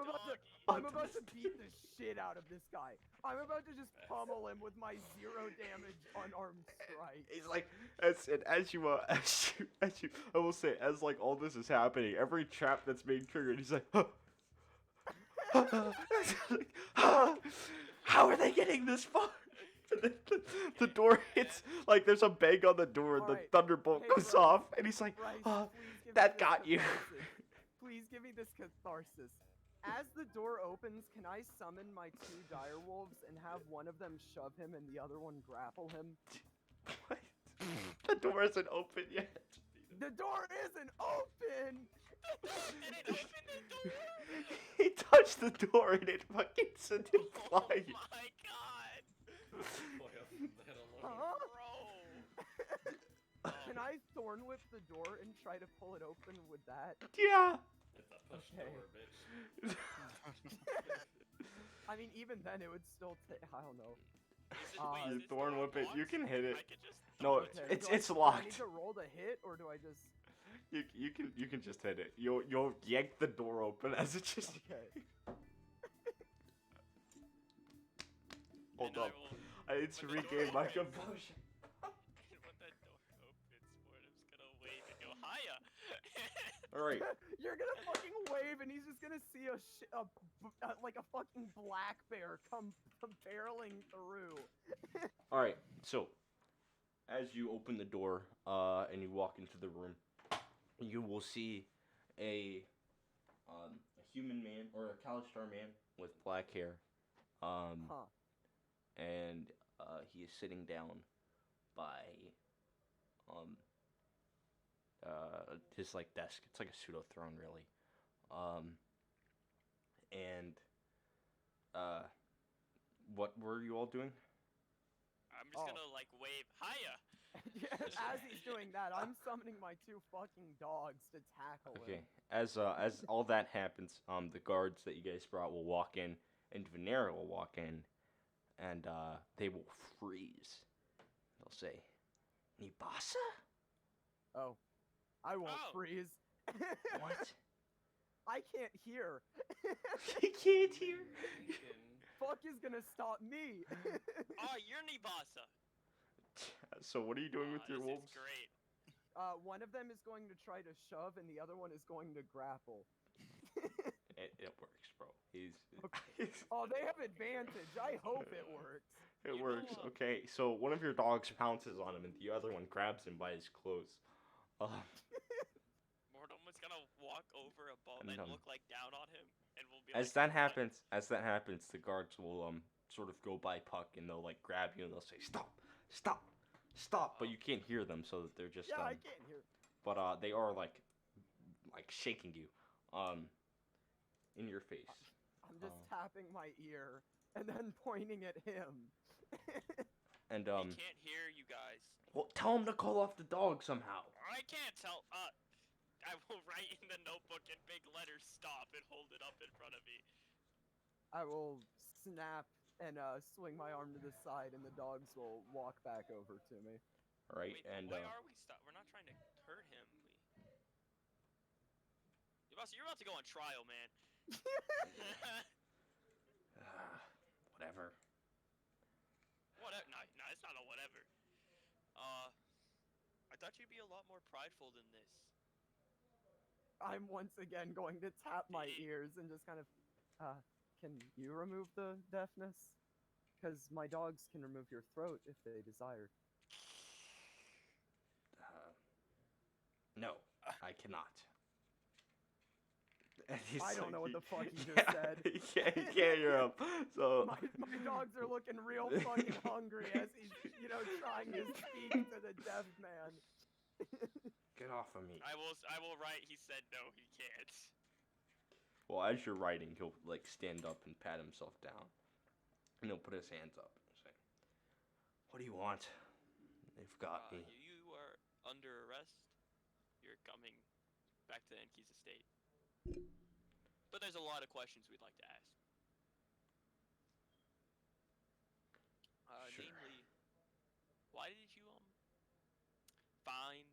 I'm about to beat the shit out of this guy. I'm about to just pummel him with my 0 damage unarmed strike. He's like, as you, I will say, as like all this is happening, every trap that's being triggered, he's like, how are they getting this far? And then the door hits, like there's a bang on the door, and the Alright. thunderbolt Hey, goes Bryce. off, and he's like, Bryce, "Ah, please give me that this got you." catharsis. Please give me this catharsis. As the door opens, can I summon my 2 dire wolves and have one of them shove him and the other one grapple him? What? The door isn't open yet. The door isn't open! Did it open the door? He touched the door, and it fucking sent him Oh flying. my god! Boy, that alone. Huh? Bro! Can I thorn whip the door and try to pull it open with that? Yeah. It's a push Okay. door, bitch. I mean, even then, it would still take. I don't know. Is it, Uh, wait, You is this thorn door whip it. You unlocked? can hit it. I could just No, throw it Okay, to it's do I- it's Do I locked. need to roll to hit, or do I just? You can just hit it. You'll yank the door open as it just. Okay. Hold and I up. will, I need to when the door regain my opens- composure. and when that door opens, Mortem's gonna wave and go, hiya! All right. You're gonna fucking wave, and he's just gonna see like a fucking black bear come barreling through. All right. So, as you open the door, and you walk into the room, you will see a human man or a Kalistar man with black hair. Huh. And he is sitting down by his like desk. It's like a pseudo throne, really. And what were you all doing? I'm just Oh. gonna like wave, hiya! As he's doing that, I'm summoning my 2 fucking dogs to tackle Okay. him. As all that happens, the guards that you guys brought will walk in, and Venera will walk in, and they will freeze. They'll say, "Nibasa? Oh, I won't Oh. freeze. What? I can't hear. I can't hear." Fuck is gonna stop me. Oh, you're Nibasa! So what are you doing with your this wolves? is great. One of them is going to try to shove, and the other one is going to grapple. It works, bro. He's Oh, they have advantage. I hope it works. it You works. know, Okay, so one of your dogs pounces on him, and the other one grabs him by his clothes. Mortem was gonna walk over above And, and look like down on him, and we'll be as like, that happens, the guards will sort of go by Puck, and they'll like grab you, and they'll say, "Stop, stop, stop!" But you can't hear them, so that they're just Yeah, I can't hear. But they are like shaking you, in your face. I'm just tapping my ear and then pointing at him. And he can't hear you guys. well, tell him to call off the dog somehow. I can't tell. I will write in the notebook in big letters, stop, and hold it up in front of me. I will snap and swing my arm to the side, and the dogs will walk back over to me. All right, Wait, and why are we stop? We're not trying to hurt him. You're about to go on trial, man. whatever. Whatever. No, it's not a whatever. I thought you'd be a lot more prideful than this. I'm once again going to tap my ears and just kind of, can you remove the deafness? Because my dogs can remove your throat if they desire. No, I cannot. I don't know what the fuck he just said. He can't hear him. So My dogs are looking real fucking hungry as he's, trying to speak to the deaf man. get off of me. I will write. He said no, he can't. Well, as you're writing, he'll like stand up and pat himself down, and he'll put his hands up and say, "What do you want? They've got me." You are under arrest. You're coming back to Enki's estate. But there's a lot of questions we'd like to ask. Sure. Namely, why did you bound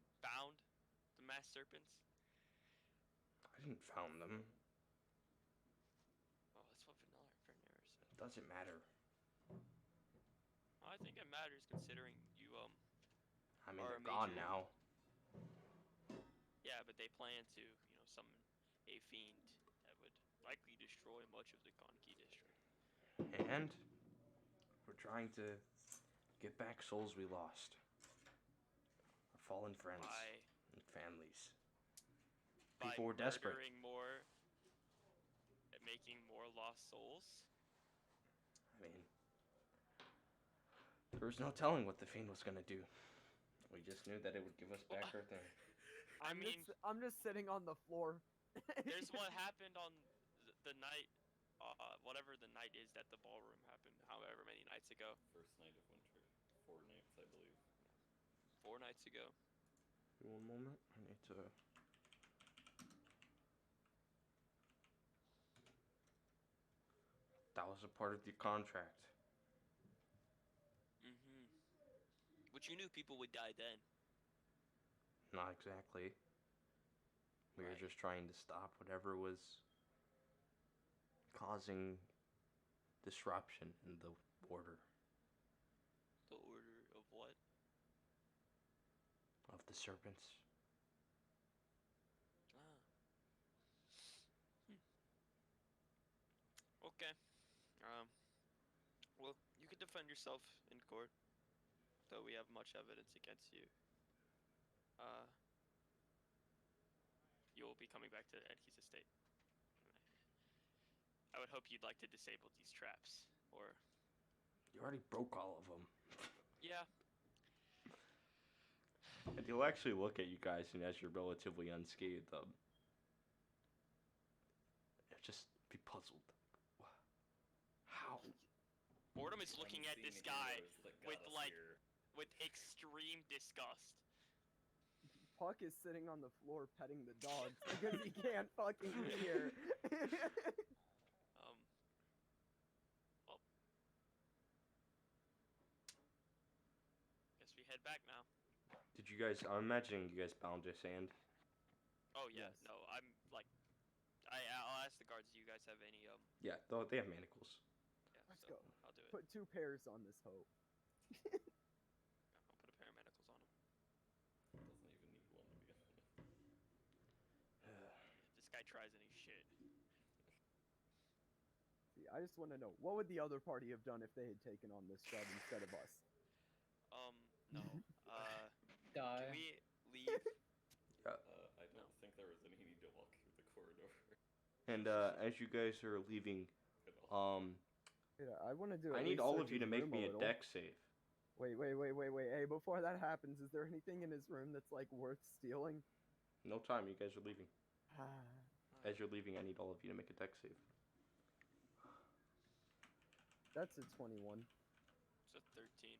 the masked serpents? I didn't found them. Oh, that's what Venera said. It doesn't matter. I think it matters considering you I mean, are they're a gone major- now. Yeah, but they plan to, summon a fiend that would likely destroy much of the Konki district. And we're trying to get back souls we lost. Our fallen friends and families. People were desperate. Murdering more and making more lost souls. I mean, there was no telling what the fiend was gonna do. We just knew that it would give us back our thing. I'm just sitting on the floor. There's what happened on the night, whatever the night is that the ballroom happened, however many nights ago. First night of winter. 4 nights, I believe. 4 nights ago. One moment, I need to. was a part of the contract. Mm-hmm. But you knew people would die then. Not exactly. We were Right. just trying to stop whatever was causing disruption in the order The order of what? of the serpents. Ah. Okay. Well, you could defend yourself in court, though we have much evidence against you. You will be coming back to Edkey's estate. I would hope you'd like to disable these traps, or You already broke all of them. yeah. And he'll actually look at you guys, and as you're relatively unscathed, just be puzzled. How? Boredom is looking at this guy with here. with extreme disgust. Puck is sitting on the floor petting the dogs because he can't fucking hear. Well, guess we head back now. Did you guys? I'm imagining you guys bound to sand. Oh yeah, Yes. no, I'm like, I'll ask the guards. Do you guys have any Yeah, they have manacles. Yeah, Let's so go. I'll do it. Put 2 pairs on this hope. I'll put a pair of manacles on him. Doesn't even need one to be honest. If this guy tries any shit. See, I just want to know, what would the other party have done if they had taken on this job instead of us? No. Die. Can we leave? I don't think there was any need to walk through the corridor And as you guys are leaving, at all. Yeah, I want to do. I at need least all search of you to his make room me a little. deck save. Wait. Hey, before that happens, is there anything in his room that's like worth stealing? No time. You guys are leaving. Ah, As you're leaving, I need all of you to make a deck save. that's a 21. It's a 13.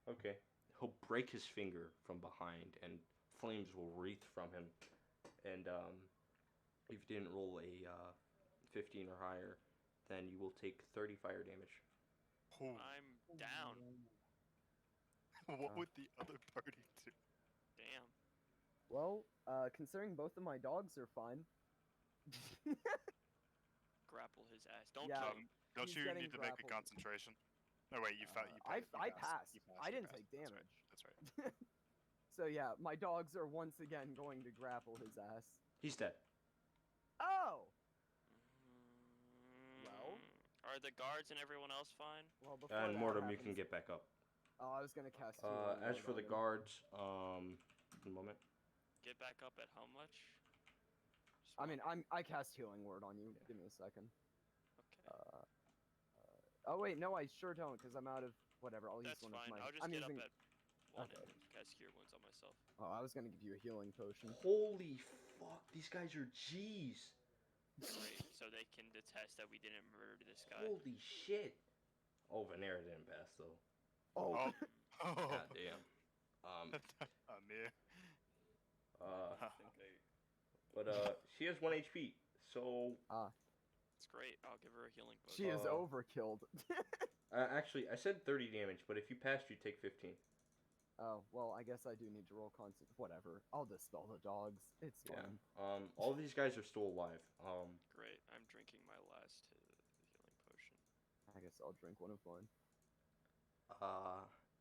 Okay. He'll break his finger from behind, and flames will wreath from him. And if you didn't roll a 15 or higher, then you will take 30 fire damage. Oh, I'm down. what would the other party do? Damn. Well, considering both of my dogs are fine. Grapple his ass. Don't Yeah, kill him. Don't He's you getting need to make a grappled. concentration? No, wait, you I passed. passed. You I you didn't take That's damage. right. That's right. So yeah, my dogs are once again going to grapple his ass. He's dead. Oh! Well? Are the guards and everyone else fine? Well, before And that Mortem, you happens, can get back up. Oh, I was gonna cast. As Healing for Word the on him. guards, one moment. Get back up at how much? Just I mean, wondering. I cast Healing Word on you. Give me a second. Okay. Oh wait, no, I sure don't, because I'm out of whatever. I'll That's use one fine. of my. I'll just I'm get using. up at 1 Okay. and cast Cure Wounds on myself. Oh, I was gonna give you a healing potion. Holy fuck, these guys are G's. Great. So they can attest that we didn't murder this guy. Holy shit. Oh, Venera didn't pass though. Oh, Oh. God damn. Amir. I think I But she has 1 HP, so It's great. I'll give her a healing potion. she is overkilled. actually I said 30 damage, but if you passed, you take 15. Oh well, I guess I do need to roll constant. Whatever. I'll dispel the dogs. It's Yeah. fine. All these guys are still alive. Great. I'm drinking my last healing potion. I guess I'll drink one of mine.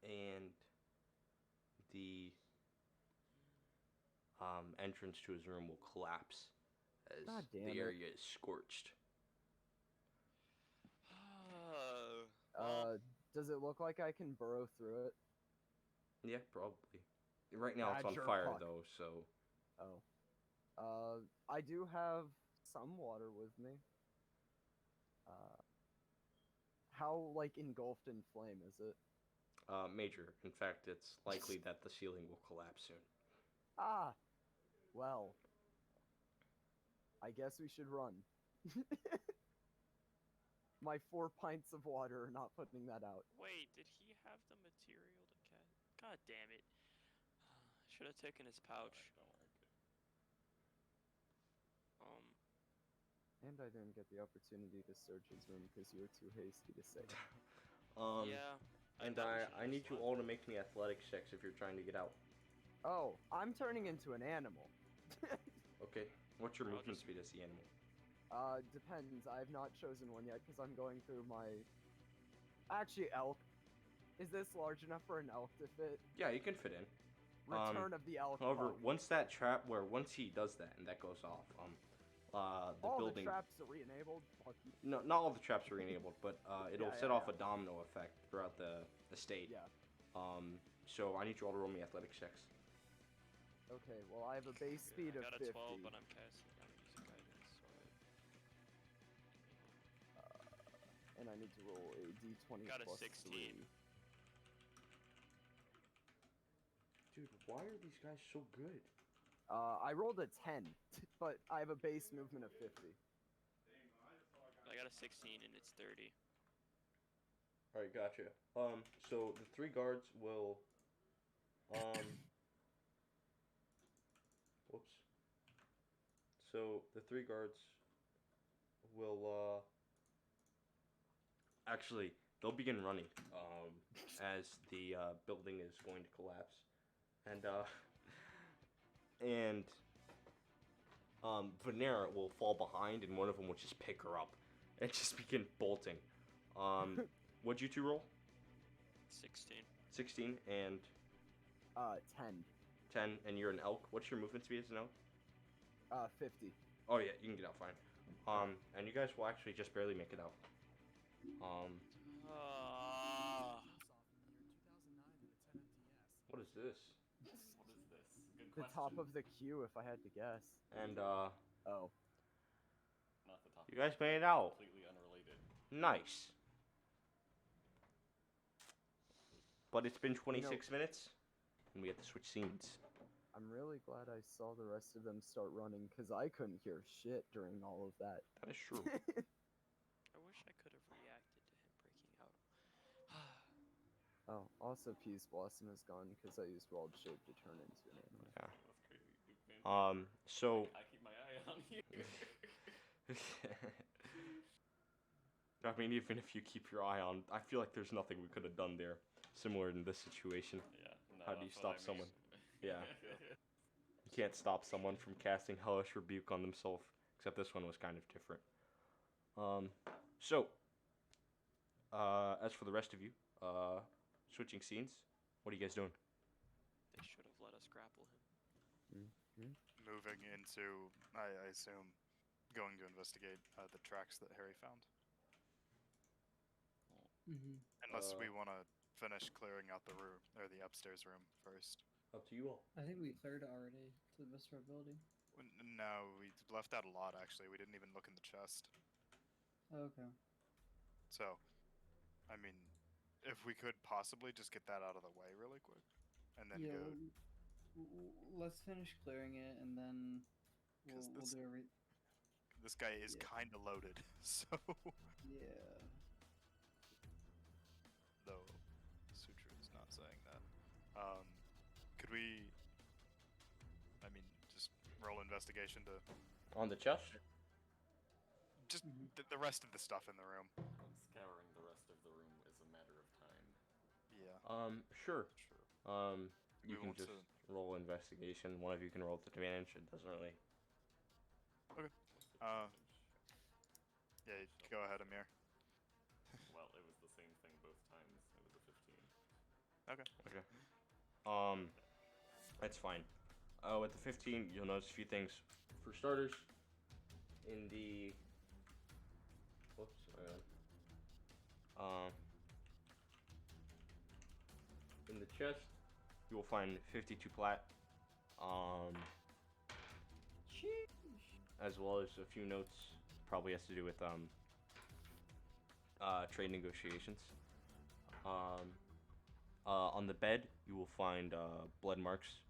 And the entrance to his room will collapse as God damn the it. area is scorched. Does it look like I can burrow through it? Yeah, probably. Right now it's on Badger fire puck. though, so Oh. I do have some water with me. How like engulfed in flame is it? major. In fact, it's likely that the ceiling will collapse soon. Ah, well. I guess we should run. My 4 pints of water are not putting that out. Wait, did he have the material to cast? God damn it. Should have taken his pouch. don't worry. And I didn't get the opportunity to search his room because you were too hasty to say. Yeah. And thought we should've I need just you left. all to make me athletics checks if you're trying to get out. Oh, I'm turning into an animal. Okay. What's your I'll movement just- speed as the animal? Depends. I have not chosen one yet because I'm going through my. Actually, elk. Is this large enough for an elk to fit? Yeah, you can fit in. Return of the elk. However, buck. once he does that and that goes off, the all building. the traps are re-enabled. Fuck you. No, not all the traps are enabled, but it'll Yeah, set yeah, off yeah. a domino effect throughout the state. Yeah. So I need you all to roll me athletics checks. Okay. Well, I have a base speed I of got a 50. 12, but I'm casting. I'm using guidance. So And I need to roll a d20 Got a plus 16. 3. Dude, why are these guys so good? I rolled a 10, but I have a base movement of 50. I got a 16 and it's 30. All right, gotcha. So the 3 guards will, whoops. So the 3 guards will, actually, they'll begin running, as the building is going to collapse, and Venera will fall behind, and one of them will just pick her up and just begin bolting. What'd you two roll? 16. 16 and 10. 10, and you're an elk. What's your movement speed as an elk? 50. Oh yeah, you can get out fine. And you guys will actually just barely make it out. What is this? What is this? Good The question. top of the queue, if I had to guess. And Oh. Not the top. you guys made it out. Completely unrelated. Nice. But it's been 26 minutes, and we have to switch scenes. I'm really glad I saw the rest of them start running because I couldn't hear shit during all of that. That is true. I wish I could have reacted to him breaking out. Oh, also Peace Blossom is gone because I used Wild Shape to turn into an animal. Yeah. That's crazy. So I keep my eye on you. I mean, even if you keep your eye on, I feel like there's nothing we could have done there, similar in this situation. Yeah. No, How do you that's what stop I someone? mean. Yeah. You can't stop someone from casting Hellish Rebuke on themselves, except this one was kind of different. As for the rest of you, switching scenes, what are you guys doing? They should have let us grapple him. Moving into, I assume, going to investigate the tracks that Harry found. Mm-hmm. Unless we Uh, want to finish clearing out the room or the upstairs room first. Up to you all. I think we cleared it already to the best of our ability. No, we left out a lot actually. We didn't even look in the chest. Okay. So, I mean, if we could possibly just get that out of the way really quick, and then Yeah. go. Let's finish clearing it and then 'Cause we'll this- do every. This guy is Yeah. kind of loaded, so. Yeah. Though, Sutra is not saying that. Could we? I mean, just roll investigation to On the chest? just Mhm. the rest of the stuff in the room. Scouring the rest of the room is a matter of time. Yeah. Sure. Sure. You We can want just to- roll investigation. One of you can roll with advantage. It doesn't really. Yeah. Go ahead, Amir. Well, it was the same thing both times. It was a 15. Okay. That's fine. With the 15, you'll notice a few things. For starters, in the. Whoops. In the chest, you will find 52 plat. As well as a few notes. Probably has to do with trade negotiations. On the bed, you will find blood marks.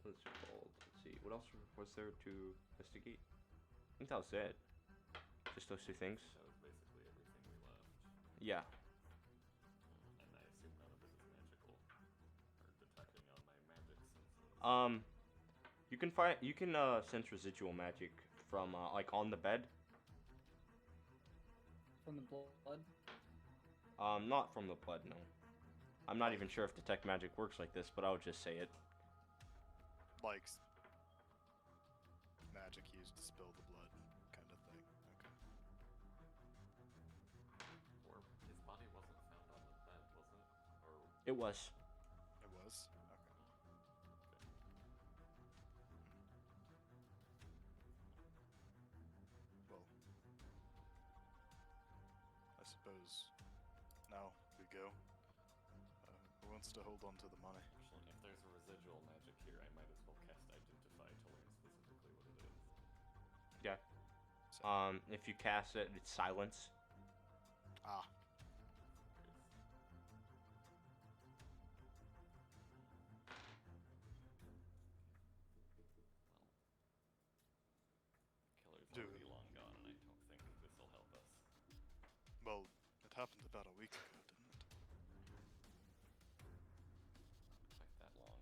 What's it called? Let's see. What else was there to investigate? I think that was it. Just those two things. That was basically everything we left. Yeah. And I assume none of it is magical. Or detecting on my You can sense residual magic from like on the bed. From the blood? Not from the blood, no. I'm not even sure if detect magic works like this, but I'll just say it. Like magic used to spill the blood, kind of thing. Okay. Or his body wasn't found on the bed, was it? Or It was. It was? Okay. Well, I suppose now we go. Who wants to hold on to the money? actually, if there's a residual magic here, I might as well cast Identify to learn specifically what it is. Yeah. So, If you cast it, it's silence. ah, Killer's Dude. already long gone, and I don't think this will help us. well, it happened about a week ago, didn't it? Not quite that long.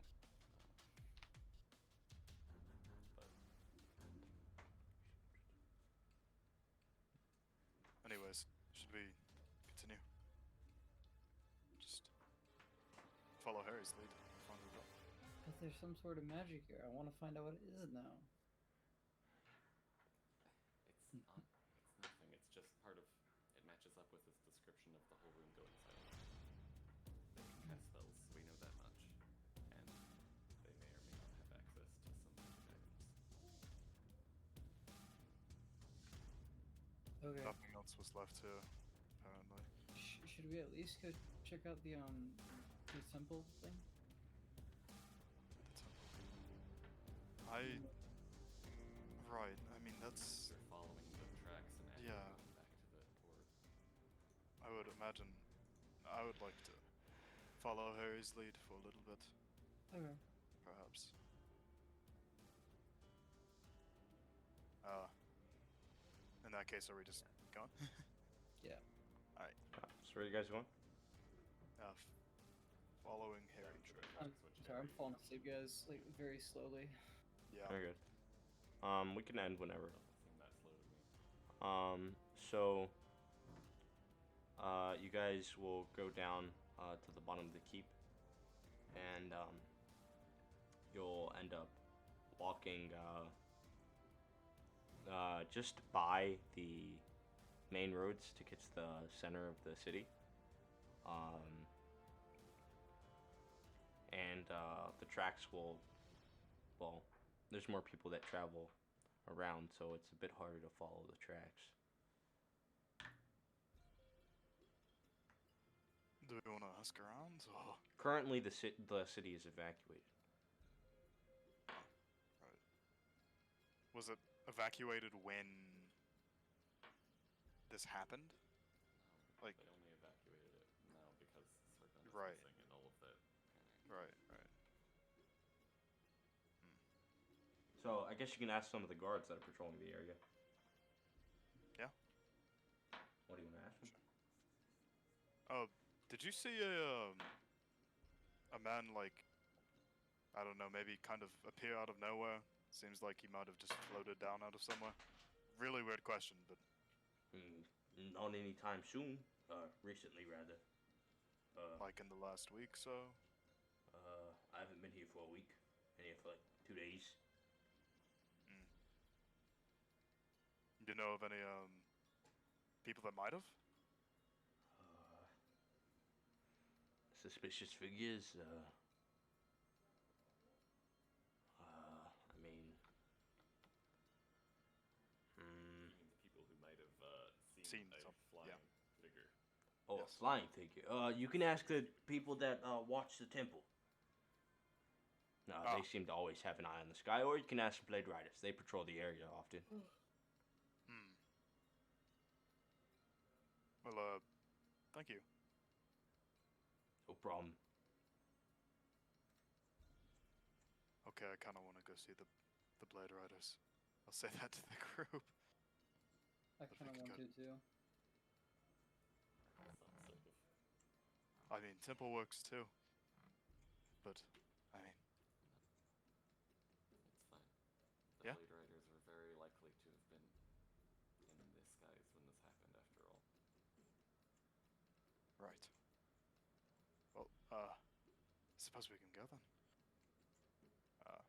But Anyways, should we continue? Just follow Harry's lead. Find the door. But there's some sort of magic here. I want to find out what it is now. it's not. It's nothing. It's just part of. It matches up with his description of the whole room going silent. They can cast spells. We know that much, and they may or may not have access to some magic items. Okay. Nothing else was left here, apparently. Should we at least go check out the temple thing? Right, I mean, that's. They're following the tracks and actually Yeah. going back to the port. I would imagine. I would like to follow Harry's lead for a little bit, Okay. perhaps. In that case, are we just gone? Yeah. So where are you guys going? Following Harry. I'm sorry, I'm falling asleep, guys. Like very slowly. Yeah. Very good. We can end whenever. Doesn't seem that slow to me. So you guys will go down to the bottom of the keep, and you'll end up walking just by the main roads to get to the center of the city. And the tracks will, well, there's more people that travel around, so it's a bit harder to follow the tracks. Do we want to ask around? Or? Currently, the city is evacuated. Right. Was it evacuated when this happened? No, Like- they only evacuated it now because Sargon is Right. missing and all of that. Right. So I guess you can ask some of the guards that are patrolling the area. Yeah. What do you want to ask them? Did you see a man, like, I don't know, maybe kind of appear out of nowhere? Seems like he might have just floated down out of somewhere. Really weird question, but Not anytime soon. Recently, rather. like in the last week, so. I haven't been here for a week. Been here for like 2 days. Do you know of any people that might have? Suspicious figures. I mean, You mean the people who might have Seen seen a some- flying yeah. figure? oh, Yes. a flying figure. You can ask the people that watch the temple. No, Ah. they seem to always have an eye on the sky. Or you can ask the Blade Riders. They patrol the area often. Well, thank you. No problem. Okay, I kind of want to go see the Blade Riders. I'll say that to the group. I But we kind of could want go- to too. Some sort of. I mean, Temple works too. But, I mean, suppose we can go then. All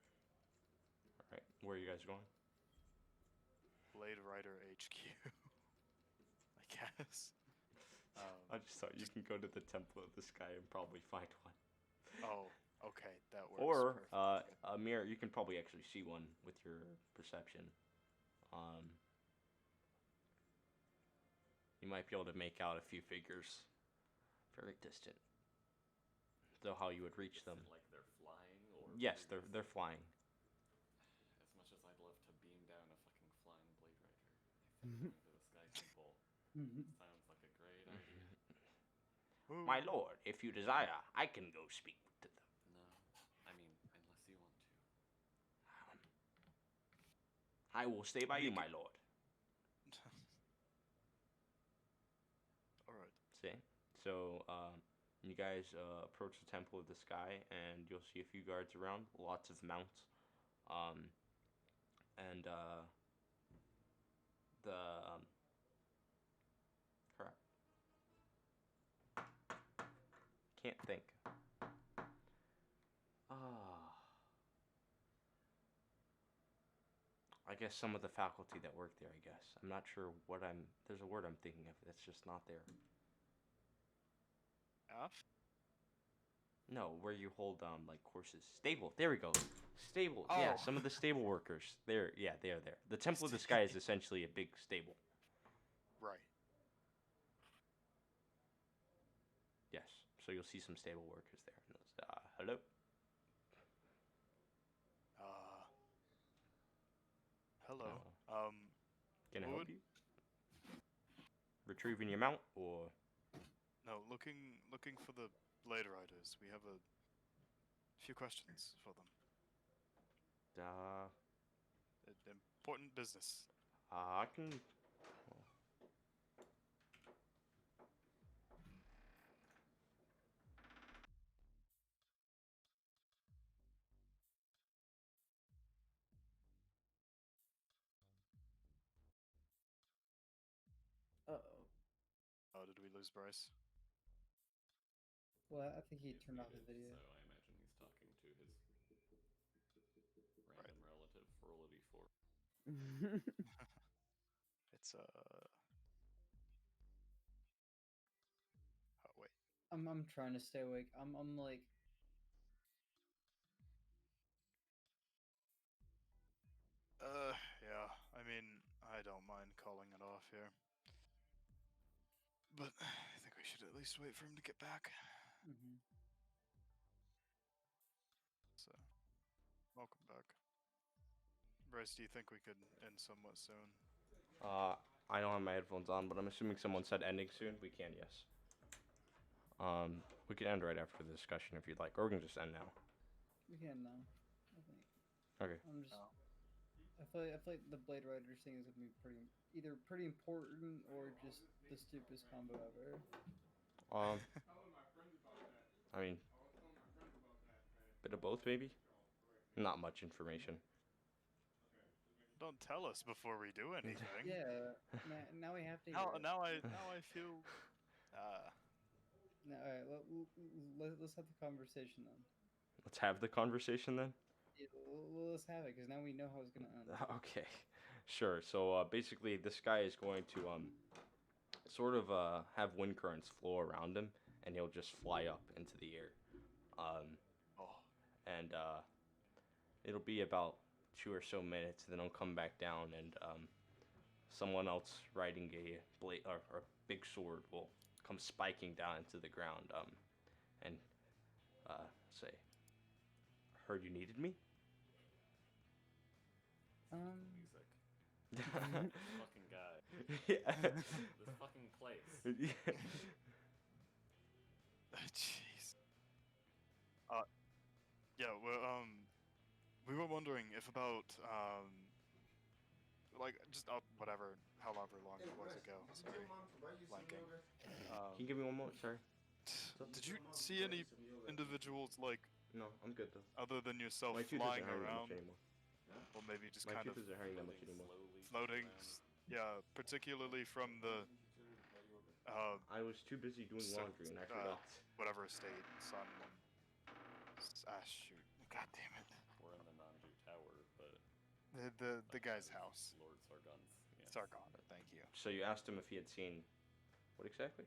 right, where are you guys going? Blade Rider HQ, I guess. I just thought you can go to the Temple of the Sky and probably find one. Oh, okay, that works. Or, perfectly. Amir, you can probably actually see one with your perception. You might be able to make out a few figures very distant. Though how you would reach them. Like they're flying, or Yes, they're flying. As much as I'd love to beam down a fucking flying Blade Rider, I think going to the Sky Temple sounds like a great idea. My lord, if you desire, I can go speak to them. No, I mean, unless you want to. I will stay by you, my lord. Alright. See? So, you guys approach the Temple of the Sky, and you'll see a few guards around, lots of mounts. Crap. Can't think. I guess some of the faculty that work there, I guess. I'm not sure what there's a word I'm thinking of that's just not there. F? No, where you hold, like, horses. Stable. There we go. Stable. Yeah, Oh. some of the stable workers. They are there. The Temple of the Sky is essentially a big stable. Right. Yes. So you'll see some stable workers there. Hello? Hello. Can I Who help would- you? Retrieving your mount, or? No, looking for the Blade Riders. We have a few questions for them. Important business. I can... Uh-oh. Oh, did we lose Bryce? Well, I think he He's turned off the muted, video. so I imagine he's talking to his random relative for Rolity 4. It's Oh wait. I'm trying to stay awake. I'm like Yeah. I mean, I don't mind calling it off here. But I think we should at least wait for him to get back. So, welcome back. Bryce, do you think we could end somewhat soon? I don't have my headphones on, but I'm assuming someone said ending soon. We can, yes. We can end right after the discussion if you'd like, or we can just end now. we can now. I think. Okay. I'm just. I feel like the Blade Rider thing is gonna be either pretty important or just the stupidest combo ever. I mean, bit of both, maybe. Not much information. Don't tell us before we do anything. Yeah. Now we have to. Hear it. Now I feel. No, all right. Let's have the conversation then. Let's have the conversation then. Yeah, let's have it because now we know how it's gonna end. Okay, sure. So basically, this guy is going to sort of have wind currents flow around him, and he'll just fly up into the air. And it'll be about 2 or so minutes, then he'll come back down, and someone else riding a blade or a big sword will come spiking down into the ground and say, "Heard you needed me?" Music. This fucking guy. Yeah. This fucking place. Jeez. Yeah, we were wondering if about, like, just whatever, however long it was ago. Sorry, blanking. Can you give me one more? Sorry. Did you see any individuals, like, No, I'm good though. other than yourself My tooth flying isn't hurting that around? much anymore. Or maybe just My kind of tooth isn't hurting that much anymore. floating? Yeah, particularly from the, I was too busy doing laundry and I forgot. whatever state, sun, Shoot. God damn it. We're in the Nanju Tower, but The that guy's is house. Lord Sargon's. Yes. Sargon, thank you. So you asked him if he had seen what exactly?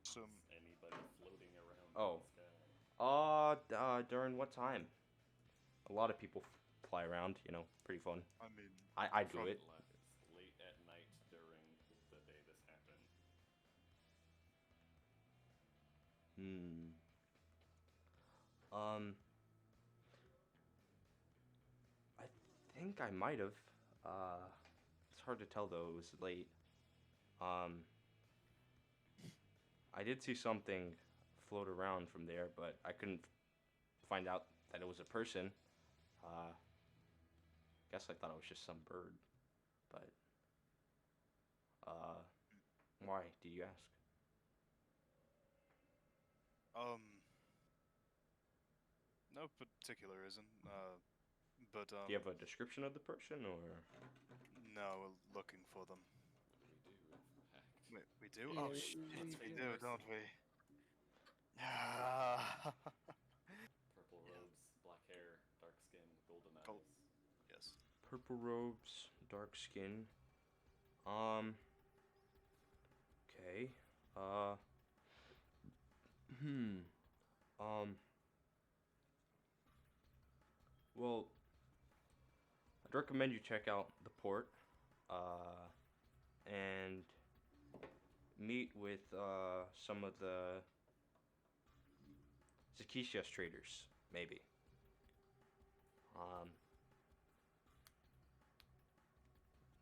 Some Anybody floating around Oh. in the sky? During what time? A lot of people fly around, you know, pretty fun. I mean, I do from- it. It's late at night during the day this happened. I think I might have. It's hard to tell though. It was late. I did see something float around from there, but I couldn't find out that it was a person. Guess I thought it was just some bird, but why? Do you ask? No particular reason. But Do you have a description of the person, or? no, we're looking for them. We do, in fact. Wait, we do? Yeah, Oh we- shit, we we do. do, don't we? Purple robes, black hair, dark skin, golden eyes. Gold. Yes. Purple robes, dark skin. Okay. Well, I'd recommend you check out the port, and meet with some of the Zakishias traders, maybe.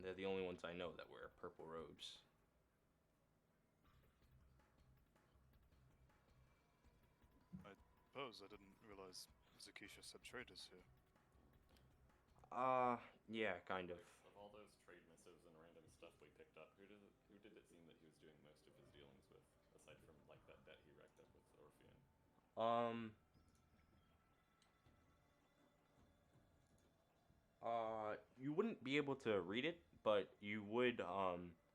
They're the only ones I know that wear purple robes. Suppose I didn't realize Zakisha said traders here. Yeah, kind of. Of all those trade missives and random stuff we picked up, who did it seem that he was doing most of his dealings with, aside from like that debt he racked up with Orphean? You wouldn't be able to read it, but you would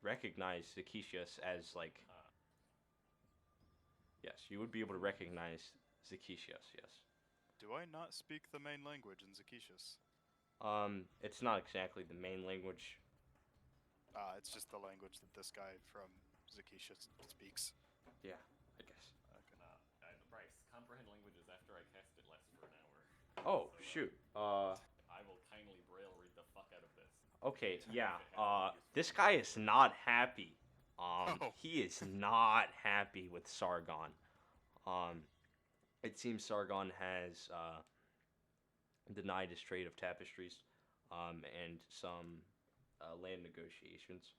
recognize Zakishias as like. Yes, you would be able to recognize Zakishias. Yes. Do I not speak the main language in Zakishas? It's not exactly the main language. It's just the language that this guy from Zakisha speaks. Yeah, I guess. Okay. Bryce, comprehend languages after I cast it lasts for an hour. Oh So, shoot. I will kindly braille read the fuck out of this. Okay. If it Yeah. has any use This for guy is not happy. Oh. He is not happy with Sargon. It seems Sargon has denied his trade of tapestries, and some land negotiations,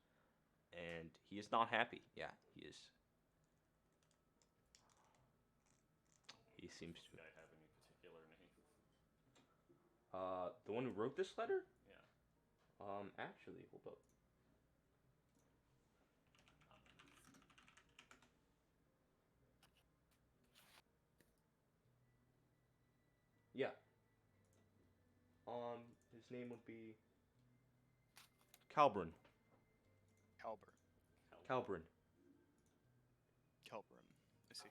and he is not happy. Yeah, he is. He seems Does to. this guy have any particular name? The one who wrote this letter? Yeah. Actually, hold up. Yeah. His name would be Calbrin. Calbrin. Kelbrin. I see.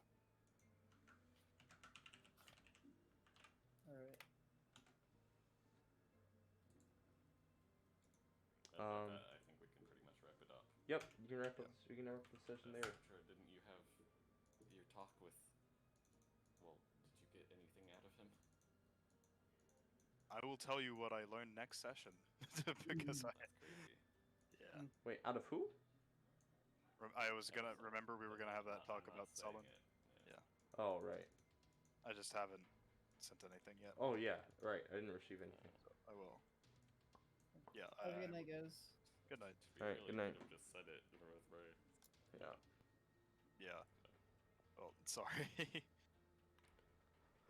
Alright. I think we can pretty much wrap it up. Yep, you can wrap up. We can wrap the session there. Sure, didn't you have your talk with? Well, did you get anything out of him? I will tell you what I learned next session because That's crazy. yeah. Wait, out of who? I was gonna remember we were gonna have that I'm talk not about saying Sullen. it. Yeah. Oh, right. I just haven't sent anything yet. Oh, yeah, right. I didn't receive anything. I will. Yeah. Have a good night, guys. Good night. We Alright, really good night. could have just said it with Bryce. Yeah. Yeah. Oh, sorry.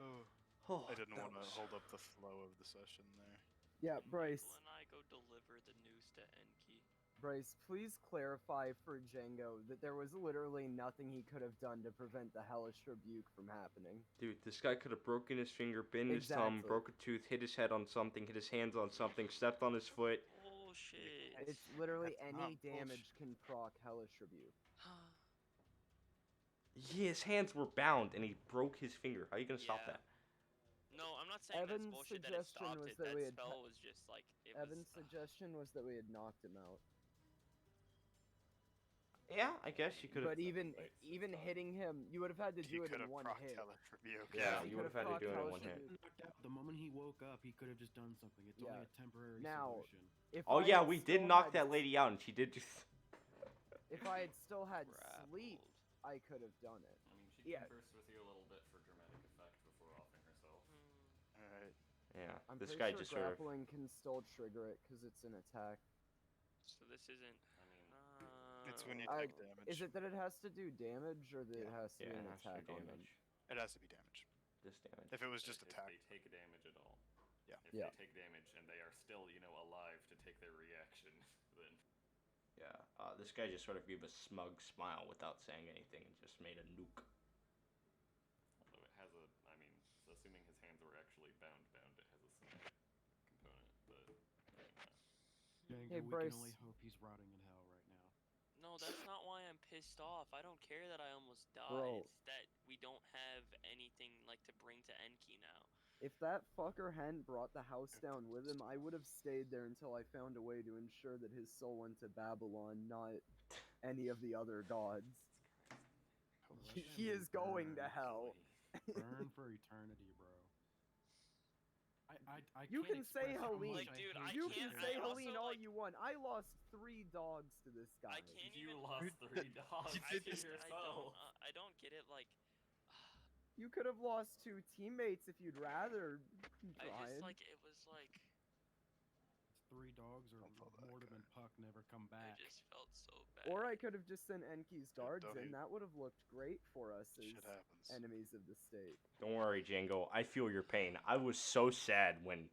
oh, Oh, I didn't that want to was- hold up the flow of the session there. Yeah, Can Bryce. Michael and I go deliver the news to Enki. Bryce, please clarify for Django that there was literally nothing he could have done to prevent the hellish rebuke from happening. Dude, this guy could have broken his finger, bent his thumb, Exactly. broke a tooth, hit his head on something, hit his hands on something, stepped on his foot. Bullshit. It's literally That's any not bullshit. damage can proc hellish rebuke. His hands were bound and he broke his finger. How are you gonna stop Yeah. that? No, I'm not saying that's Evan's bullshit that it suggestion stopped was it. that That we had spell was just like it Evan's was. suggestion was that we had knocked him out. Yeah, I guess you could have. But even Wait, so even it's, hitting him, you would have had to He do it could in have one proc hit. teletribute. Yeah, he you would have could've had to do it in proc one hit. teletribute. Knocked out the moment he woke up, he could have just done something. It's only Yeah. a temporary Now, solution. If Oh I yeah, had we still did knock had- that lady out, and she did just. If I had still had sleep, Grappled. I could have done it. I mean, she Yeah. conversed with you a little bit for dramatic effect before offing herself. Alright. Yeah, I'm this pretty guy sure just sort of. grappling can still trigger it because it's an attack. So this isn't. I mean, It's when you I- take damage. Is it that it has to do damage or that it Yeah. has to Yeah, be it an has to attack do on them? damage. It has to be damage. This damage. If it was just if attack. they take damage at all. Yeah. If Yeah. they take damage and they are still, alive to take their reaction, then Yeah, this guy just sort of gave a smug smile without saying anything and just made a nuke. although it has a, I mean, assuming his hands were actually bound, it has a somatic component, but Django, Hey, we Bryce. can only hope he's rotting in hell right now. No, that's not why I'm pissed off. I don't care that I almost died. Bro. It's that we don't have anything like to bring to Enki now. If that fucker hadn't brought the house down with him, I would have stayed there until I found a way to ensure that his soul went to Babylon, not any of the other gods. Let He him is going to burn. hell. Burn for eternity, bro. I You can't can say express how Helene. much Like, dude, hate I You this can can't- guy. say I also, Helene all like- you want. I lost 3 dogs to this guy. I can't you even. lost 3 dogs. You I did just, yourself. I don't get it. Like, You could have lost 2 teammates if you'd rather. I just Brian. like it was like 3 dogs or Don't pull that Mortimer and guy. Puck never come I back. just felt so bad. Or I could have just sent Enki's guards don't in. you- That would have looked great for us as Shit happens. enemies of the state. Don't worry, Django. I feel your pain. I was so sad when,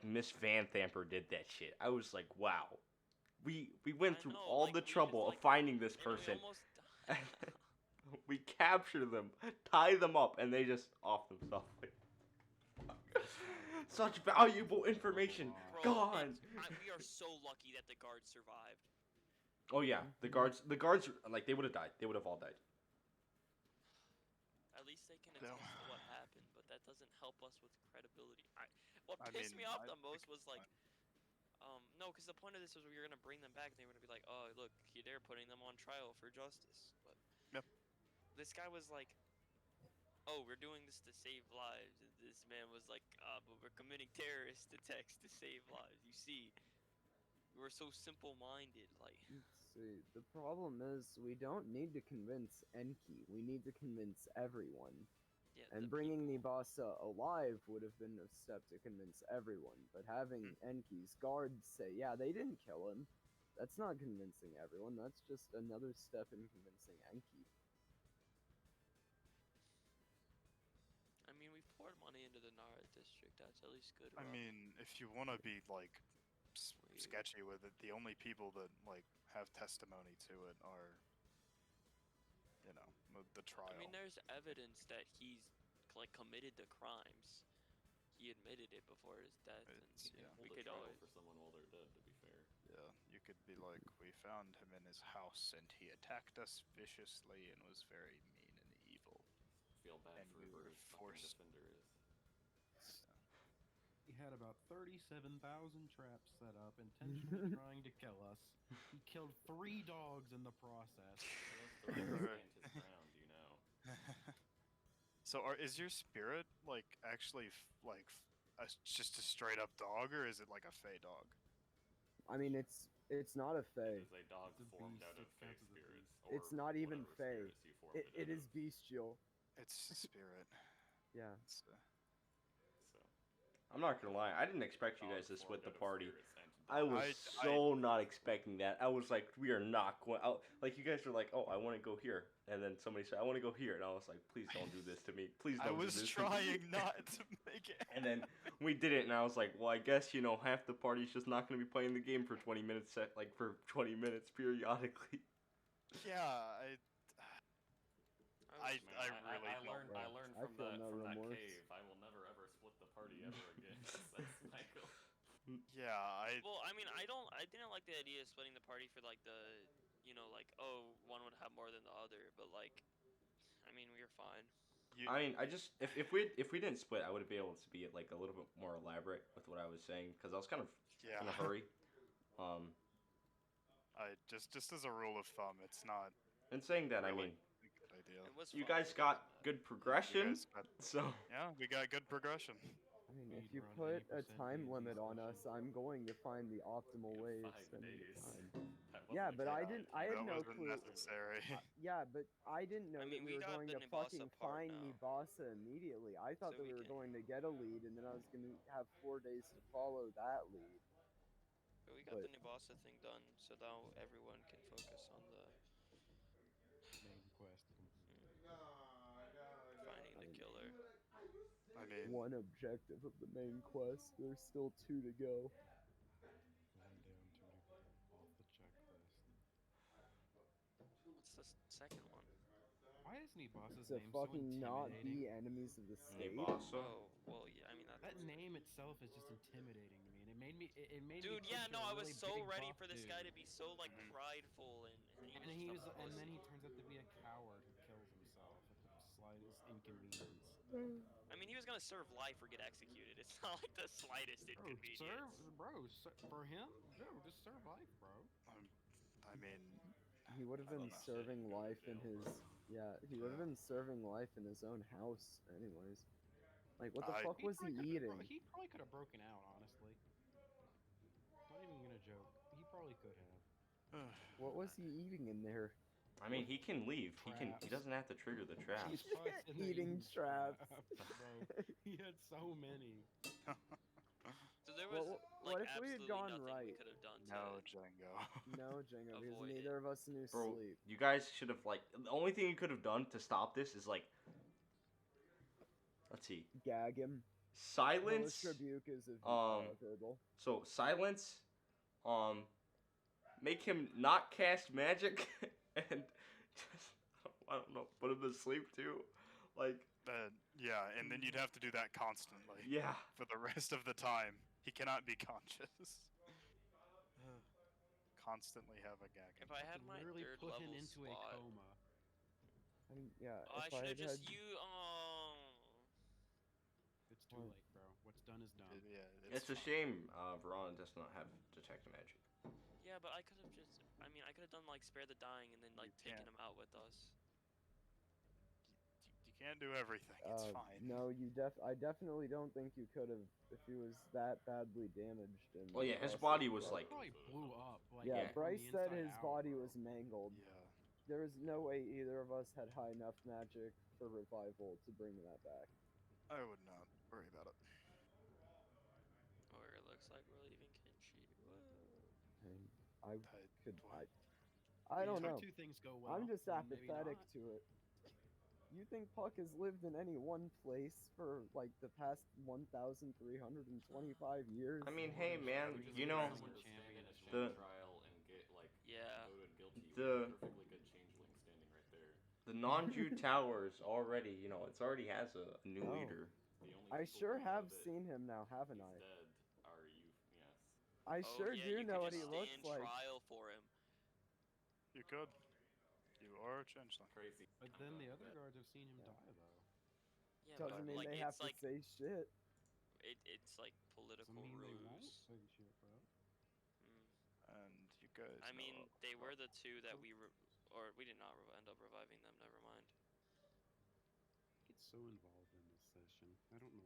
Miss Van Thamper did that shit. I was like, wow. We went I through know, all like, the we just, trouble like- of finding this And we person. almost We capture them, tie them up, and they just off themselves. Such valuable information Bro, gone. we are so lucky that the guards survived. Oh yeah, the guards, like they would have died. They would have all died. At least they can No. attest to what happened, but that doesn't help us with credibility. What I pissed mean, me off I the think most was it's like, no, because the point of this was we were gonna bring them back, and they were gonna be like, oh, look, they're putting them on trial for justice. But Yep. this guy was like, oh, we're doing this to save lives. And this man was like, but we're committing terrorist attacks to save lives. You see, we were so simple-minded, like. Let's see. The problem is we don't need to convince Enki. We need to convince everyone. Yeah, And the bringing people- Nibasa alive would have been a step to convince everyone. But having Enki's guards say, yeah, they didn't kill him, that's not convincing everyone. That's just another step in convincing Enki. I mean, we poured money into the Nara district. That's at least good. I Rob. mean, if you want to be like Weird. sketchy with it, the only people that like have testimony to it are, the trial. I mean, there's evidence that he's like committed the crimes. He admitted it before his death, It's- and yeah. we hold a could trial always. for someone while they're dead, to be fair. Yeah, you could be like, we found him in his house and he attacked us viciously and was very mean and evil. Feel bad And for we whoever were his fucking forced- defender is. He had about 37,000 traps set up, intentionally trying to kill us. He killed 3 dogs in the process. He loves to stand his ground, So, is your spirit like actually just a straight up dog, or is it like a fey dog? I mean, it's not a It fey. is a dog It's a formed beast, out of it fey counts as a spirits. It's or not even whatever fey. spirits you formed It out is of. bestial. It's a spirit. Yeah. It's, So, I'm not gonna lie, I didn't expect you guys to dogs split formed the out of party. spirits and I was I- so not expecting that. I was like, we are not going out. Like, you guys were like, oh, I want to go here. And then somebody said, I want to go here. And I was like, please don't do this to me. Please don't I do was this to me." trying not to make it. And then we did it, and I was like, well, I guess, half the party's just not going to be playing the game for 20 minutes, for 20 minutes periodically. Yeah, I Man, really I don't learned, know. I learned I from feel that no from that remorse. cave. I will never ever split the party ever again. Says Michael. Yeah, Well, I mean, I didn't like the idea of splitting the party for like the, like, oh, one would have more than the other, but like, mean, we were fine. I mean, I just if we didn't split, I would have been able to be like a little bit more elaborate with what I was saying because I was kind of Yeah. in a hurry. Um, I just as a rule of thumb, it's not and saying that, I really mean, a good idea. It was you fun. guys It got wasn't bad. good You progression, guys got, so yeah, we got good progression. I mean, if Speed you run put a 80% time DMG limit on session. us, I'm going to find the optimal Yeah, way of 5 spending the days. time. That Yeah, wasn't but I good. didn't. I had That no wasn't clue. necessary. Yeah, but I didn't know I that mean, we we were got going the to Nimbasa fucking part find now. Nimbasa immediately. I thought So that we we were can- going to get a lead, and then I was going to have 4 days to follow that lead. But we got But- the Nimbasa thing done, so now everyone can focus on the Main quest complete. finding the killer. I mean, One objective of the main quest. There's still 2 to go. Going down 2 to go off the checklist. What's the second one? Why is Nibasa's To name so fucking not intimidating? be enemies of the state. Nimbasa. Oh, well, yeah. I mean, That name itself is just intimidating to me, and it made me. It made Dude, me yeah, picture no, a I was really so big ready buff for this dude. guy to be so like Mhm. prideful and And he was, just a and then pussy. he turns out to be a coward who kills himself at the slightest inconvenience. I mean, he was gonna serve life or get executed. It's not like the slightest inconvenience. For him, just serve life, bro. I mean, He would have I don't been know. serving Shit, go to life in jail, his. bro. Yeah, he would have Yeah. been serving life in his own house, anyways. Like, what the I- fuck was he eating? He probably could have broken out, honestly. Not even gonna joke. He probably could have. What was he eating in there? I mean, he can leave. He Traps. doesn't have to trigger the traps. He's probably sitting there Eating traps. bro. He had so many. So there was Well, like what if we had absolutely gone nothing we right? could have done No, to. Django. No, Django, because Avoid neither it. of us knew Bro, sleep. you guys should have like the only thing you could have done to stop this is like, let's see, Gag him. silence. Hellish rebuke is a verbal. So silence, make him not cast magic, and just I don't know, put him to sleep too, like Yeah, and then you'd have to do that constantly yeah. for the rest of the time. He cannot be conscious. Constantly have a gag. If I had my Literally third put him level into a slot, coma. I mean, yeah, oh, I if I should had have just had... you. Oh. It's too What? late, bro. What's done is done. Yeah, It's a fine. shame Verona does not have detect magic. Yeah, but I could have just. I mean, I could have done like spare the dying and then like You taken can't. him out with us. You can't do everything. It's fine. No, I definitely don't think you could have if he was that badly damaged. And Well, yeah, his also- body was like, Probably blew up. Like, Yeah, Yeah. from Bryce the said inside his out, body bro. was mangled. Yeah. There was no way either of us had high enough magic for revival to bring that back. I would not worry about it. Or it looks like we're leaving Kenshi. Whoa. And I could. Boy. I don't Yeah, know. Two things go well. I'm just and maybe apathetic not. to it. You think Puck has lived in any one place for like the past 1,325 years? I mean, hey man, Or just you get know, someone to stand in a sham the- trial and get like Yeah. voted guilty. We the- have a perfectly good changeling standing right there. the non-Jew towers already, you know, it's already has a new Oh. leader. The only I people sure who know have that seen him now, haven't he's I? dead are you. Yes. I Oh, sure yeah, do you know could what he just looks stand like. trial for him. You could. You are a changeling. Crazy. But then the other guards have seen him die, though. Yeah, but Doesn't mean like they have it's to like say shit. it's like political Doesn't mean they ruse. won't say shit, bro. Mm. And you guys. I know mean, about- they were the two that or we did not end up reviving them. Never mind. Get so involved in this session. I don't know